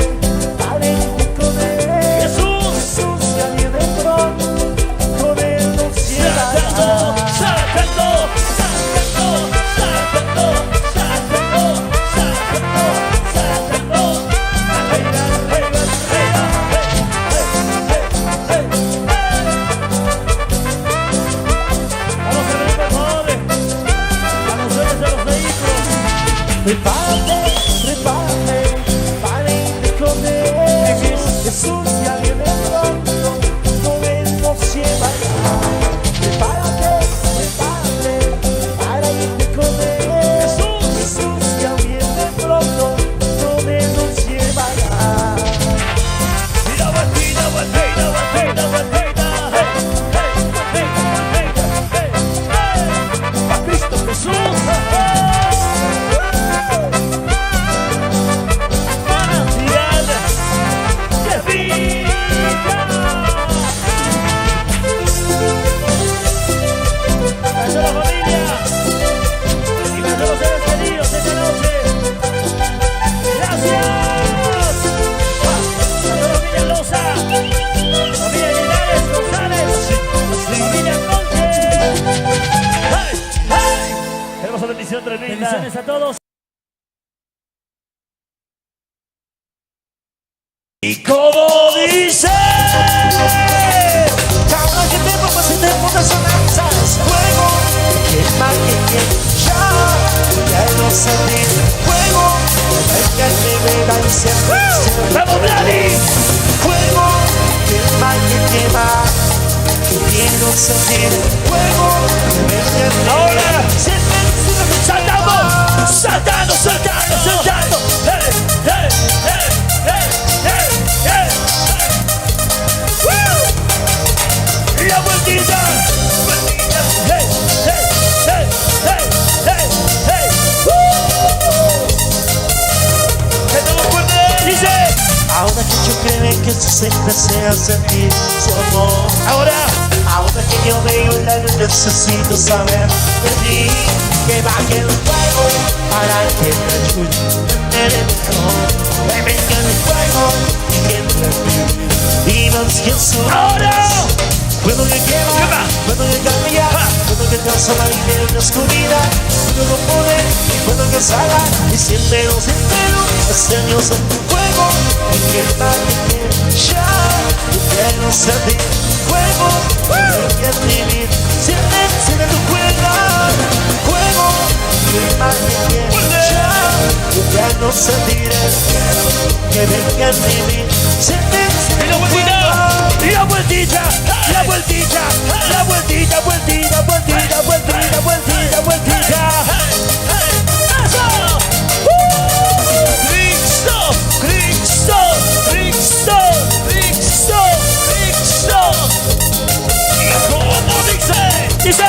para irte con él. Jesús. Jesús ya viene pronto, con él nos llevará. Saltando, saltando, saltando, saltando, saltando, saltando, saltando. Arriba, arriba, arriba, hey, hey, hey, hey, hey. Vamos a ver, por favor. Vamos a ver a los vehículos. Prepárate, prepárate, para irte con él. Jesús ya viene pronto, con él nos llevará. Prepárate, prepárate, para irte con él. Jesús ya viene pronto, con él nos llevará. Mira, vueltita, vueltita, vueltita, vueltita, hey, hey, vueltita, vueltita, hey, hey, pa' Cristo Jesús, manantial de vida. hermosa bendición tremenda. Bendiciones a todos. Y como dice, Cada que te muevas y te pongas sonanzas, fuego, que más que ya no sentir fuego, venga que me da y siempre. ¡vamos, Vladi! Fuego, que más que quema, quiero sentir fuego, venga Ahora. siempre. ¡Saltamos! ¡Saltando, saltando, saltando! ¡Hey, hey, hey, hey, hey, hey! ¡Woo! ¡La vueltita! ¡Vueltita! ¡Hey, hey, hey, hey, hey, hey! ¡Woo! ¡Que no me acuerde! Dice, Ahora que yo creo que eso siempre sea sentir su amor. ahora, Ahora que yo veo la luz necesito saber de ti. Que baje el fuego para que me ayude a tener mejor. Que venga el fuego y que me vivas que soy. ahora. Fuego que quema, fuego que cambia, fuego que transforma mi vida en la oscuridad. Fuego con poder y fuego que salga y siempre hace Dios en tu fuego. Y que baje ya, y quiero sentir fuego, que vivir siempre tu fuego. Fuego, que baje ya, y quiero sentir que venga a vivir siempre Y la tu vueltita, fuego. y la vueltita, la vueltita, la vueltita, vueltita, vueltita, vueltita, vueltita, vueltita. ¡Eso! ¡Cristo! ¡Cristo! ¡Cristo! ¡Cristo! ¡Cristo! ¿Y cómo dice? Dice.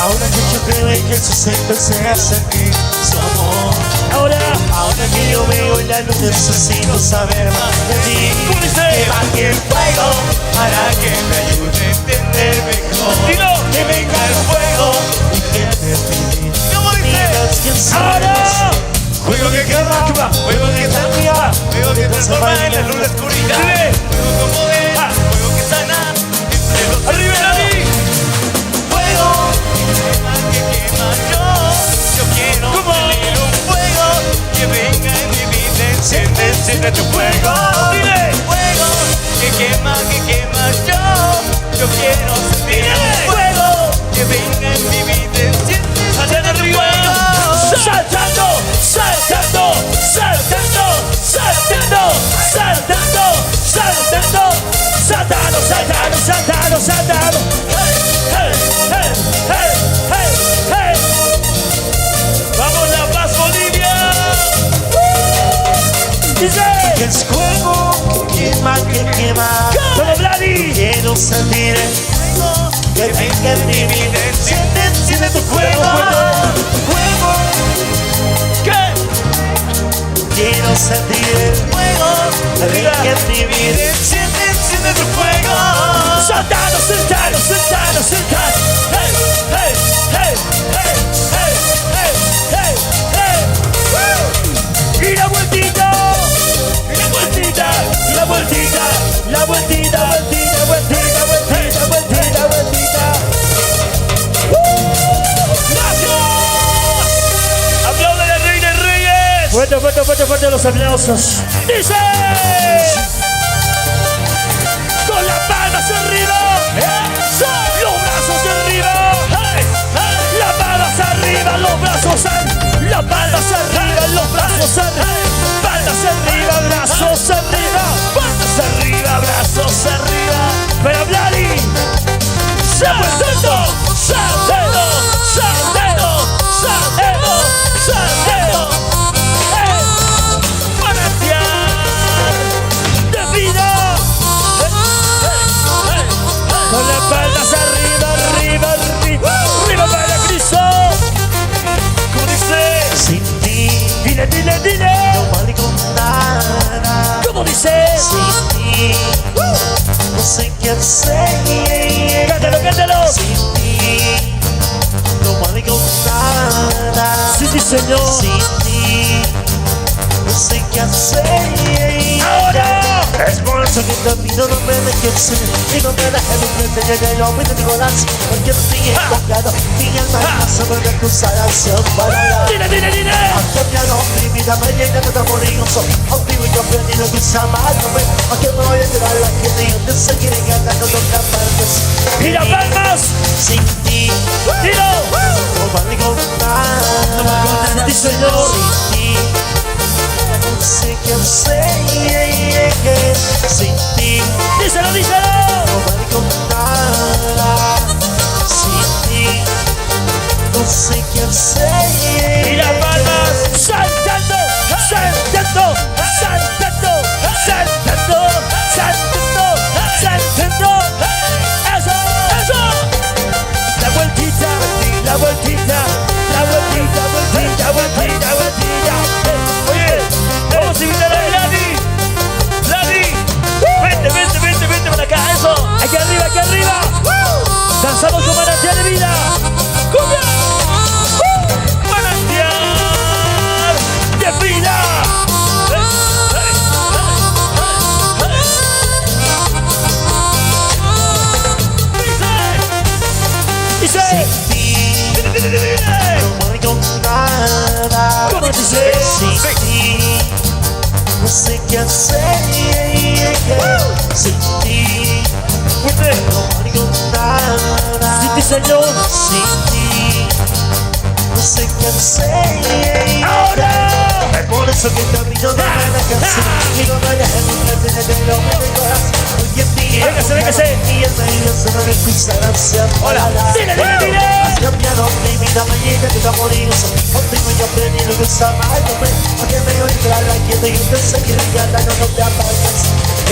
Ahora que yo creo en Jesús siempre se hace aquí su amor. Ahora, Ahora que yo veo la luz necesito saber más de ti. ¿cómo dice? Que baje el fuego para que me ayude a entender mejor. Dilo. Que venga el fuego y que te vivir. ¿Cómo dice? Digas quién soy. Ahora. Fuego que quema, fuego que cambia, fuego que transforma en la luz la oscuridad. Dile. Fuego con poder, fuego que sana entre los ¡Arriba, Dani! fuego que quema yo quiero ¿Cómo? tener un fuego que venga en mi vida, enciende tu fuego. Dile. Fuego que quema yo quiero sentir Dile. un fuego que venga en mi vida, ¡Saltando enciende tu arriba! fuego. ¡Saltando! ¡Saltando! ¡Saltando! ¡Saltando! ¡Saltando! ¡Saltando! ¡Saltando! ¡Saltando! ¡Saltando! ¡Saltando! ¡Hey! ¡Hey! ¡Hey! ¡Hey! ¡Hey! ¡Vamos, La Paz, Bolivia! Dice. Que es fuego que quema. ¡Como Vladi! Quiero sentir el fuego que venga en mi vida, enciende tu fuego. Fuego. ¿Qué? Quiero sentir el fuego que venga en mi vida, enciende tu fuego. ¡Saltando! ¡Saltando! ¡Saltando! ¡Saltando! ¡Hey! ¡Hey! ¡Hey! ¡Hey! ¡Hey! ¡Hey! ¡Hey! ¡Hey! ¡Y la vueltita! ¡Y la vueltita! ¡La vueltita! ¡La vueltita! ¡Vueltita! ¡Vueltita! ¡Vueltita! ¡Vueltita! ¡Vueltita! ¡Gracias! ¡Aplaudan al Rey de Reyes! Fuerte, fuerte, fuerte, fuerte los aplausos. ¡Dice! Con las palmas arriba, ¡eso! Los brazos arriba, ¡hey! ¡Hey! Las palmas arriba, los brazos arriba, las palmas arriba, los brazos arriba, palmas arriba, brazos arriba, palmas arriba, brazos arriba. Pero Vladi, saltando, saltando, saltando, saltando, saltando. Manantial de vida. Con las palmas arriba, arriba, arriba, arriba para Cristo. ¿Cómo dice? Sin ti Dile, dile, dile. no valgo nada. ¿Cómo dice? Sin ti no sé qué hacer. Cántalo, cántalo. Sin ti no valgo nada. Sí, sí, Señor. Sin ti no sé qué hacer. Ahora. Es por eso que te pido no me dejes ser. Digo me dejes de frente, yo me digo las porque no estoy enfocado. Mi alma pasa por la consolación para la Dile. ha cambiado mi vida, me llena de amor y gozo. Contigo yo aprendí lo que es amarme. Aunque me voy a quedar la gente, yo te seguiré ganando todas partes. Y las palmas. Sin ti, Dilo. no valgo nada. Sí, Señor. Sin ti, no sé qué hacer. Sin ti, Díselo. no valgo nada. Sin ti, no sé qué hacer. Y las palmas. Saltando. Eso. La vueltita. Oye, vamos a invitar a Ladi. Vente para acá. Eso. Aquí arriba. Danzamos con manantial de vida. ¡Cumbia! ¡Manantial de vida! Dice. No valgo nada. ¿Cómo dice? Sin ti, no sé qué hacer. Sin ti, Fuerte. no valgo nada. Sin ti, Señor. Sin ti, no sé qué hacer. ¡Ahora! Es por eso que camino de la canción. Y no vayas a encontrarte en el hombre de corazón. Hoy en día, Véngase. y el medio se me recusa hacia Hola. Dile. has cambiado mi vida, me llena de amor y gozo. Contigo yo aprendí lo que es amarme. Aunque me voy a entrar la quieta y te seguiré ganando, no te apartes.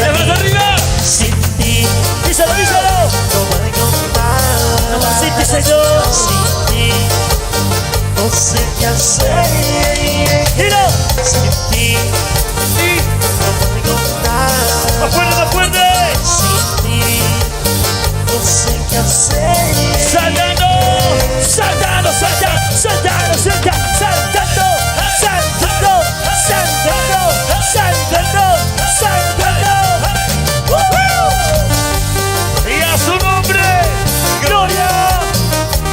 ¡La mano arriba! Sin ti, Díselo. no valgo nada. Sin ti, Señor. Sin ti, no sé qué hacer. Dilo. Sin ti, Sí. no valgo nada. Más fuerte. Sin ti, no sé qué hacer. Saltando. Y a su nombre, gloria.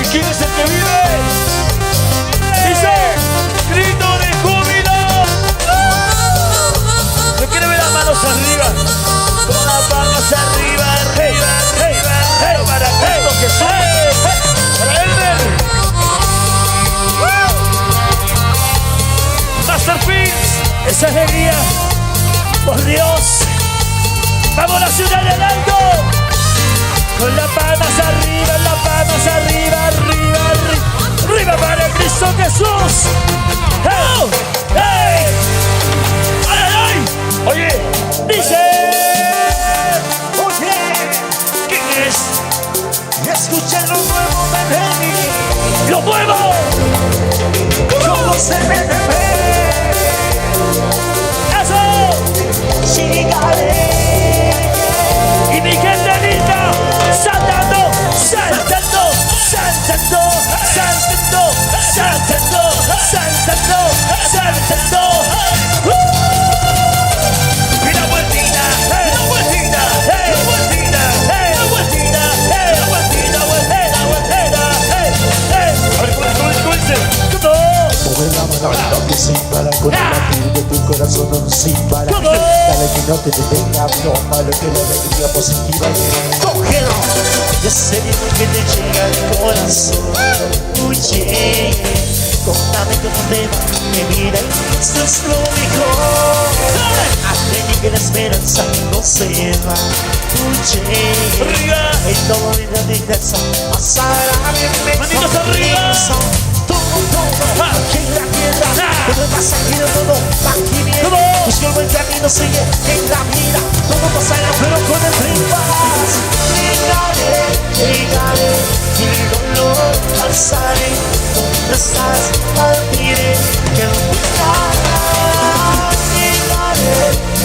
¿Y quién es el que vive? Dice, grito de júbilo. Yo quiero ver las manos arriba. Con las palmas arriba. Para Cristo Jesús. Para Elmer. Masterpiece. Esa alegría. Por Dios. Vamos a la ciudad del alto. Con las palmas arriba, arriba para Cristo Jesús. ¡Oh! ¡Hey! ¡Ay! Oye, dice. Oye, ¿quién es? Escuchen lo nuevo de Benny. ¡Lo muevo! ¿Cómo se ve de ver? ¡Eso! Llegaré. Y mi gente linda, saltando. Y la vueltita, A ver, ¿cómo dice? Mueve la mano, que sin para con el latir de tu corazón, no sin para. ¿Cómo? Dale que no te detenga, no malo que la alegría positiva. Cógelo, ese ritmo que te llega al corazón. Oye, contame cómo te va, que mira, esto es lo mejor. Aprendí que la esperanza no se va. Oye, Arriba. en todo vida de casa, pasará bien. Manitos arriba. Todo, aquí en la tierra, todo pasa aquí de todo, aquí viene. Busca el buen camino, sigue en la vida. Todo pasará, pero con el ritmo. Llegaré, y el dolor pasaré. Donde estás, partiré, que el final.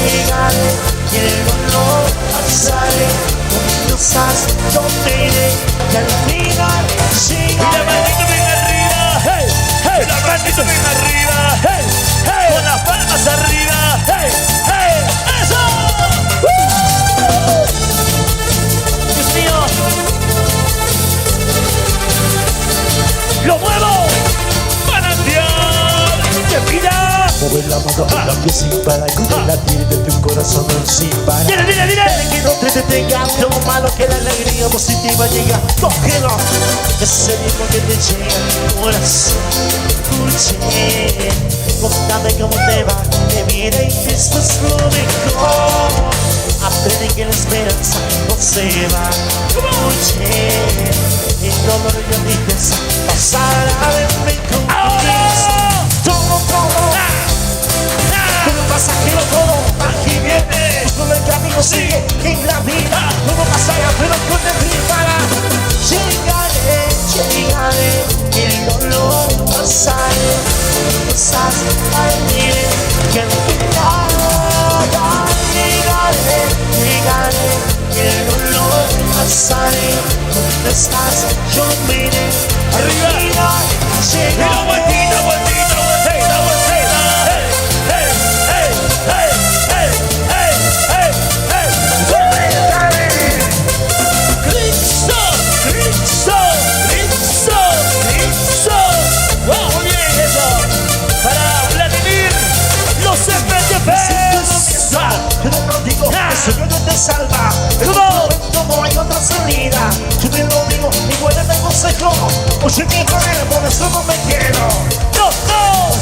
Llegaré, y el dolor pasaré. Donde estás, donde iré, que al final Y la llegaré. manito bien arriba, hey, hey, la manito bien arriba, hey, hey, con las palmas arriba, hey, hey, eso. Dios mío, lo muevo. amado, la que sin parar con el latir de tu corazón sin parar. Dile. Que no te detenga lo malo, que la alegría positiva llega. Cógelo, ese ritmo que te llega a tu corazón. Escuche, contame cómo te va, que mira y que esto es lo mejor. Aprende que la esperanza no se va. Escuche, el dolor y la tristeza pasará de mí con todo. Como un pasajero todo, aquí viene. Solo el camino sigue en la vida. Todo pasará, pero con el para. Llegaré, el dolor pasaré. Cosas al mirar que al final llegaré, el dolor pasaré. ¿Dónde estás? Yo miré. Arriba. Llegaré. Vueltita. Wow, muy bien eso. Para Vladimir, los FTPs. Yo no digo, eso no te salva. No hay otra salida. Yo te lo digo, igual te consejo. Oye, mi poder, por eso no me quiero. No.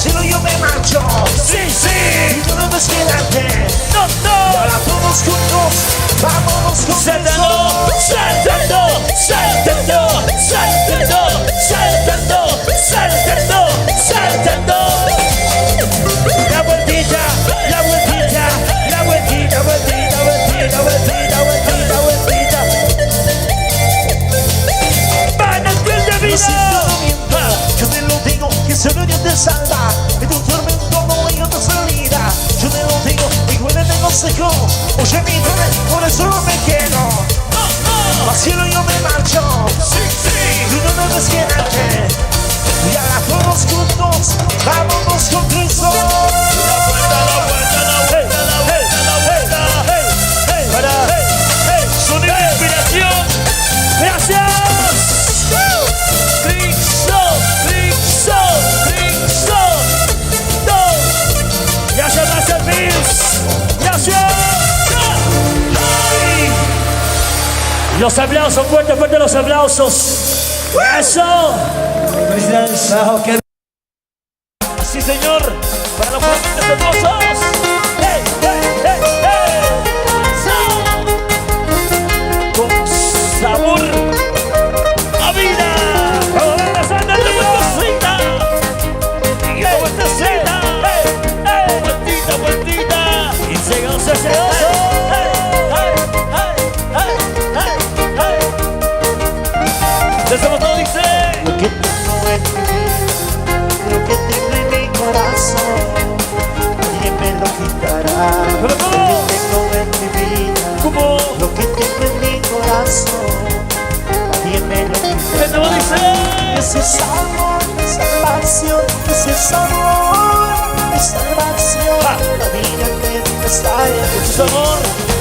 Si no, yo me marcho. Sí. Y tú no ves quedarte. No. Y ahora todos juntos, vámonos con Saltando. La vueltita. Manantial de vida. Yo te lo digo, que solo Dios te salva. En tu tormento no hay otra salida. Yo te lo digo, igual te consejo. Oye, mi padre, por eso no me quedo. Al cielo yo me marcho. Tú no debes quedarte. Y ahora todos juntos, vámonos con Cristo. Sonido de inspiración. Gracias. Gracias, Mills. Gracias. Los aplausos, fuerte los aplausos. Eso. Felicidades, Ajo, que Sí, señor. Para los fuertes hermosos. Hey. Con sabor a vida. Vamos a ver la santa de vueltecita. Y la vueltecita. Vueltita. Y segoso. Eso todo dice. Lo que tengo en mi vida, lo que tengo en mi corazón, nadie me lo quitará. Lo que tengo en mi vida, ¿Cómo? lo que tengo en mi corazón, nadie me lo quitará. Eso dice. Ese es amor, mi salvación, ese es amor, mi salvación. La vida entera está en Ese es amor.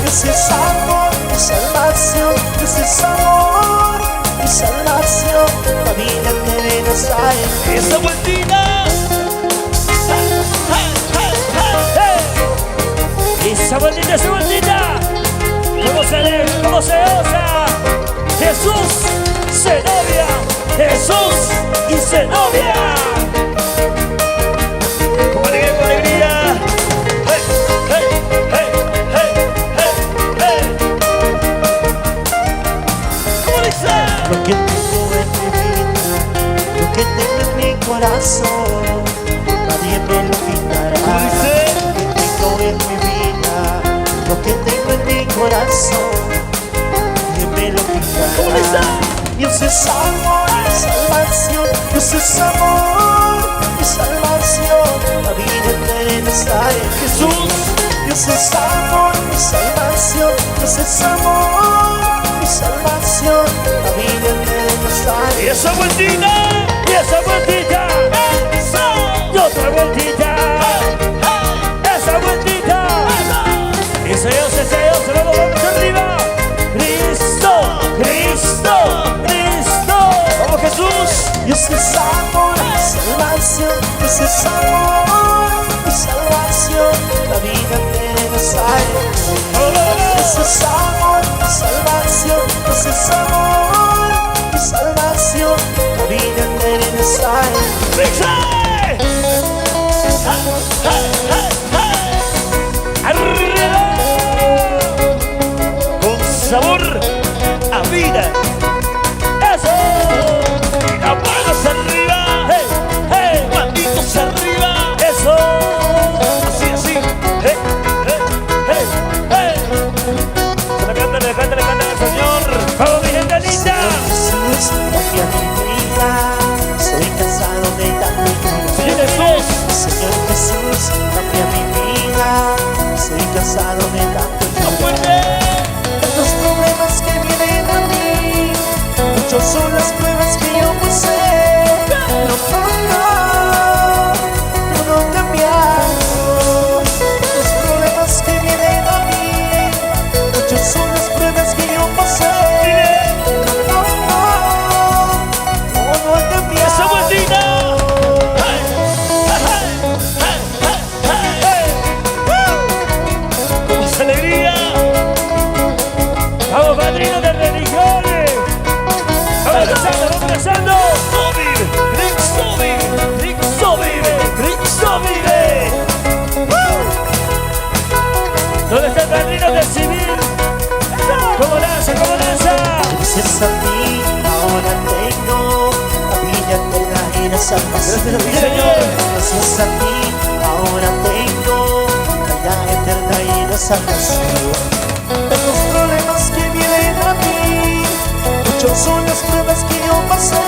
ese es amor, mi salvación, ese es amor, mi salvación. La vida entera está en Esa vueltita. Esa vueltita. ¿Cómo se osa? Jesús se novia. Jesús y se novia. Con alegría. Hey. ¿Cómo dice? lo que tengo en mi vida, lo que tengo en mi corazón, nadie me lo quitará. ¿Cómo dice? Lo que tengo en mi vida, lo que tengo en mi corazón, nadie me lo ¿Cómo dice? quitará. Dios es amor, mi salvación, Dios es amor, mi salvación. La vida entera está en Jesús. Dios es amor, mi salvación, Dios es amor, mi salvación. La vida entera está en Y esa vueltita. Y otra vueltita. Esa vueltita. Ese Dios, vamos arriba. Cristo. Vamos, Jesús. Dios es amor, mi salvación, Dios es amor, mi salvación. salvación, la vida entera es aire. Ese es amor y salvación, ese es amor y salvación, la vida entera es aire. ¡Arriba! Con sabor a vida. ¡Eso! Y las manos arriba. ¡Hey! ¡Hey! ¡Manitos arriba! ¡Eso! Así, así. ¡Hey! ¡Hey! ¡Hey! ¡Hey! Se le canta al Señor. ¡Vamos, mi gente linda! Jesús, cambia mi vida, soy cansado de tanto Señor Jesús. Señor Jesús, cambia mi vida, soy cansado de tanto ¡No puede! Tantos problemas que vienen a mí, muchos son las pruebas que yo pasé. No, tú no has cambiado. Tantos problemas que vienen a mí, muchos son las pruebas que yo pasé. No has cambiado. ¡Esa vueltita! ¡Hey! ¡Con esa alegría! ¡Vamos, padrinos de religiones! ¡Vamos rezando! ¡Cristo vive! ¡Cristo vive! ¡Cristo vive! ¿Dónde está el padrino de civil? ¿Cómo lanza? ¿Cómo lanza? Gracias a ti, ahora tengo la vida eterna y la salvación. Gracias a ti, Señor. Gracias a ti, ahora tengo la vida eterna y la salvación. Tantos problemas que vienen a mí, muchos son las pruebas que yo pasé.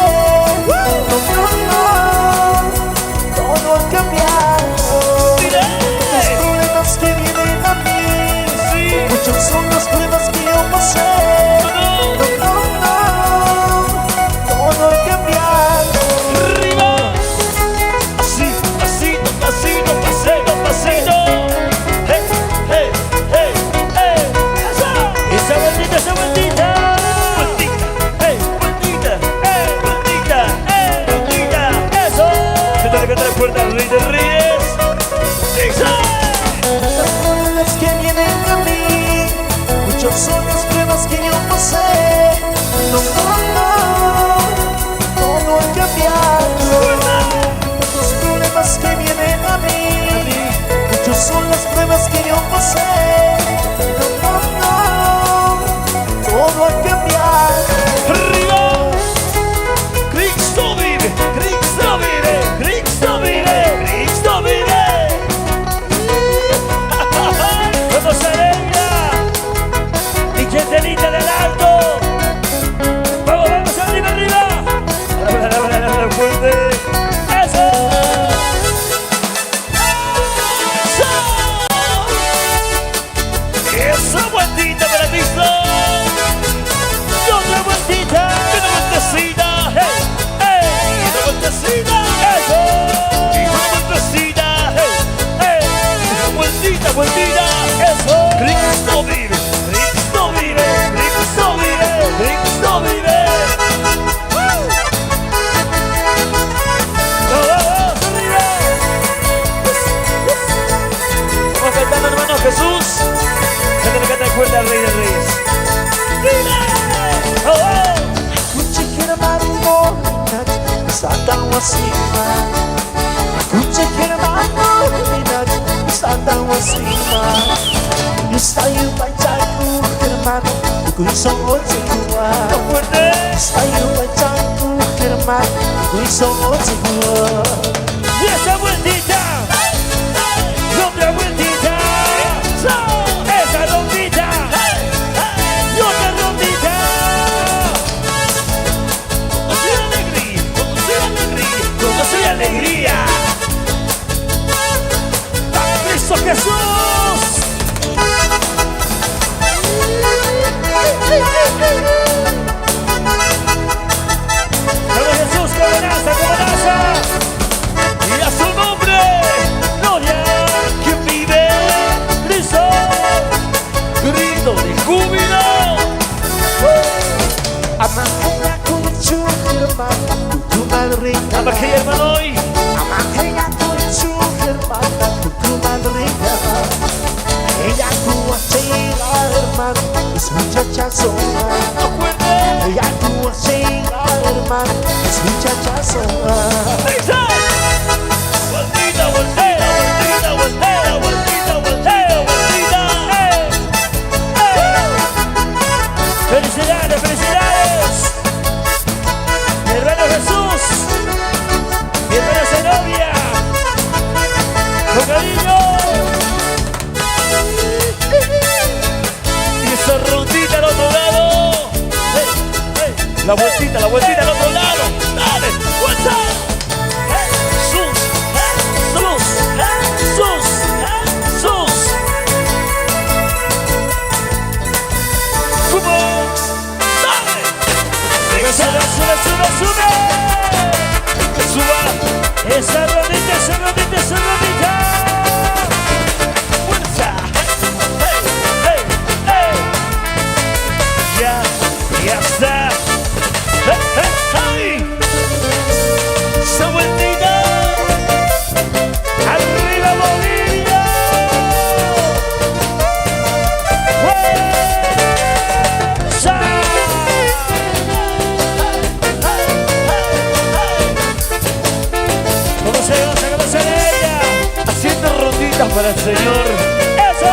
Todo ha cambiado. Tantos problemas que vienen a mí, muchos son las pruebas que yo pasé. Todo ha cambiado. ¡Arriba! Así, pasito, pasito, pasito, pasito. ¡Hey, hey, hey, hey! ¡Esa vueltita, esa vueltita! ¡Vueltita, hey, vueltita, hey, vueltita, hey, vueltita! ¡Eso! Siéntate que te recuerda al Rey de Reyes. ¡Dice! Las pruebas que vienen a mí, muchos son las pruebas que yo pasé. Todo ha cambiado. Los problemas que vienen a mí, muchos son las pruebas que yo pasé. Todo ha cambiado. ¡Arriba! ¡Cristo vive! ¡Cristo vive! ¡Cristo vive! ¡Cristo vive! ¡Cómo se alegra! ¡Mi gente linda del alto! ¡Vamos, vamos, arriba, arriba! ¡Arriba, fuerte! ¡Eso! ¡Eso! ¡Esa vueltita para Cristo! ¡Y otra vueltita! ¡Y una vueltecita! ¡Hey! ¡Hey! ¡Y una vueltecita! ¡Eso! ¡Y una vueltecita! ¡Hey! ¡Hey! ¡Y una vueltita, vueltita! ¡Eso! ¡Cristo vive! ¡Cristo vive! ¡Cristo vive! ¡Cristo vive! ¡Vamos, arriba! Vamos cantando, hermano Jesús. Cántale, cántale, cuerda al Rey de Reyes. ¡Dile! ¡Oh, oh! Kucing mano, sadang wasima. Kucing mano, sadang wasima. Yusayu pacaku kerman, kuy songot segua. ¡Más fuerte! Yusayu pacaku kerman, kuy songot segua. ¡Y esa vueltita! ¡Y otra vueltita! ¡Esa rondita! ¡Y otra rondita! ¡Conducir alegría! ¡Conducir alegría! ¡Conducir alegría! ¡A Cristo Jesús! ¡Vamos Jesús! ¡Que amenaza! ¡Que amenaza! ¡Y a su nombre! ¡Gloria! ¡Quien vive! ¡Cristo! ¡Grito de júbilo! Amahaya kucu kerman, kuku madrina. ¡Ama que hermano hoy! Amahaya kucu kerman, kuku madrina. muchachazo. Ya tú has llegado, hermano, es muchachazo. Vueltita, voltea, vueltita, voltea, vueltita, voltea, vueltita. Felicidades, felicidades. Mi hermano Jesús, mi hermana Zenobia, con cariño. Y esa rondita al otro lado. La vueltita al otro lado. Dale, vuelta. Jesús, Jesús, Jesús, Jesús. ¿Cómo? Dale. Sube, sube, sube, sube. Suba. Esa rodita, esa rodita, esa rodita. Fuerza. Hey, hey, hey. Ya está. Hey, hey, hey. Esa vueltita. Arriba Bolivia. ¡Fuerza! ¿Cómo se goza, cómo se ella? Haciendo ronditas para el Señor. ¡Eso!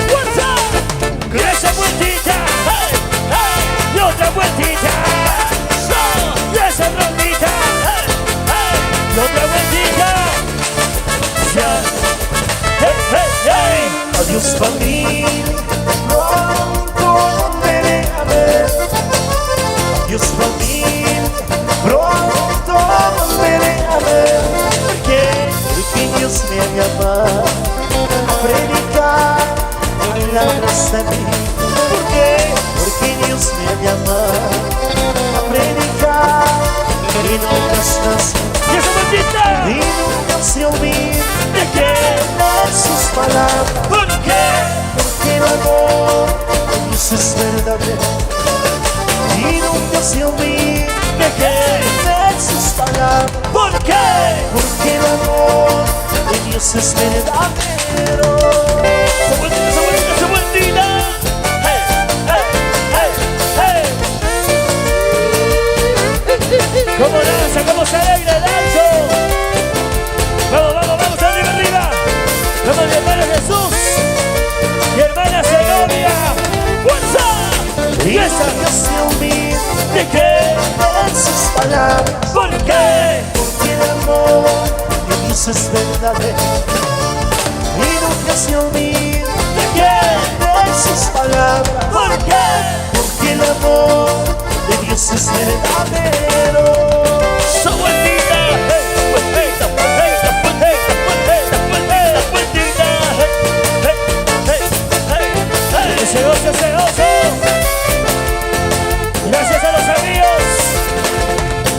¡Fuerza! ¡Y esa vueltita! Hey, hey. ¡Y otra vueltita! ¡Y esa rondita! ¡Y otra vueltita! Ya. Hey, hey, hey. Adiós familia, pronto volveré a ver. Adiós familia, pronto volveré a ver. Porque Dios me ha llamado a predicar milagros de mí. ¿Por qué? Porque Dios me ha llamado a predicar milagros ¡Y esa vueltita! y nunca se olvide ¿De qué? de sus palabras. ¿Por qué? Porque el amor de Dios es verdadero y nunca se olvide ¿De qué? de sus palabras. ¿Por qué? Porque el amor de Dios es verdadero. ¡Esa vueltita, esa vueltita, esa vueltita! ¡Hey, hey, hey, hey! ¿Cómo danza, cómo se alegra el alto? ¡Vamos, vamos, vamos, arriba, arriba! ¡Vamos, mi hermano Jesús! ¡Mi hermana Zenobia! ¡Fuerza! Y nunca se olvide ¿De qué? de sus palabras. ¿Por qué? Porque el amor de Dios es verdadero y nunca se olvide ¿De qué? de sus palabras. ¿Por qué? Porque el amor de Dios es verdadero. Esa vueltita. Hey, vueltita, vueltita, vueltita, vueltita, vueltita, vueltita. Hey, hey, hey, hey, hey. ¡Ese gozo, ese gozo! Gracias a los amigos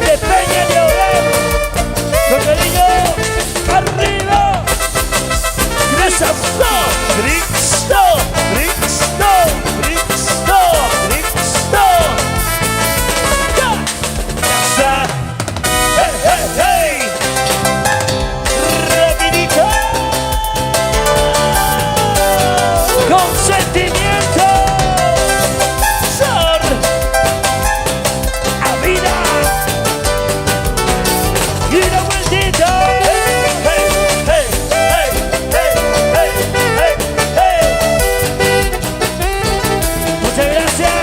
de Peña de Obrero. Con cariño, arriba. Cristo, Cristo, Cristo, Cristo, Cristo. Ya. Ya. Hey, hey, hey. Rapidito. Con sentimiento. Sor. A vida. Y una vueltita. Hey, hey, hey, hey, hey, hey, hey. Muchas gracias.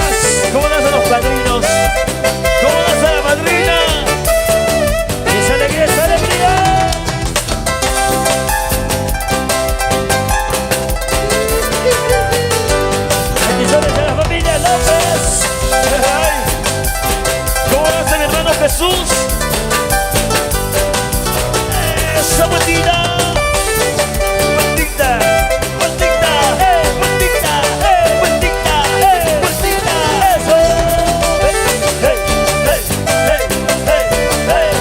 ¿Cómo nacen los padrinos? ¿Cómo nace la madrina? Esa alegría, esa alegría. Bendiciones a la familia López. Ay. ¿Cómo nace mi hermano Jesús? Esa vueltita. Vueltita, vueltita, vueltita, vueltita, vueltita. Eso. Hey, hey, hey, hey, hey, hey.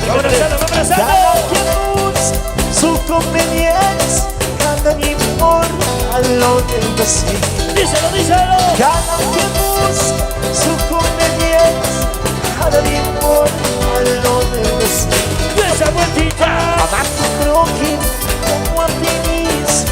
Vamos abrazando, vamos abrazando. Cada quien busca su conveniencia, cada quien importa lo del vecino. Díselo, díselo. Cada quien busca su conveniencia, cada quien importa lo del vecino. Y esa vueltita. Amar tu prójimo como a ti mismo,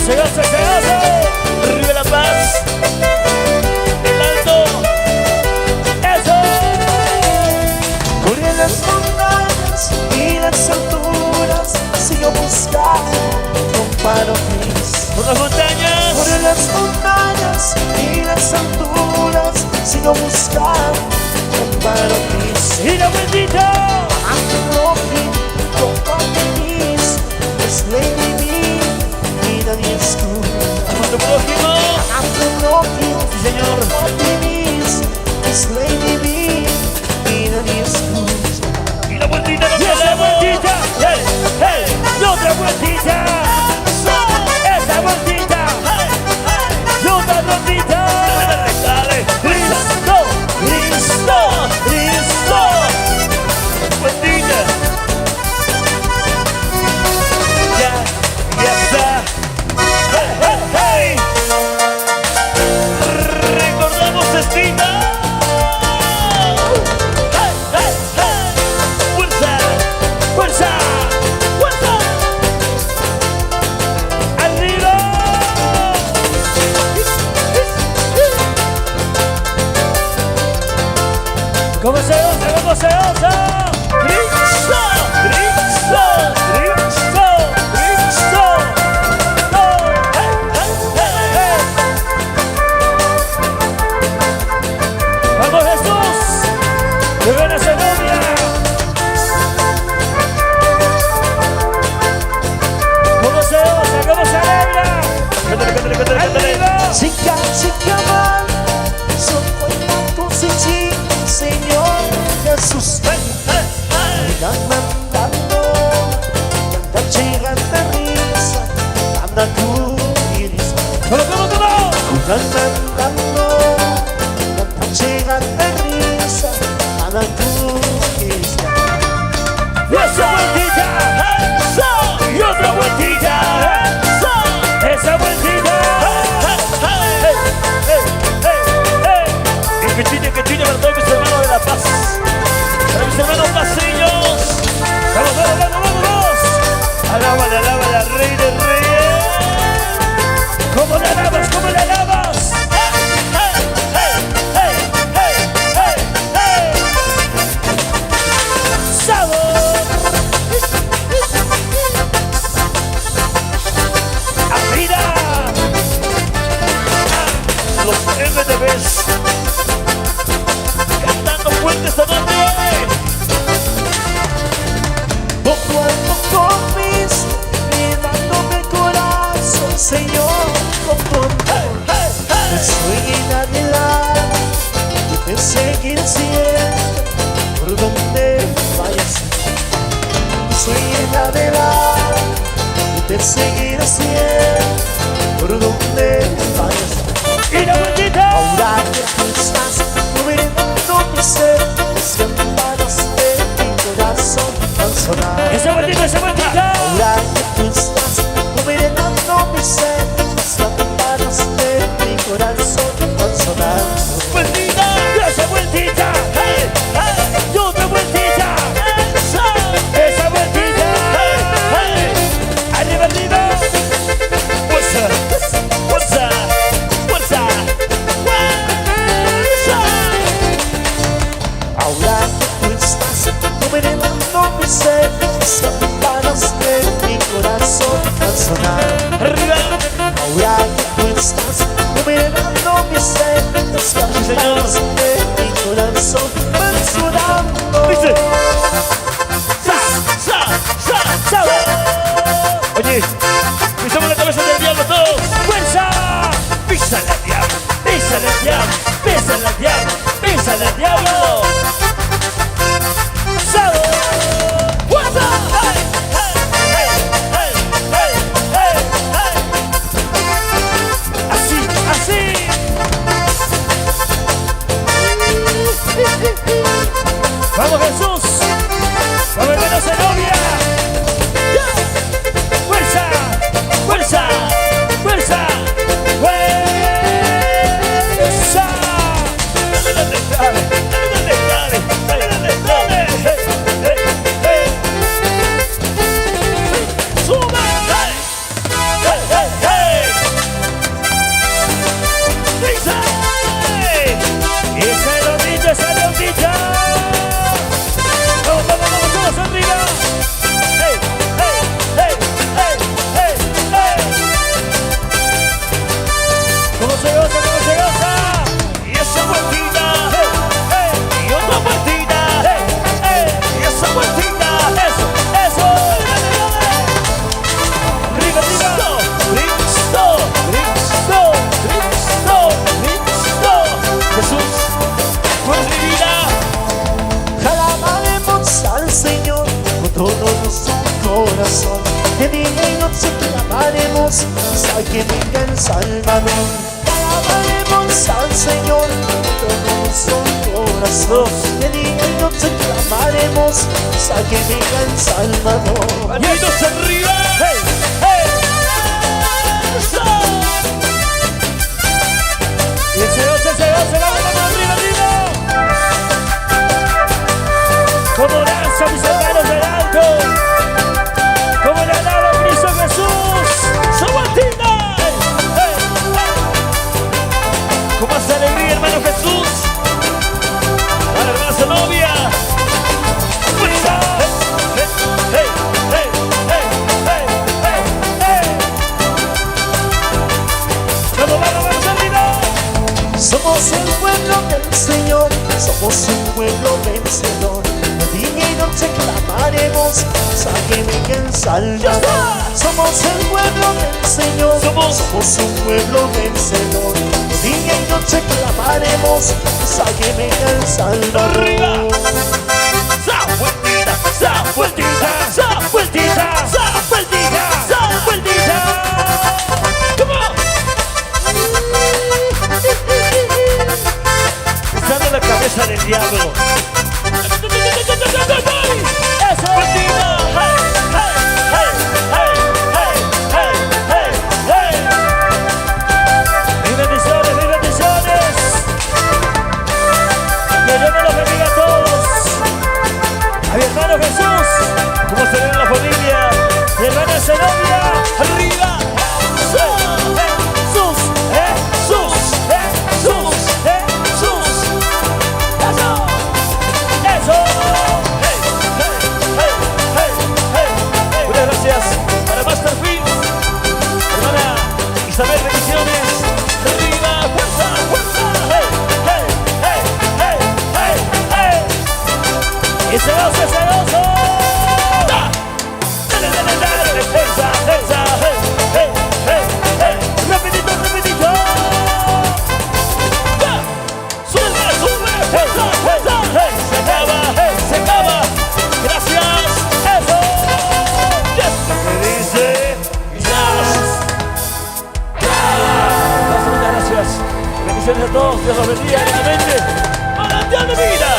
Se goza, se goza. Arriba La Paz. El alto. Eso. Por las montañas y las alturas sigo buscando un paraíso. Por las montañas. Por las montañas y las alturas sigo buscando un paraíso. Y la vueltita. I'm looking for paraíso. Es lady me y nadie escucha. Nuestro prójimo. I'm looking Sí, señor. for paraíso. Es lady me y nadie escucha. Y la vueltita. Y esa vueltita. Hey, hey. Y otra vueltita. Esa vueltita. Y otra vueltita. Dale. Listo. Listo. Listo. Vueltita. Ya está. Hey, hey, hey. Recordamos Espina. Hey, hey, hey. Fuerza, fuerza, fuerza. Arriba. ¿Cómo se goza? ¿Cómo se goza? Cristo, Cristo, Cristo, Cristo. Oh, hey, hey, hey, hey. ¡Vamos, Jesús! ¡De Buena Segovia! ¿Cómo se goza? ¿Cómo se alegra? Cántale, cántale, cántale, cántale. Chica, chica, mal, soy tantos y chicos, Señor Jesús. Hey, hey, hey. Andando, tanta chica de risa, anda tú y risa. ¿Cómo? Andando, tanta chica de risa, anda tú y risa. Y esa vueltita, eso. Y otra vueltita, eso. Esa vueltita, hey, hey, hey, hey. Y que chine para todos mis hermanos de La Paz, para mis hermanos paseños. Vamos, vamos, vamos, vamos. Alaba la rey de reyes. ¿Cómo le alabas? ¿Cómo le alabas? Hey, hey, hey, hey, hey, hey. Sabor. Arriba. Los MTVs cantando fuerte esta noche. Poco a poco fuiste llenándome el corazón, Señor, con tu amor. Me soy llena de la y te seguiré siempre por donde vayas. Me soy llena de la y te seguiré siempre por donde vayas. Y la vueltita. Ahora que tú estás cubriendo mi ser, las campanas de mi corazón van sonando. Esa vueltita, esa vueltita. Ahora que tú estás gobernando mi ser, las campanas de mi corazón van sonando. Vueltita. Y esa vueltita. Hey, hey. Y otra vueltita. Esa vueltita. Hey, hey. Arriba, arriba. Fuerza, fuerza, fuerza. el Salvador. Alabaremos al Señor con nuestro corazón. De día y noche clamaremos al que venga el Salvador. Manitos arriba. Hey, hey. Eso. Y ese goce, la mano arriba, arriba. Como danza mis hermanos del alto. Como le alaba Cristo Jesús. Sabatina. Hey, hey, hey. Como hace alegría, hermano Jesús. A la hermana Zenobia. Fuerza. Hey, hey, hey, hey, hey, hey, hey. Vamos, vamos, vamos arriba. Somos el pueblo del Señor, somos un pueblo vencedor. De día y noche clamaremos a que venga el Salvador. Somos el pueblo del Señor, somos un pueblo vencedor. De día y noche clamaremos a que venga el Salvador. Arriba. Sa vueltita, sa vueltita, sa vueltita, sa vueltita, sa vueltita. Come on. Pisando la cabeza del diablo. Esa vueltita. Hey, hey, hey, hey, hey, hey, hey, hey. Mis bendiciones, mis bendiciones. Que Dios me los bendiga a todos. A mi hermano Jesús, como se ve en la familia, mi hermana Zenobia, arriba. Jesús, Jesús, Jesús, Jesús. Eso, eso. Hey, hey, hey, hey, hey, hey. Muchas gracias para Masterfield, hermana Isabel, bendiciones. Arriba, fuerza, fuerza. Hey, hey, hey, hey, hey, hey. Ese gozo, ese gozo. Da. Dale, dale, dale, esa, esa, hey, hey, hey, hey. Rapidito, rapidito. Da. Sube, sube, fuerza, fuerza, hey. Se acaba, hey, se acaba. Gracias, eso. Yes. Me dice, gracias. Muchas gracias. Bendiciones a todos, Dios los bendiga grandemente. Manantial de vida.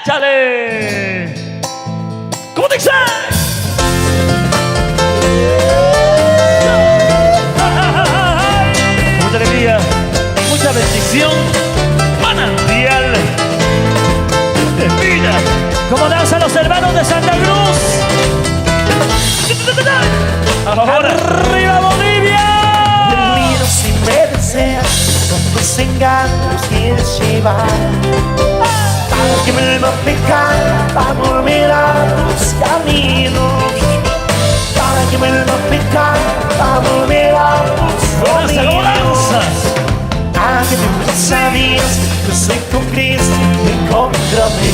¡Échale! ¿Cómo te dice? Mucha alegría y mucha bendición. Manantial de vida. Como danzan los hermanos de Santa Cruz. Ahora, arriba Bolivia. Miro si me deseas, con tus engaños quieres llevar. Para que vuelva a pecar, para volver a tus caminos. Para que vuelva a pecar, para volver a tus caminos. Para que tú sabías, yo soy tu Cristo, encontrame.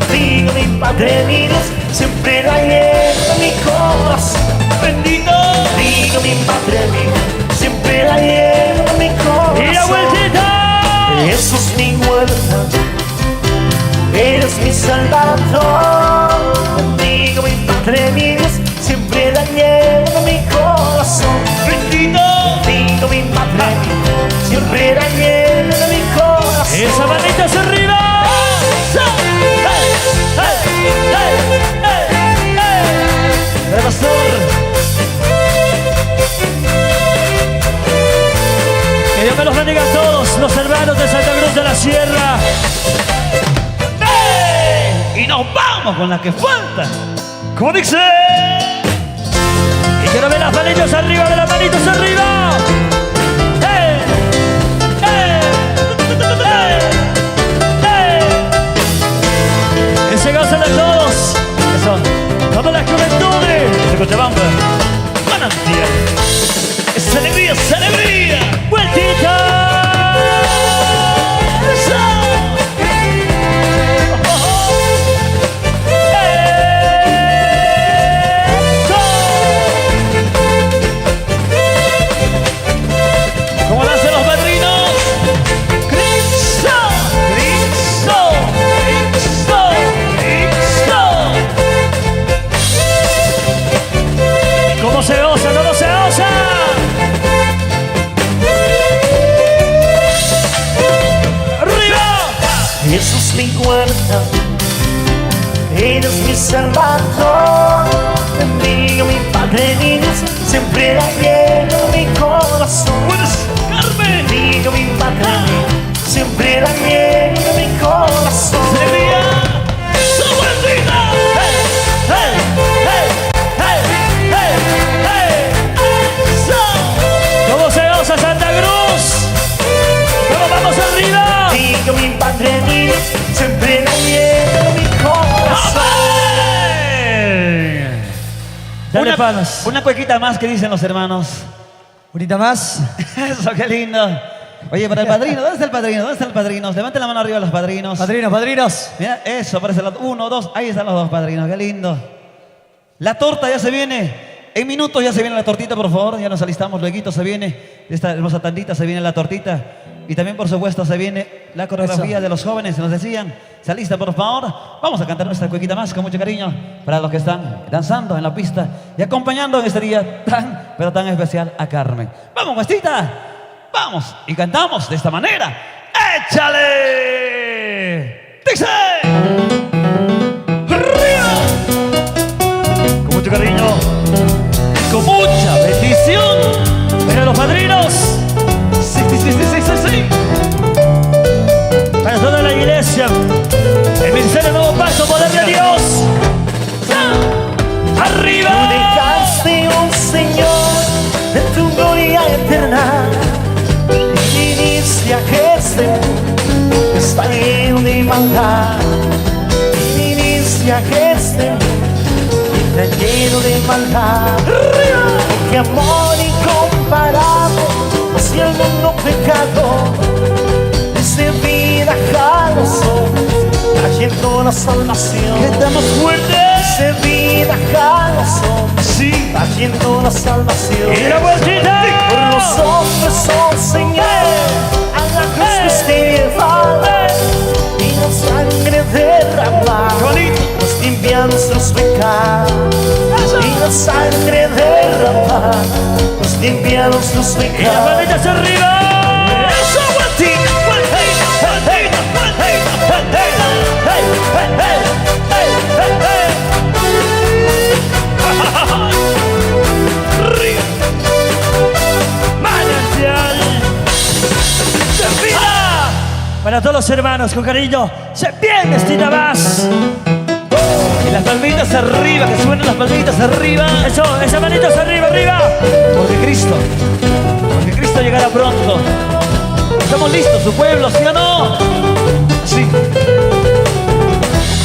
Bendigo mi Padre mi Dios, siempre la llevo en mi corazón. Bendito. Bendigo mi Padre mi Dios, siempre la llevo en mi corazón. Y la vueltita. Jesús mi guarda, eres mi Salvador. Bendigo mi Padre mi Dios, siempre la llevo en mi corazón. Bendito. Bendigo mi Padre mi Dios, siempre la llevo en mi corazón. Esa manita hacia arriba. El pastor. Que Dios me los bendiga a todos los hermanos de Santa Cruz de la Sierra. ¡Hey! Y nos vamos con la que falta. ¿Cómo dice? Y quiero ver las manitos arriba, de las manitos arriba. ¡Hey! ¡Hey! ¡Hey! Ese gozo de todos. Eso. Todas las juventudes. De Cochabamba. Manantial. Es alegría, es alegría. Vueltita. Eso. ¿Cómo nacen los padrinos? Cristo, Cristo, Cristo. Él es mi Salvador, amigo, mi Padre, niños, siempre la llevo en mi corazón. Carmen. Amigo, mi Padre, siempre la llevo en mi corazón. Sevilla. Sobaldina. Hey, hey, hey, hey, hey, hey. So. ¿Cómo se goza Santa Cruz? ¿Cómo vamos arriba? Amigo, mi Padre, niños, siempre la llevo en mi corazón. Dale panas. Una cuequita más que dicen los hermanos. Unita más. Eso, qué lindo. Oye, para el padrino, ¿dónde está el padrino? ¿Dónde están los padrinos? Levanten la mano arriba los padrinos. Padrinos, padrinos. Mira, eso, parece los 1, 2, ahí están los dos padrinos, qué lindo. La torta ya se viene. En minutos ya se viene la tortita, por favor. Ya nos alistamos, luego se viene. De esta hermosa tandita se viene la tortita. Y también, por supuesto, se viene la coreografía de los jóvenes. Nos decían, se alista, por favor. Vamos a cantar nuestra cuequita más con mucho cariño para los que están danzando en la pista y acompañando en este día tan, pero tan especial a Carmen. ¡Vamos, muestrita! ¡Vamos! Y cantamos de esta manera. ¡Échale! ¡Dice! ¡Arriba! Con mucho cariño, con mucha bendición. Para los padrinos. Sí, sí, sí, sí, sí, sí. Para toda la iglesia. El ministerio Nuevo Pacto, poder de Dios. ¡Arriba! Tú dejaste, oh Señor, de tu gloria eterna. Y viniste a que este mundo está lleno de maldad. Y viniste a que este mundo está lleno de maldad. Porque amor incomparable hacia el mundo pecado. Desde vida a los hombres, trayendo la salvación. ¡Estamos fuertes! Desde vida a los hombres, Sí. trayendo la salvación. Y la vueltita. Por los hombres, oh Señor, a la cruz fuiste llevado y la sangre derramada nos limpia nuestros pecados. Y la sangre derramada nos limpia nuestros Y las pecados. manitas arriba. ¡Eso, vueltita! ¡Vueltita! ¡Vueltita! ¡Vueltita! ¡Vueltita! ¡Hey! ¡Hey! ¡Hey! ¡Hey! ¡Hey! ¡Río! ¡Manantial! ¡Sevilla! Para todos los hermanos, con cariño. Se bien, vestida más. Y las palmitas arriba, que suenen las palmitas arriba. Eso, esas manitas arriba, arriba. Porque Cristo llegará pronto. ¿Estamos listos, su pueblo, sí o no? Sí.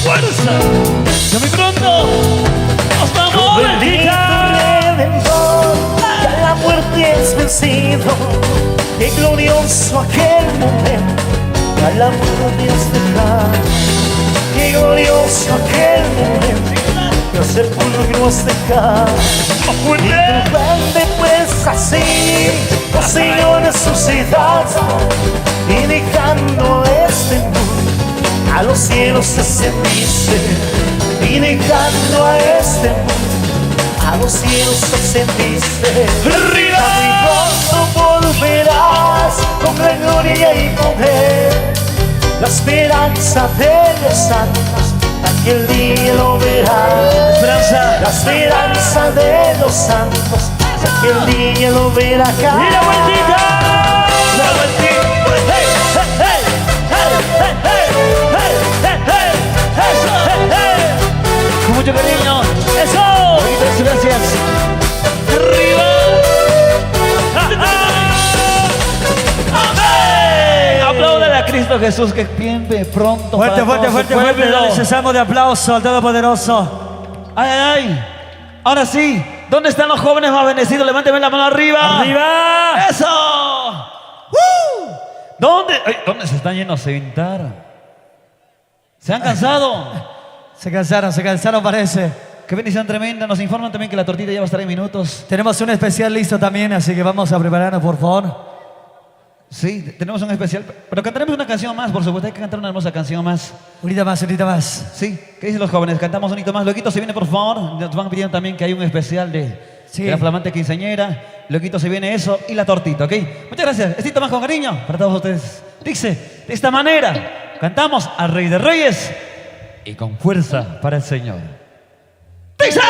¡Fuerza! ¡Ya muy pronto! ¡Nos vamos! Bendito Redentor, ya la muerte es vencido. Qué glorioso aquel momento, ya la muerte es dejado. Qué glorioso aquel momento, que el sepulcro es dejado. Y tu grande pues así, oh Señor resucitado, y dejando este mundo, a los cielos ascendiste. Y dejando a este mundo, a los cielos ascendiste. ¡Arriba! Y pronto volverás con la gloria y poder. La esperanza de los santos, aquel día lo verás. Esperanza. La esperanza de los santos, aquel día lo verá acá. Y la vueltita. ¡La vueltita! ¡Hey! ¡Hey! ¡Hey! ¡Hey! ¡Hey! ¡Hey! ¡Hey! ¡Eso! ¡Hey! Con mucho cariño. ¡Eso! Muchas gracias. ¡Arriba! ¡Amén! Apláudale a Cristo Jesús que viene pronto. Fuerte, para fuerte, todo fuerte, su fuerte. pueblo. Dale cesamos de aplauso al Todopoderoso. ¡Ay, ay, ay! Ahora sí, ¿dónde están los jóvenes más bendecidos? Levánteme la mano arriba. ¡Arriba! ¡Eso! ¿Dónde? Ay, ¿dónde se están yendo a sentar? ¿Se han cansado? Se cansaron parece. Qué bendición tremenda. Nos informan también que la tortita ya va a estar en minutos. Tenemos un especial listo también, así que vamos a prepararnos, por favor. Sí, tenemos un especial. Pero cantaremos una canción más, por supuesto. Hay que cantar una hermosa canción más. Unita más, unita más. Sí, ¿qué dicen los jóvenes? Cantamos un hito más. Lueguito se viene, por favor. Nos van pidiendo también que hay un especial de la flamante quinceañera. Lueguito se viene eso y la tortita, ¿ok? Muchas gracias. Estito más con cariño para todos ustedes. Dice, de esta manera, cantamos al Rey de Reyes y con fuerza para el Señor. ¡Dice!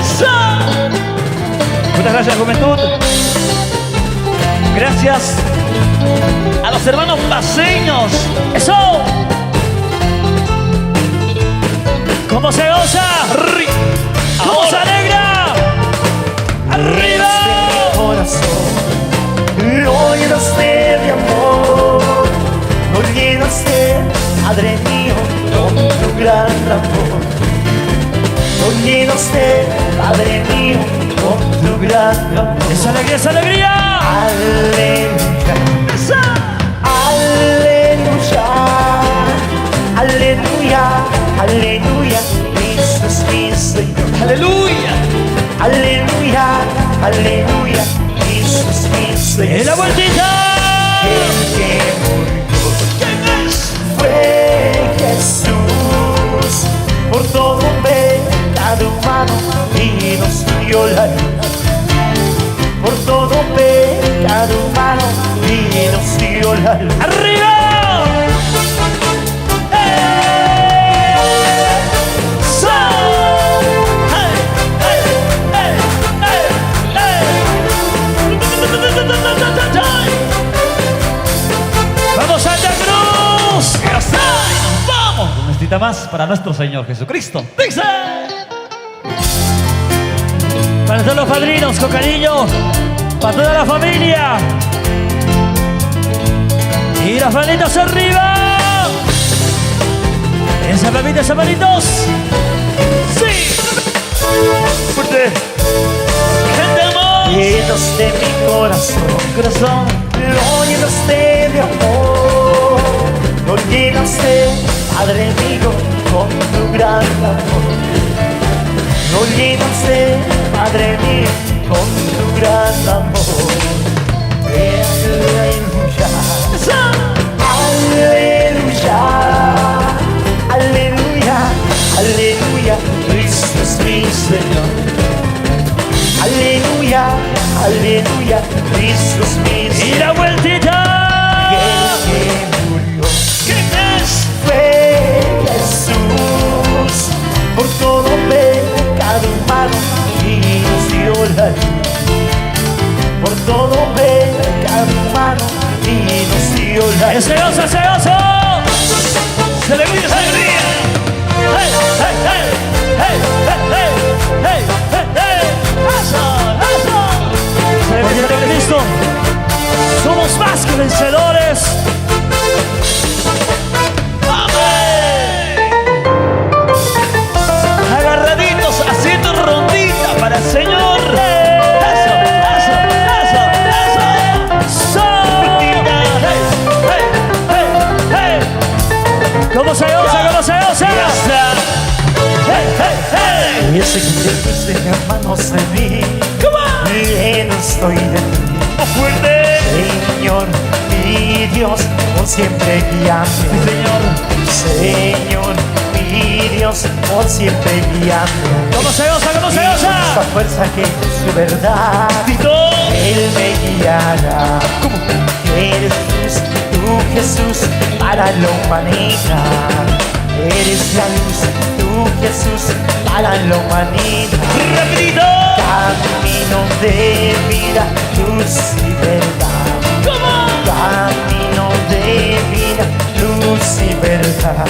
¡Eso! Muchas gracias, juventud. Gracias a los hermanos paseños. ¡Eso! ¿Cómo se goza? ¿Cómo se alegra? ¡Arriba! Este corazón lo llenaste de amor, lo llenaste, Padre mío, con tu gran amor. Lo llenaste, Padre mío, con tu gran amor. ¡Esa alegría, esa alegría! Aleluya, aleluya, aleluya, aleluya, Cristo es mi Señor. ¡Aleluya! Aleluya, aleluya, Cristo es mi Señor. ¡En la vueltita! El que murió fue Jesús, por todo pecado humano y nos dio la luz. Por todo pecado humano y nos dio la luz. ¡Arriba! ¡Vamos, Santa Cruz! ¡Vamos! Un necesita más para nuestro Señor Jesucristo. ¡Dice! Para todos los padrinos, con cariño, para toda la familia. Y las manitas arriba. Esas manitos. Sí. ¡Fuerte! ¡Cantamos! Llenos de mi corazón, Corazón. lo llenaste de amor, lo llenaste, Padre mío, con tu gran amor. Lo llenaste, Padre mío, con tu gran amor. Aleluya, aleluya, aleluya, aleluya, Cristo es mi Señor. Aleluya, aleluya, Cristo es mi Señor. Y la vueltita. Y el que murió ¿Quién es? fue Jesús, por todo pecado humano y nos dio la luz. Por todo pecado humano y nos dio la luz. ¡Ese gozo, ese gozo! ¡Se le brilla esa alegría! ¡Hey, hey, hey! ¡Hey, hey, hey! ¡Hey, hey, hey! ¡Eso, eso! Porque en Cristo somos más que vencedores. Agarraditos haciendo rondita para el Señor. ¡Eso, eso, eso, eso! ¡Hey, hey, hey! ¿Cómo se goza, cómo se goza? ¡Hey, hey, hey! Y ese que te puse manos de mí, lleno estoy de ti. ¡Fuerte! Señor, mi Dios, por siempre guíame. Señor, mi Dios, por siempre guíame. ¿Cómo se goza, cómo se Y goza? esta fuerza que es su verdad, Él me guiará. Eres tú, Jesús, para la humanidad. Eres la luz, tú, Jesús, para la humanidad. ¡Rapidito! Camino de vida, luz y verdad. Camino de vida, luz y verdad.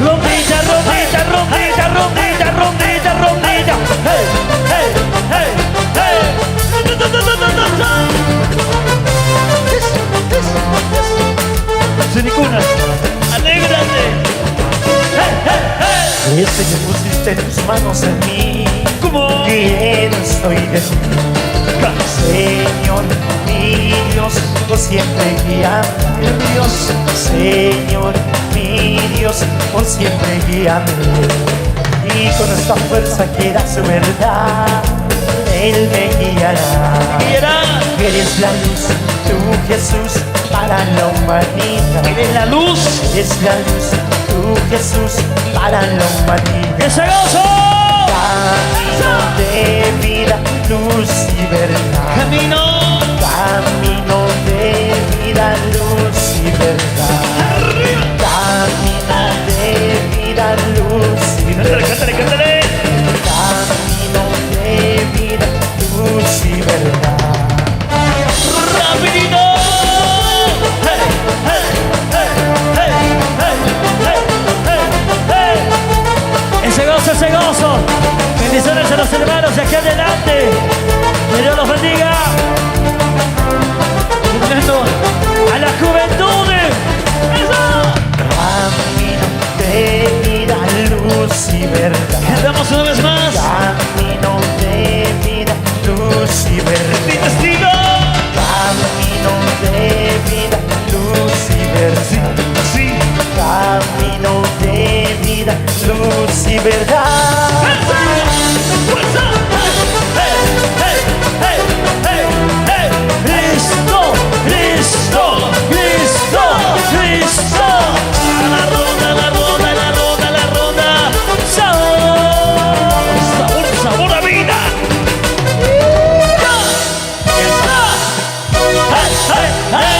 Rondita, rondita, rondita, rondita, rondita, rondita. ¡Hey, hey, hey, hey! Sin ninguna. ¡Alégrate! Desde que pusiste tus manos en mí, ¿Cómo? lleno estoy de ti. Señor, mi Dios, por siempre guíame. Dios, Señor, mi Dios, por siempre guíame. Y con esta fuerza que da su verdad, Él me guiará. Eres la luz, tú, Jesús, para la humanidad. Eres la luz. Eres la luz, tú, Jesús, para la humanidad. ¡Ese gozo! Camino de vida, luz y verdad. Camino. Camino de vida, luz y verdad. a los hermanos de aquí adelante. Que Dios los bendiga. Terminando a la juventud. Camino de vida, luz y verdad. Cantamos una vez más. Camino de vida, luz y verdad. Mi destino. Camino de vida, luz y verdad. Sí. Camino de vida, luz y verdad. ¡Fuerza! ¡Hey! ¡Hey! ¡Hey! ¡Hey! ¡Hey! ¡Listo! ¡Listo! ¡Listo! ¡Listo! ¡A la ronda, la ronda, la ronda, la ronda! ¡Sabor! ¡Sabor, sabor a vida!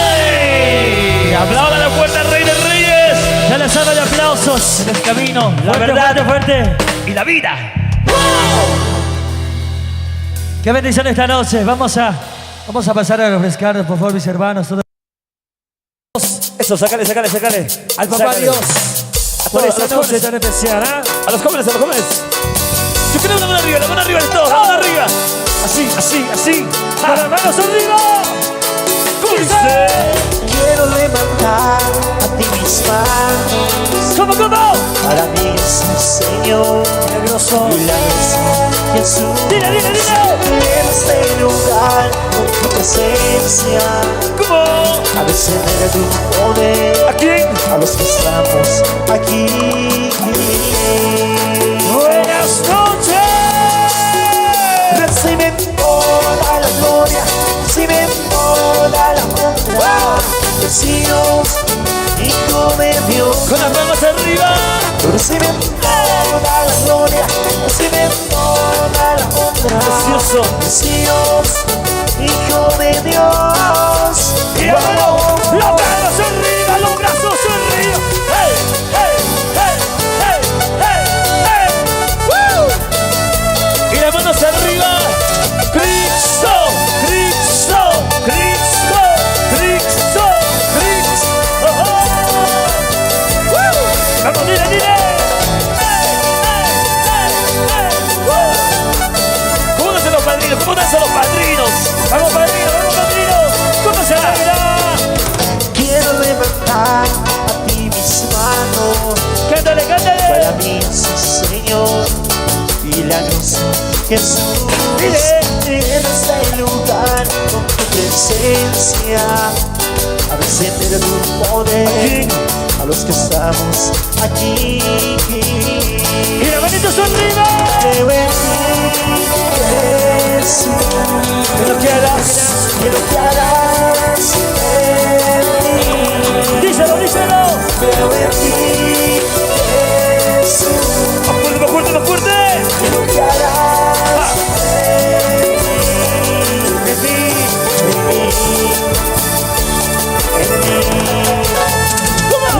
¡Hey! ¡Aplauda la puerta, Rey de Reyes! Ya les salva de aplausos. En el camino, la Fuerte, verdad fuerte, fuerte. y la vida. Qué bendición esta noche. Vamos a pasar a refrescarnos, por favor, mis hermanos. Todos. Eso, sácale, sácale, sácale. Al papá Sácale. Dios. A Por todos, a esta los noche jóvenes. tan especial, ¿ah? A los jóvenes, a los jóvenes. Yo quiero la mano arriba de todos, la mano arriba. Así, así, así. ¡Con las manos arriba! ¡Dice! Quiero levantar a ti mis manos. ¿Cómo, cómo? Para mí es un Señor Milagroso. milagroso, Jesús. Dile, dile, dile. En este lugar con tu presencia, ¿Cómo? a descender de tu poder ¿A quién? a los que estamos aquí. Buenas noches. Recibe toda la gloria, recibe toda la honra. Decimos, Hijo de Dios. Con las manos arriba. Recibe toda la gloria, recibe toda la honra. Precioso. Dios, Hijo de Dios. Y la mano, las manos arriba, los brazos arriba. ¡Hey, hey, hey, hey, hey, hey! ¡Woo! Y las manos arriba. Cristo, Cristo, Cristo, Cristo, Cristo. Oh, oh. ¡Woo! Vamos, dile, dile. ¡Hey, hey, hey, hey! ¡Woo! ¿Cómo dicen los padrinos? ¿Cómo dicen los padrinos? Vamos, padrinos, vamos, padrinos. ¿Cómo se baila? Quiero levantar a ti mis manos. Cántale, cántale. Para mí es un Señor milagroso, Jesús. Dile. En este lugar con tu presencia, a descender de tu poder a los que estamos aquí. Y las manitos arriba. Creo en ti, Jesús. Que lo que harás. Que lo que harás en mí. Díselo, díselo. Creo en ti, Jesús. ¡Más fuerte, más fuerte, más fuerte! Que lo que harás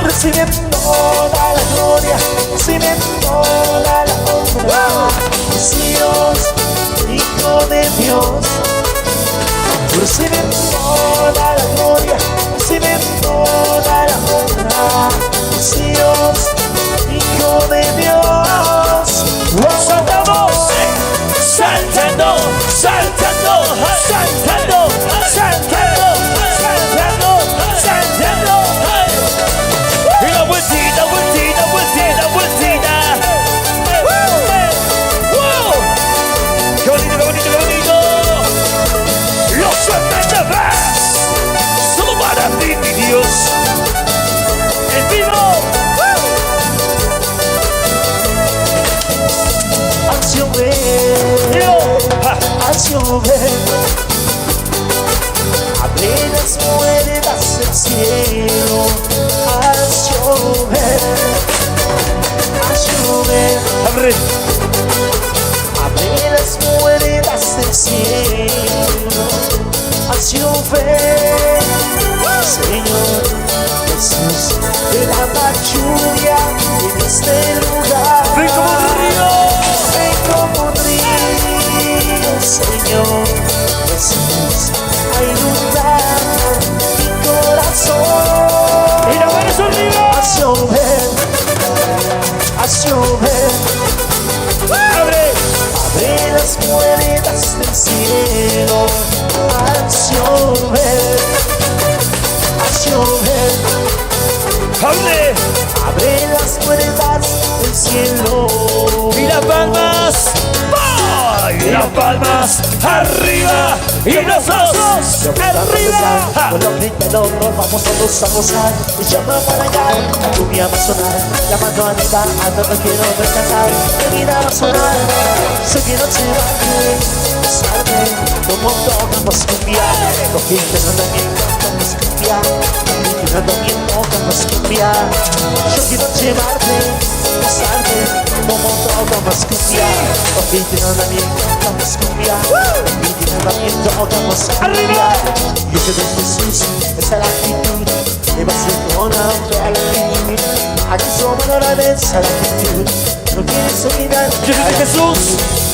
recibe toda la gloria, recibe toda la honra. Dios, Hijo de Dios, recibe toda la gloria, recibe toda la honra. Dios, Hijo de Dios. ¡Saltamos! ¡Saltando! ¡Saltando! ¡Saltando! ¡Saltando! ¡Saltando! ¡Saltando! Y la vueltita, vueltita, vueltita, vueltita. ¡Wow! ¡Qué bonito, qué bonito, qué bonito! ¡Los saltantes! ¡Solo para ti, mi Dios! ¡En vivo! Haz llover, haz llover, abre las puertas del cielo, haz llover, haz llover, ¡Abre! abre las puertas del cielo, haz llover, Señor Jesús, derrama lluvia en este lugar. ¡Ven como un río! Ven como un río, Señor Jesús, a inundar mi corazón. Y las manos arriba. Haz llover, haz llover, ¡Abre! abre las puertas del cielo al llover, al llover. ¡Hable! Abre las puertas del cielo Y las palmas, ¡ay! Las palmas arriba y los brazos arriba. con los gritados nos vamos todos a gozar. Y llama para allá, la cumbia va a sonar. Llamando arriba a todos quiero ver cantar. Mi vida va a sonar, sé que no te va a besarme. Como tocamos cumbia, los gigantes también tocamos cumbia. Y también tocamos cumbia. Yo quiero llevarte, besarte. Como tocamos cumbia, los gigantes también tocamos cumbia. Y también tocamos cumbia. Yo que de Jesús, esa es la actitud. Le vas a con la actitud. Aquí somos la vez a la actitud. No quieres olvidar. Yo soy de Jesús.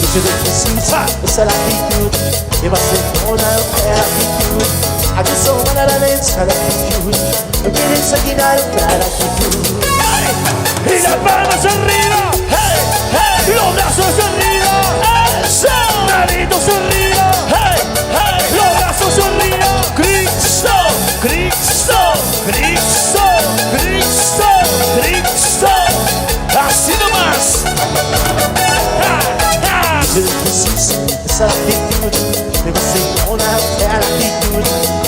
Yo soy de Jesús, esa es la actitud. Le vas a con la actitud. Aquí somos la vez a la actitud. No quieres olvidar la actitud. Y las palmas arriba, hey, hey. Los brazos arriba, eso. Manitos arriba, hey, hey. Los brazos arriba. Cristo, Cristo, Cristo, Cristo, Cristo. Así nomás. Yo soy de Jesús, esa es la actitud. Le vas a con la actitud.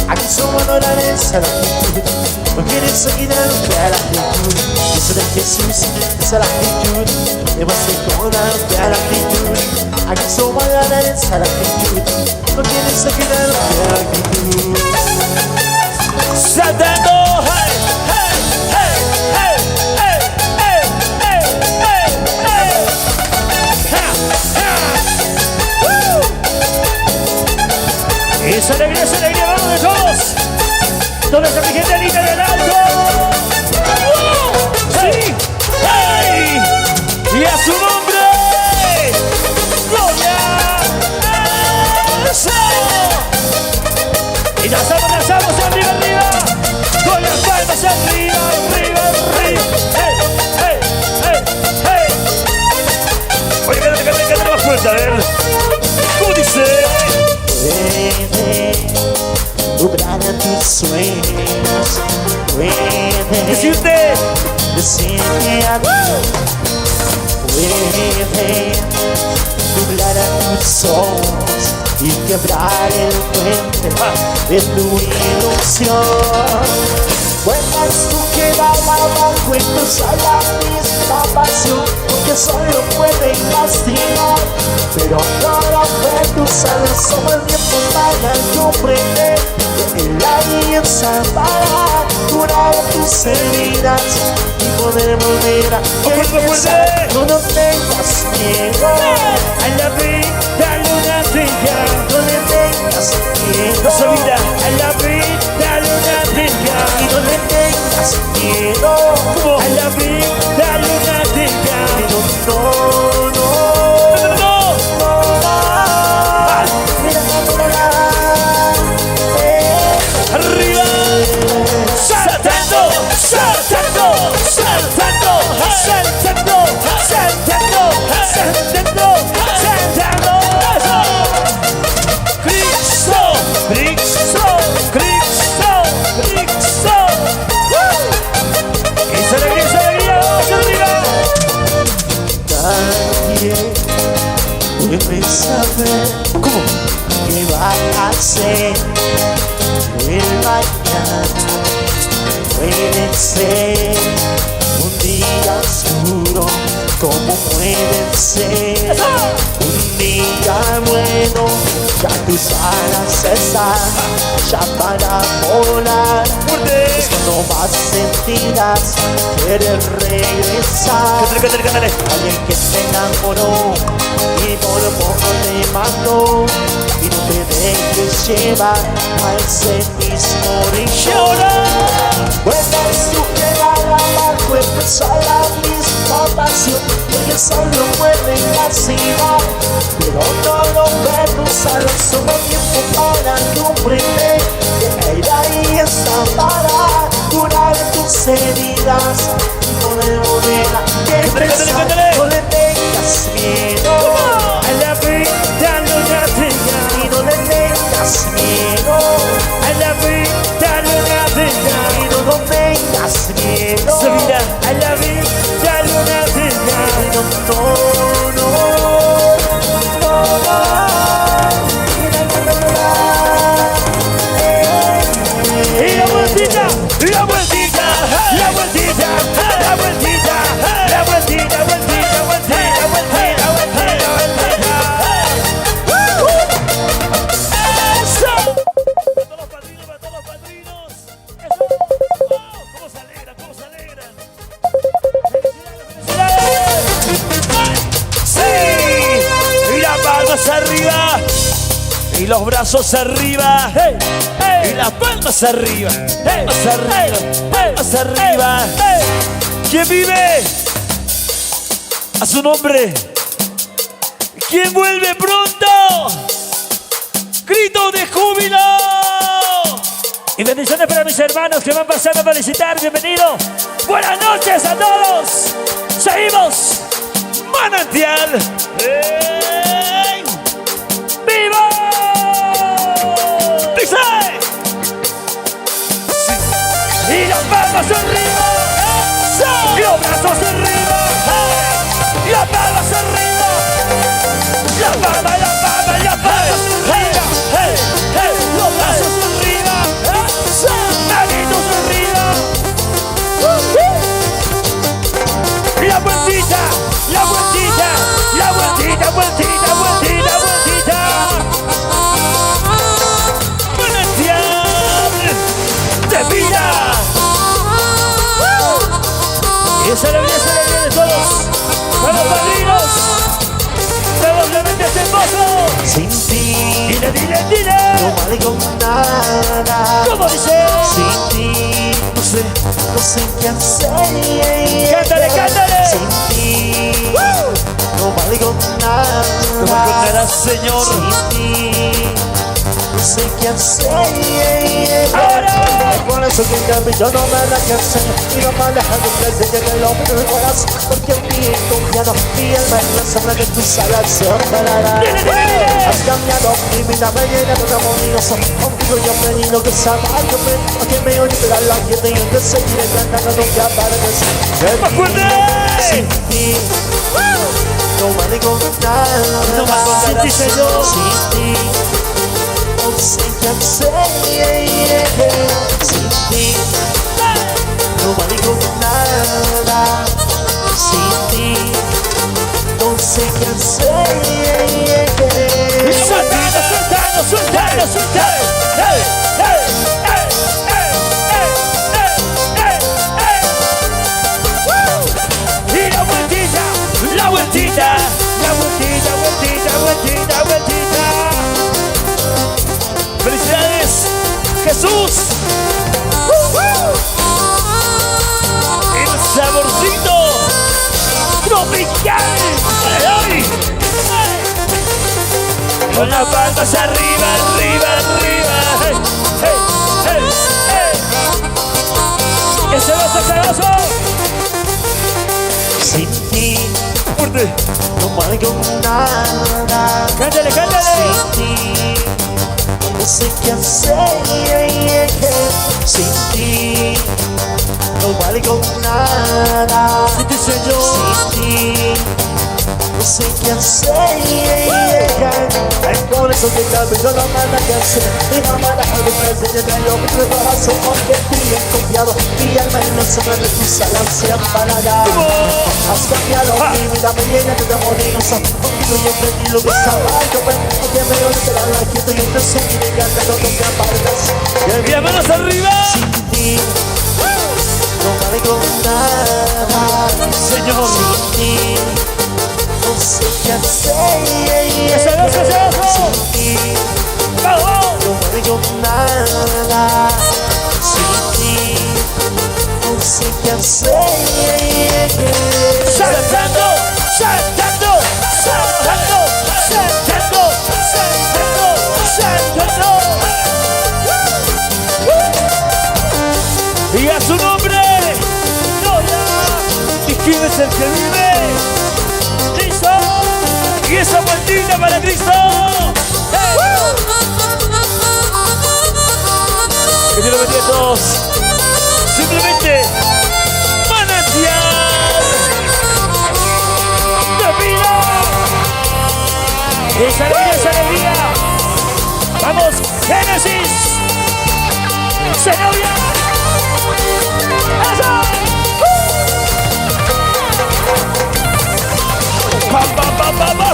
Aquí somos la vez a la actitud. No quieres olvidar la actitud. Yo soy de Jesús, esa es la actitud. Le vas a con la actitud. Aquí somos la vez a la actitud. No quieres olvidar la actitud. Saltando, hey, hey, hey, hey, hey, hey, hey, hey, hey. Ja, ja. Esa alegría, vamos de todos. ¿Dónde está mi gente linda del alto? ¡Sí! ¡Hey! ¡Y a su nombre! ¡Gloria! ¡Eso! Y danzamos arriba, arriba. Con las palmas arriba, arriba, arriba. ¡Hey! ¡Hey! ¡Hey! ¡Hey! Oye, cántale más fuerte, a ver. ¿Cómo dice? Puede lograr tus sueños. Puede Decirte. decirte adiós. Puede nublar a tus ojos y quebrar el puente de tu ilusión. Puedes tú quedar abajo y cruzar la misma pasión, porque solo pueden lastimar, pero no lo pueden cruzar. Somos el tiempo para comprender que el alianza para curar tus heridas y poder volver a empezar. No tengas miedo A la vida, luna brilla. no le tengas miedo Esa vida. A la vida, luna brilla. y no le tengas miedo ¿Cómo? A la vida, luna brilla. no, no, No. Arriba. Saltando, saltando, saltando, saltando, saltando, saltando, saltando. Cristo, Cristo, Cristo, Cristo. Esa alegría, vamos arriba. Nadie puede saber ¿Cómo? qué va a hacer el mañana. Puede ser un día oscuro, como puede ser un día bueno. Ya tus alas están ya para volar. Fuerte. Cuando más sentirás querer regresar. Cántale, cántale. Alguien que te enamoró y por poco te mató, y no te dejes llevar a ese mismo rincón. Puedes tú quedar abajo, empezar la misma pasión, porque solo pueden lastimar, pero no lo pueden usar. Solo tiempo para comprender que el ahí está para curar tus heridas y poder volver a empezar. No le tengas miedo A la vida, arriba. Y los brazos arriba. Hey, hey, Y las palmas arriba. hey, Palmas arriba. Palmas arriba. ¿Quién vive? A su nombre. ¿Quién vuelve pronto? ¡Grito de júbilo! Y bendiciones para mis hermanos que van pasando a felicitar. Bienvenido. Buenas noches a todos. Seguimos. Manantial. ¡Ey! ¡Viva! Dice. Y las palmas arriba. Y los brazos arriba. Y las palmas arriba. La palma, la palma, la palma arriba. Los brazos arriba. Manitos arriba. La vueltita, la vueltita, la vueltita, vueltita, vueltita, vueltita. Manantial de vida. Y esa alegría de todos. Para los padrinos. Todos le meten este pozo. Sin ti Dile, dile, dile. no valgo nada. ¿Cómo dice? Sin ti no sé qué hacer. Cántale, cántale. Sin ti no valgo nada. No me contarás, Señor. Sin ti no sé qué hacer. Ahora. Por eso que cambio yo no me la canción y no me deja de crecer en el hombre del corazón, porque en mí he confiado, mi alma es la sombra de tu salvación. Dile, dile, dile. Has cambiado mi vida, me llena de amoroso. Contigo yo he venido que salvarme, aunque me oye pero la gente yo te seguiré cantando nunca para decir. ¡Más fuerte! Sin ti no valgo nada. No me contarás, Sin ti, Señor. Sin ti no sé qué hacer. Sin ti no valgo nada. Sin ti no sé qué hacer. Suéltalo, suéltalo, suéltalo, suéltalo. ¡Ey, ey, ey, ey, ey, ey, ey! Y la vueltita, la vueltita, la vueltita, vueltita, vueltita, vueltita. ¡Felicidades, Jesús! ¡El saborcito tropical! ¡Ay! Con las palmas arriba, arriba, arriba. ¡Hey, hey, hey, hey! ¡Ese oso! Sin ti ¡Fuerte! no valgo nada. Cántale, cántale. Sin ti no sé qué hacer. Sin ti no valgo nada. Sin ti, Señor. Sin ti no sé qué hacer. Por eso que cambio yo no me la canción y no me deja de crecer en el hombre del corazón, porque en ti he confiado, mi alma es la sombra de tu salancia para dar. Has cambiado mi vida, me llena de demonios. Contigo yo aprendí lo que estaba yo, aunque me olvidé la quieto yo te seguiré cantando donde apartas. ¡Y las manos arriba! Sin ti no valgo nada. Señor. Sin ti no sé qué hacer. ¡Ese oso, ese oso! Sin ti ¡Vamos! no valgo nada. Sin ti no sé qué hacer. Saltando, saltando, saltando, saltando, saltando, saltando. ¡Y a su nombre! ¡Gloria! ¿Y quién es el que vive? ¡Listo! ¡Y esa vueltita para Cristo! Que Dios lo bendiga a todos. Simplemente Manantial ¡De vida! ¡Esa alegría, esa alegría! ¡Vamos, Génesis! ¡Zenobia! ¡Eso!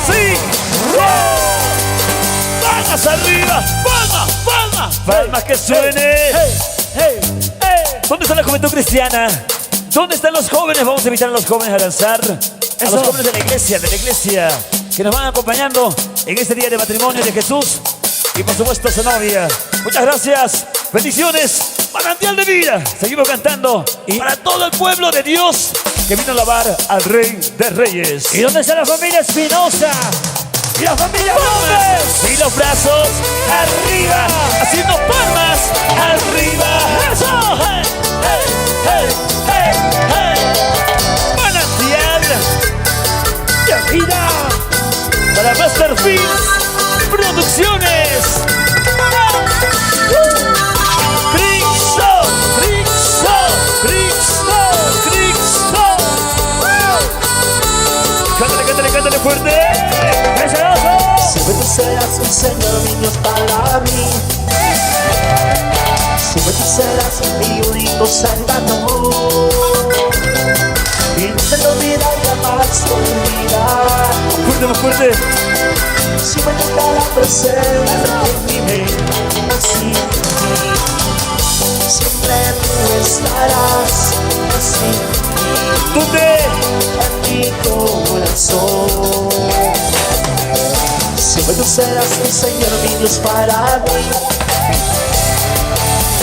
¡Sí! ¡Palmas arriba! ¡Palmas! ¡Palmas! ¡Palmas que suene! ¡Hey! ¡Hey! ¡Hey! ¿Dónde está la juventud cristiana? ¿Dónde están los jóvenes? Vamos a invitar a los jóvenes a danzar. A Eso. los jóvenes de la iglesia, que nos van acompañando. en este día de matrimonio de Jesús y por supuesto su novia. Muchas gracias, bendiciones, manantial de vida. Seguimos cantando y para todo el pueblo de Dios que vino a alabar al Rey de Reyes. ¿Y dónde está la familia Espinosa? Y la familia Gómez. Y los brazos arriba, haciendo palmas arriba. Eso. Hey, hey, hey, hey, hey. Manantial de vida para Masterfields Producciones. Cristo, Cristo, Cristo, Cristo. Cántale, cántale, cántale fuerte. Siempre tú serás un Señor, mi Dios para mí. Siempre tú serás mi único Salvador. Y no te olvidaré jamás tu vida. Fuerte, más fuerte. Siempre te estará presente en mi mente. Así siempre tú estarás. Así ¿Dónde? en mi corazón. Siempre tú serás un Señor, mi Dios para mí.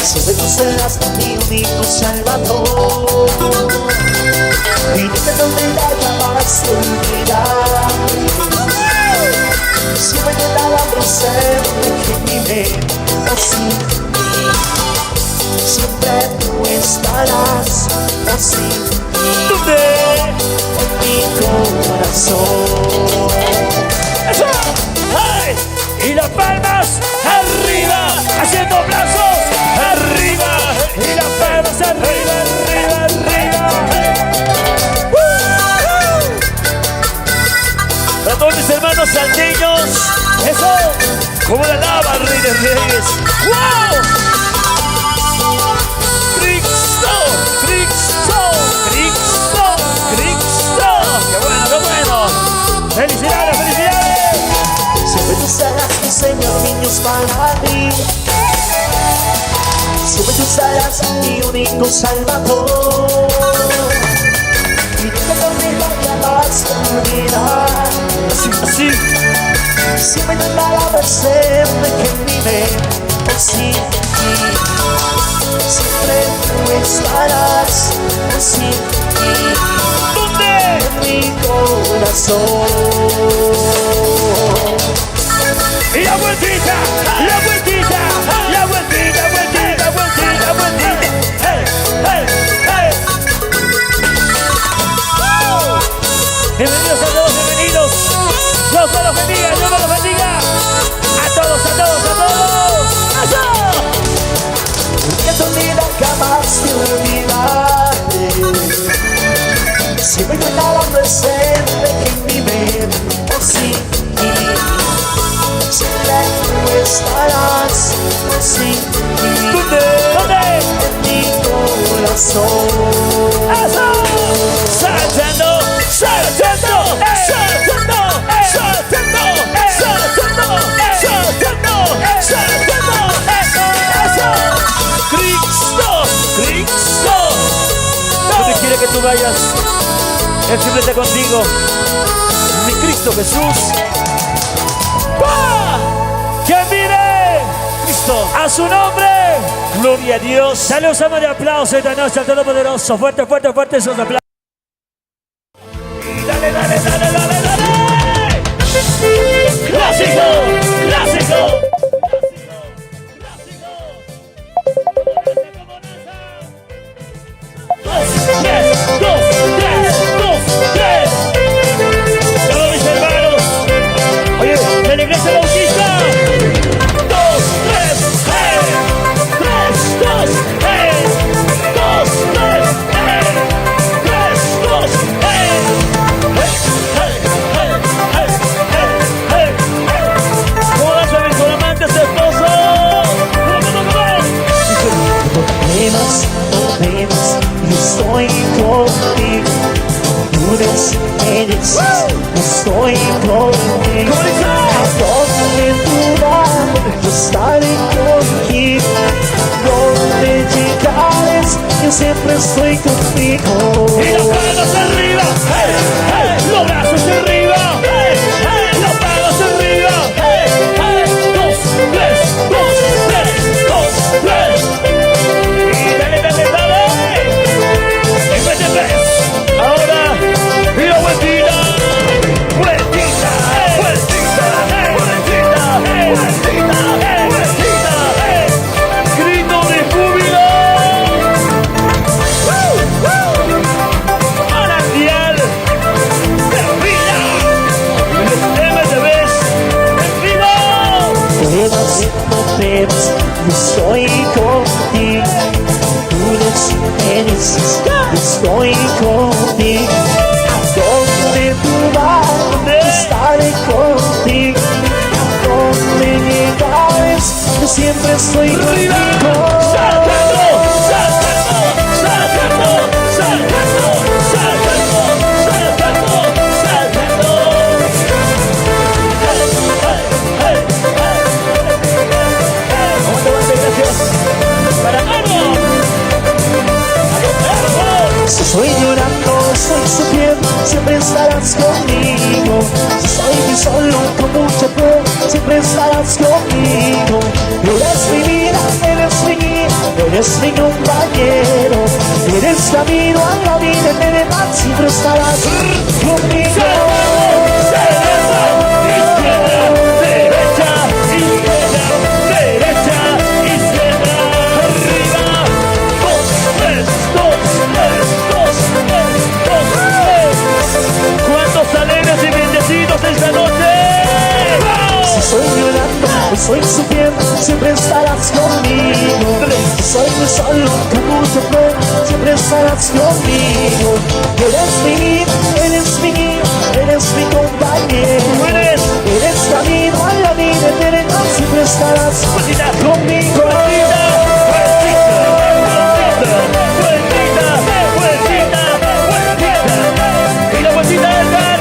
Siempre tú serás mi único Salvador. Y no te olvidaré jamás tu vida. Siempre te estará presente en mi mente. Así siempre tú estarás. Así ¿Dónde? en mi corazón. ¡Eso! ¡Ay! Y las palmas arriba, haciendo brazos arriba. Y las palmas arriba, arriba, arriba. Para todos mis hermanos salteños, eso, como la lava al Rey de Reyes. ¡Wow! Cristo, Cristo, Cristo, Cristo. ¡Qué bueno, qué bueno! ¡Felicidades, felicidades! Siempre tú serás mi Señor, mi Dios para mí. Siempre tú serás mi único Salvador. Y no te olvidaré jamás tu vida. Así, así. Siempre te estará presente en mi mente. Así siempre tú estarás. Así ¿Dónde? en mi corazón. Y la vueltita, la vueltita, la vueltita, vueltita, vueltita, vueltita. Hey, hey, hey. Bienvenidos a todos, bienvenidos. Dios me los bendiga, Dios me los bendiga. A todos, a todos, a todos. ¡Eso! Que tu vida jamás te olvidaré. Siempre te estará presente en mi mente. Así siempre tú estarás. Así ¿Dónde? ¿Dónde? en mi corazón. ¡Eso! Saltando, saltando, saltando, saltando, saltando, saltando, saltando. ¡Eso! ¡Cristo! ¡Cristo! Donde quiera que tú vayas, Él siempre está contigo. Mi Cristo Jesús. ¡Pah! ¡Que mire! Cristo. A su nombre. Gloria a Dios. Dale un salmo de aplauso esta noche al Todopoderoso. Fuerte, fuerte, fuerte esos aplausos. Dale, dale, dale, dale, dale. Clásico, clásico. Todos mis hermanos. Oye, de la iglesia bautista. 2, 3, hey. 3, 2, hey. 2, 3, hey. 3, 2, hey. Hey, hey, hey, hey, hey, hey. ¿Cómo vas a ver con amantes esposos? Problemas, problemas, yo estoy contigo. Dudas, eres, yo estoy contigo. A donde tú vas, yo estaré contigo. Donde llegares, yo siempre estoy contigo. Y las manos arriba, hey, hey, los brazos arriba, hey, hey, las manos arriba, estoy contigo. Tú me dices, estoy contigo. Donde tú vas, estaré contigo. Donde llegares, yo siempre estoy contigo. Si estoy llorando, estoy sufriendo, siempre estarás conmigo. Si estoy solo con mucho amor, siempre estarás conmigo. Eres mi vida, eres mi guía, eres mi compañero. Eres camino a la vida eterna, siempre estarás conmigo. Alegres y bendecidos esta noche. Si estoy llorando, estoy sufriendo, siempre estarás conmigo. Si soy muy solo, con mucho amor, siempre estarás conmigo. Eres mi vida, eres mi guía, eres mi compañero. Eres camino a la vida eterna, siempre estarás conmigo. Y la vueltita del bar.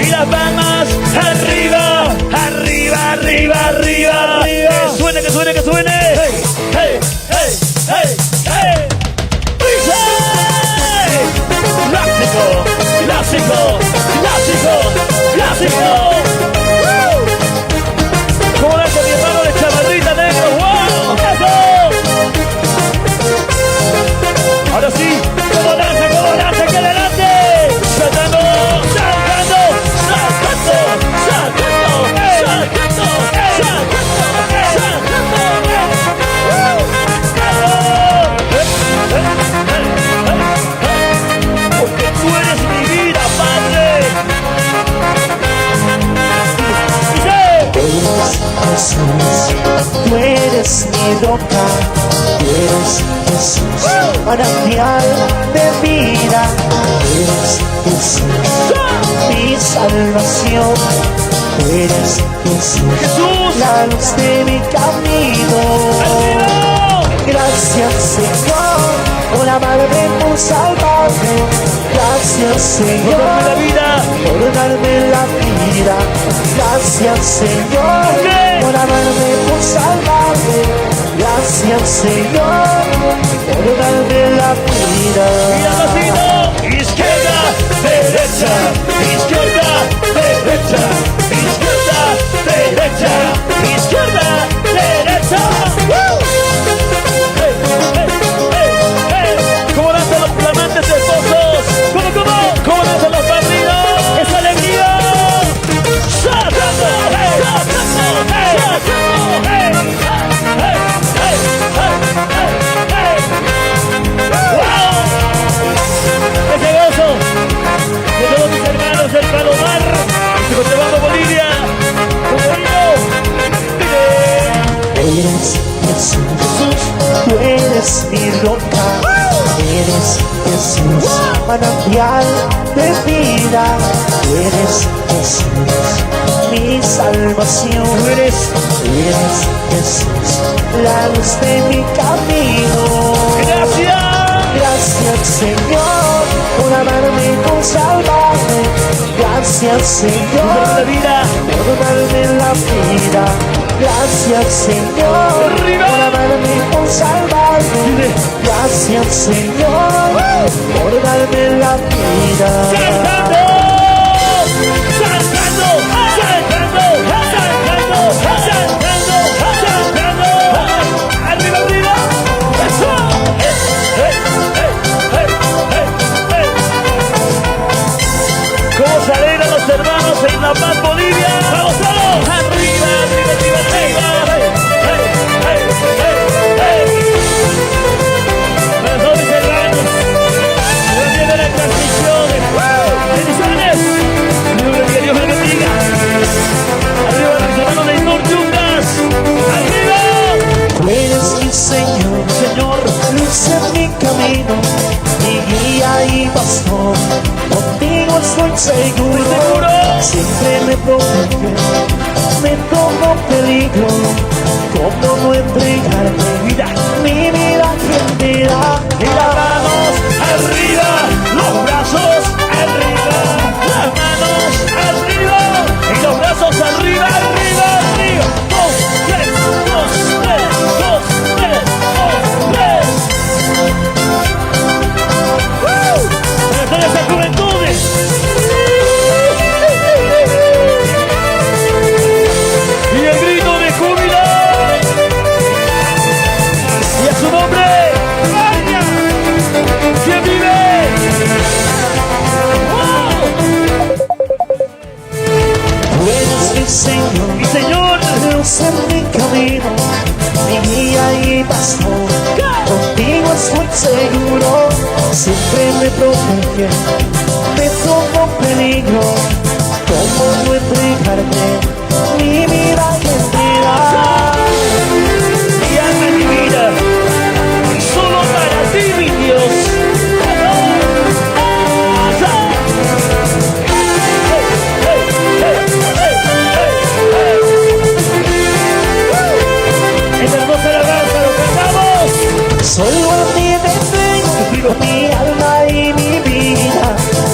Y las palmas arriba, arriba, arriba, arriba, arriba. Que suene, que suene, que suene. Hey, hey, hey, hey, hey. Clásico, clásico, clásico, clásico. ¿Cómo lanza mi hermano de chamarrita negro? ¡Wow! ¡Eso! Ahora sí, ¿cómo lanza, que adelante? Saltando, saltando, saltando, saltando, saltando, porque tú eres mi vida, Padre. Jesús, tú eres mi roca, tú eres Jesús, manantial de vida, tú eres Jesús, mi salvación, tú eres Jesús, la luz de mi camino. Gracias, Señor, por amarme, por salvarme. Gracias, Señor, por darme la vida. Gracias, Señor, por amarme, por salvarme. Gracias, Señor, por darme la vida. Izquierda, derecha, izquierda, derecha, izquierda, derecha, izquierda, derecha. ¿Cómo lanzan los flamantes esposos? ¿Cómo lanzan los padrinos? ¡Es alegría! ¡Saltando! ¡Wow! ¡Ese gozo! De todos mis hermanos del Palomar, de Cochabamba, Bolivia, Eres Jesús, tú eres mi roca, eres Jesús, manantial de vida, tú eres Jesús, mi salvación, tú eres Jesús, la luz de mi camino. Gracias, Señor, por amarme y por salvarme. Gracias, Señor, por darme la vida. Gracias, Señor, por amarme y por salvarme. Gracias, Señor, por darme la vida. ¡Saltando! ¡Saltando! ¡Saltando! ¡Saltando! ¡Saltando! ¡Arriba, arriba! ¡Eso! ¿Cómo se alegran los hermanos en mi Señor, Señor, luz en mi camino, mi guía y pastor, contigo estoy seguro, siempre me protege, me tomo peligro, como no entregarte mi vida quien te da. y las manos arriba, los brazos arriba, las manos arriba, y los brazos arriba, arriba, arriba. 2, 3, 2, 3, 2, 3, 2, 3. Para todas esas juventudes. Y el grito de júbilo. Y a su nombre. ¡Vaya! ¿Quién vive? Tú eres mi Señor, Mi Señor, luz en mi camino, mi guía y pastor, contigo estoy seguro, siempre me protege, me tomo peligro, como no entregarte mi vida quien te da. mi alma y mi vida, solo para ti, mi Dios. Es hermosa la danza, lo cantamos. Solo a ti te entrego mi alma y mi vida,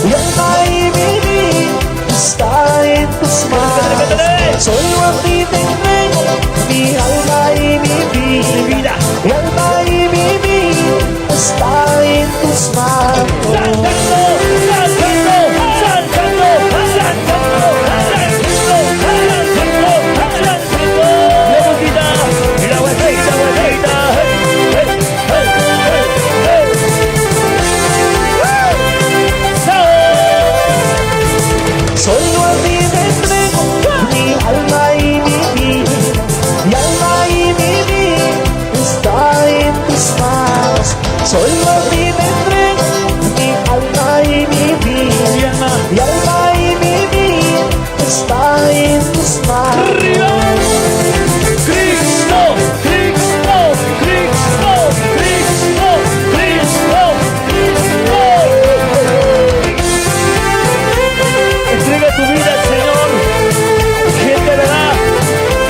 mi alma y mi vida está en tus manos. Solo a ti te entrego mi alma y mi vida, mi alma y mi vida está en tus manos. Solo a ti te entrego mi alma y mi vida, mi alma y mi vida está en tus manos. Solo a ti te entrego mi alma y mi vida, mi alma y mi vida está en tus manos. Cristo, Cristo, Cristo, Cristo, Cristo, Cristo. Entrega tu vida al Señor, quien te dará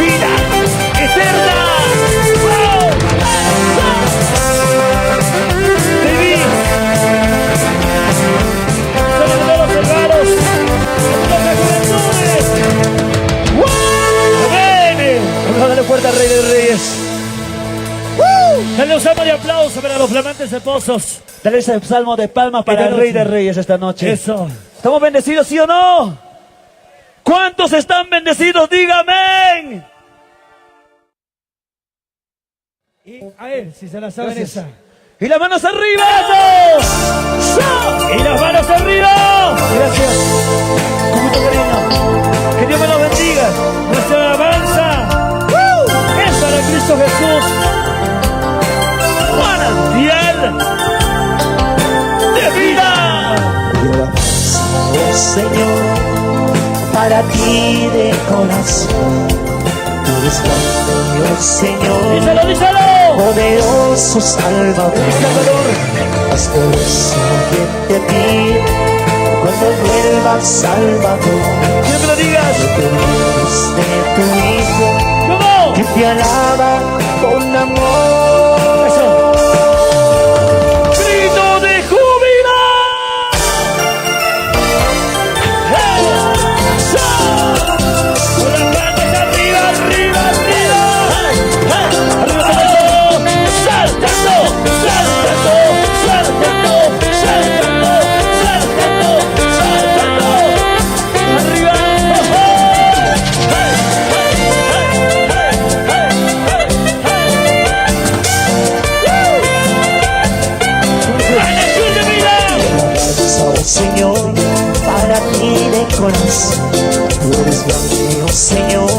vida eterna. Viví sobre todos los hermanos, sobre las juventudes. Amén. Vamos a darle fuerte al Rey de Reyes. Dale un salmo de aplauso para los flamantes esposos. Dale ese salmo de palmas para el Rey de Reyes esta noche. Eso. ¿Estamos bendecidos, sí o no? ¿Cuántos están bendecidos? Dígame. Y a él, si se la saben Gracias. esa. Y las manos arriba. Y las manos arriba. Gracias. Con mucho cariño. Que Dios me los bendiga. Nuestra alabanza es para Cristo Jesús. Manantial de vida. Oh Señor, para ti de corazón, tú eres grande, oh Señor, Díselo, díselo. poderoso Salvador. Es por eso que te pido, cuando vuelvas Salvador, Quiero que lo digas. que te olvides de tu Hijo, ¿Cómo? que te alaba con amor. Eso. Grito de júbilo. Con las manos arriba, arriba, arriba. Arriba saltando. Saltando, saltando, saltando, saltando, saltando, saltando. Arriba. ¡Bendición de vida! Oh Señor, para ti de corazón, tú eres grande, oh Señor,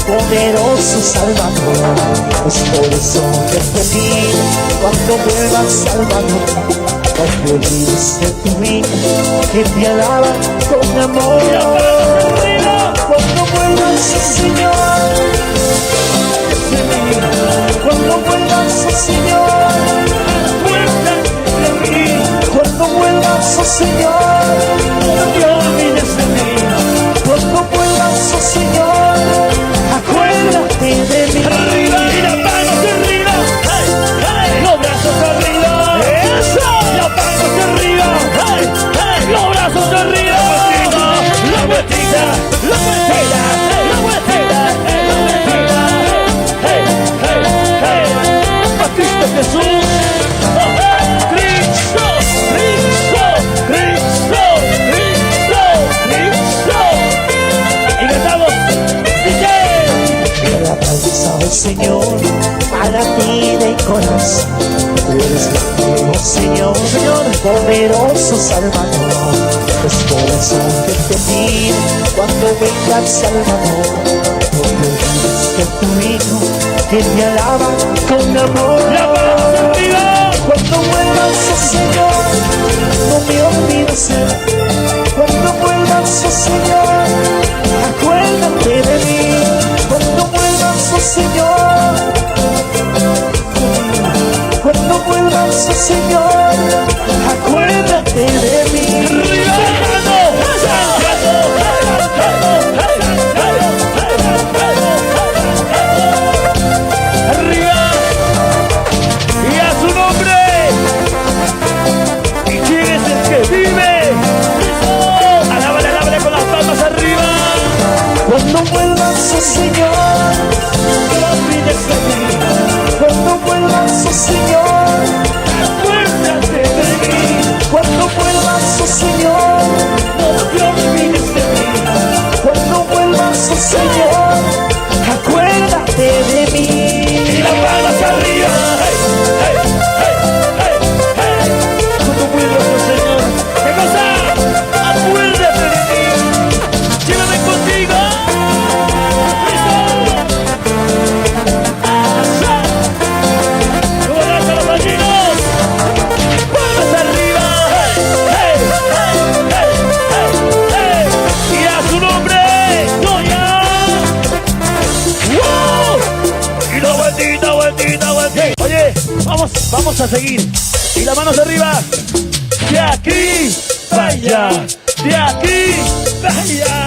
poderoso Salvador. Es por eso que te pido, cuando vuelvas Salvador, no te olvides de tu vida, que te alaba con amor. Cuando vuelvas, Señor, cuando vuelvas, Señor, no te olvides de mí. Cuando vuelvas, oh Señor, acuérdate de mí. Arriba y las manos arriba. Hey, hey. Los brazos arriba. Eso. Las manos arriba. Hey, hey. Los brazos arriba. La vueltita, la vueltita, la vueltita, la vueltita. Hey, hey, hey. A Cristo Jesús. Cristo, Cristo, Cristo, Cristo, Cristo. Y cantamos. La promesa, oh Señor, para ti de corazón. Tú eres grande, oh Señor, poderoso Salvador. Es por eso que te pido cuando vengas Salvador. No te olvides que tu Hijo que te alaba con amor. Cuando vuelvas, oh Señor, no me olvides de mí. Cuando vuelvas, oh Señor, acuérdate de mí. Cuando vuelvas, oh Señor, cuando vuelvas, oh Señor, acuérdate de mí. Arriba y a su nombre. ¿Y quién es el que vive? Alábale, alábale con las palmas arriba. Cuando vuelvas, oh Señor, no olvides de mí. Cuando vuelvas, oh Señor, acuérdate de mí. Cuando vuelvas, oh Señor, no te olvides de mí. Cuando vuelvas, oh Señor, acuérdate de mí. Y las palmas arriba. Hey, hey, hey, hey, hey. Cuando vuelvas, oh Señor, ¿Qué cosa? Acuérdate de mí. Llévame contigo. ¡Listo! ¡Golazo a los gallinos! ¡Palmas arriba! ¡Hey, hey, hey, hey, hey! ¡Y a su nombre! ¡Gloria! ¡Wow! Y la vueltita, vueltita, vueltita. Oye, vamos a seguir. Y las manos arriba. De aquí, vaya. De aquí, vaya.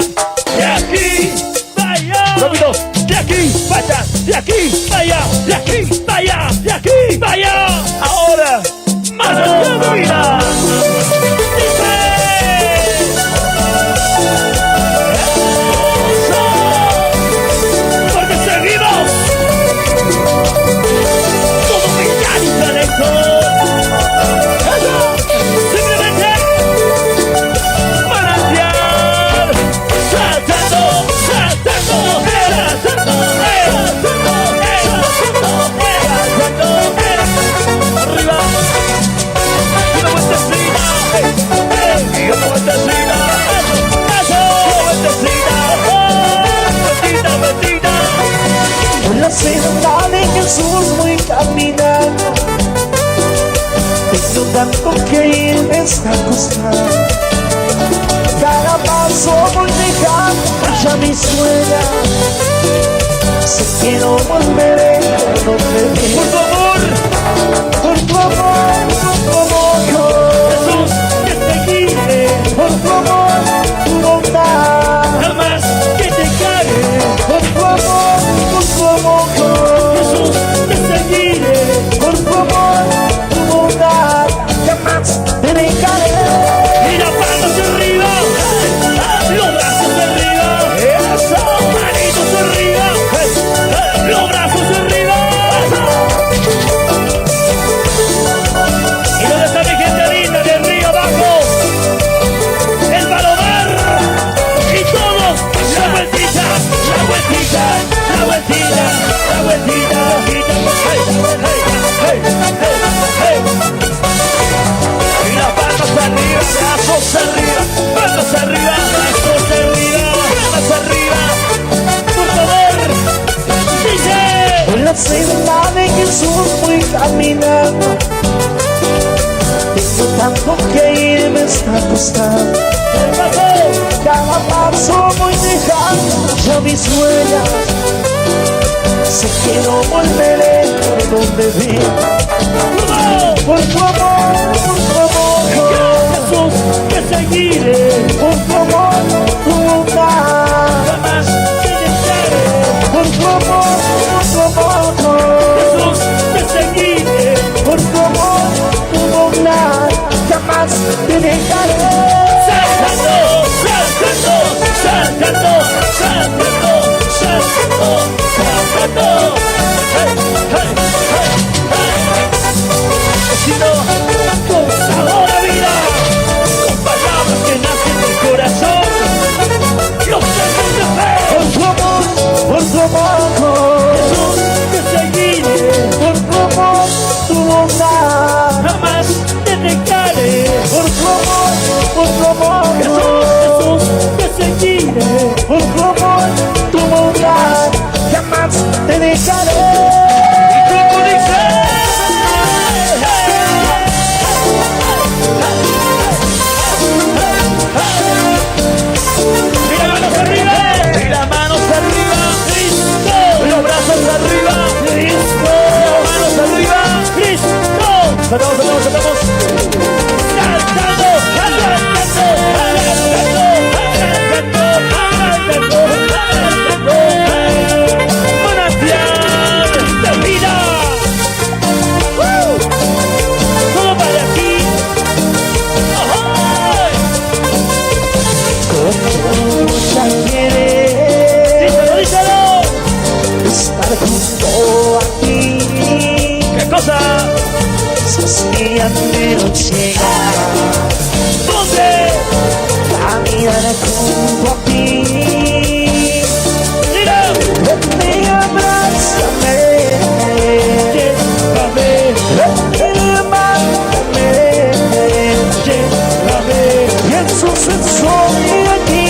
De aquí, vaya. Rápido. De aquí, vaya. De aquí, vaya. De aquí, vaya. De aquí, vaya. Ahora, más arriba. Porque seguimos. Todo brillar y talento. Simplemente manantial. Saltando, saltando, saltando, arriba. Una vueltecita, y una vueltecita. Eso, vueltecita, vueltita, vueltita. por la senda de Jesús voy caminando. Tengo tanto que ir, me está costando. Cada paso voy dejando ya mi sueña. Sé que no volveré a donde vi. Por tu amor, Por tu amor, por tu amor, Jesús, que te guíe. por tu amor, tu bondad. Jamás que te cague. Por tu amor, Jesús, que te guíe. por tu amor, tu bondad. Jamás te dejaré. Y las manos arriba, los brazos arriba, eso, manitos arriba, los brazos arriba. ¿Y dónde está mi gente linda de arriba abajo? El Palomar y todos, la vueltita, la vueltita, la vueltita, la vueltita, hey, hey, hey, hey, hey. Y las palmas arriba, brazos arriba, palmas arriba, brazos arriba, palmas arriba. Por favor, dice. Por la senda de Jesús voy caminando. Tengo tanto que ir, me está costando. Cada paso voy dejando ya mis huellas. Sé que no volveré por donde vi. Por tu amor, Jesús, seguiré. por tu amor, tu bondad. Jamás te dejaré. Por tu amor, tu amor. Jesús, te seguiré. Por tu amor, tu bondad. Jamás te dejaré. Saltando, saltando, saltando, saltando, saltando, saltando. Hey, hey, hey, hey. Sino con sabor a vida, con palabras que nacen del corazón. Los hechos de fe. Por tu amor, por tu amor. Jesús, te seguiré. Por tu amor, tu bondad. Jamás te dejaré. Por tu amor, por tu amor. Jesús, te seguiré. Por tu amor, tu bondad. Jamás te dejaré. Y como dice, mira manos arriba, mira manos arriba, Cristo, los brazos arriba, Cristo, manos arriba, Cristo, saltamos, saltamos, saltamos, saltando, saltando, saltando, saltando, saltando, manantial de vida, todo para ti. Ya quiere Díselo, díselo. estar junto a ti. ¿Qué cosa? Sos mi anhelo llegar. ¿Dónde? Caminar junto a ti. Mira. Ven y abrázame. Llévame, Ven y levántame. llévame, Jesús, estoy aquí.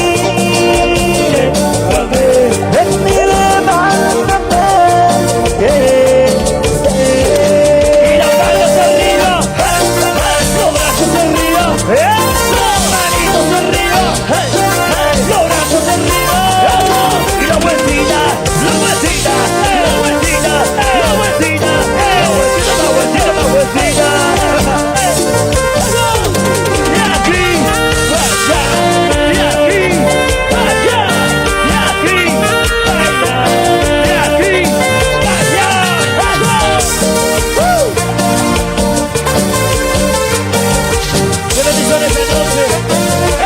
llévame. Ven y levántame. Y las manos arriba. Los brazos arriba. Eso. Manitos arriba. Los brazos arriba. Y la vueltita. La vueltita. La vueltita. La vueltita. La vueltita. La vueltita. La vueltita. Y aquí. Allá. Y aquí. Allá. Y aquí. Allá. Y aquí. Allá. ¡Qué bendiciones de noche!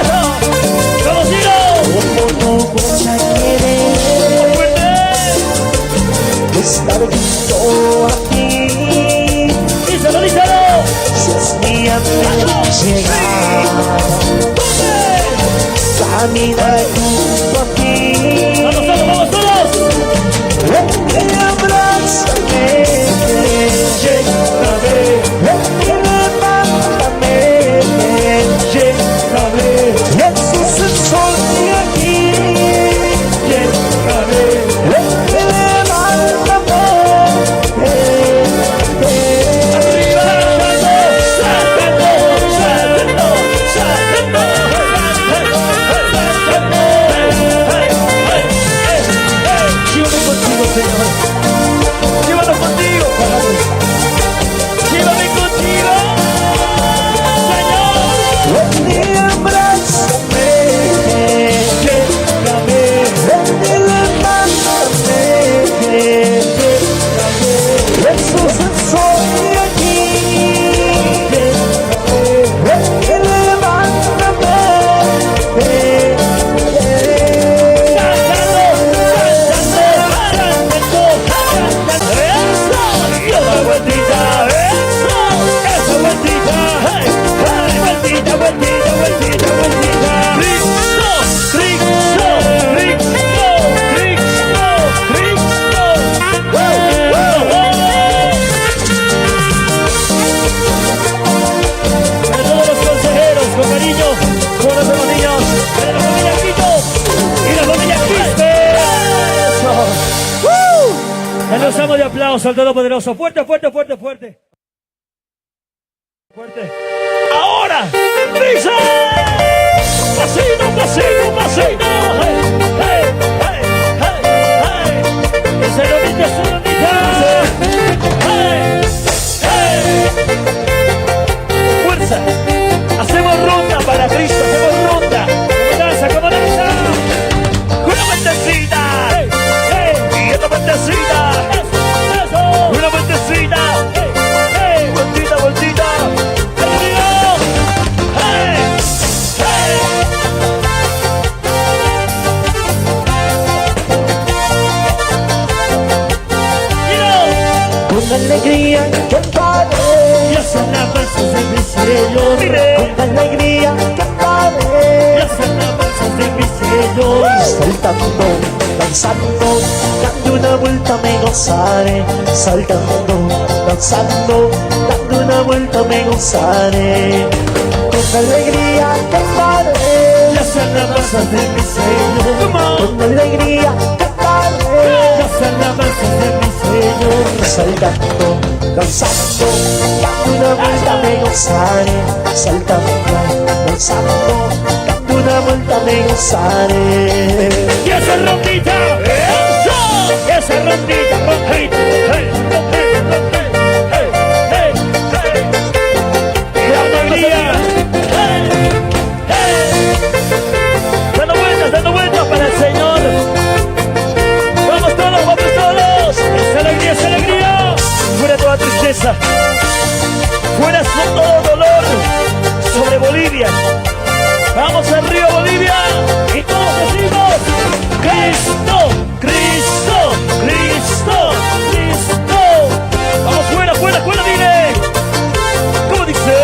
¡Eso! ¡Conocido! Como tu boca quiere ¡Fuerte! estar junto a ti. ¡Díselo, díselo! Sos mi anhelo llegar. ¡Dónde! Caminar junto a ti. ¡Vamos todos, vamos todos! Ven y abrázame. Llévame, Ven y levántame. llévame, Jesús, estoy aquí. llévame. Ven y levántame. ¡Arriba! ¡Saltando! ¡Saltando! ¡Saltando! ¡Saltando! Llévame contigo, Señor. ¡Llévanos contigo! ¡Llévame contigo! ¡Señor! Ven y abrázame. Llévame, Ven y levántame. Jesús, estoy aquí. Ven y levántame. para todos los consejeros, con cariño, con los hermanillos, para la familia Quito y la familia Quispe. Dale un salmo de aplauso al Todopoderoso. Fuerte, fuerte, fuerte, fuerte. Fuerte. Ahora dice pasito, pasito, pasito. Hey, hey, hey, hey, hey. Ese domito es un Hey, hey. Fuerza. Hacemos ronda para Cristo. Hacemos gozaré, saltando, danzando, dando una vuelta me gozaré. Con alegría cantaré las alabanzas de mi Señor. con alegría cantaré, Las alabanzas de mi Señor. saltando, danzando, dando una vuelta me gozaré, saltando, danzando, dando una vuelta me gozaré. Y esa rondita, eso, esa rondita, rondita, hey, hey, hey, hey, hey, hey. La alegría, hey, hey. Dando vueltas para el Señor. Vamos todos, esa alegría, esa alegría. Fuera toda tristeza, fuera todo dolor sobre Bolivia. Vamos al río Bolivia y todos decimos Cristo, Cristo, Cristo, Cristo. Vamos fuera, fuera, fuera, dile. ¿Cómo dice?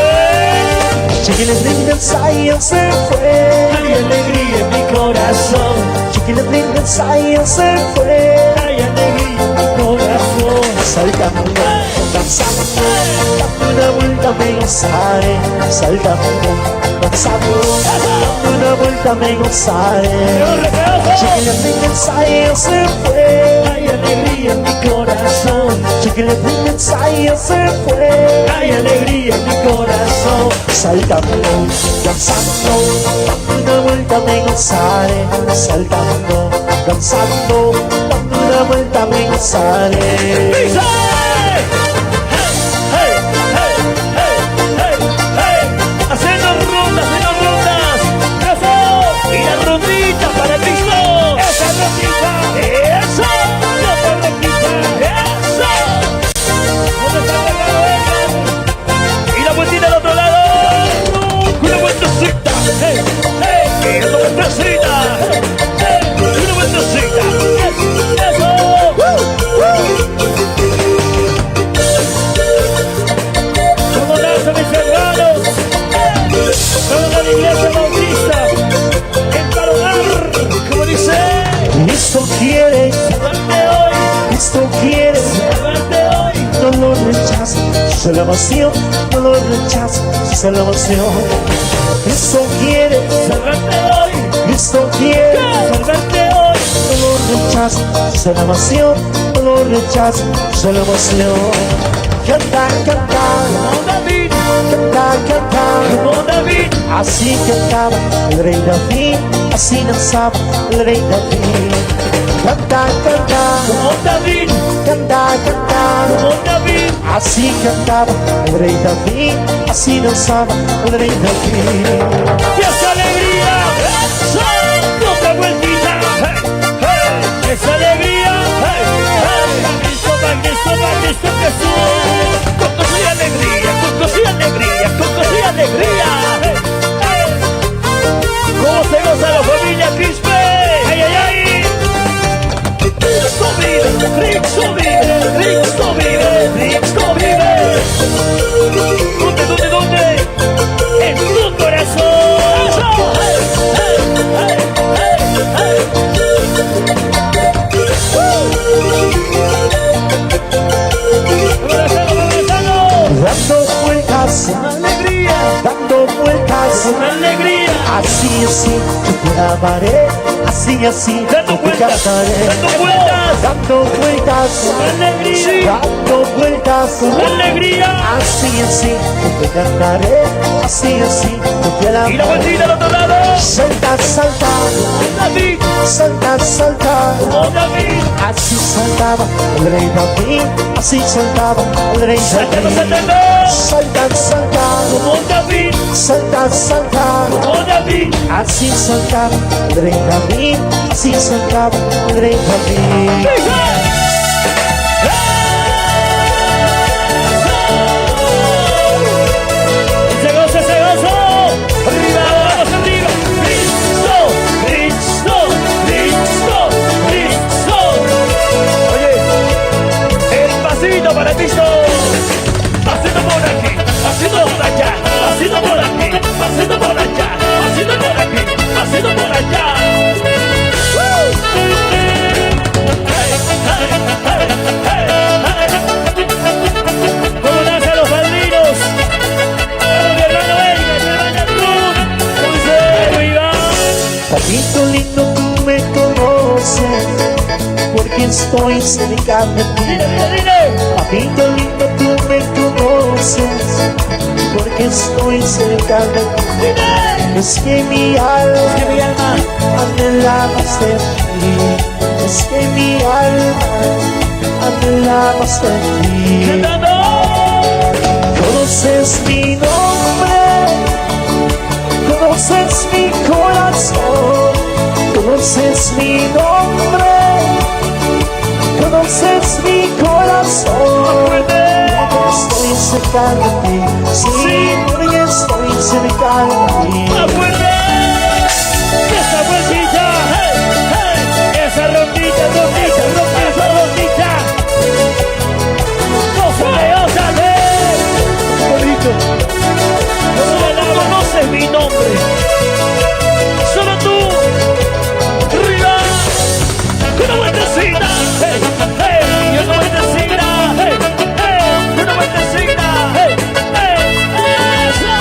Chiquilines lindos, Zion se fue. Hay alegría en mi corazón, Chiquilines lindos, Zion se fue. hay alegría en mi corazón. Saltando, danzando, dando una vuelta me gozaré, saltando, danzando, dando una vuelta me gozaré. Chiquilines lindos, Zion se fue. Hay alegría en mi corazón, Chiquilines lindos, Zion se fue. hay alegría en mi corazón. Saltando, danzando, dando una vuelta me gozaré, saltando, danzando, dando una vuelta me gozaré. ¡Dice! Hey, hey, hey, hey, hey. Haciendo rondas, eso. Y la rondita para Cristo. Esa rondita, eso. Otra rondita, eso. ¿Dónde está el pecado? Y la vueltita al otro lado. Una vueltecita, hey, hey. Y otra vueltecita, hey, una vueltecita. Eso. ¿Cómo danzan mis hermanos? Toda la iglesia bautista en Palomar, como dice, Cristo quiere, levante hoy, Cristo quiere, levante hoy, no lo rechaza, su salvación, no lo rechaza, su salvación. Cristo quiere, levante hoy, Cristo quiere, levante hoy, no lo rechaza, su salvación, no lo rechaza, su salvación. Canta, canta, como David, canta, canta. como David, Así cantaba el rey David, así danzaba el rey David. Canta, canta, como David, canta, canta. como David, Así cantaba el rey David, así danzaba el rey David. y esa alegría, eso, otra vueltita, hey, hey, esa alegría, hey, hey, para Cristo, Jesús, con gozo y alegría, con gozo y alegría, con gozo y alegría, hey, hey. ¿Cómo se goza la familia Quispe? ¡Ay, ay, ay! Cristo vive, Cristo vive, Cristo vive, Cristo vive. ¿Dónde? En tu corazón. ¡Hey, hey, hey, hey, Dando vueltas, alegría, dando vueltas. con alegría, Así, así, yo te amaré. Así, así, dando yo te vueltas, cantaré. dando vueltas, Dando vueltas, con alegría, dando vueltas. con alegría. Así, así, yo te cantaré. Así, así, yo te Y la alabaré. vueltita al otro lado, Salta, salta, David, salta, salta. como David, Así saltaba el rey David, así saltaba el rey saltando, David. saltando, Salta, salta, como David, salta, salta. como David. Así saltaba el rey David, así saltaba el rey David. Se goza, arriba, vamos arriba. Cristo, Cristo, Cristo, Cristo. Oye, el pasito para Cristo. Pasito por aquí, pasito por allá, pasito por aquí, pasito por allá, pasito por aquí, pasito por allá. Hey, hey. estoy cerca de ti. Dile, dile, dile. Papito lindo, tú me conoces, porque estoy cerca de ti. Dile. Es que mi alma, Que mi alma anhela más de ti. Es que mi alma anhela más de ti. cantando. Conoces mi nombre, conoces mi corazón, conoces mi nombre, conoces mi corazón. Porque estoy cerca de ti, sí, porque estoy cerca de ti. ¡Más fuerte! ¡Esa vueltita! ¡Hey! ¡Hey! ¡Esa rondita, rondita, rondita, rondita! ¡Ósale, ósale! ¡Bonito! ¡No conoces mi nombre! ¡Solo tú! ¡Arriba! ¡Una vueltecita! ¡Hey! ¡Hey! ¡Y una vueltecita! ¡Hey! ¡Hey! ¡Y una vueltecita! ¡Hey! ¡Hey! ¡Eso!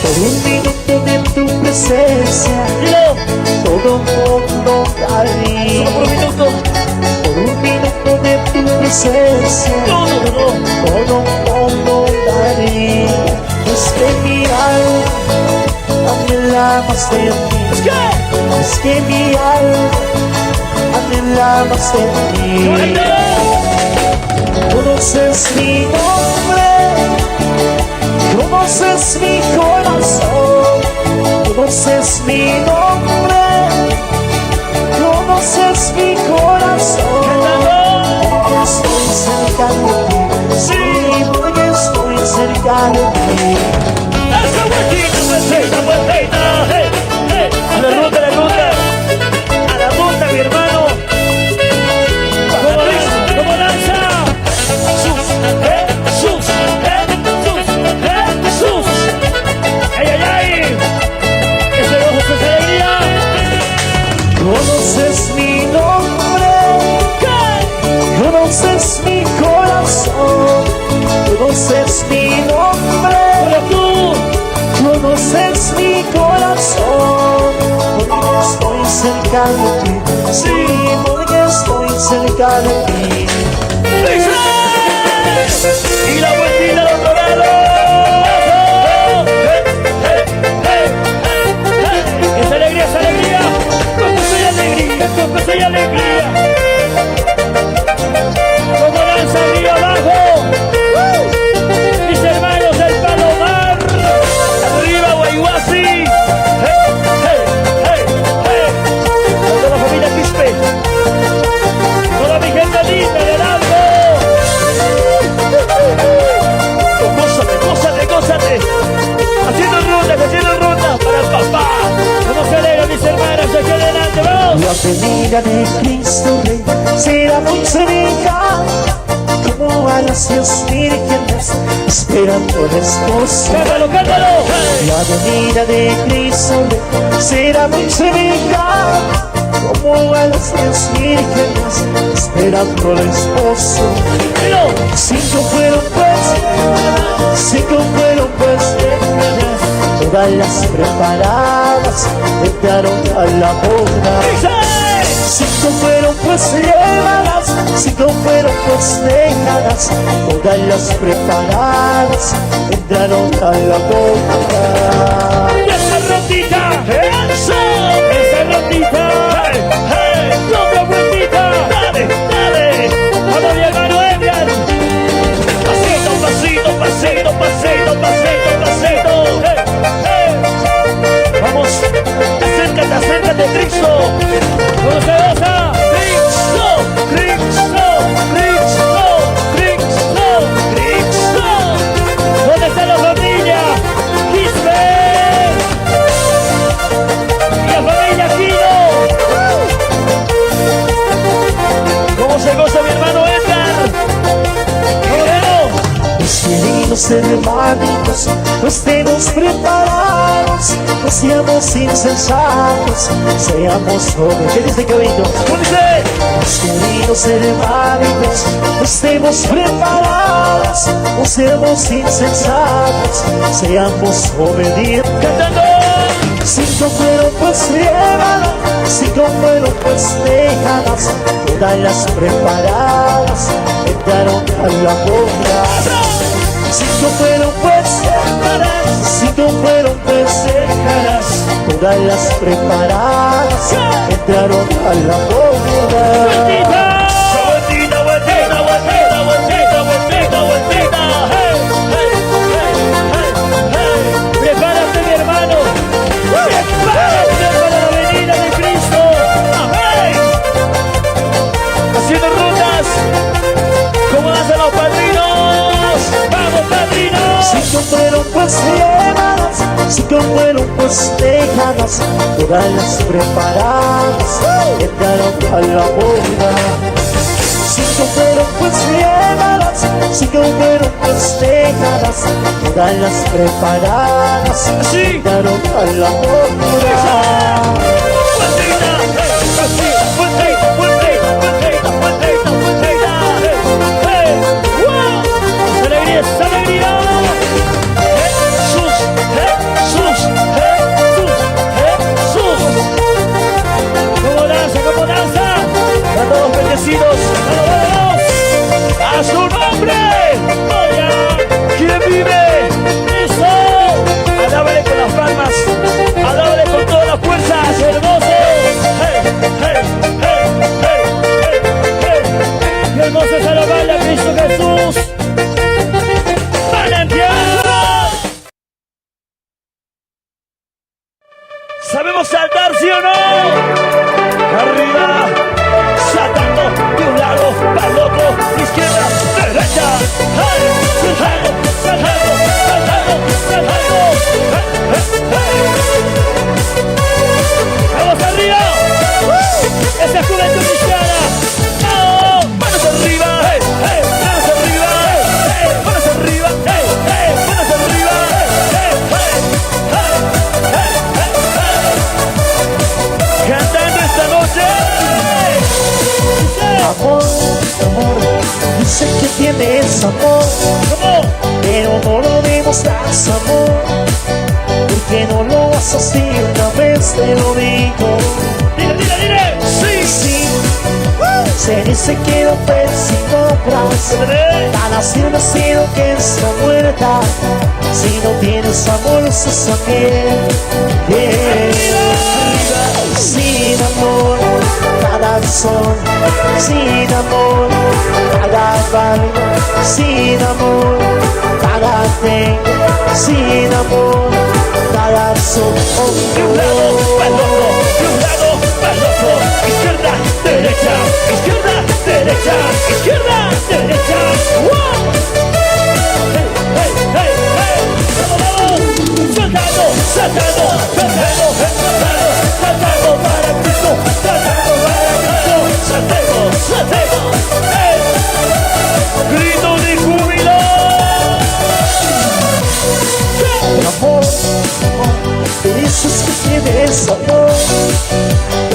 Por un minuto de tu presencia, todo mundo daría. Por un minuto, Por un minuto de tu presencia, todo mundo daría. Es que mi alma anhela más de ti. Es que mi alma anhela más de ti. Conoces mi nombre, conoces mi corazón, conoces mi nombre, conoces mi corazón. Porque estoy cerca de ti, sí, porque estoy cerca de ti. esa vueltita, vueltita, hey, hey, a la ruta, a la ruta, mi hermano. ¿Cómo danza? Jesús, Jesús, Jesús, Jesús. Ay, ay, ay. Ese ojo es alegría. Conoces mi nombre, conoces mi corazón, conoces mi nombre, Pero tú, conoces mi corazón. Porque estoy cerca de ti, sí, porque estoy cerca de ti. y la vueltita al otro lado. Esa alegría, con gozo y alegría, con gozo y alegría. Como danza arriba abajo, mis hermanos del Palomar, arriba Guayhuasi. Toda la familia Quispe, toda mi gente linda del Alto. Gózate. Haciendo rutas para el papá. Vamos a leer a mis hermanas aquí adelante, vamos. La venida de Cristo Rey será muy cerca, como a las 10 vírgenes esperando el esposo. Cántalo. La venida de Cristo Rey será muy cerca, como a las 10 vírgenes esperando el esposo. Dilo. 5 fueron pues, todas las preparadas entraron a la boda. 5 fueron pues llevadas, 5 fueron pues dejadas, todas las preparadas entraron a la boda. Y esa rondita, esa rondita, otra vueltita, dale, vamos mi hermano Edgar, pasito, vamos, acércate, Trixo, ¿cómo se goza? Trixo, ¿dónde está la familia? Quispe, y la familia Quino, ¿cómo se goza mi hermano Edgar? Mis queridos hermanitos, no estemos preparados, no seamos insensatos, seamos jóvenes. ¿Qué dice Cabello? Mis queridos hermanos, estemos preparados, no seamos insensatos, seamos obedientes. Si no fueron pues llévalas, si no fueron pues déjalas, todas las preparadas entraron a la boda. Si no fueron pues llévalas, si no fueron pues déjalas, todas las preparadas entraron a la boda. Prepárate, mi hermano. Prepárate para la venida de Cristo. Amén. Haciendo rutas como hacen los padrinos. Vamos, padrinos. Si no fueron pues llévalas, si no fueron pues déjalas, todas las preparadas entraron a la boda. Si no fueron pues llévalas, si no fueron pues déjalas, todas las preparadas entraron a la boda. ¡A su nombre! ¿Quién vive? ¡Eso! Alábale con las palmas, alábale con todas las fuerzas, hermoso. ¡Hey, hey, hey, hey, hey, hey! ¡Qué hermoso es alabarle a Cristo Jesús! ¡Manantial! ¿Sabemos saltar, sí o no? ¡Arriba! Saltando de un lado para el otro, izquierda, derecha, hey, saltando, saltando, saltando, saltando, vamos arriba, esa es juventud cristiana, oh, manos arriba, hey, hey, manos arriba, hey, manos arriba, hey, hey, manos arriba, hey, hey, hey, hey, hey, cantando esta noche. Amor, amor, yo sé que tienes amor, pero no lo demostras amor, porque no lo haces así, una vez te lo digo. Dile, dile, dile, sí, sí. Se dice que no ves si no obras, cada ser nacido que está muerta, si no tienes amor, estás también. Sin amor, cada sol, sin amor, cada baile, sin amor, cada tengo, sin amor, cada sol. de un lado para el otro, de un lado para el otro, izquierda, derecha, izquierda, derecha, izquierda, derecha. ¡Wow! ¡Hey, hey, hey, hey! ¡Vamos, vamos! ¡Saltando, saltando, saltando, saltando, saltando para Cristo, saltando para Cristo, saltemos, saltemos! ¡Hey! ¡Grito de júbilo! Amor, dices que tienes amor,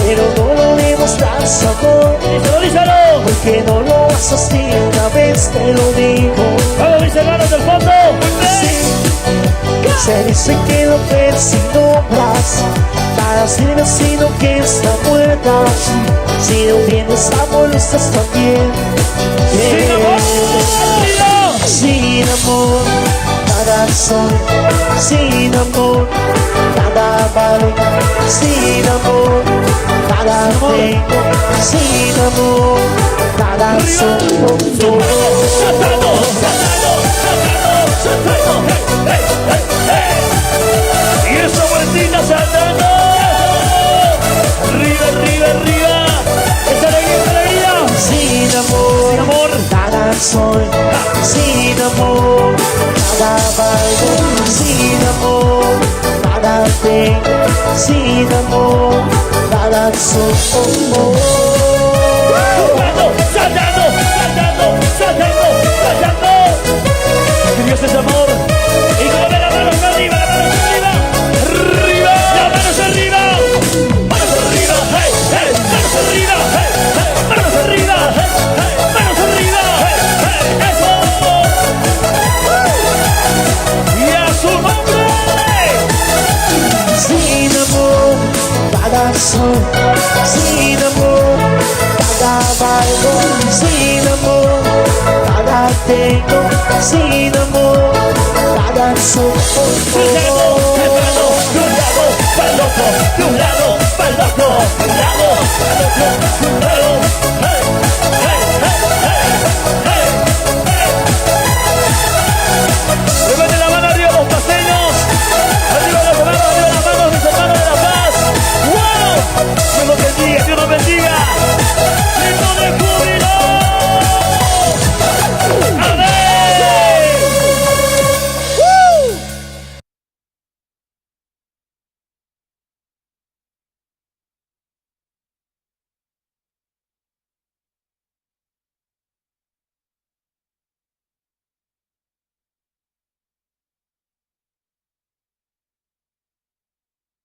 pero no lo demostras amor, ¡Díselo, díselo! porque no lo haces así, una vez te lo digo. ¡Vamos, mis hermanos del fondo! Se dice que no ves si no obras, cada ser nacido que está muerta, si no tienes amor, estás también. ¡Sin amor! Sin amor, cada sol, sin amor, cada vale, sin amor, cada tengo, sin amor, cada sol. ¡Saltando, saltando, saltando, saltando! ¡Hey, hey, hey! ¡Y esa vueltita saltando! ¡Arriba, arriba, arriba! ¡Esa alegría, esa alegría! Sin amor, Sin amor, cada sol, sin amor, cada baile, sin amor, cada tengo, sin amor, cada sol. ¡Saltando, saltando, saltando, saltando, saltando! Que Dios es amor. Y con la mano arriba, la mano arriba. ¡Arriba! soy. Sin amor, nada valgo. Sin amor, nada tengo. Sin amor, nada soy.